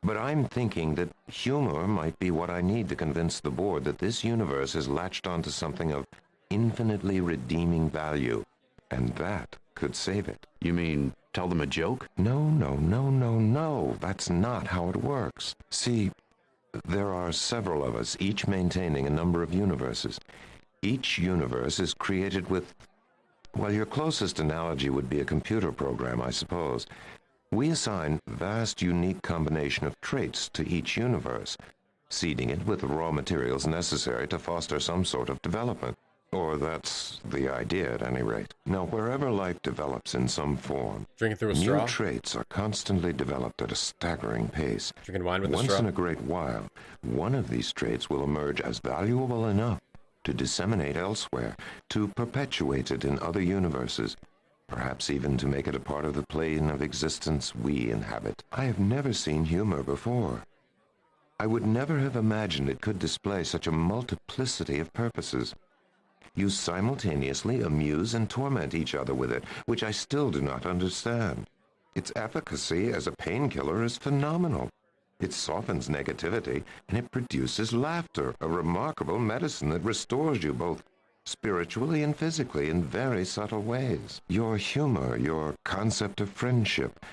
But I'm thinking that humor might be what I need to convince the board that this universe has latched onto something of infinitely redeeming value, and that could save it. You mean tell them a joke? No. That's not how it works. See, there are several of us, each maintaining a number of universes. Each universe is created with, well, your closest analogy would be a computer program, I suppose. We assign vast, unique combination of traits to each universe, seeding it with the raw materials necessary to foster some sort of development. Or that's the idea, at any rate. Now, wherever life develops in some form, drinking through a straw? New traits are constantly developed at a staggering pace. Drinking wine with a Once straw? in a great while, one of these traits will emerge as valuable enough to disseminate elsewhere, to perpetuate it in other universes, perhaps even to make it a part of the plane of existence we inhabit. I have never seen humor before. I would never have imagined it could display such a multiplicity of purposes. You simultaneously amuse and torment each other with it, which I still do not understand. Its efficacy as a painkiller is phenomenal. It softens negativity, and it produces laughter, a remarkable medicine that restores you both spiritually and physically in very subtle ways. Your humor, your concept of friendship,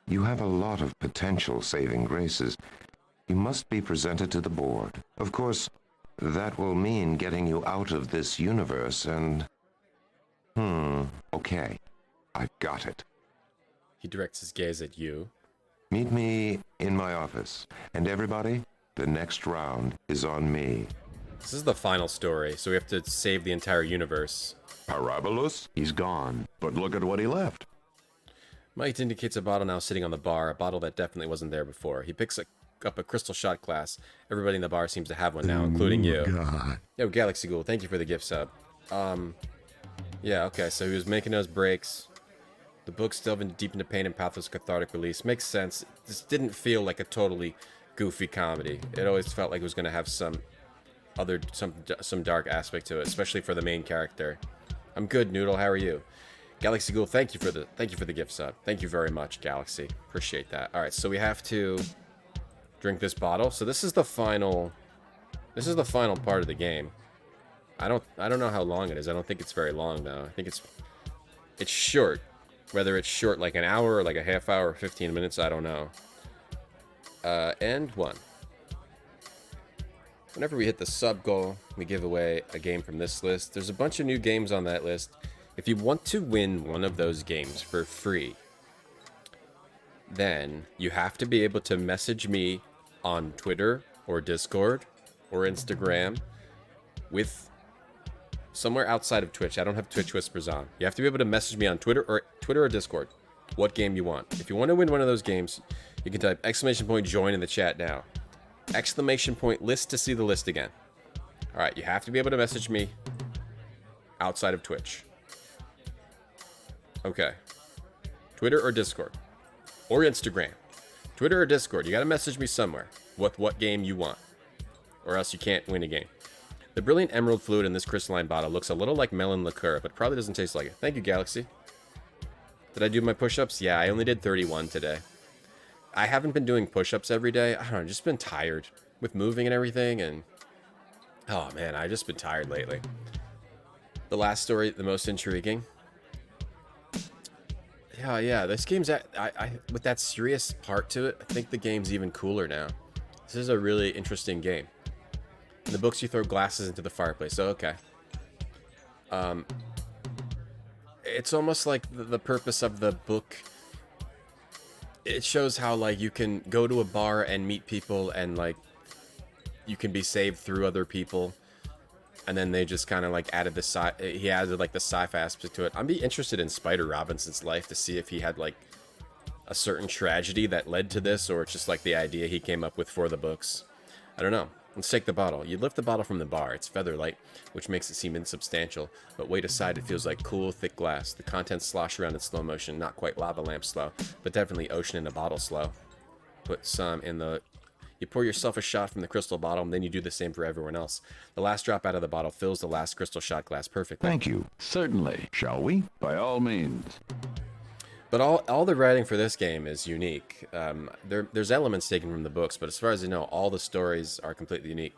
you have a lot of potential saving graces. You must be presented to the board. Of course, that will mean getting you out of this universe and... okay. I've got it. He directs his gaze at you. Meet me in my office. And everybody, the next round is on me. This is the final story, so we have to save the entire universe. Parabolus? He's gone. But look at what he left. Mike indicates a bottle now sitting on the bar, a bottle that definitely wasn't there before. He picks up a crystal shot glass. Everybody in the bar seems to have one now, including you. God. Yo, Galaxy Ghoul, thank you for the gift sub. Yeah, okay, so he was making those breaks. The book's delving deep into pain and pathos cathartic release. Makes sense. This didn't feel like a totally goofy comedy. It always felt like it was going to have some dark aspect to it, especially for the main character. I'm good, Noodle. How are you? Galaxy Ghoul, thank you for the gift sub. Thank you very much, Galaxy. Appreciate that. All right, so we have to drink this bottle. So this is the final part of the game. I don't know how long it is. I don't think it's very long though. I think it's short. Whether it's short like an hour or like a half hour or 15 minutes, I don't know. And one. Whenever we hit the sub goal, we give away a game from this list. There's a bunch of new games on that list. If you want to win one of those games for free, then you have to be able to message me on Twitter or Discord or Instagram with somewhere outside of Twitch. I don't have Twitch Whispers on. You have to be able to message me on Twitter or Discord what game you want. If you want to win one of those games, you can type !join in the chat now. !list to see the list again. All right, you have to be able to message me outside of Twitch. Okay. Twitter or Discord or Instagram. Twitter or Discord. You got to message me somewhere what game you want, or else you can't win a game. The brilliant emerald fluid in this crystalline bottle looks a little like melon liqueur, but probably doesn't taste like it. Thank you, Galaxy. Did I do my push-ups? Yeah, I only did 31 today. I haven't been doing push-ups every day. I don't know, I've just been tired with moving and everything, and... oh, man, I've just been tired lately. The last story, the most intriguing. Yeah, this game's... with that serious part to it, I think the game's even cooler now. This is a really interesting game. In the books, you throw glasses into the fireplace. So, okay. It's almost like the purpose of the book. It shows how, like, you can go to a bar and meet people and, like, you can be saved through other people. And then they just kind of, like, added the he added, like, the sci-fi aspect to it. I'd be interested in Spider Robinson's life to see if he had, like, a certain tragedy that led to this, or it's just, like, the idea he came up with for the books. I don't know. Let's take the bottle. You lift the bottle from the bar. It's feather light, which makes it seem insubstantial, but weight aside, it feels like cool, thick glass. The contents slosh around in slow motion, not quite lava lamp slow, but definitely ocean in a bottle slow. Put some in the... You pour yourself a shot from the crystal bottle, and then you do the same for everyone else. The last drop out of the bottle fills the last crystal shot glass perfectly. Thank you. Certainly. Shall we? By all means. But all the writing for this game is unique. There's elements taken from the books, but as far as I know, all the stories are completely unique.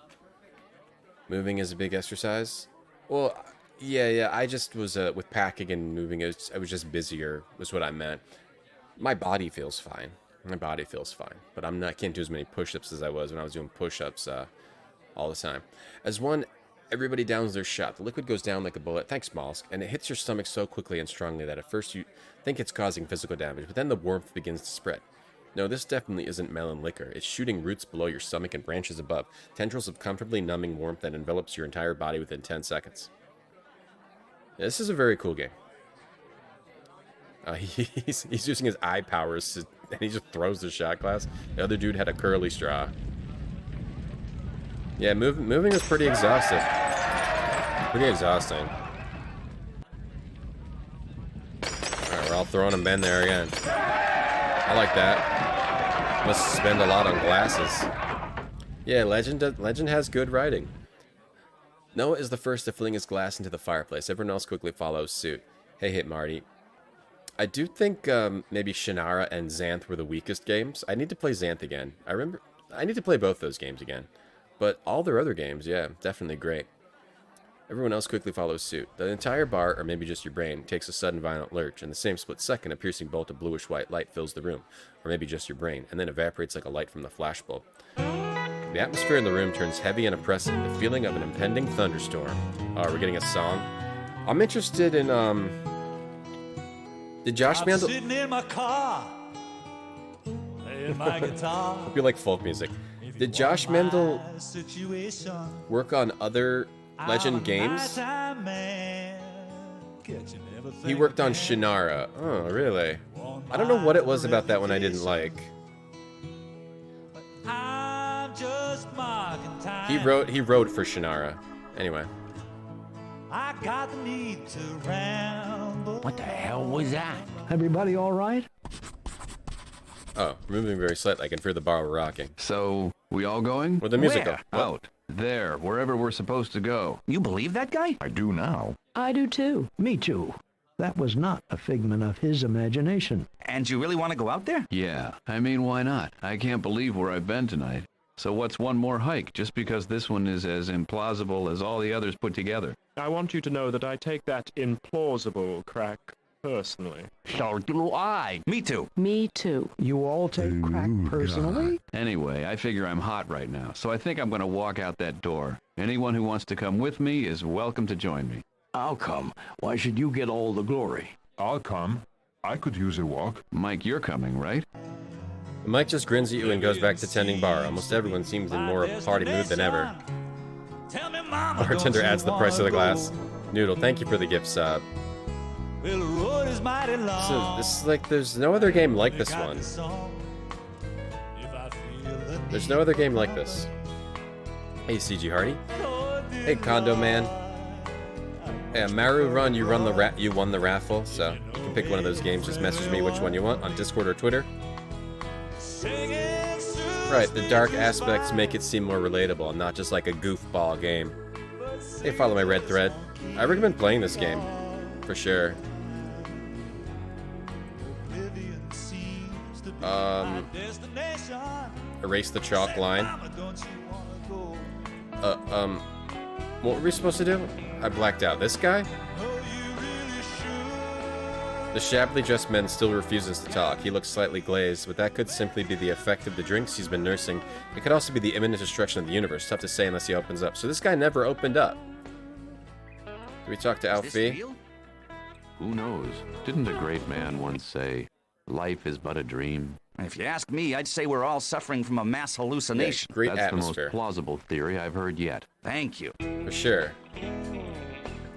Moving is a big exercise. Well, yeah. I just was with packing and moving. I was just busier. Was what I meant. My body feels fine. But I can't do as many push-ups as I was when I was doing push-ups all the time. As one. Everybody downs their shot. The liquid goes down like a bullet. Thanks, Mollusk. And it hits your stomach so quickly and strongly that at first you think it's causing physical damage, but then the warmth begins to spread. No, this definitely isn't melon liquor. It's shooting roots below your stomach and branches above. Tendrils of comfortably numbing warmth that envelops your entire body within 10 seconds. Yeah, this is a very cool game. He's using his eye powers, and he just throws the shot glass. The other dude had a curly straw. Yeah, moving is pretty exhausting. Alright, we're all throwing them in there again. I like that. Must spend a lot on glasses. Yeah, Legend has good writing. Noah is the first to fling his glass into the fireplace. Everyone else quickly follows suit. Hey, Marty. I do think maybe Shannara and Xanth were the weakest games. I need to play Xanth again. I need to play both those games again. But all their other games, yeah, definitely great. Everyone else quickly follows suit. The entire bar, or maybe just your brain, takes a sudden violent lurch. In the same split second, a piercing bolt of bluish-white light fills the room, or maybe just your brain, and then evaporates like a light from the flashbulb. The atmosphere in the room turns heavy and oppressive, the feeling of an impending thunderstorm. We're getting a song. I'm interested in, did Josh Mandel... sitting in my car, playing my guitar. Hope you like folk music. Did Josh Mandel work on other Legend games? He worked on Shannara. Oh, really? I don't know what it was about that one I didn't like. He wrote for Shannara. Anyway. I got the need to ramble. What the hell was that? Everybody all right? Oh, moving very slightly. I can feel the bar rocking. So, we all going? Where'd the music go? Out. There, wherever we're supposed to go. You believe that guy? I do now. I do too. Me too. That was not a figment of his imagination. And you really want to go out there? Yeah, I mean, why not? I can't believe where I've been tonight. So what's one more hike, just because this one is as implausible as all the others put together? I want you to know that I take that implausible crack personally. So do I. Me too. Me too. You all take crack personally? Anyway, I figure I'm hot right now, so I think I'm going to walk out that door. Anyone who wants to come with me is welcome to join me. I'll come. Why should you get all the glory? I'll come. I could use a walk. Mike, you're coming, right? Mike just grins at you and goes back to tending bar. Almost everyone seems in more of a party mood than ever. Bartender adds the price of the glass. Noodle, thank you for the gift sub. So this is like, there's no other game like this one. There's no other game like this. Hey, CG Hardy. Hey, Condo Man. Yeah, Maru Run, you won the raffle, so you can pick one of those games. Just message me which one you want on Discord or Twitter. Right, the dark aspects make it seem more relatable and not just like a goofball game. Hey, follow my red thread. I recommend playing this game, for sure. Erase the chalk line. What were we supposed to do? I blacked out. This guy? The shabbily dressed man still refuses to talk. He looks slightly glazed, but that could simply be the effect of the drinks he's been nursing. It could also be the imminent destruction of the universe. Tough to say unless he opens up. So this guy never opened up. Did we talk to Alfie? Who knows? Didn't a great man once say, life is but a dream? If you ask me, I'd say we're all suffering from a mass hallucination. Yeah, great That's atmosphere. the most plausible theory I've heard yet. Thank you. For sure.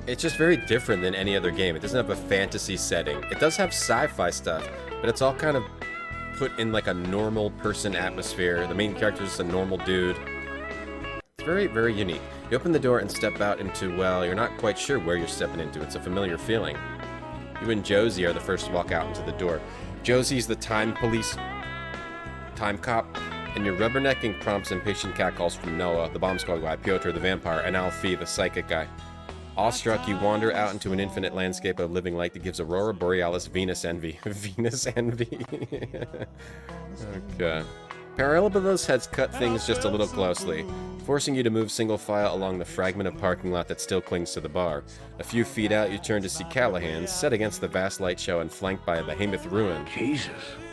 It's just very different than any other game. It doesn't have a fantasy setting. It does have sci-fi stuff, but it's all kind of put in like a normal person atmosphere. The main character is just a normal dude. It's very, very unique. You open the door and step out into, well, you're not quite sure where you're stepping into. It's a familiar feeling. You and Josie are the first to walk out into the door. Josie's the time cop, and your rubbernecking prompts impatient catcalls from Noah, the bomb squad guy, Piotr the vampire, and Alfie, the psychic guy. Awestruck, you wander out into an infinite landscape of living light that gives Aurora Borealis Venus envy. Venus envy. Okay. Parallel's heads cut things just a little closely, forcing you to move single file along the fragment of parking lot that still clings to the bar. A few feet out, you turn to see Callahan, set against the vast light show and flanked by a behemoth ruin. Jesus,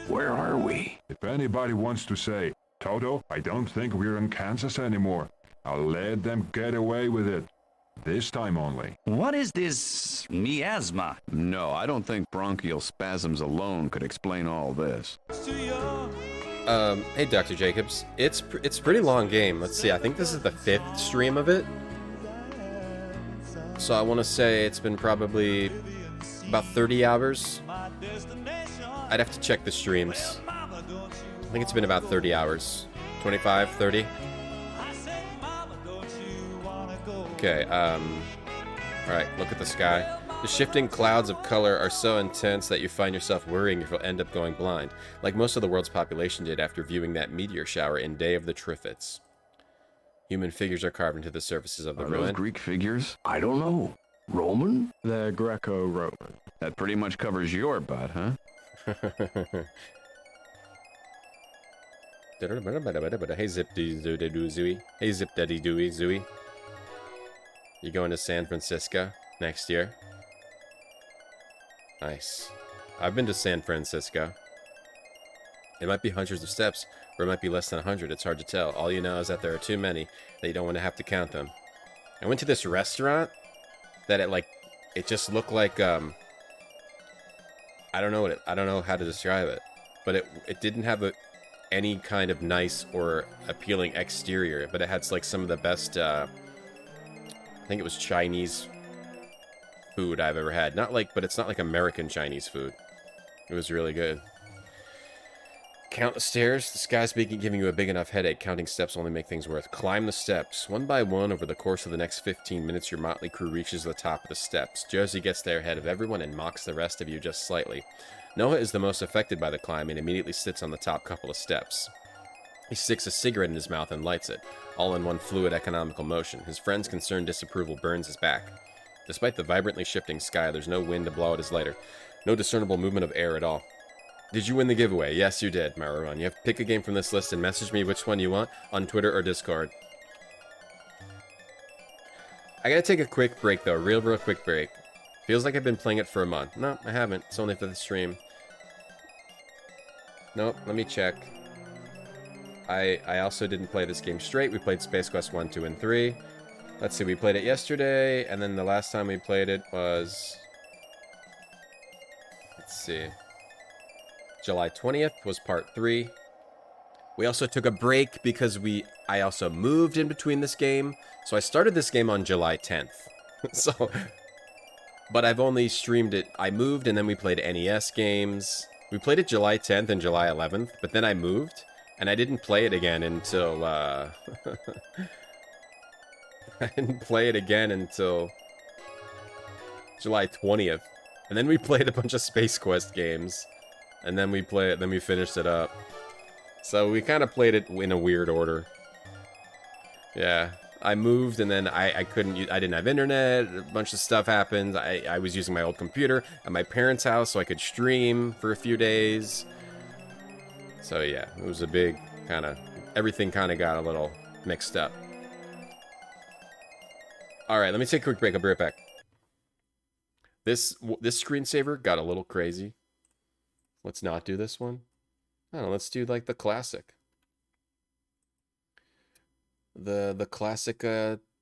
where are we? If anybody wants to say, Toto, I don't think we're in Kansas anymore, I'll let them get away with it. This time only. What is this miasma? No, I don't think bronchial spasms alone could explain all this. Hey, Dr. Jacobs. It's a pretty long game. Let's see, I think this is the 5th stream of it. So I want to say it's been probably about 30 hours. I'd have to check the streams. I think it's been about 30 hours. 25, 30. Okay, alright, look at the sky. The shifting clouds of color are so intense that you find yourself worrying if you'll end up going blind, like most of the world's population did after viewing that meteor shower in Day of the Triffids. Human figures are carved into the surfaces of the ruin. Those Greek figures? I don't know. Roman? They're Greco-Roman. That pretty much covers your butt, huh? Hey, Zip Zooey. Hey, Zip Daddy Dooey Zooey. You going to San Francisco next year? Nice. I've been to San Francisco. It might be hundreds of steps, or it might be less than 100. It's hard to tell. All you know is that there are too many that you don't want to have to count them. I went to this restaurant that it just looked like I don't know how to describe it, but it didn't have any kind of nice or appealing exterior, but it had like some of the best I think it was Chinese food I've ever had. But it's not like American Chinese food. It was really good. Count the stairs. The sky's giving you a big enough headache. Counting steps only make things worse. Climb the steps. One by one, over the course of the next 15 minutes, your motley crew reaches the top of the steps. Josie gets there ahead of everyone and mocks the rest of you just slightly. Noah is the most affected by the climb and immediately sits on the top couple of steps. He sticks a cigarette in his mouth and lights it, all in one fluid, economical motion. His friend's concerned disapproval burns his back. Despite the vibrantly shifting sky, there's no wind to blow at his lighter. No discernible movement of air at all. Did you win the giveaway? Yes, you did, Maruron. You have to pick a game from this list and message me which one you want on Twitter or Discord. I gotta take a quick break, though. Real quick break. Feels like I've been playing it for a month. No, I haven't. It's only for the stream. Nope, let me check. I also didn't play this game straight. We played Space Quest 1, 2, and 3. Let's see, we played it yesterday, and then the last time we played it was... Let's see... July 20th was part 3. We also took a break because I also moved in between this game. So I started this game on July 10th. But I've only streamed it. I moved and then we played NES games. We played it July 10th and July 11th, but then I moved and I didn't play it again until I didn't play it again until July 20th. And then we played a bunch of Space Quest games. And then we finished it up. So we kind of played it in a weird order. Yeah, I moved and then I didn't have internet, a bunch of stuff happened. I was using my old computer at my parents' house so I could stream for a few days. So yeah, it was a big everything kind of got a little mixed up. Alright, let me take a quick break, I'll be right back. This screensaver got a little crazy. Let's not do this one. I don't know, let's do like the classic. The classic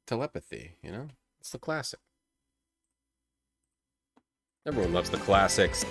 telepathy, you know? It's the classic. Everyone loves the classics.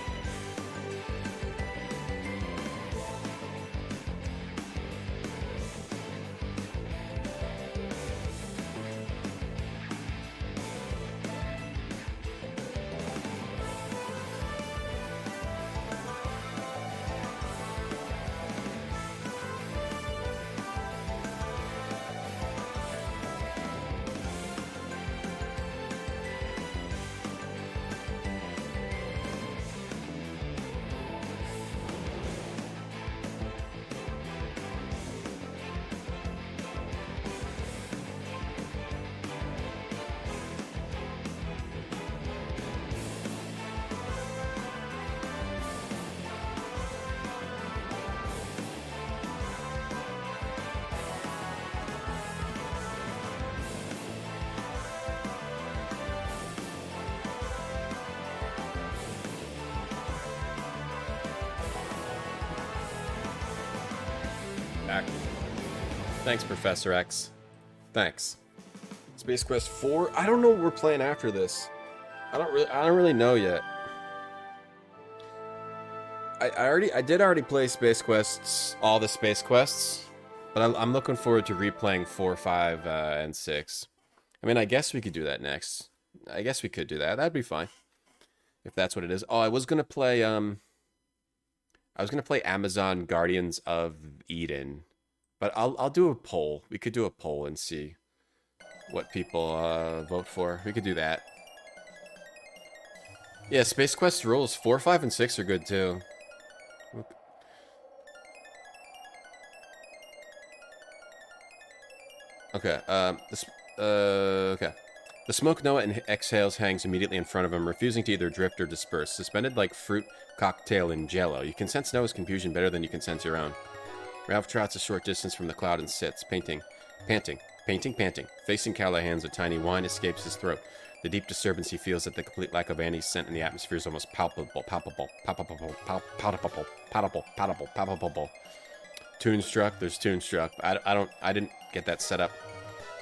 Thanks, Professor X. Thanks. Space Quest 4? I don't know what we're playing after this. I don't really know yet. I did already play Space Quests, all the Space Quests, but I'm looking forward to replaying 4, 5, and 6. I mean, I guess we could do that next. I guess we could do that. That'd be fine. If that's what it is. Oh, I was gonna play Amazon Guardians of Eden. But I'll do a poll. We could do a poll and see what people vote for. We could do that. Yeah, Space Quest rules. 4, 5, and 6 are good too. Okay. Okay. The smoke Noah exhales hangs immediately in front of him, refusing to either drift or disperse. Suspended like fruit cocktail in jello. You can sense Noah's confusion better than you can sense your own. Ralph trots a short distance from the cloud and sits, panting. Facing Callahan's, a tiny whine escapes his throat. The deep disturbance he feels at the complete lack of any scent in the atmosphere is almost palpable. Tune struck, there's tune struck. I didn't get that set up.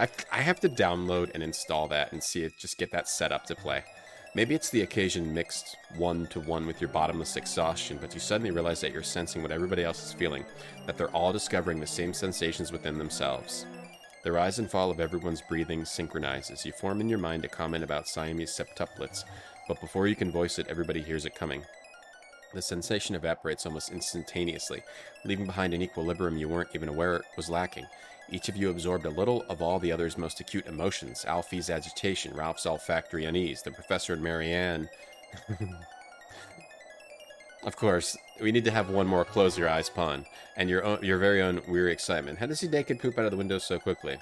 I have to download and install that and see it, just get that set up to play. Maybe it's the occasion mixed 1-to-1 with your bottomless exhaustion, but you suddenly realize that you're sensing what everybody else is feeling, that they're all discovering the same sensations within themselves. The rise and fall of everyone's breathing synchronizes. You form in your mind a comment about Siamese septuplets, but before you can voice it, everybody hears it coming. The sensation evaporates almost instantaneously, leaving behind an equilibrium you weren't even aware was lacking. Each of you absorbed a little of all the other's most acute emotions. Alfie's agitation, Ralph's olfactory unease, the professor and Marianne. Of course, we need to have one more close your eyes pun, and your very own weary excitement. How does he naked poop out of the window so quickly?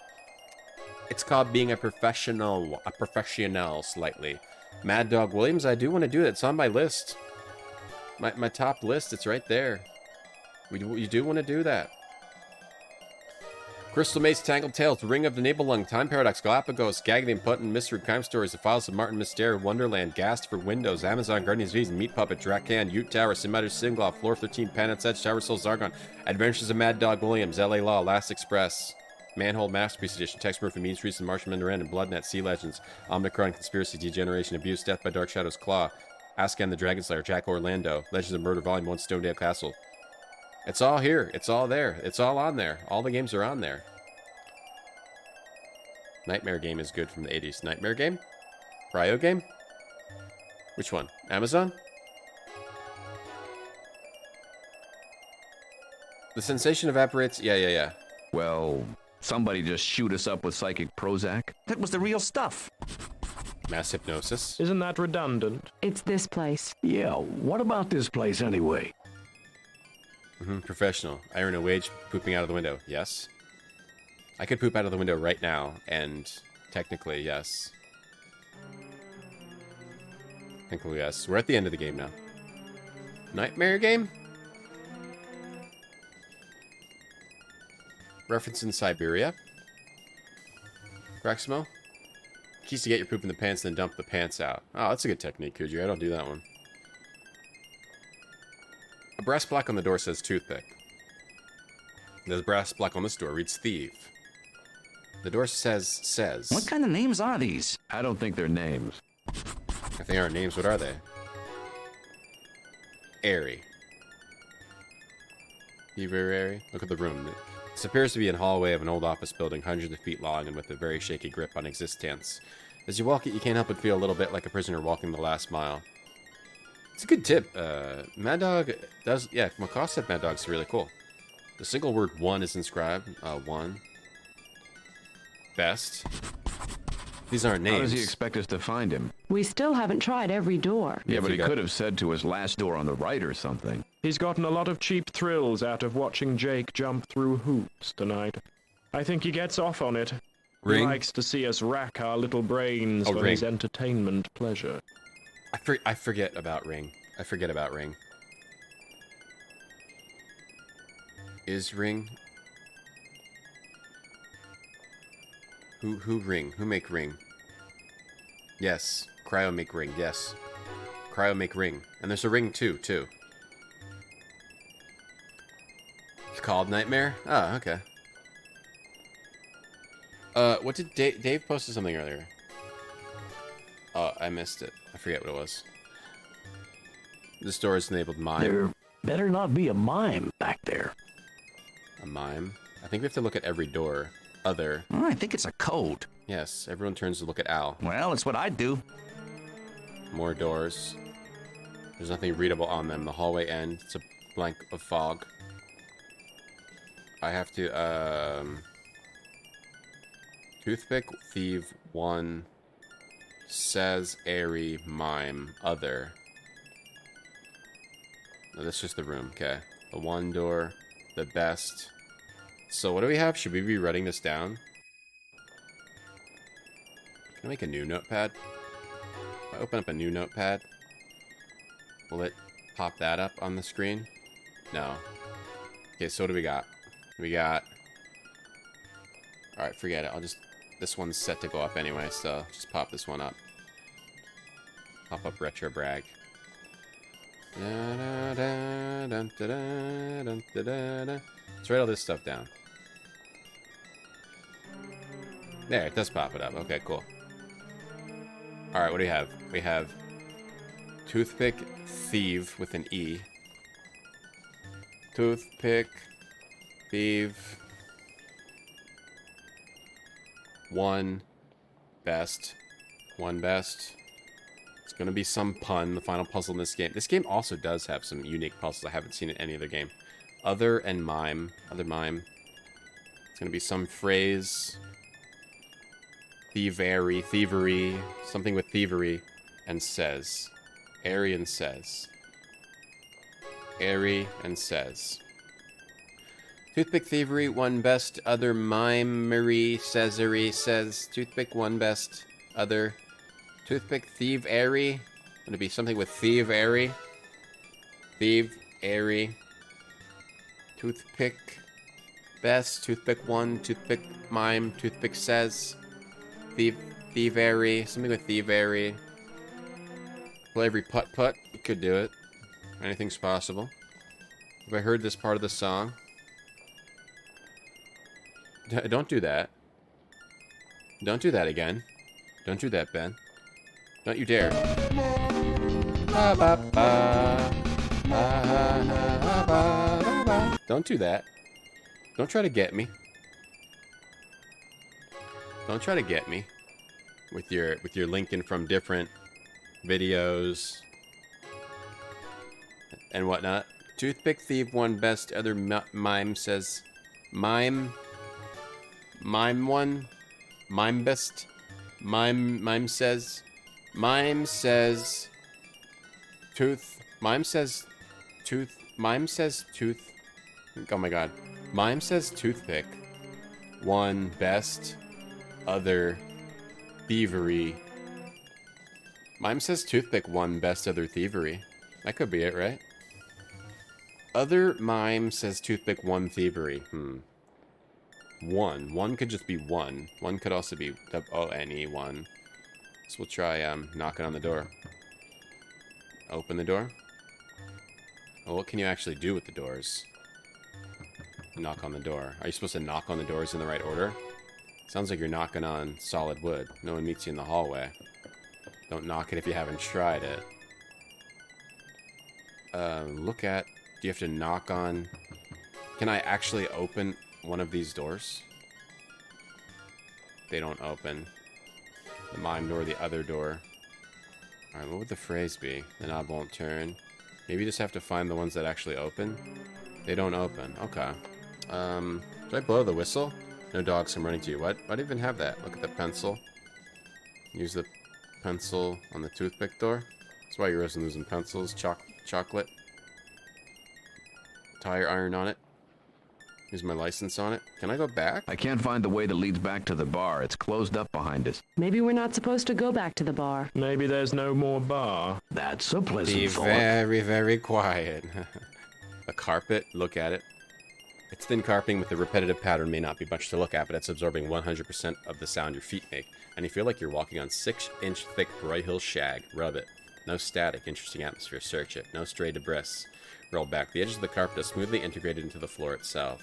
It's called being a professional slightly. Mad Dog Williams, I do want to do it. It's on my list. My top list, it's right there. You do want to do that. Crystal Maze, Tangled Tales, Ring of the Nibelung, Time Paradox, Galapagos, Gagging Putin, Mystery Crime Stories, The Files of Martin Mysterio, Wonderland, Ghast for Windows, Amazon, Guardians of Meat Puppet, Drakan, Ute Tower, Simulator, Singlaw, Floor 13, Panet's Edge, Tower Soul, Zargon, Adventures of Mad Dog Williams, LA Law, Last Express, Manhole Masterpiece Edition, Text Murphy, Mean Streets, and Martian Mandarin, and Bloodnet, Sea Legends, Omnicron, Conspiracy, Degeneration, Abuse, Death by Dark Shadow's Claw, Ascan the Dragon Slayer, Jack Orlando, Legends of Murder Volume 1, Stonedale Castle. It's all here. It's all there. It's all on there. All the games are on there. Nightmare Game is good from the 80s. Nightmare Game? Cryo Game? Which one? Amazon? The sensation evaporates? Yeah. Well, somebody just shoot us up with psychic Prozac. That was the real stuff. Mass hypnosis. Isn't that redundant? It's this place. Yeah, what about this place anyway? Professional. I earn a wage pooping out of the window. Yes. I could poop out of the window right now, and technically, yes. Technically, yes. We're at the end of the game now. Nightmare Game? Reference in Siberia. Craximo? Keys to get your poop in the pants and then dump the pants out. Oh, that's a good technique, Kuju. I don't do that one. A brass plaque on the door says toothpick. There's a brass plaque on this door reads thief. The door says. What kind of names are these? I don't think they're names. If they aren't names, what are they? Airy. You very airy? Look at the room. This appears to be a hallway of an old office building, hundreds of feet long and with a very shaky grip on existence. As you walk it, you can't help but feel a little bit like a prisoner walking the last mile. It's a good tip. Mad Dog does... Yeah, Macaw said Mad Dog's really cool. The single word one is inscribed. One. Best. These aren't names. How does he expect us to find him? We still haven't tried every door. Yeah, but he could have said to his last door on the right or something. He's gotten a lot of cheap thrills out of watching Jake jump through hoops tonight. I think he gets off on it. Ring? He likes to see us rack our little brains for his entertainment pleasure. I forget about Ring. I forget about Ring. Is Ring... Who Ring? Who make Ring? Yes. Cryo make Ring. Yes. Cryo make Ring. And there's a Ring too. It's called Nightmare? Oh, okay. What did Dave posted something earlier? Oh, I missed it. I forget what it was. This door is enabled mime. There better not be a mime back there. A mime? I think we have to look at every door. Other. Oh, I think it's a code. Yes, everyone turns to look at Al. Well, it's what I'd do. More doors. There's nothing readable on them. The hallway end. It's a blank of fog. I have to, Toothpick, Thief, 1. Says, airy, mime, other. No, that's just the room, okay. The one door. The best. So what do we have? Should we be writing this down? Can I make a new notepad? If I open up a new notepad, will it pop that up on the screen? No. Okay, so what do we got? We got... Alright, forget it. I'll just... This one's set to go up anyway, so just pop this one up. Pop up retro brag. Let's write all this stuff down. There, it does pop it up. Okay, cool. Alright, what do we have? We have Toothpick Thieve with an E. Toothpick Thieve. One best. One best. It's gonna be some pun, the final puzzle in this game. This game also does have some unique puzzles I haven't seen in any other game. Other and mime. Other mime. It's gonna be some phrase. Thievery. Something with thievery. And says. Airy and says. Airy and says. Toothpick thievery, one best, other mimery, Cesary says. Toothpick, one best, other. Toothpick thieve airy. Would it be something with thieve airy? Thieve airy. Toothpick best, toothpick one, toothpick mime, toothpick says. Thieve airy, something with thieve airy. Play every putt. You could do it. Anything's possible. Have I heard this part of the song? Don't do that. Don't do that again. Don't do that, Ben. Don't you dare. Don't do that. Don't try to get me. Don't try to get me with your linking from different videos and whatnot. Toothpick thief one best, other mime says. Mime one. Mime best. Mime says. Mime says. Tooth. Mime says. Tooth. Mime says tooth. Oh my god. Mime says toothpick. One best. Other. Thievery. Mime says toothpick. One best. Other thievery. That could be it, right? Other mime says toothpick. One thievery. One could just be one. One could also be W-O-N-E, one. So we'll try knocking on the door. Open the door. Oh, what can you actually do with the doors? Knock on the door. Are you supposed to knock on the doors in the right order? Sounds like you're knocking on solid wood. No one meets you in the hallway. Don't knock it if you haven't tried it. Look at... Do you have to knock on... Can I actually open one of these doors? They don't open. The mime door, the other door. Alright, what would the phrase be? The knob won't turn. Maybe you just have to find the ones that actually open? They don't open. Okay. Do I blow the whistle? No dogs come running to you. What? Why do you even have that? Look at the pencil. Use the pencil on the toothpick door. That's why you're always losing pencils. Chocolate. Tire iron on it. Use my license on it. Can I go back? I can't find the way that leads back to the bar. It's closed up behind us. Maybe we're not supposed to go back to the bar. Maybe there's no more bar. That's a pleasant Be thought. very, very quiet. A carpet. Look at it. Its thin carpeting with the repetitive pattern may not be much to look at, but it's absorbing 100% of the sound your feet make. And you feel like you're walking on 6-inch thick Bright Hill shag. Rub it. No static. Interesting atmosphere. Search it. No stray debris. Roll back. The edges of the carpet are smoothly integrated into the floor itself.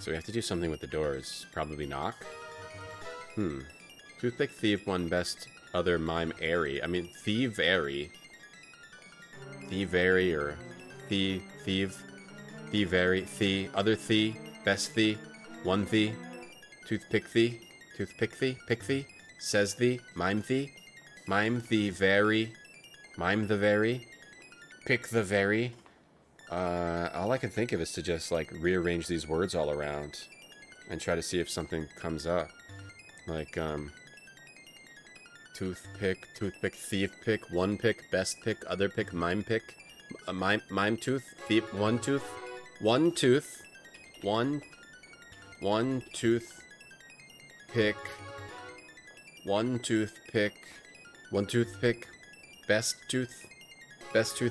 So we have to do something with the doors. Probably knock. Toothpick thief one best, other mime airy. I mean, thieve airy. Thieve airy or thieve. Thieve airy. Thie. Other thie. Best thie. One thie. Toothpick thie. Toothpick thie. Pick thie. Says thie. Mime thie. Mime the very. Mime the very. Pick the very. All I can think of is to just, like, rearrange these words all around and try to see if something comes up. Like, toothpick, thief pick, one pick, best pick, other pick, mime pick, mime tooth, thief, one tooth, one tooth, one tooth, pick, One toothpick, best tooth,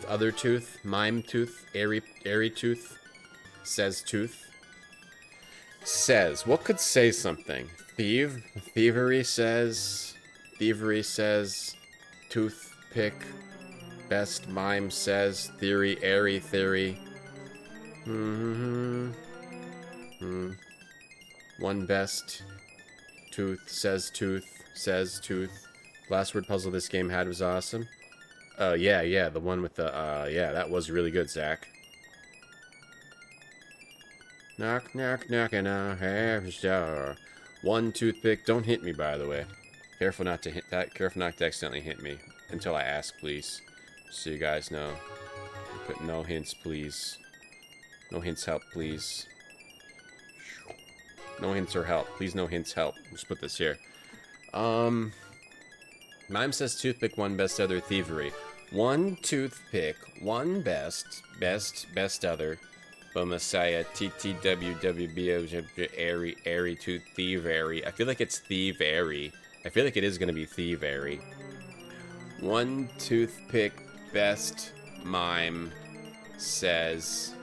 other tooth, mime tooth, airy tooth, says tooth. Says, what could say something? Thievery says, toothpick, best mime says, theory, airy theory. One best tooth, says tooth. Last word puzzle this game had was awesome. Oh, yeah, the one with the, yeah, that was really good, Zach. Knock, knock, knocking on heaven's door. One toothpick. Don't hit me, by the way. Careful not to hit that. Careful not to accidentally hit me. Until I ask, please. So you guys know. Put no hints, please. No hints help, please. No hints or help. Please, no hints help. Let's put this here. Mime says toothpick, one best other thievery. One toothpick, one best other. Messiah, TTWWBO, airy tooth, thievery. I feel like it's thievery. I feel like it is going to be thievery. One toothpick, best mime says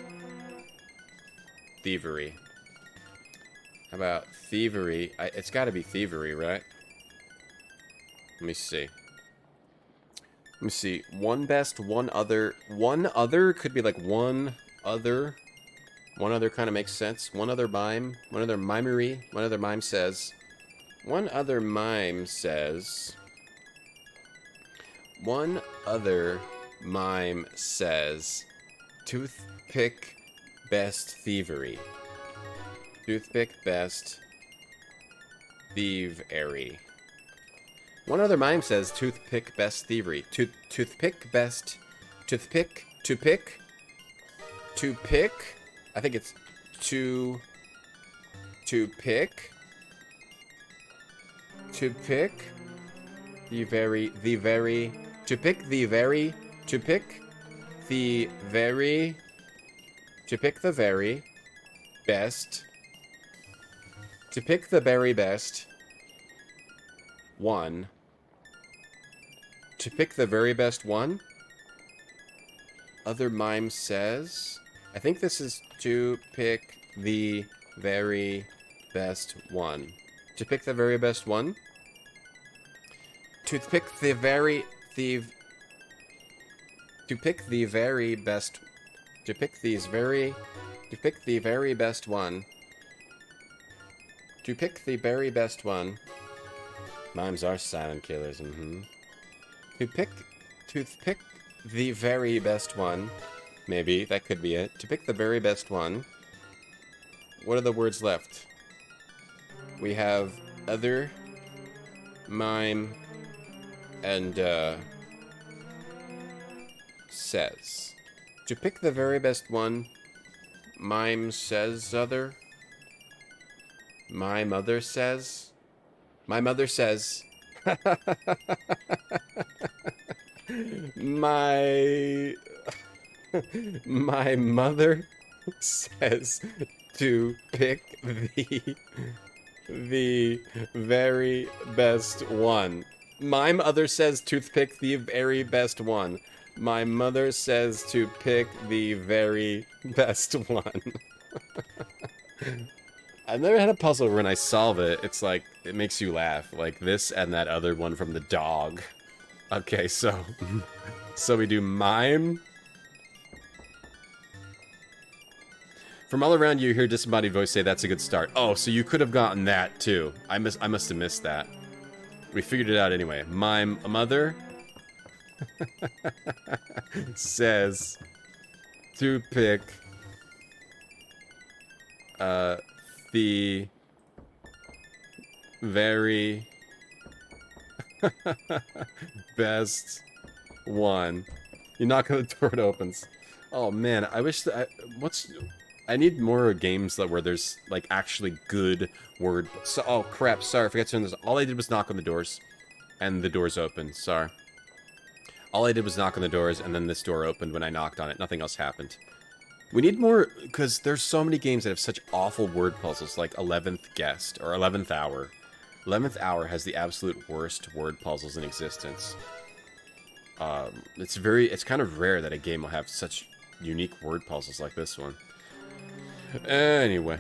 thievery. How about thievery? It's got to be thievery, right? Let me see. One best, one other. One other could be like one other. One other kind of makes sense. One other mime. One other mimery. One other mime says. One other mime says. One other mime says. Toothpick best thievery. Toothpick best thievery. One other mime says toothpick best thievery. Toothpick best. Toothpick. To pick. I think it's to pick. To pick the very best. To pick the very best one. To pick the very best one. Other mime says. I think this is to pick the very best one. To pick the very best one. To pick the very To pick the very best. To pick the very best one. To pick the very best one. Mimes are silent killers. To pick the very best one. Maybe, that could be it. To pick the very best one. What are the words left? We have other, mime, and, says. To pick the very best one, mime says other. My mother says. My mother says. My mother says to pick the very best one. My mother says to pick the very best one. My mother says to pick the very best one. I've never had a puzzle where when I solve it, it's like, it makes you laugh. Like this and that other one from the dog. Okay, so we do mime. From all around you hear disembodied voice say that's a good start. Oh, so you could have gotten that too. I must have missed that. We figured it out anyway. My mother says to pick the very best one. You knock on the door, it opens. Oh man, I wish that I need more games where there's like actually good word. So, oh crap! Sorry, I forgot to turn this. All I did was knock on the doors, and the doors opened. Sorry. All I did was knock on the doors, and then this door opened when I knocked on it. Nothing else happened. We need more, because there's so many games that have such awful word puzzles, like 11th Guest or 11th Hour. 11th hour has the absolute worst word puzzles in existence. It's kind of rare that a game will have such unique word puzzles like this one. Anyway,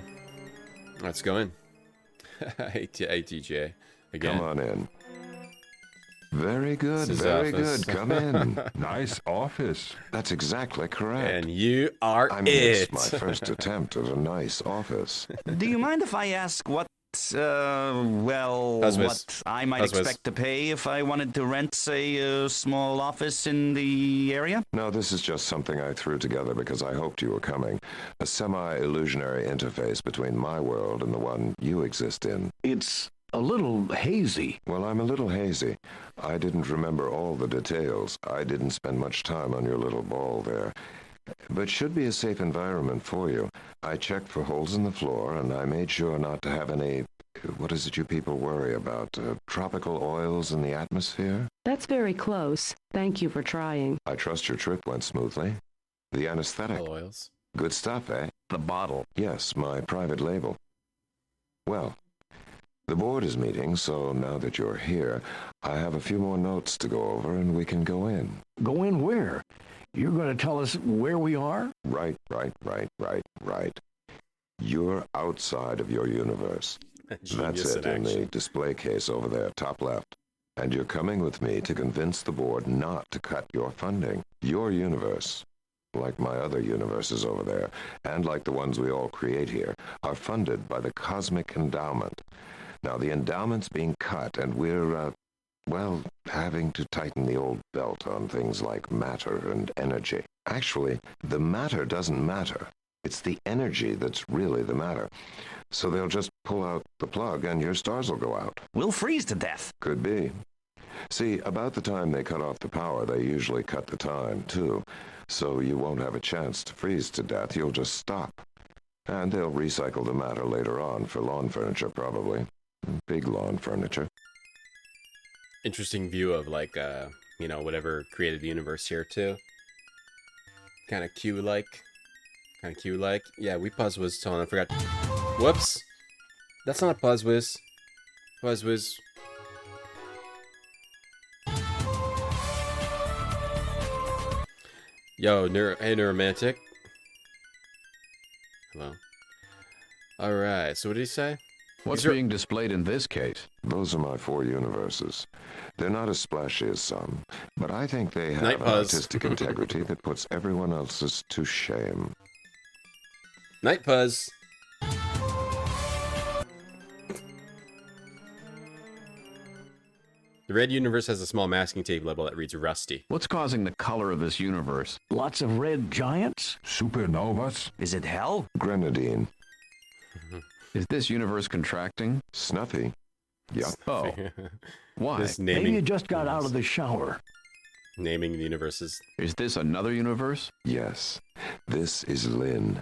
let's go in. Hey, TJ. Again. Come on in. Very good, This is very office. good. Come in. Nice office. That's exactly correct. And you are I mean, it. it's my first attempt at a nice office. Do you mind if I ask what what I might expect to pay if I wanted to rent, say, a small office in the area? No, this is just something I threw together because I hoped you were coming. A semi-illusionary interface between my world and the one you exist in. It's a little hazy. Well, I'm a little hazy. I didn't remember all the details. I didn't spend much time on your little ball there. But should be a safe environment for you. I checked for holes in the floor, and I made sure not to have any, what is it you people worry about, tropical oils in the atmosphere? That's very close. Thank you for trying. I trust your trip went smoothly. The anesthetic. Oils. Good stuff, eh? The bottle. Yes, my private label. Well, the board is meeting, so now that you're here, I have a few more notes to go over, and we can go in. Go in where? You're going to tell us where we are? Right. You're outside of your universe. That's it, in the display case over there, top left. And you're coming with me to convince the board not to cut your funding. Your universe, like my other universes over there, and like the ones we all create here, are funded by the Cosmic Endowment. Now, the endowment's being cut, and we're, having to tighten the old belt on things like matter and energy. Actually, the matter doesn't matter. It's the energy that's really the matter. So they'll just pull out the plug and your stars will go out. We'll freeze to death. Could be. See, about the time they cut off the power, they usually cut the time, too. So you won't have a chance to freeze to death. You'll just stop. And they'll recycle the matter later on for lawn furniture, probably. Big lawn furniture. Interesting view of, like, whatever created the universe here, too. Kind of Q-like. Yeah, we Puzzwiz telling I forgot. Whoops! That's not a Puzzwiz. Puzzwiz. Yo, hey, Neuromantic. Hello. Alright, so what did he say? What's being displayed in this case? Those are my 4 universes. They're not as splashy as some, but I think they have Night an Puzz. artistic integrity that puts everyone else's to shame. Night Puzz. The red universe has a small masking tape label that reads Rusty. What's causing the color of this universe? Lots of red giants? Supernovas? Is it hell? Grenadine. Is this universe contracting? Snuffy. Yep. Oh. Why? This Maybe naming you just got out of the shower. naming the universes. Is this another universe? Yes. This is Lynn.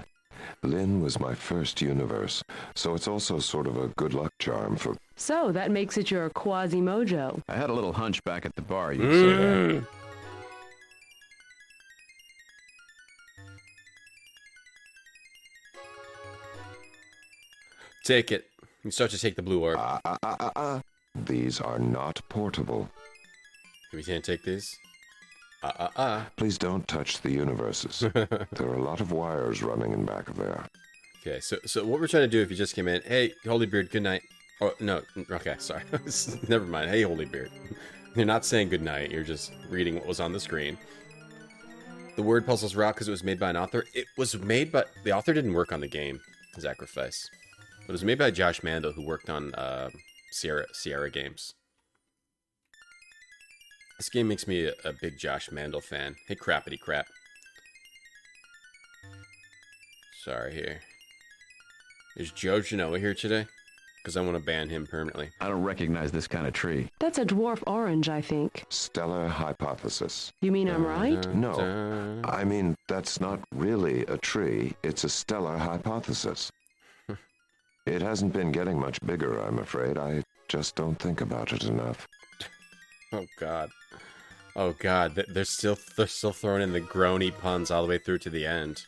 Lynn was my first universe, so it's also sort of a good luck charm for... So that makes it your quasi-mojo. I had a little hunch back at the bar, you'd say that. Take it. You start to take the blue orb. These are not portable. We can't take these. Please don't touch the universes. There are a lot of wires running in back of there. Okay, so what we're trying to do if you just came in, hey, Holybeard, good night. Oh, no, okay, sorry. Never mind. Hey, Holybeard. You're not saying good night, you're just reading what was on the screen. The word puzzles rock because it was made by an author. It was made by... The author didn't work on the game, Sacrifice. It was made by Josh Mandel, who worked on Sierra games. This game makes me a big Josh Mandel fan. Hey, crappity crap. Sorry, here. Is Joe Genoa here today? Because I want to ban him permanently. I don't recognize this kind of tree. That's a dwarf orange, I think. Stellar hypothesis. You mean I'm right? No. I mean, that's not really a tree. It's a stellar hypothesis. It hasn't been getting much bigger, I'm afraid. I just don't think about it enough. Oh god. Oh god, they're still throwing in the groany puns all the way through to the end.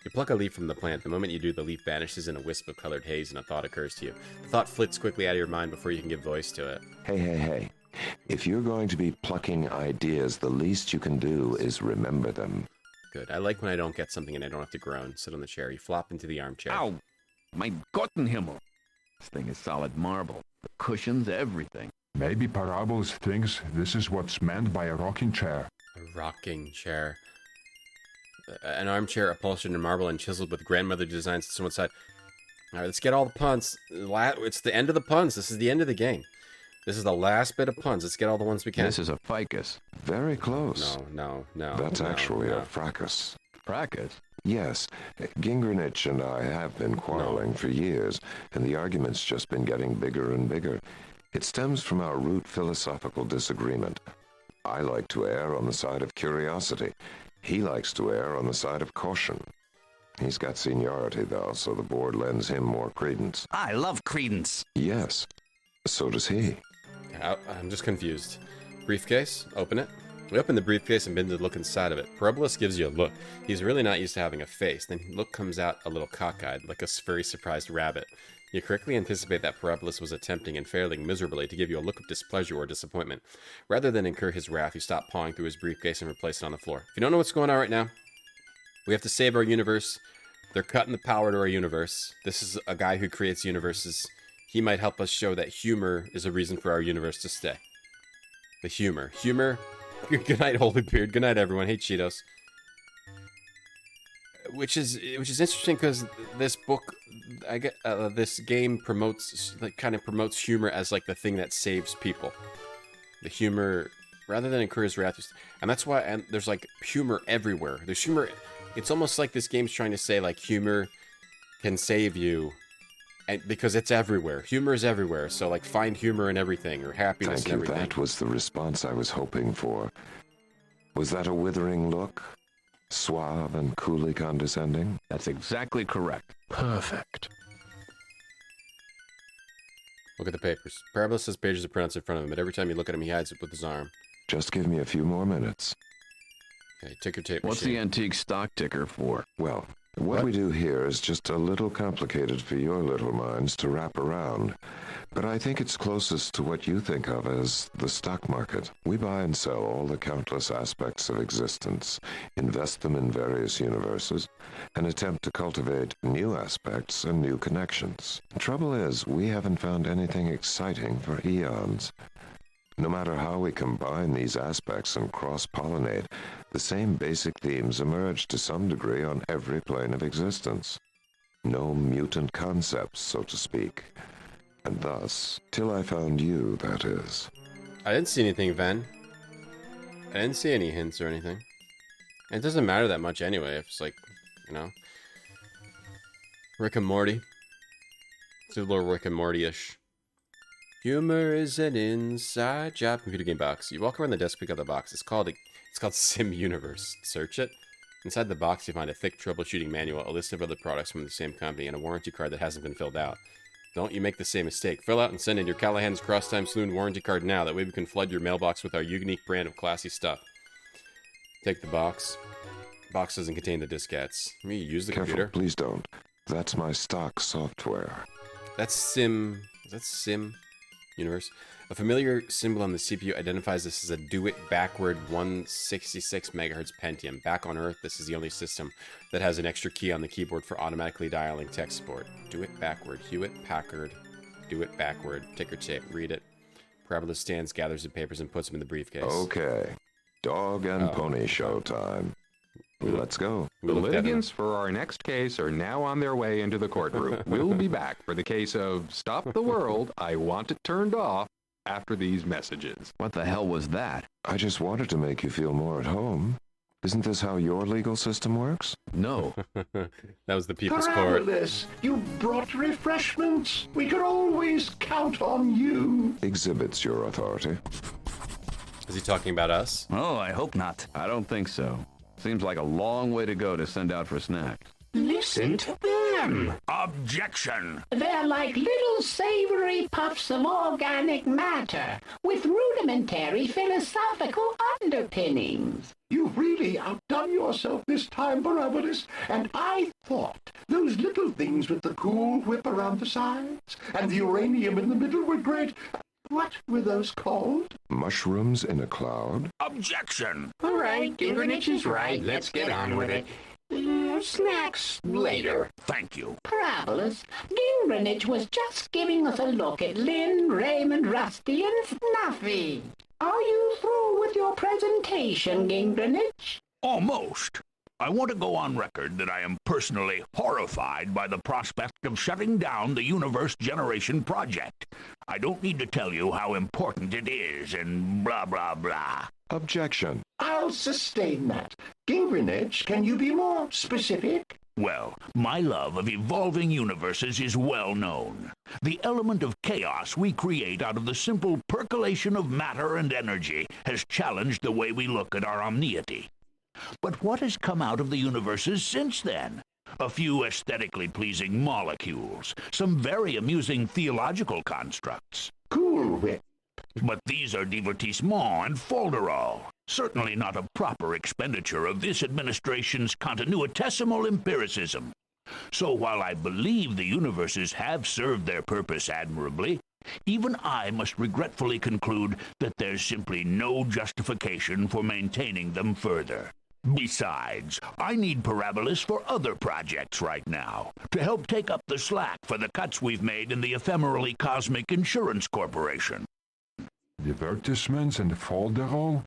You pluck a leaf from the plant. The moment you do, the leaf vanishes in a wisp of colored haze and a thought occurs to you. The thought flits quickly out of your mind before you can give voice to it. Hey. If you're going to be plucking ideas, the least you can do is remember them. Good. I like when I don't get something and I don't have to groan. Sit on the chair. You flop into the armchair. Ow! My Gottenhimmel! This thing is solid marble. The cushions, everything. Maybe Parables thinks this is what's meant by a rocking chair. A rocking chair. An armchair upholstered in marble and chiseled with grandmother designs to someone's side. Alright, let's get all the puns. It's the end of the puns. This is the end of the game. This is the last bit of puns. Let's get all the ones we can. This is a ficus. Very close. No. That's actually a fracas. Fracas? Yes. Gingrinich and I have been quarreling for years, and the argument's just been getting bigger and bigger. It stems from our root philosophical disagreement. I like to err on the side of curiosity. He likes to err on the side of caution. He's got seniority, though, so the board lends him more credence. I love credence. Yes. So does he. I'm just confused. Briefcase? Open it. We open the briefcase and begin to look inside of it. Parabolus gives you a look. He's really not used to having a face. Then look comes out a little cockeyed, like a very surprised rabbit. You correctly anticipate that Parabolus was attempting and failing miserably to give you a look of displeasure or disappointment. Rather than incur his wrath, you stop pawing through his briefcase and replace it on the floor. If you don't know what's going on right now, we have to save our universe. They're cutting the power to our universe. This is a guy who creates universes. He might help us show that humor is a reason for our universe to stay. The humor. Humor. Good night, Holybeard. Good night, everyone. Hey, Cheetos. Which is interesting because this book, this game promotes, kind of promotes humor as like the thing that saves people. The humor, rather than encourage wrath, and that's why. And there's like humor everywhere. There's humor. It's almost like this game's trying to say like humor can save you, and because it's everywhere. Humor is everywhere. So like find humor in everything or happiness in everything. That was the response I was hoping for. Was that a withering look? Suave and coolly condescending? That's exactly correct. Perfect. Look at the papers. Parabolus has pages of printouts in front of him, but every time you look at him, he hides it with his arm. Just give me a few more minutes. Okay, ticker tape What's machine. the antique stock ticker for? Well, what we do here is just a little complicated for your little minds to wrap around. But I think it's closest to what you think of as the stock market. We buy and sell all the countless aspects of existence, invest them in various universes, and attempt to cultivate new aspects and new connections. The trouble is, we haven't found anything exciting for eons. No matter how we combine these aspects and cross-pollinate, the same basic themes emerge to some degree on every plane of existence. No mutant concepts, so to speak. And thus, till I found you, that is. I didn't see anything, Ven. I didn't see any hints or anything. And it doesn't matter that much anyway, if it's like, you know. Rick and Morty. It's a little Rick and Morty-ish. Humor is an inside job. Computer game box. You walk around the desk, pick up the box. It's called Sim Universe. Search it. Inside the box, you find a thick troubleshooting manual, a list of other products from the same company, and a warranty card that hasn't been filled out. Don't you make the same mistake. Fill out and send in your Callahan's Crosstime Saloon warranty card now. That way we can flood your mailbox with our unique brand of classy stuff. Take the box. Box doesn't contain the diskettes. Let me use the computer. Please don't. That's my stock software. That's Sim. Is that Sim Universe? A familiar symbol on the CPU identifies this as a do-it-backward 166 MHz Pentium. Back on Earth, this is the only system that has an extra key on the keyboard for automatically dialing tech support. Do-it-backward. Hewlett-Packard. Do-it-backward. Ticker tape. Read it. Parabolus stands, gathers the papers, and puts them in the briefcase. Okay. Dog and pony show time. Let's go. The litigants for our next case are now on their way into the courtroom. We'll be back for the case of Stop the World, I Want It Turned Off, after these messages. What the hell was that? I just wanted to make you feel more at home. Isn't this how your legal system works? No. That was the People's Court. Parabolus, you brought refreshments. We could always count on you. Exhibits your authority. Is he talking about us? Oh, I hope not. I don't think so. Seems like a long way to go to send out for snacks. Listen to that. them. Objection! They're like little savory puffs of organic matter with rudimentary philosophical underpinnings. You've really outdone yourself this time, Barabbas, and I thought those little things with the cool whip around the sides and the uranium in the middle were great. What were those called? Mushrooms in a cloud? Objection! All right, Gingernich is right. Let's get on with it. Snacks later. Thank you. Parabolas, Gingernich was just giving us a look at Lynn, Raymond, Rusty, and Snuffy. Are you through with your presentation, Gingernich? Almost. I want to go on record that I am personally horrified by the prospect of shutting down the Universe Generation Project. I don't need to tell you how important it is and blah, blah, blah. Objection. I'll sustain that. Gingernich, can you be more specific? Well, my love of evolving universes is well known. The element of chaos we create out of the simple percolation of matter and energy has challenged the way we look at our omniety. But what has come out of the universes since then? A few aesthetically pleasing molecules, some very amusing theological constructs. Cool Whip. But these are divertissement and folderol. Certainly not a proper expenditure of this administration's continuitesimal empiricism. So while I believe the universes have served their purpose admirably, even I must regretfully conclude that there's simply no justification for maintaining them further. Besides, I need Parabolas for other projects right now, to help take up the slack for the cuts we've made in the ephemerally cosmic insurance corporation. Advertisements and folderol?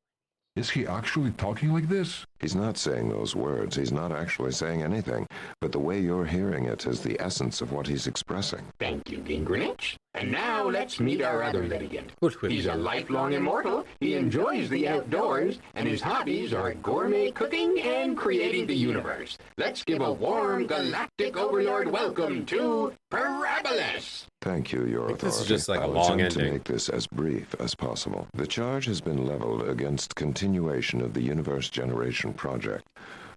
Is he actually talking like this? He's not saying those words. He's not actually saying anything. But the way you're hearing it is the essence of what he's expressing. Thank you, Gingernich. And now let's meet our other litigant. He's a lifelong immortal, he enjoys the outdoors, and his hobbies are gourmet cooking and creating the universe. Let's give a warm galactic overlord welcome to Parabolas! Thank you, Your Authority. This is just like a I'll long attempt ending. to make this as brief as possible. The charge has been leveled against continuation of the Universe Generation Project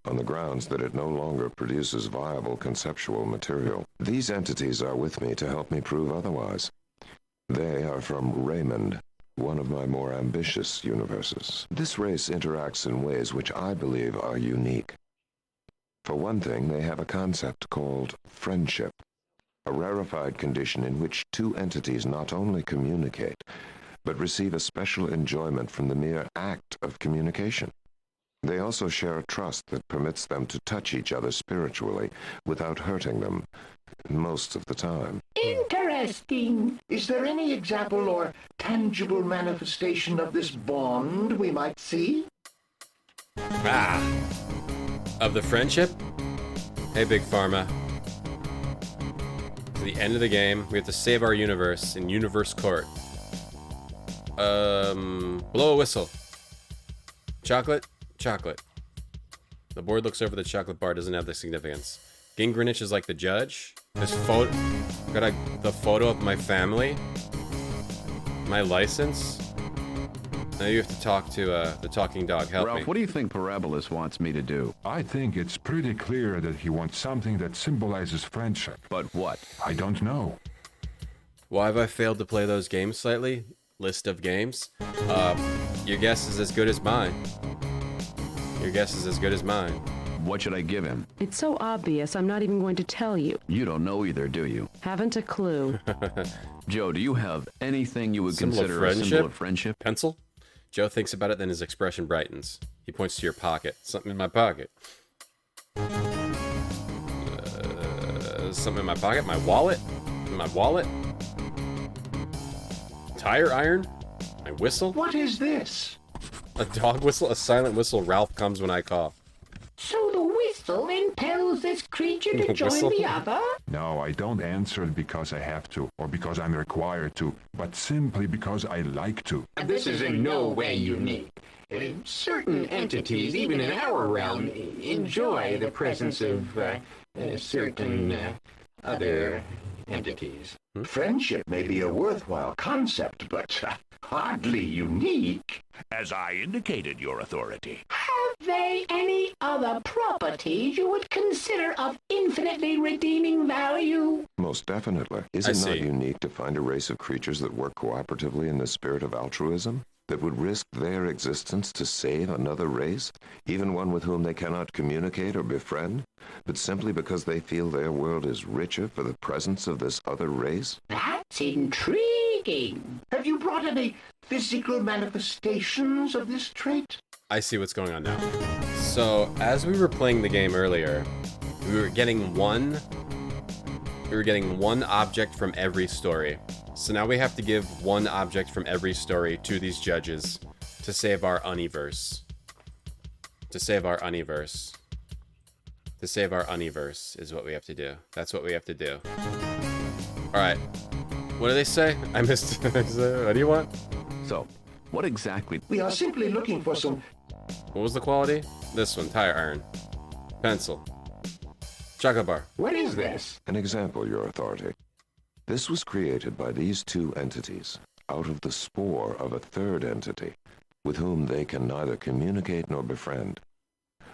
on the grounds that it no longer produces viable conceptual material. These entities are with me to help me prove otherwise. They are from Raymond, one of my more ambitious universes. This race interacts in ways which I believe are unique. For one thing, they have a concept called friendship, a rarefied condition in which two entities not only communicate, but receive a special enjoyment from the mere act of communication. They also share a trust that permits them to touch each other spiritually without hurting them, most of the time. Interesting. Is there any example or tangible manifestation of this bond we might see? Of the friendship? Hey, Big Pharma. To the end of the game, we have to save our universe in Universe Court. Blow a whistle. Chocolate? Chocolate. The board looks over the chocolate bar, doesn't have the significance. Gingernich is like the judge. This photo, got the photo of my family. My license. Now you have to talk to the talking dog. Help Ralph, me. what do you think Parabolas wants me to do? I think it's pretty clear that he wants something that symbolizes friendship. But what? I don't know. Why have I failed to play those games slightly? List of games. Your guess is as good as mine. Your guess is as good as mine. What should I give him? It's so obvious, I'm not even going to tell you. You don't know either, do you? Haven't a clue. Joe, do you have anything you would Symbol of consider a symbol of friendship? Pencil? Joe thinks about it, then his expression brightens. He points to your pocket. Something in my pocket. Something in my pocket? My wallet? My wallet? Tire iron? My whistle? What is this? A dog whistle? A silent whistle. Ralph comes when I cough. So the whistle impels this creature to join Whistle? the other? No, I don't answer it because I have to, or because I'm required to, but simply because I like to. This is in no way unique. Certain entities, even in our realm, enjoy the presence of certain other entities. Friendship may be a worthwhile concept, but hardly unique. As I indicated, Your Authority. Have they any other properties you would consider of infinitely redeeming value? Most definitely. Is it not unique to find a race of creatures that work cooperatively in the spirit of altruism? That would risk their existence to save another race, even one with whom they cannot communicate or befriend, but simply because they feel their world is richer for the presence of this other race? That's intriguing. Have you brought any physical manifestations of this trait? I see what's going on now. So, as we were playing the game earlier, we were getting one object from every story. So now we have to give one object from every story to these judges to save our universe. To save our universe. To save our universe is what we have to do. That's what we have to do. Alright. What do they say? I missed. What do you want? So, what exactly? We are simply looking for some... What was the quality? This one. Tire iron. Pencil. Chocolate bar. What is this? An example, Your Authority. This was created by these two entities out of the spore of a third entity with whom they can neither communicate nor befriend,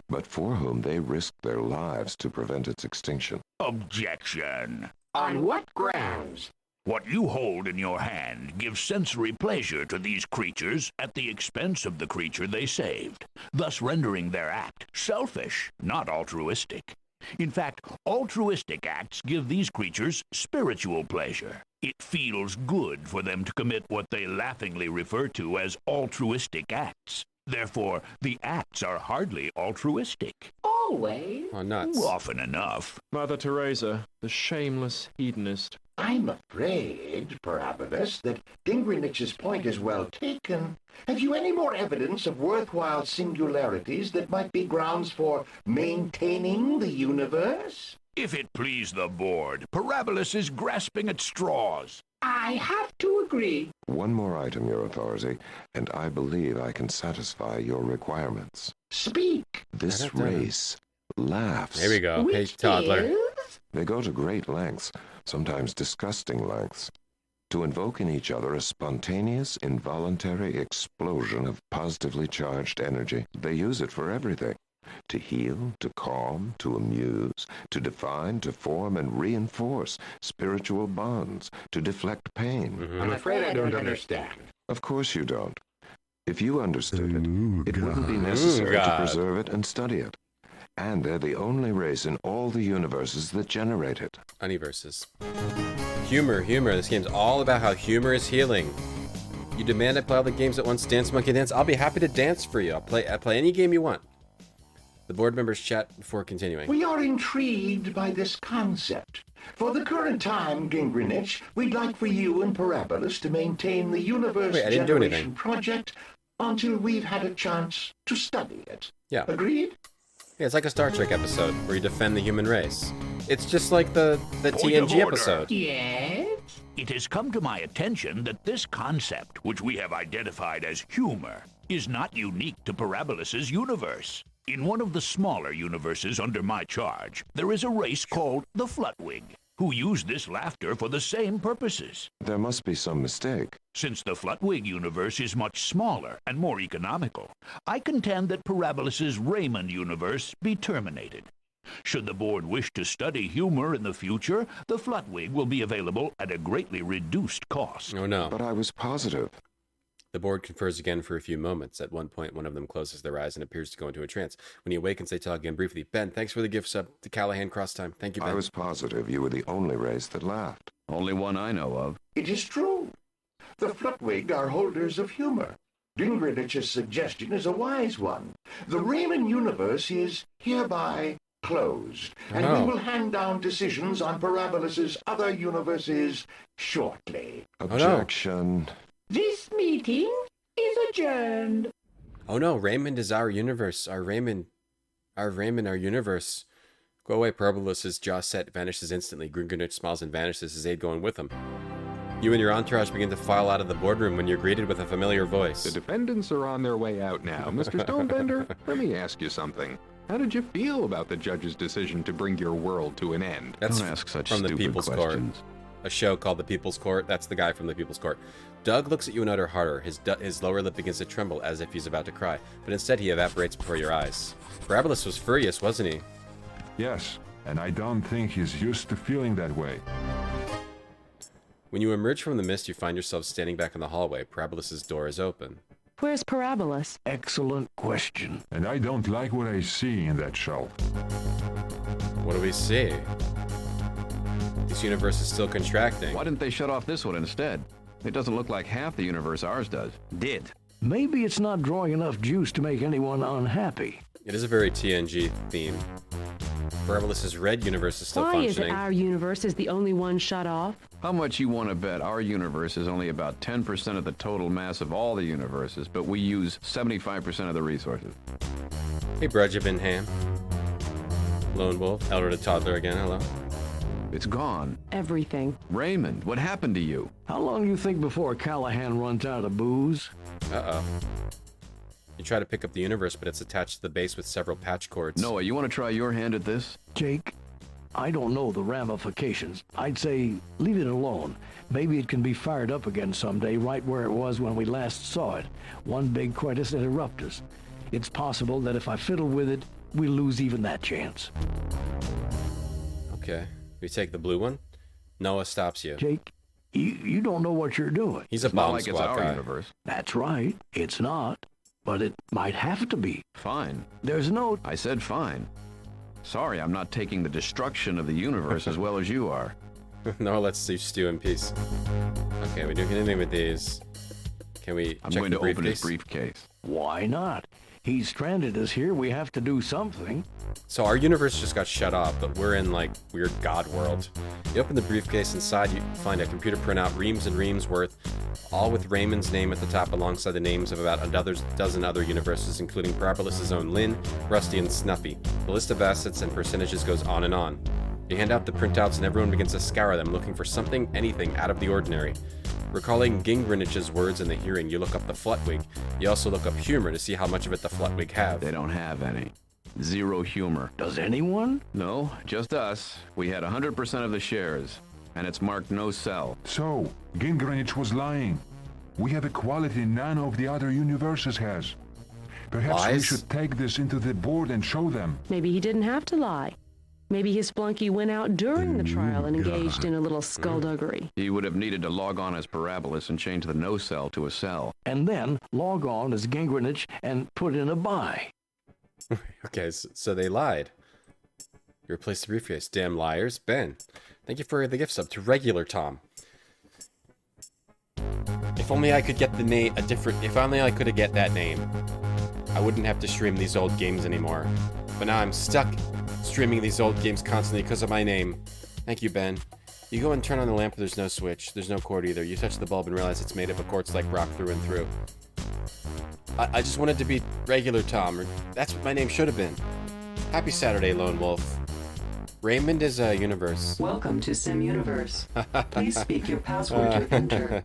but for whom they risk their lives to prevent its extinction. Objection. On what grounds? What you hold in your hand gives sensory pleasure to these creatures at the expense of the creature they saved, thus rendering their act selfish, not altruistic. In fact, altruistic acts give these creatures spiritual pleasure. It feels good for them to commit what they laughingly refer to as altruistic acts. Therefore, the acts are hardly altruistic. Always? Oh, nuts. Often enough. Mother Teresa, the shameless hedonist. I'm afraid, Parabolus, that Dingrinich's point is well taken. Have you any more evidence of worthwhile singularities that might be grounds for maintaining the universe? If it please the board, Parabolus is grasping at straws. I have to agree. One more item, Your Authority, and I believe I can satisfy your requirements. Speak. This race laughs. There we go. Hey, toddler. They go to great lengths, sometimes disgusting lengths, to invoke in each other a spontaneous, involuntary explosion of positively charged energy. They use it for everything. To heal, to calm, to amuse, to define, to form and reinforce spiritual bonds, to deflect pain. I'm afraid I don't understand. Of course you don't. If you understood it wouldn't be necessary to preserve it and study it. And they're the only race in all the universes that generate it. Universes. Humor. This game's all about how humor is healing. You demand I play all the games at once, Dance Monkey Dance? I'll be happy to dance for you. I'll play any game you want. The board members chat before continuing. We are intrigued by this concept. For the current time, Gingrinich, we'd like for you and Parabolus to maintain the Universe Generation Project until we've had a chance to study it. Yeah. Agreed? Yeah, it's like a Star Trek episode where you defend the human race. It's just like the TNG episode. Yes? It has come to my attention that this concept, which we have identified as humor, is not unique to Parabolus's universe. In one of the smaller universes under my charge, there is a race called the Flutwig, who use this laughter for the same purposes. There must be some mistake. Since the Flutwig universe is much smaller and more economical, I contend that Parabolus's Raymond universe be terminated. Should the board wish to study humor in the future, the Flutwig will be available at a greatly reduced cost. Oh no. But I was positive. The board confers again for a few moments. At one point, one of them closes their eyes and appears to go into a trance. When he awakens, they talk again briefly. Ben, thanks for the gift sub to Callahan Crosstime. Thank you, Ben. I was positive you were the only race that laughed. Only one I know of. It is true. The Flutwig are holders of humor. Dingrinich's suggestion is a wise one. The Raymond universe is hereby closed, and we will hand down decisions on Parabolus's other universes shortly. Objection. This meeting is adjourned. Oh no, Raymond is our universe. Our Raymond, our universe. Go away, Parabolus's jaw set vanishes instantly. Gringonich smiles and vanishes, his aide going with him. You and your entourage begin to file out of the boardroom when you're greeted with a familiar voice. The defendants are on their way out now. Mr. Stonebender, let me ask you something. How did you feel about the judge's decision to bring your world to an end? That's Don't ask such from the stupid People's questions. Court. a show called The People's Court. That's the guy from The People's Court. Doug looks at you and utter harder. His lower lip begins to tremble as if he's about to cry, but instead he evaporates before your eyes. Parabolus was furious, wasn't he? Yes, and I don't think he's used to feeling that way. When you emerge from the mist, you find yourself standing back in the hallway. Parabolus's door is open. Where's Parabolus? Excellent question. And I don't like what I see in that shelf. What do we see? This universe is still contracting. Why didn't they shut off this one instead? It doesn't look like half the universe ours does. Did. Maybe it's not drawing enough juice to make anyone unhappy. It is a very TNG theme. Parabolus's red universe is still Why functioning. is it our universe is the only one shut off? How much you want to bet our universe is only about 10% of the total mass of all the universes, but we use 75% of the resources? Hey, Brudgebinham. Lone Wolf, Elder the Toddler again, hello. It's gone. Everything. Raymond, what happened to you? How long you think before Callahan runs out of booze? Uh-oh. You try to pick up the universe, but it's attached to the base with several patch cords. Noah, you want to try your hand at this? Jake, I don't know the ramifications. I'd say leave it alone. Maybe it can be fired up again someday, right where it was when we last saw it. One big Quintus interruptus. It's possible that if I fiddle with it, we lose even that chance. Okay. We take the blue one? Noah stops you. Jake, you don't know what you're doing. He's a bomb squad it's our guy. universe. That's right. It's not. But it might have to be. Fine. There's no... I said fine. Sorry, I'm not taking the destruction of the universe as well as you are. No, let's see stew in peace. Okay, we doing anything with these? Can we I'm check going the to open his briefcase? briefcase. Why not? He's stranded us here. We have to do something. So our universe just got shut off, but we're in like weird god world. You open the briefcase, inside you find a computer printout, reams and reams worth, all with Raymond's name at the top alongside the names of about a dozen other universes, including Parabolus's own Lynn, Rusty, and Snuffy. The list of assets and percentages goes on and on. You hand out the printouts and everyone begins to scour them, looking for something, anything out of the ordinary. Recalling Gingrich's words in the hearing, you look up the Flutwig. You also look up humor to see how much of it the Flutwig have. They don't have any. Zero humor. Does anyone? No, just us. We had 100% of the shares, and it's marked no sell. So, Gingrich was lying. We have a quality none of the other universes has. Perhaps we should take this into the board and show them. Maybe he didn't have to lie. Maybe his flunky went out during the trial and engaged in a little skullduggery. He would have needed to log on as Parabolus and change the no sell to a sell. And then log on as Gingrich and put in a buy. Okay, so they lied. You replaced the briefcase. Damn liars. Ben, thank you for the gift sub to regular Tom. If only I could get the name if only I could have get that name, I wouldn't have to stream these old games anymore. But now I'm stuck streaming these old games constantly because of my name. Thank you, Ben. You go and turn on the lamp, there's no switch. There's no cord either. You touch the bulb and realize it's made of a quartz like rock through and through. I just wanted to be regular Tom, or that's what my name should have been. Happy Saturday, Lone Wolf. Raymond is a universe. Welcome to Sim Universe. Please speak your password to enter.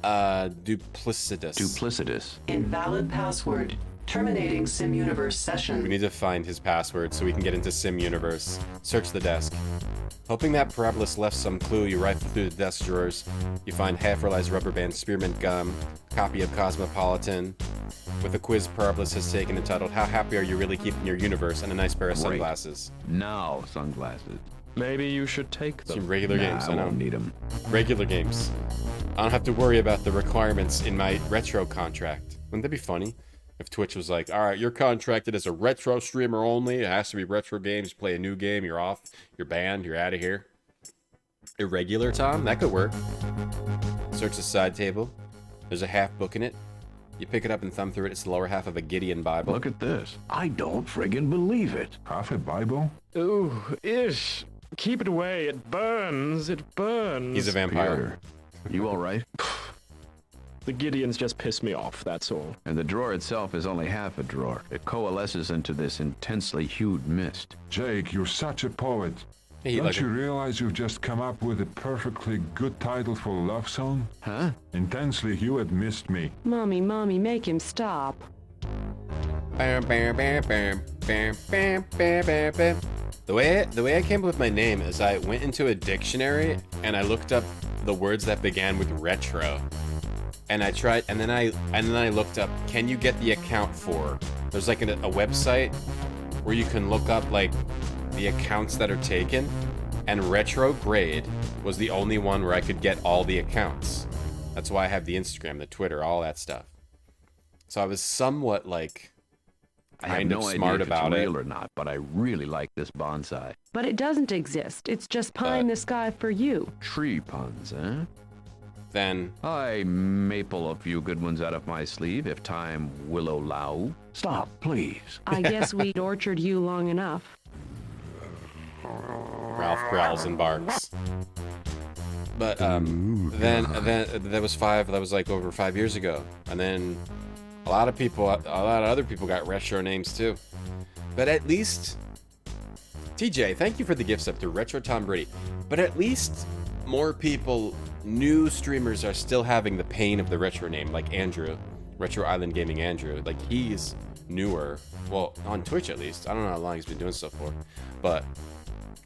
Duplicitous. Duplicitous. Invalid password. Terminating Sim Universe session. We need to find his password so we can get into Sim Universe. Search the desk. Hoping that Parabolus left some clue, you rifle through the desk drawers. You find half-realized rubber band spearmint gum, copy of Cosmopolitan, with a quiz Parabolus has taken entitled "How Happy Are You Really Keeping Your Universe?" and a nice pair of sunglasses. Now sunglasses. Maybe you should take them. Some regular games, I know. won't need them. Regular games. I don't have to worry about the requirements in my retro contract. Wouldn't that be funny? If Twitch was like, alright, you're contracted as a retro streamer only, it has to be retro games, you play a new game, you're off, you're banned, you're out of here. Irregular Tom? That could work. Search the side table. There's a half book in it. You pick it up and thumb through it, it's the lower half of a Gideon Bible. Look at this. I don't friggin' believe it. Half a Bible? Ooh, ish. Keep it away, it burns, it burns. He's a vampire. You alright? The Gideons just piss me off, that's all. And the drawer itself is only half a drawer. It coalesces into this intensely hued mist. Jake, you're such a poet. Hey, Don't you realize you've just come up with a perfectly good title for a love song? Huh? Intensely Hued Missed Me. Mommy, make him stop. Bam, bam, bam, bam, bam, bam, bam, bam, bam. The way I came up with my name is I went into a dictionary and I looked up the words that began with retro. And I tried, and then I looked up, can you get the account for? There's like a website where you can look up like the accounts that are taken, and retrograde was the only one where I could get all the accounts. That's why I have the Instagram, the Twitter, all that stuff. So I was somewhat like kind of smart about it. I have no idea if it's real or not, but I really like this bonsai. But it doesn't exist. It's just pie in the sky for you. Tree puns, eh? Then I may pull a few good ones out of my sleeve if time will allow. Stop, please. I guess we'd orchard you long enough. Ralph growls and barks. But then that was like over 5 years ago, and then a lot of other people got retro names too. But at least TJ, thank you for the gifts up to Retro Tom Brady. But at least more people, new streamers, are still having the pain of the retro name, like Andrew, Retro Island Gaming Andrew. Like, he's newer, well, on Twitch at least. I don't know how long he's been doing stuff for, but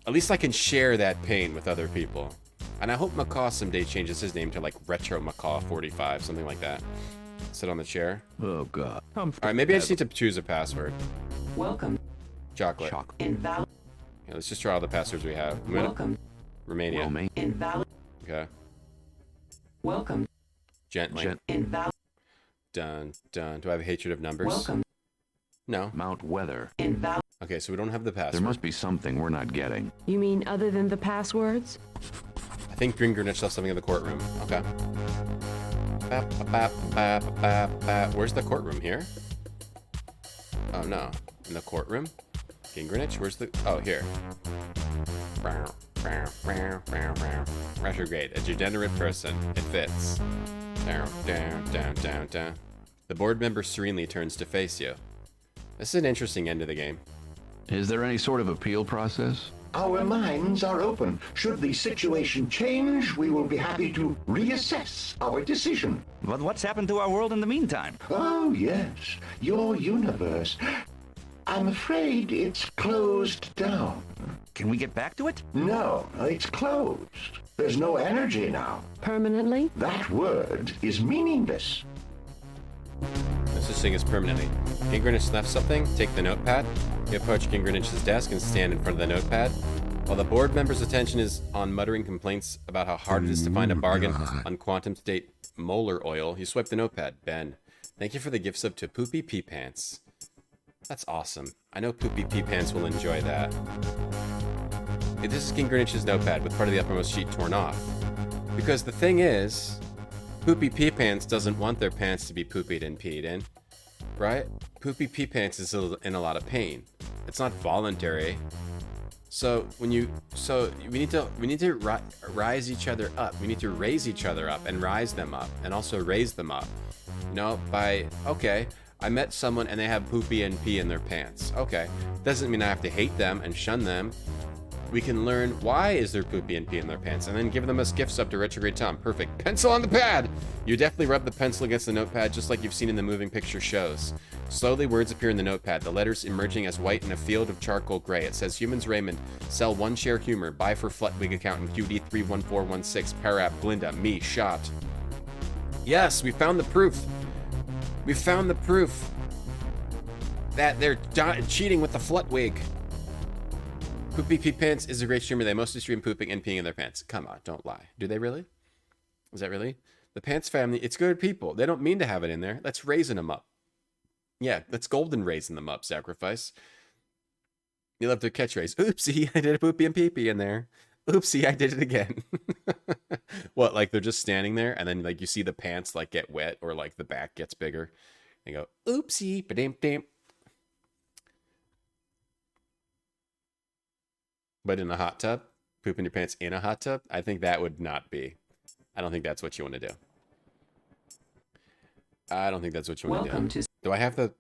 at least I can share that pain with other people. And I hope Macaw someday changes his name to like Retro Macaw 45, something like that. Sit on the chair. Oh God. All right, maybe I just need to choose a password. Welcome. Chocolate. Invalid. Okay, let's just try all the passwords we have. Welcome. Romania. Invalid. Okay. Welcome. Gently. Invalid. Done. Do I have a hatred of numbers? Welcome. No. Mount Weather. Invalid. Okay, so we don't have the password. There must be something we're not getting. You mean other than the passwords? I think Green Greenwich left something in the courtroom. Okay. Where's the courtroom? Here? Oh, no. In the courtroom? Green Greenwich? Where's the... Oh, here. Retrograde. A degenerate person. It fits. Down. The board member serenely turns to face you. This is an interesting end to the game. Is there any sort of appeal process? Our minds are open. Should the situation change, we will be happy to reassess our decision. But what's happened to our world in the meantime? Oh, yes. Your universe. I'm afraid it's closed down. Can we get back to it? No, it's closed. There's no energy now. Permanently? That word is meaningless. No such thing as permanently. King Greenwich left something, take the notepad. You approach King Greenwich's desk and stand in front of the notepad. While the board member's attention is on muttering complaints about how hard it is to find a bargain on quantum state molar oil, you swipe the notepad. Ben, thank you for the gift sub to Poopy Pee Pants. That's awesome. I know Poopy Pee Pants will enjoy that. This is King Greenwich's notepad with part of the uppermost sheet torn off. Because the thing is, Poopy Pee Pants doesn't want their pants to be poopied and peed in, right? Poopy Pee Pants is in a lot of pain. It's not voluntary. So we need to rise each other up. We need to raise each other up and rise them up and also raise them up. You know, okay, I met someone and they have poopy and pee in their pants. Okay, doesn't mean I have to hate them and shun them. We can learn why is there poopy and pee in their pants, and then give them us gifts up to Retrograde Tom. Perfect. Pencil on the pad! You definitely rub the pencil against the notepad just like you've seen in the moving picture shows. Slowly words appear in the notepad, the letters emerging as white in a field of charcoal gray. It says, Humans Raymond, sell 1 share humor, buy for Flutwig accountant QD31416, Parap, Glinda, me, shot. Yes, we found the proof. We found the proof that they're cheating with the Flutwig. Poopy Pee Pants is a great streamer. They mostly stream pooping and peeing in their pants. Come on, don't lie. Do they really? Is that really? The Pants family, it's good people. They don't mean to have it in there. Let's raisin them up. Yeah, let's golden raisin them up, Sacrifice. You love their catchphrase. Oopsie, I did a poopy and pee-pee in there. Oopsie, I did it again. What, like they're just standing there and then like you see the pants like get wet or like the back gets bigger. And go, oopsie, ba-dam-dam. But in a hot tub? Pooping your pants in a hot tub? I think that would not be. I don't think that's what you want to do. I don't think that's what you want to do. Do I have the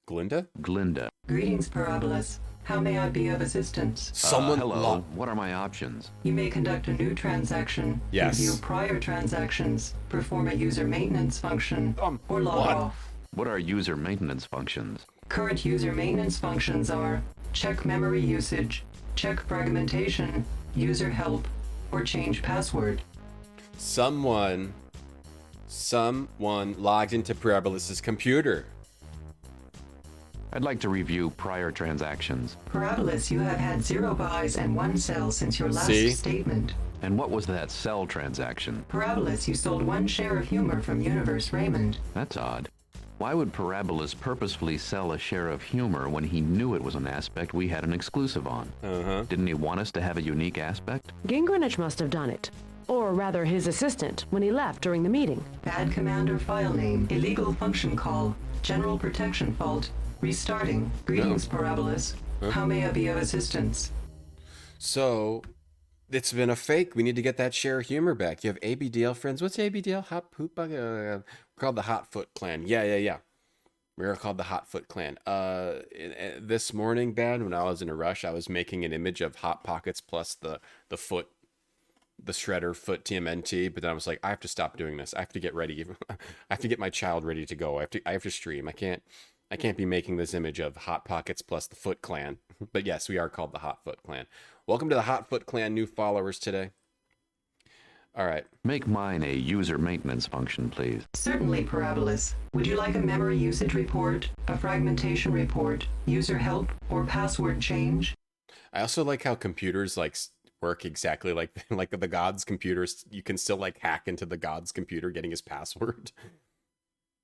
Glinda? Glinda. Greetings, Parabolas. How may I be of assistance? Hello. What are my options? You may conduct a new transaction, review prior transactions, perform a user maintenance function, or log off. What are user maintenance functions? Current user maintenance functions are check memory usage, check fragmentation, user help, or change password. Someone logged into Parabolus's computer. I'd like to review prior transactions. Parabolus, you have had 0 buys and 1 sell since your last statement. And what was that sell transaction? Parabolus, you sold 1 share of humor from Universe Raymond. That's odd. Why would Parabolus purposefully sell a share of humor when he knew it was an aspect we had an exclusive on? Didn't he want us to have a unique aspect? Gingrich must have done it. Or rather, his assistant, when he left during the meeting. Bad commander file name, illegal function call, general protection fault, restarting. Greetings, Parabolus. How may I be of assistance? So, it's been a fake. We need to get that share of humor back. You have ABDL friends. What's ABDL? Hot Poop? We're called the Hot Foot Clan. Yeah. We're called the Hot Foot Clan. This morning, Ben, when I was in a rush, I was making an image of Hot Pockets plus the foot, the shredder foot TMNT, but then I was like, I have to stop doing this. I have to get ready. I have to get my child ready to go. I have to stream. I can't be making this image of Hot Pockets plus the Foot Clan. But yes, we are called the Hot Foot Clan. Welcome to the Hot Foot Clan, new followers today. All right. Make mine a user maintenance function, please. Certainly, Parabolus. Would you like a memory usage report, a fragmentation report, user help, or password change? I also like how computers work exactly like the God's computers. You can still hack into the God's computer getting his password.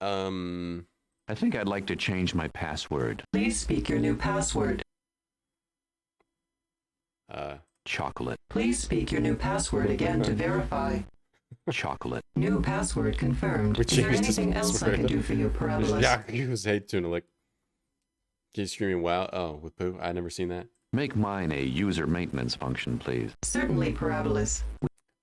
I think I'd like to change my password. Please speak your new password. Chocolate. Please speak your new password again to verify. Chocolate. New password confirmed. Is there anything else I can do for you, Parabolus? Yeah, you was hate Tunalik. He's screaming wow. Oh, with poo. I never seen that. Make mine a user maintenance function, please. Certainly, Parabolus.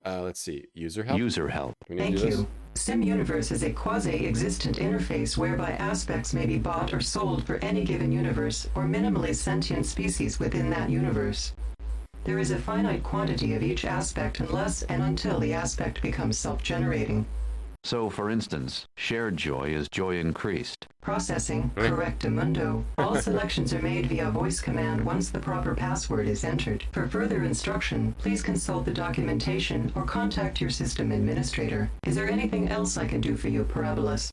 Let's see. User help? User help. Thank you. SimUniverse is a quasi-existent interface whereby aspects may be bought or sold for any given universe or minimally sentient species within that universe. There is a finite quantity of each aspect unless and until the aspect becomes self-generating. So, for instance, shared joy is joy increased. Processing, correctamundo. All selections are made via voice command once the proper password is entered. For further instruction, please consult the documentation or contact your system administrator. Is there anything else I can do for you, Parabolus?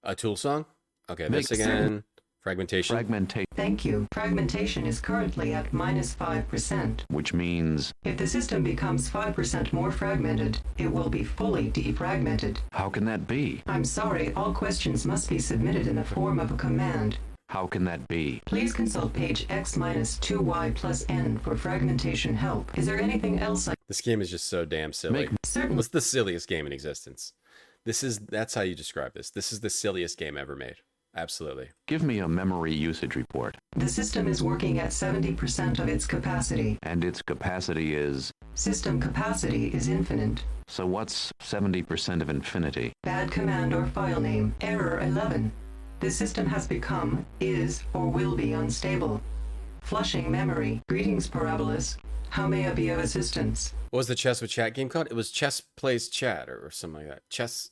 A tool song? Okay, this again. Fragmentation. Thank you. Fragmentation is currently at -5%. Which means... If the system becomes 5% more fragmented, it will be fully defragmented. How can that be? I'm sorry, all questions must be submitted in the form of a command. How can that be? Please consult page X-2Y+N for fragmentation help. Is there anything else This game is just so damn silly. What's the silliest game in existence? That's how you describe this. This is the silliest game ever made. Absolutely. Give me a memory usage report. The system is working at 70% of its capacity. And its capacity is? System capacity is infinite. So what's 70% of infinity? Bad command or file name. Error 11. The system has become, is, or will be unstable. Flushing memory. Greetings, Parabolus. How may I be of assistance? What was the Chess with Chat game called? It was Chess Plays Chat or something like that.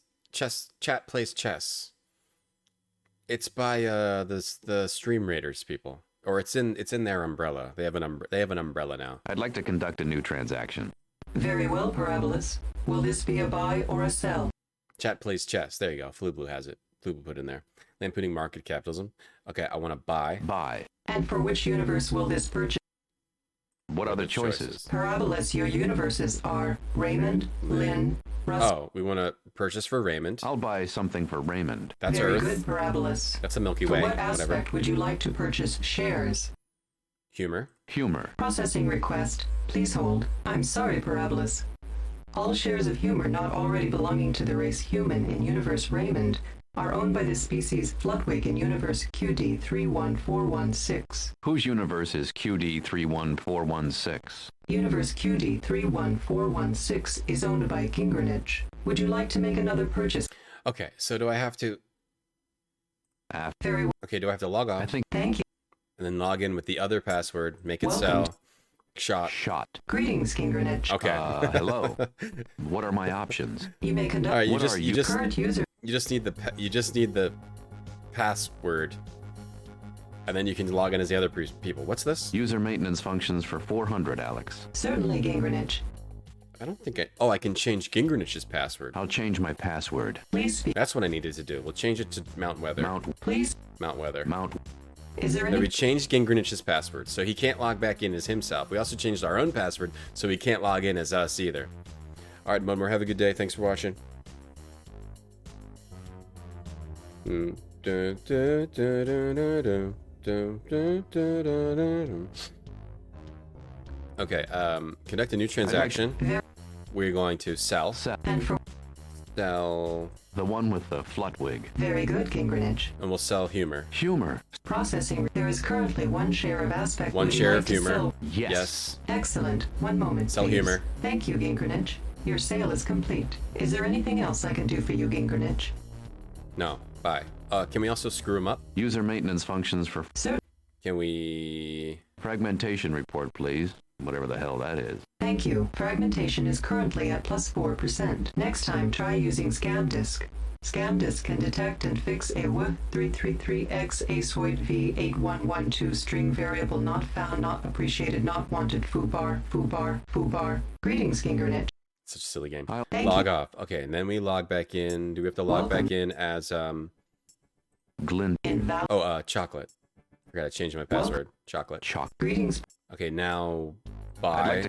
Chat Plays Chess. It's by the Stream Raiders people, or it's in their umbrella. They have an umbrella now. I'd like to conduct a new transaction. Very well, Parabolus. Will this be a buy or a sell? Chat Plays Chess. There you go. Flu Blue has it. Flu Blue put in there. Lampooning market capitalism. Okay, I want to buy. Buy. And for which universe will this purchase? What are the choices? Parabolus, your universes are Raymond, Lynn, Russ. Oh, we want to purchase for Raymond. I'll buy something for Raymond. That's Very Earth. Good, Parabolus. That's the Milky Way. For what aspect would you like to purchase shares? Humor. Humor. Processing request. Please hold. I'm sorry, Parabolus. All shares of humor not already belonging to the race human in Universe Raymond are owned by the species Flutwig in Universe QD31416. Whose universe is QD31416? Universe QD31416 is owned by Gingrich. Would you like to make another purchase? Okay, so do I have to... Very well. Okay, do I have to log off? Thank you. And then log in with the other password, make it sell. Shot. Greetings, Gingrich. Okay. Hello. What are my options? You may conduct. All right, current user. You just need the password. And then you can log in as the other people. What's this? User maintenance functions for 400, Alex. Certainly, Gingrenich. I don't think I... Oh, I can change Gingrenich's password. I'll change my password. Please speak. That's what I needed to do. We'll change it to Mount Weather. Please. Mount Weather. Is there So any... we changed Gingrenish's password, so he can't log back in as himself. We also changed our own password, so he can't log in as us either. Alright, Mudmore, have a good day. Thanks for watching. Okay, conduct a new transaction. We're going to sell. Sell. The one with the Flutwig. Very good, Gingrenich. And we'll sell humor. Humor. Processing. There is currently 1 share of aspect. One share of humor. Sell? Yes. Excellent. 1 moment, Sell please. humor. Thank you, Gingrenich. Your sale is complete. Is there anything else I can do for you, Gingrenich? No. Bye. Can we also screw him up? User maintenance functions for... Sir. Can we... Fragmentation report, please. Whatever the hell that is. Thank you. Fragmentation is currently at +4%. Next time, try using ScanDisk. ScanDisk can detect and fix a W333X ASOID V8112 string variable not found, not appreciated, not wanted, foobar, foobar, foobar. Greetings, Gingrenich. Such a silly game. Thank Log you. off. Okay, and then we log back in. Do we have to log back in as, Glyn. Chocolate. I gotta change my password. Chocolate. Greetings. Okay, now buy.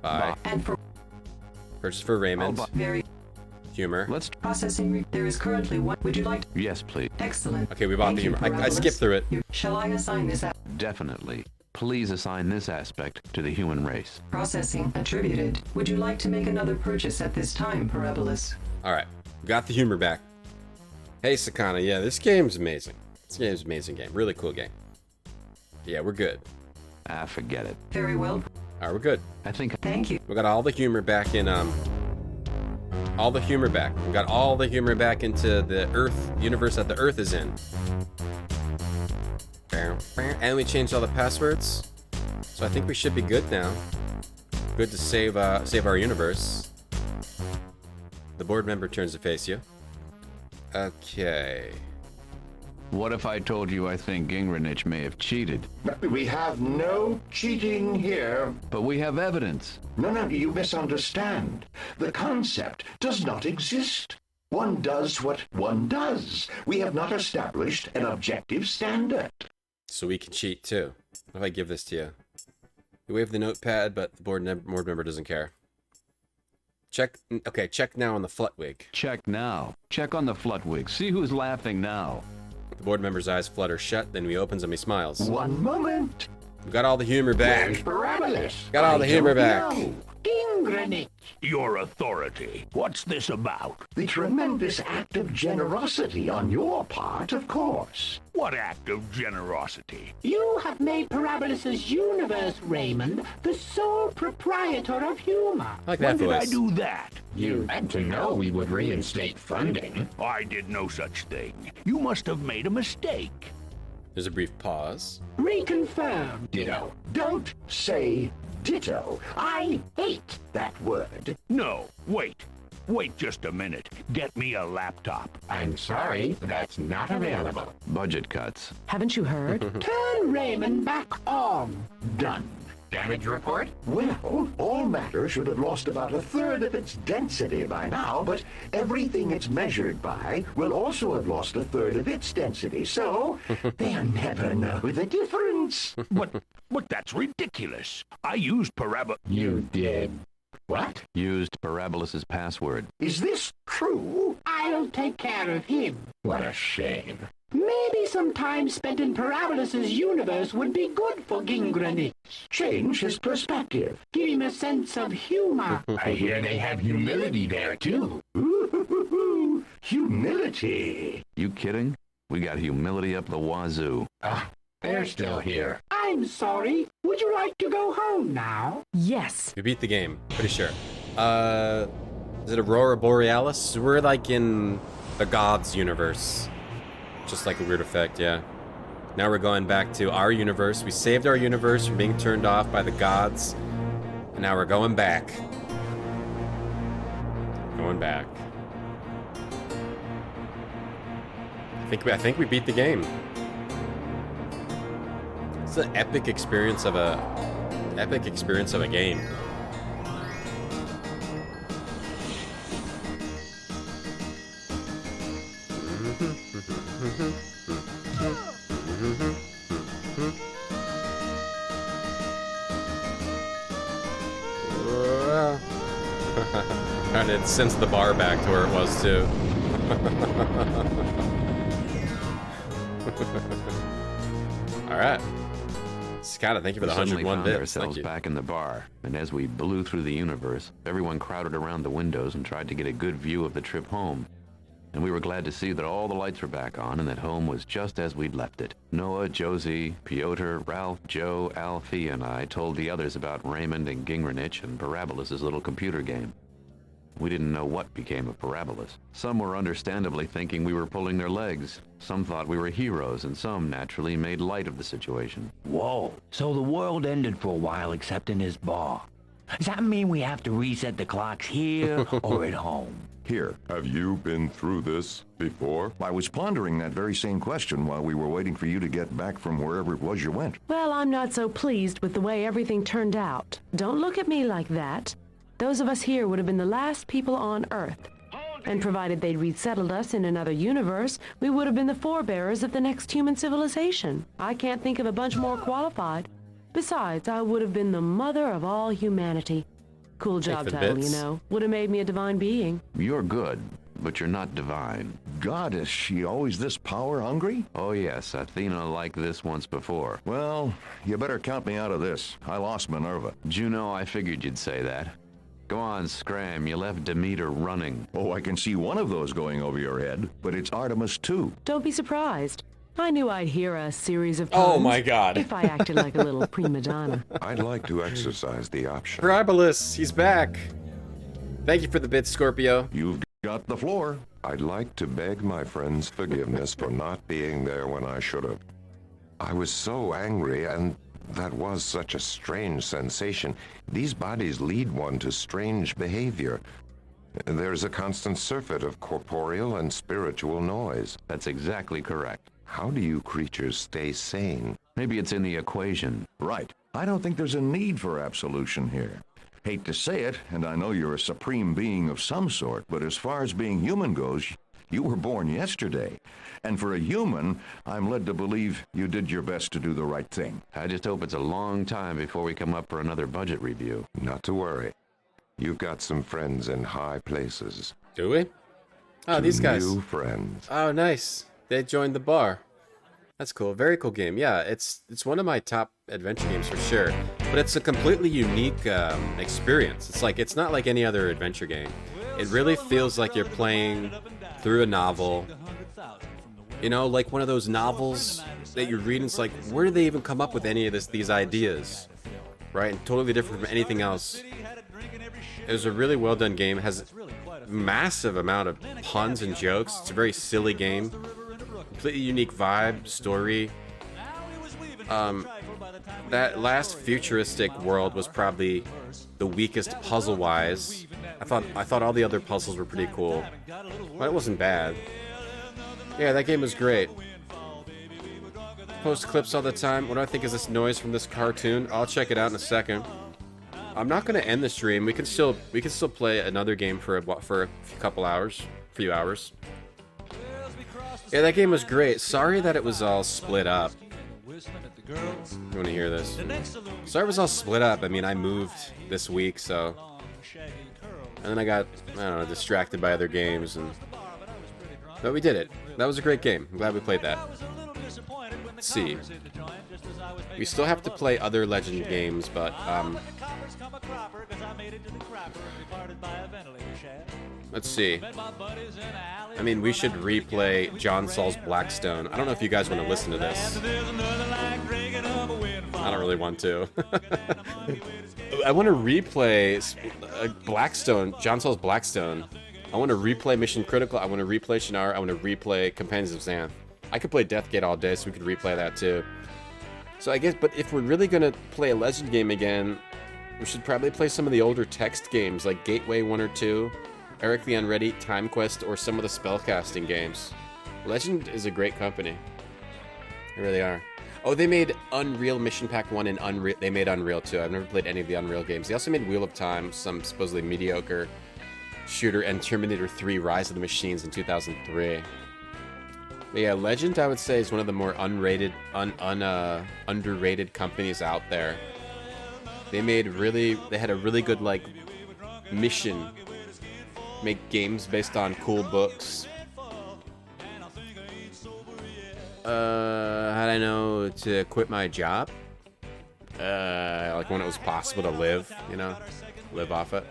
Buy. And for Purchase for Raymond. Humor. Let's processing. There is currently 1. Would you like to... Yes, please. Excellent. Okay, we bought Thank the you, humor. I skipped through it. Shall I assign this app? Definitely. Please assign this aspect to the human race. Processing attributed. Would you like to make another purchase at this time, Parabolus? Alright, got the humor back. Hey, Sakana, yeah, this game's amazing. This game's an amazing game. Really cool game. Yeah, we're good. Forget it. Very well. Alright, we're good. I think... Thank you. We got all the humor back in, all the humor back. We got all the humor back into the Earth universe that the Earth is in. And we changed all the passwords. So I think we should be good now. Good to save our universe. The board member turns to face you. Okay. What if I told you I think Gingrenich may have cheated? We have no cheating here. But we have evidence. No, you misunderstand. The concept does not exist. One does what one does. We have not established an objective standard. So we can cheat too. What if I give this to you? You wave the notepad, but the board member doesn't care. Check. Okay, check now on the Flutwig. Check now. Check on the Flutwig. See who's laughing now. The board member's eyes flutter shut, then he opens them, he smiles. 1 moment. We got all the humor back. Where's Parabolus? Got all the humor back. Gingrenich. Your authority. What's this about? The tremendous act of generosity on your part, of course. What act of generosity? You have made Parabolus's universe, Raymond, the sole proprietor of humor. I like that When voice. did I do that? You had to know we would reinstate funding. I did no such thing. You must have made a mistake. There's a brief pause. Reconfirmed. Ditto. Don't say ditto. I hate that word. No, wait. Wait just a minute. Get me a laptop. I'm sorry, that's not available. Budget cuts. Haven't you heard? Turn Raymond back on. Done. Damage report? Well, all matter should have lost about 1/3 of its density by now, but everything it's measured by will also have lost 1/3 of its density, so they'll never know the difference. But that's ridiculous. I used You did. What? Used Parabolus's password. Is this true? I'll take care of him. What a shame. Maybe some time spent in Parabolus's universe would be good for Gingrenich. Change his perspective. Give him a sense of humor. I hear they have humility there, too. Ooh, humility. You kidding? We got humility up the wazoo. They're still here. I'm sorry. Would you like to go home now? Yes. We beat the game, pretty sure. Is it Aurora Borealis? We're like in the Gods universe. Just like a weird effect, yeah. Now we're going back to our universe. We saved our universe from being turned off by the gods. And now we're going back. Going back. I think we beat the game. It's an epic experience of a game. And it sends the bar back to where it was too. All right. Scott, thank you for the 101 bits. Ourselves back in the bar, and as we blew through the universe, everyone crowded around the windows and tried to get a good view of the trip home. And we were glad to see that all the lights were back on and that home was just as we'd left it. Noah, Josie, Piotr, Ralph, Joe, Alfie, and I told the others about Raymond and Gingranich and Parabolas' little computer game. We didn't know what became of Parabolas. Some were understandably thinking we were pulling their legs. Some thought we were heroes, and some naturally made light of the situation. Whoa, so the world ended for a while except in his bar. Does that mean we have to reset the clocks here or at home? Here, have you been through this before? I was pondering that very same question while we were waiting for you to get back from wherever it was you went. Well, I'm not so pleased with the way everything turned out. Don't look at me like that. Those of us here would have been the last people on Earth. And provided they'd resettled us in another universe, we would have been the forebearers of the next human civilization. I can't think of a bunch more qualified. Besides, I would have been the mother of all humanity. Cool job title, you know. Would have made me a divine being. You're good, but you're not divine. God, is she always this power-hungry? Oh yes, Athena liked this once before. Well, you better count me out of this. I lost Minerva. Juno, I figured you'd say that. Go on, Scram, you left Demeter running. Oh, I can see one of those going over your head, but it's Artemis too. Don't be surprised. I knew I'd hear a series of puns oh my god. if I acted like a little prima donna. I'd like to exercise the option. Parabolas, he's back. Thank you for the bit, Scorpio. You've got the floor. I'd like to beg my friend's forgiveness for not being there when I should have. I was so angry, and that was such a strange sensation. These bodies lead one to strange behavior. There's a constant surfeit of corporeal and spiritual noise. That's exactly correct. How do you creatures stay sane? Maybe it's in the equation. Right. I don't think there's a need for absolution here. Hate to say it, and I know you're a supreme being of some sort, but as far as being human goes, you were born yesterday. And for a human, I'm led to believe you did your best to do the right thing. I just hope it's a long time before we come up for another budget review. Not to worry. You've got some friends in high places. Do we? Oh, these guys. New friends. Oh, nice. They joined the bar. That's cool. Very cool game. Yeah, it's one of my top adventure games for sure. But it's a completely unique experience. It's not like any other adventure game. It really feels like you're playing through a novel. You know, like one of those novels that you read and it's like, where did they even come up with any of these ideas? Right? And totally different from anything else. It was a really well done game. It has a massive amount of puns and jokes. It's a very silly game. Completely unique vibe, story. That last futuristic world was probably the weakest puzzle-wise. I thought all the other puzzles were pretty cool. But it wasn't bad. Yeah, that game was great. Post clips all the time. What do I think is this noise from this cartoon? I'll check it out in a second. I'm not gonna end the stream. We can still play another game for a few hours. Yeah, that game was great. Sorry that it was all split up. You want to hear this? Sorry it was all split up. I mean, I moved this week, so... And then I got, I don't know, distracted by other games, but we did it. That was a great game. I'm glad we played that. Let's see. We still have to play other Legend games, but, let's see. I mean, we should replay John Saul's Blackstone. I don't know if you guys want to listen to this. I don't really want to. I want to replay Blackstone, John Saul's Blackstone. I want to replay Mission Critical. I want to replay Shannara. I want to replay Companions of Xanth. I could play Deathgate all day, so we could replay that too. So I guess, but if we're really going to play a Legend game again, we should probably play some of the older text games like Gateway 1 or 2, Eric the Unready, Time Quest, or some of the spellcasting games. Legend is a great company. They really are. Oh, they made Unreal Mission Pack 1 and Unreal. They made Unreal 2. I've never played any of the Unreal games. They also made Wheel of Time, some supposedly mediocre shooter, and Terminator 3 Rise of the Machines in 2003. But yeah, Legend, I would say, is one of the more underrated companies out there. They had a really good, like, mission. Make games based on cool books. How'd I know to quit my job? Like when it was possible to live, you know, live off it.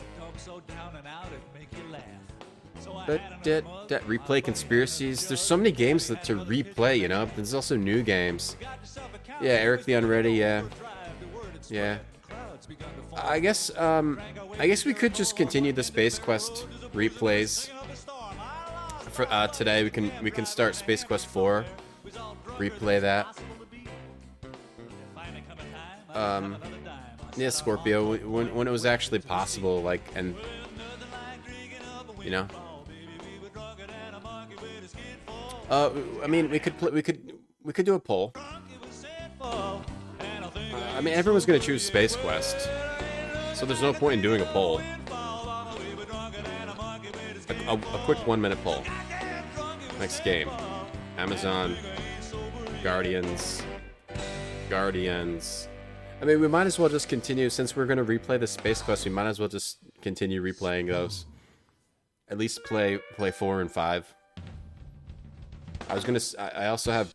But replay conspiracies. There's so many games to replay, you know. But there's also new games. Yeah, Eric the Unready. Yeah. I guess we could just continue the Space Quest replays. For today, we can start Space Quest 4. Replay that. Yeah, Scorpio. When it was actually possible, like, and you know. I mean, we could do a poll. I mean, everyone's gonna choose Space Quest, so there's no point in doing a poll. A quick 1-minute poll. Next game, Amazon, Guardians. I mean, we might as well just continue, since we're gonna replay the Space Quest. We might as well just continue replaying those. At least play 4 and 5. I also have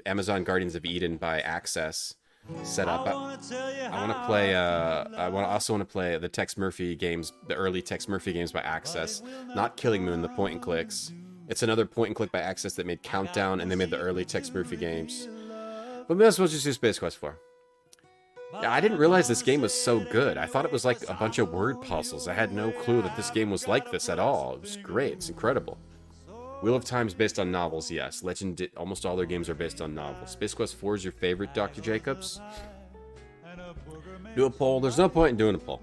Amazon Guardians of Eden by Access set up. I want to play. I also want to play the Tex Murphy games, the early Tex Murphy games by Access. Not Killing Moon, the point and clicks. It's another point and click by Access that made Countdown, and they made the early Tex Murphy games. But we might as well just do Space Quest 4. Yeah, I didn't realize this game was so good. I thought it was like a bunch of word puzzles. I had no clue that this game was like this at all. It was great. It's incredible. Wheel of Time is based on novels, yes. Legend, almost all their games are based on novels. Space Quest 4 is your favorite, Dr. Jacobs? Do a poll. There's no point in doing a poll.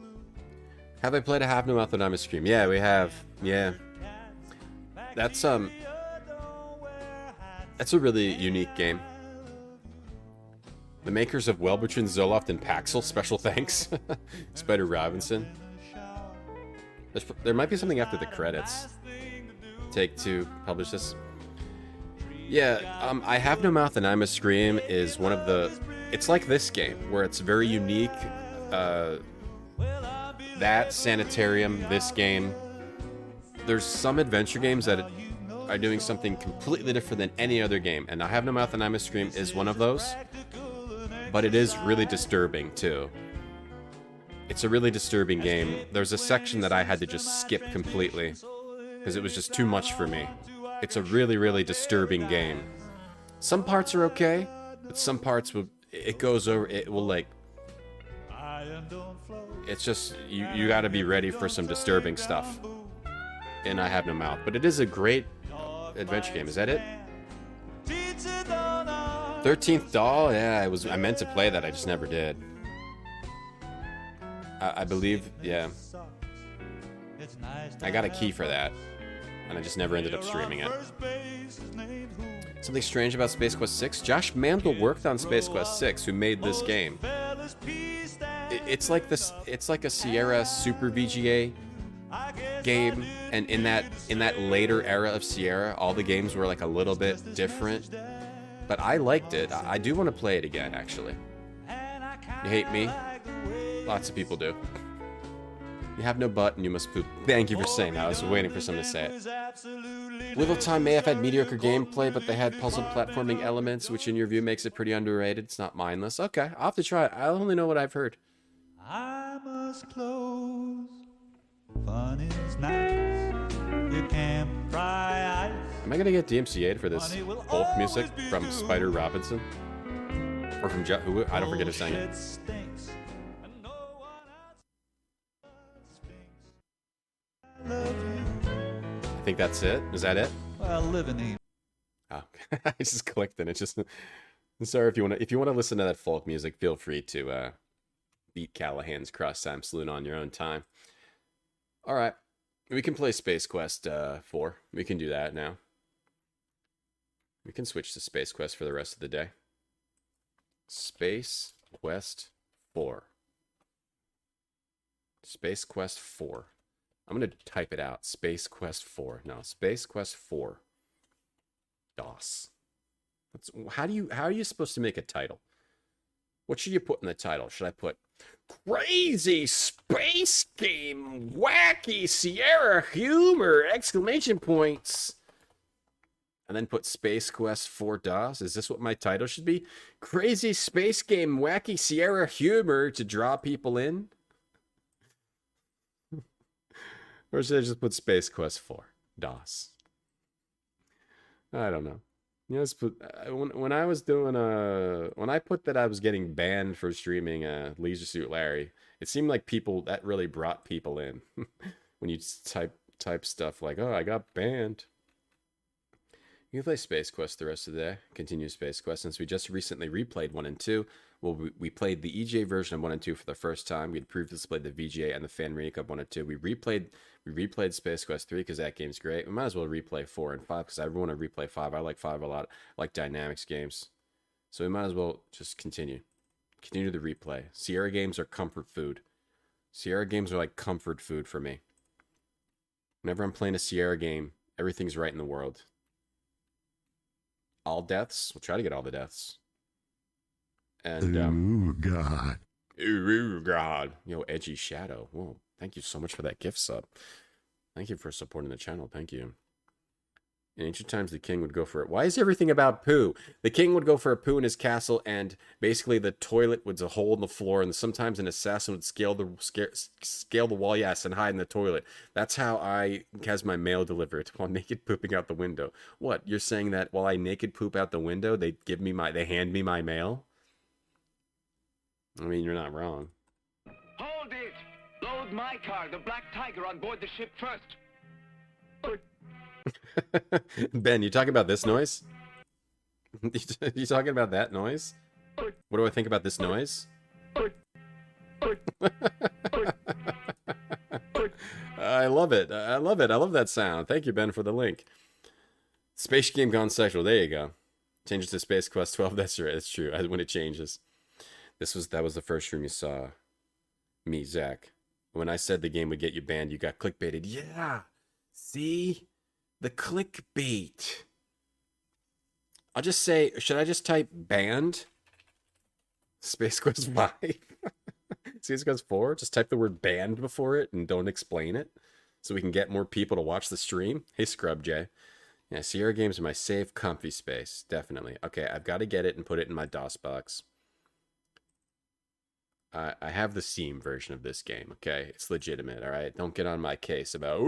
Have I played a Have No Mouth and I'm a Scream? Yeah, we have. Yeah. That's a really unique game. The makers of Welbertron, Zoloft, and Paxel, special thanks. Spider Robinson. There might be something after the credits. Take-Two published this. Yeah, I Have No Mouth and I'm a Scream is one of the... It's like this game, where it's very unique. That, Sanitarium, this game. There's some adventure games that are doing something completely different than any other game, and I Have No Mouth and I'm a Scream is one of those. But it is really disturbing, too. It's a really disturbing game. There's a section that I had to just skip completely, because it was just too much for me. It's a really, really disturbing game. Some parts are okay, but some parts will like... It's just, you gotta be ready for some disturbing stuff. And I Have No Mouth. But it is a great adventure game. Is that it? 13th Doll? Yeah, I meant to play that, I just never did. I believe, yeah. I got a key for that, and I just never ended up streaming it. Something strange about Space Quest 6? Josh Mandel worked on Space Quest 6, who made this game. It's like this. It's like a Sierra Super VGA game, and in that later era of Sierra, all the games were like a little bit different. But I liked it. I do want to play it again, actually. You hate me? Lots of people do. You have no butt and you must poop. Thank you for saying that. I was waiting for someone to say it. Wheel of Time may have had mediocre gameplay, but they had puzzle platforming elements, which in your view makes it pretty underrated. It's not mindless. Okay, I'll have to try it. I only know what I've heard. I must close. Fun is nice. You can't fry ice. Am I gonna get DMCA'd for this folk music from Spider Robinson? Or from who? I don't forget who sang it. I think that's it. Is that it? Well, living ain't. Oh, I just clicked and it just. I'm sorry, if you want to listen to that folk music, feel free to beat Callahan's Crosstime Saloon on your own time. All right, we can play Space Quest 4. We can do that now. We can switch to Space Quest for the rest of the day. Space Quest 4. Space Quest 4. I'm going to type it out. Space Quest 4. No, Space Quest 4. DOS. How are you supposed to make a title? What should you put in the title? Should I put crazy space game, wacky Sierra humor, exclamation points, and then put Space Quest 4 DOS? Is this what my title should be? Crazy space game, wacky Sierra humor to draw people in? Or should I just put Space Quest 4 DOS? I don't know. You know, when I was doing when I put that I was getting banned for streaming Leisure Suit Larry, it seemed like that really brought people in. When you type stuff like, "Oh, I got banned." You can play Space Quest the rest of the day. Continue Space Quest since we just recently replayed 1 and 2. Well, we played the EJ version of 1 and 2 for the first time. We'd previously played the VGA and the Fan Remake of 1 and 2. We replayed Space Quest 3 because that game's great. We might as well replay 4 and 5 because I want to replay 5. I like 5 a lot. I like dynamics games. So we might as well just continue. Continue the replay. Sierra games are comfort food. Sierra games are like comfort food for me. Whenever I'm playing a Sierra game, everything's right in the world. All deaths. We'll try to get all the deaths. And ooh, God. Ooh, God. Yo, Edgy Shadow. Whoa. Thank you so much for that gift sub. Thank you for supporting the channel. Thank you. In ancient times, the king would go for it. Why is everything about poo? The king would go for a poo in his castle, and basically the toilet was a hole in the floor, and sometimes an assassin would scale the wall, yes, and hide in the toilet. That's how I has my mail delivered, while naked pooping out the window. What? You're saying that while I naked poop out the window, they hand me my mail? I mean, you're not wrong. Hold it! Load my car, the Black Tiger, on board the ship first. Ben, you talking about this noise? You talking about that noise? What do I think about this noise? I love it. I love it. I love that sound. Thank you, Ben, for the link. Space game gone sexual. There you go. Changes to Space Quest 12. That's right. That's true. When it changes. That was the first stream you saw me, Zach. When I said the game would get you banned, you got clickbaited. Yeah. See? The clickbait. I'll just say, should I just type banned? Space Quest 5? Space Quest 4? Just type the word banned before it and don't explain it so we can get more people to watch the stream. Hey, Scrub J. Yeah, Sierra games are my safe, comfy space. Definitely. Okay, I've got to get it and put it in my DOS box. I have the Steam version of this game, okay? It's legitimate, all right? Don't get on my case about,